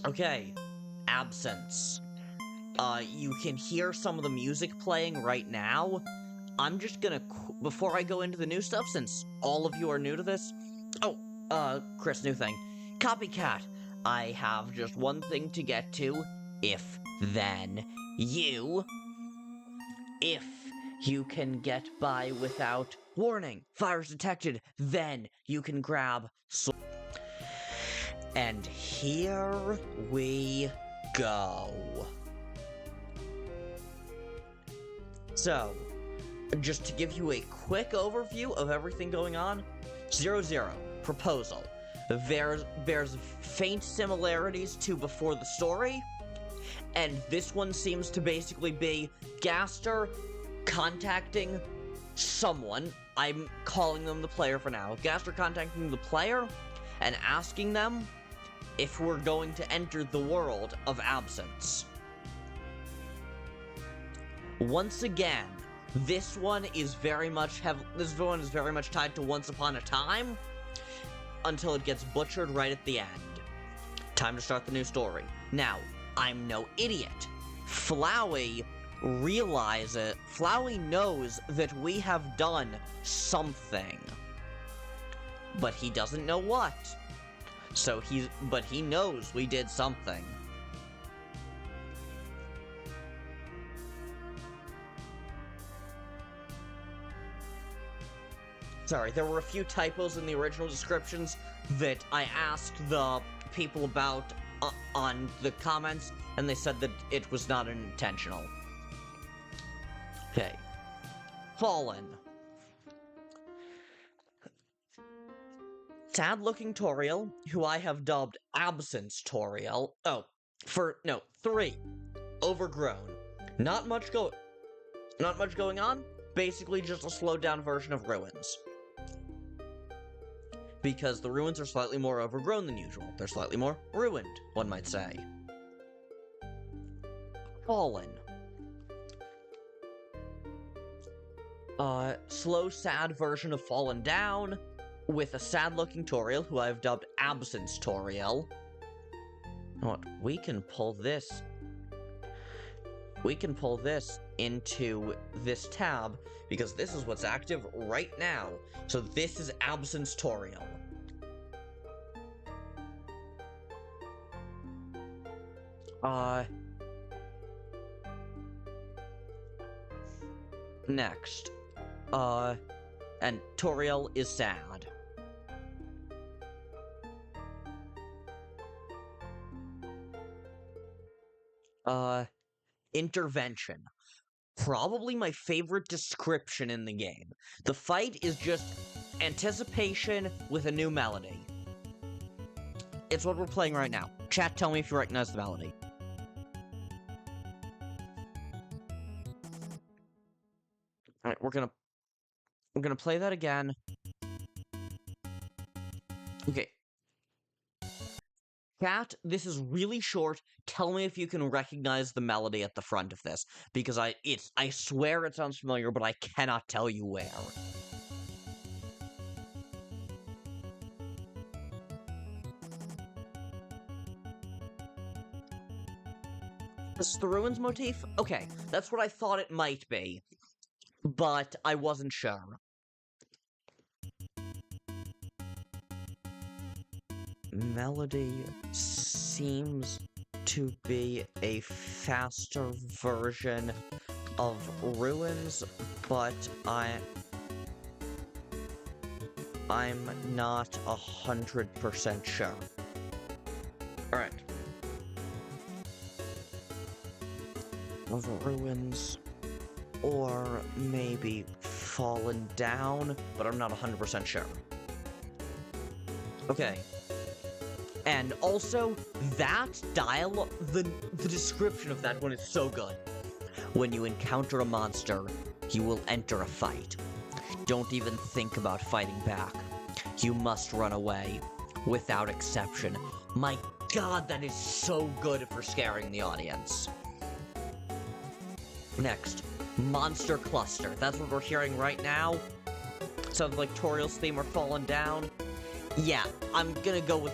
okay, absence. You can hear some of the music playing right now. I'm just gonna, before I go into the new stuff, since all of you are new to this. Oh, Kris, new thing. Copycat. I have just one thing to get to. If you can get by without warning, fires detected, then you can grab. And here we go. So, just to give you a quick overview of everything going on, 0-0, proposal. Bears faint similarities to before the story, and this one seems to basically be Gaster contacting someone. I'm calling them the player for now. Gaster contacting the player and asking them if we're going to enter the world of absence. Once again, this one is very much tied to Once Upon a Time until it gets butchered right at the end. Time to start the new story. Now, I'm no idiot. Flowey knows that we have done something, but he doesn't know what. But he knows we did something. Sorry, there were a few typos in the original descriptions that I asked the people about on the comments, and they said that it was not intentional. Okay. Fallen. Sad-looking Toriel, who I have dubbed Absence Toriel. 3. Overgrown. Not much going on. Basically just a slowed-down version of Ruins. Because the ruins are slightly more overgrown than usual. They're slightly more ruined, one might say. Fallen. Slow, sad version of Fallen Down, with a sad-looking Toriel, who I've dubbed Absence Toriel. You know what? We can pull this into this tab, because this is what's active right now. So this is Absence Toriel. Next. And Toriel is sad. Intervention. Probably my favorite description in the game. The fight is just anticipation with a new melody. It's what we're playing right now. Chat, tell me if you recognize the melody. Alright, we're gonna play that again. Okay. Chat, this is really short. Tell me if you can recognize the melody at the front of this, because I swear it sounds familiar, but I cannot tell you where. This is the Ruins motif? Okay, that's what I thought it might be, but I wasn't sure. Melody seems to be a faster version of Ruins, but I'm not 100% sure. Alright. Of Ruins, or maybe Fallen Down, but I'm not 100% sure. Okay. And also, that dialogue, the description of that one is so good. When you encounter a monster, you will enter a fight. Don't even think about fighting back. You must run away, without exception. My god, that is so good for scaring the audience. Next, Monster Cluster. That's what we're hearing right now. Sounds like Toriel's theme or Fallen Down. Yeah, I'm gonna go with...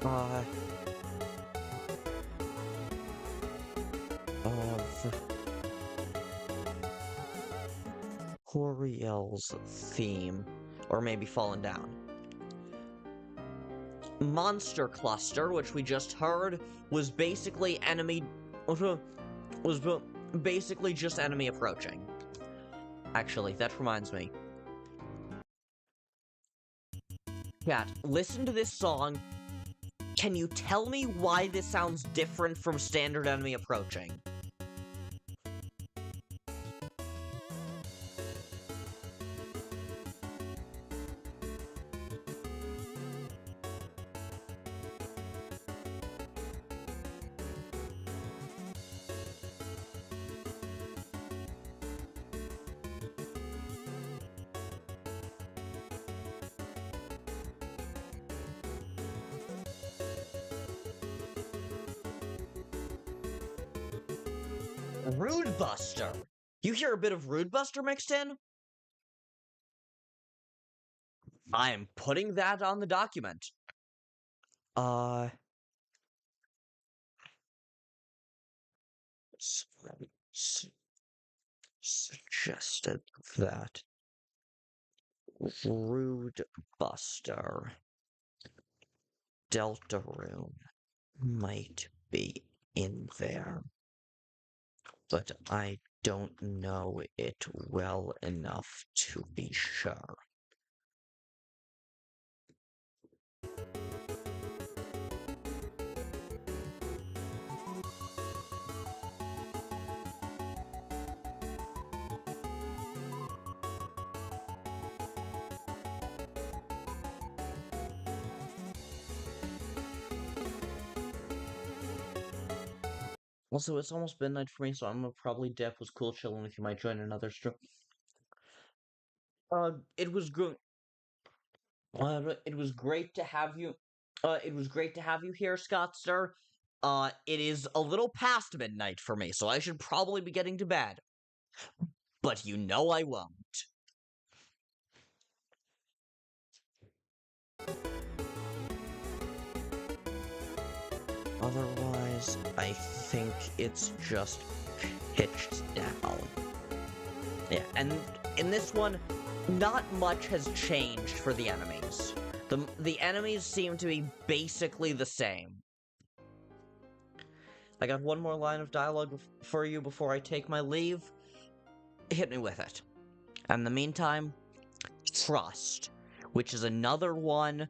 Of Horiel's theme. Or maybe Fallen Down. Monster Cluster, which we just heard, was basically enemy... was basically just enemy approaching. Actually, that reminds me. Chat, listen to this song. Can you tell me why this sounds different from standard enemy approaching? Rude Buster! You hear a bit of Rude Buster mixed in? I'm putting that on the document. Suggested that Rude Buster Deltarune might be in there, but I don't know it well enough to be sure. Also, it's almost midnight for me, so I'm gonna probably dip. Was cool chilling with you. Might join another stream. It was good. It was great to have you. It was great to have you here, Scottster. It is a little past midnight for me, so I should probably be getting to bed. But you know I won't. Otherwise, I think it's just pitched down. Yeah, and in this one, not much has changed for the enemies. The enemies seem to be basically the same. I got one more line of dialogue for you before I take my leave. Hit me with it. And in the meantime, Trust, which is another one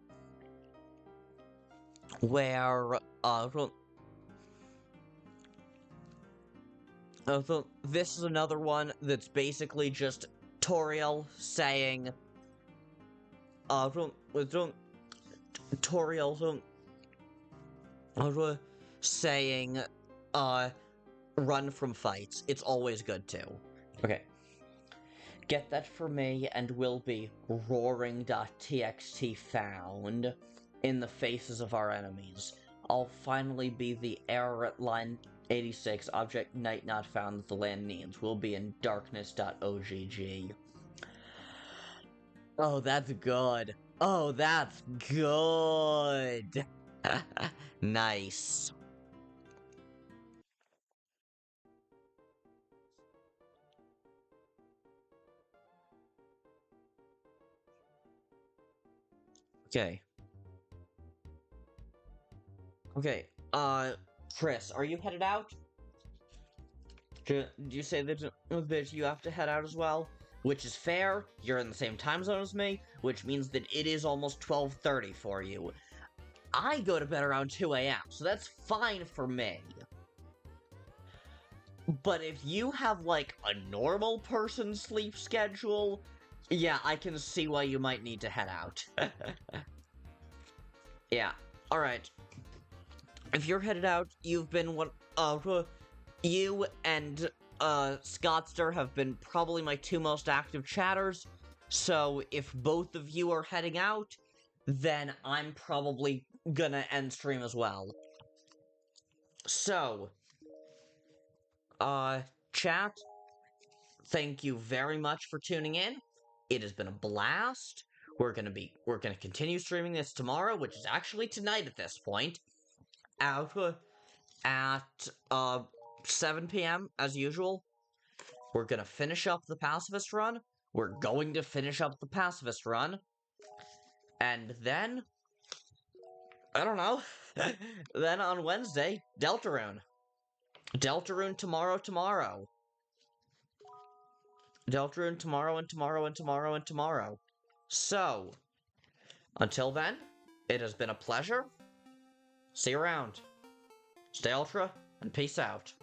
where, this is another one that's basically just Toriel saying, Toriel, saying, run from fights. It's always good too. Okay. Get that for me, and will be roaring.txt found in the faces of our enemies. I'll finally be the error at line 86, object night not found that the land needs. We'll be in darkness.ogg. Oh, that's good. Oh, that's good. Nice. Okay. Okay, Kris, are you headed out? Do you say that you have to head out as well? Which is fair, you're in the same time zone as me, which means that it is almost 12:30 for you. I go to bed around 2 a.m., so that's fine for me. But if you have, like, a normal person sleep schedule, yeah, I can see why you might need to head out. Yeah, alright. If you're headed out, you've been you and, Scottster have been probably my two most active chatters, so if both of you are heading out, then I'm probably gonna end stream as well. So, chat, thank you very much for tuning in. It has been a blast. We're gonna continue streaming this tomorrow, which is actually tonight at this point, at 7 p.m. as usual. We're gonna finish up the pacifist run. We're going to finish up the pacifist run, and then I don't know. Then on Wednesday, Deltarune. Deltarune tomorrow. Deltarune tomorrow and tomorrow and tomorrow and tomorrow. So, until then, it has been a pleasure. See you around. Stay ultra, and peace out.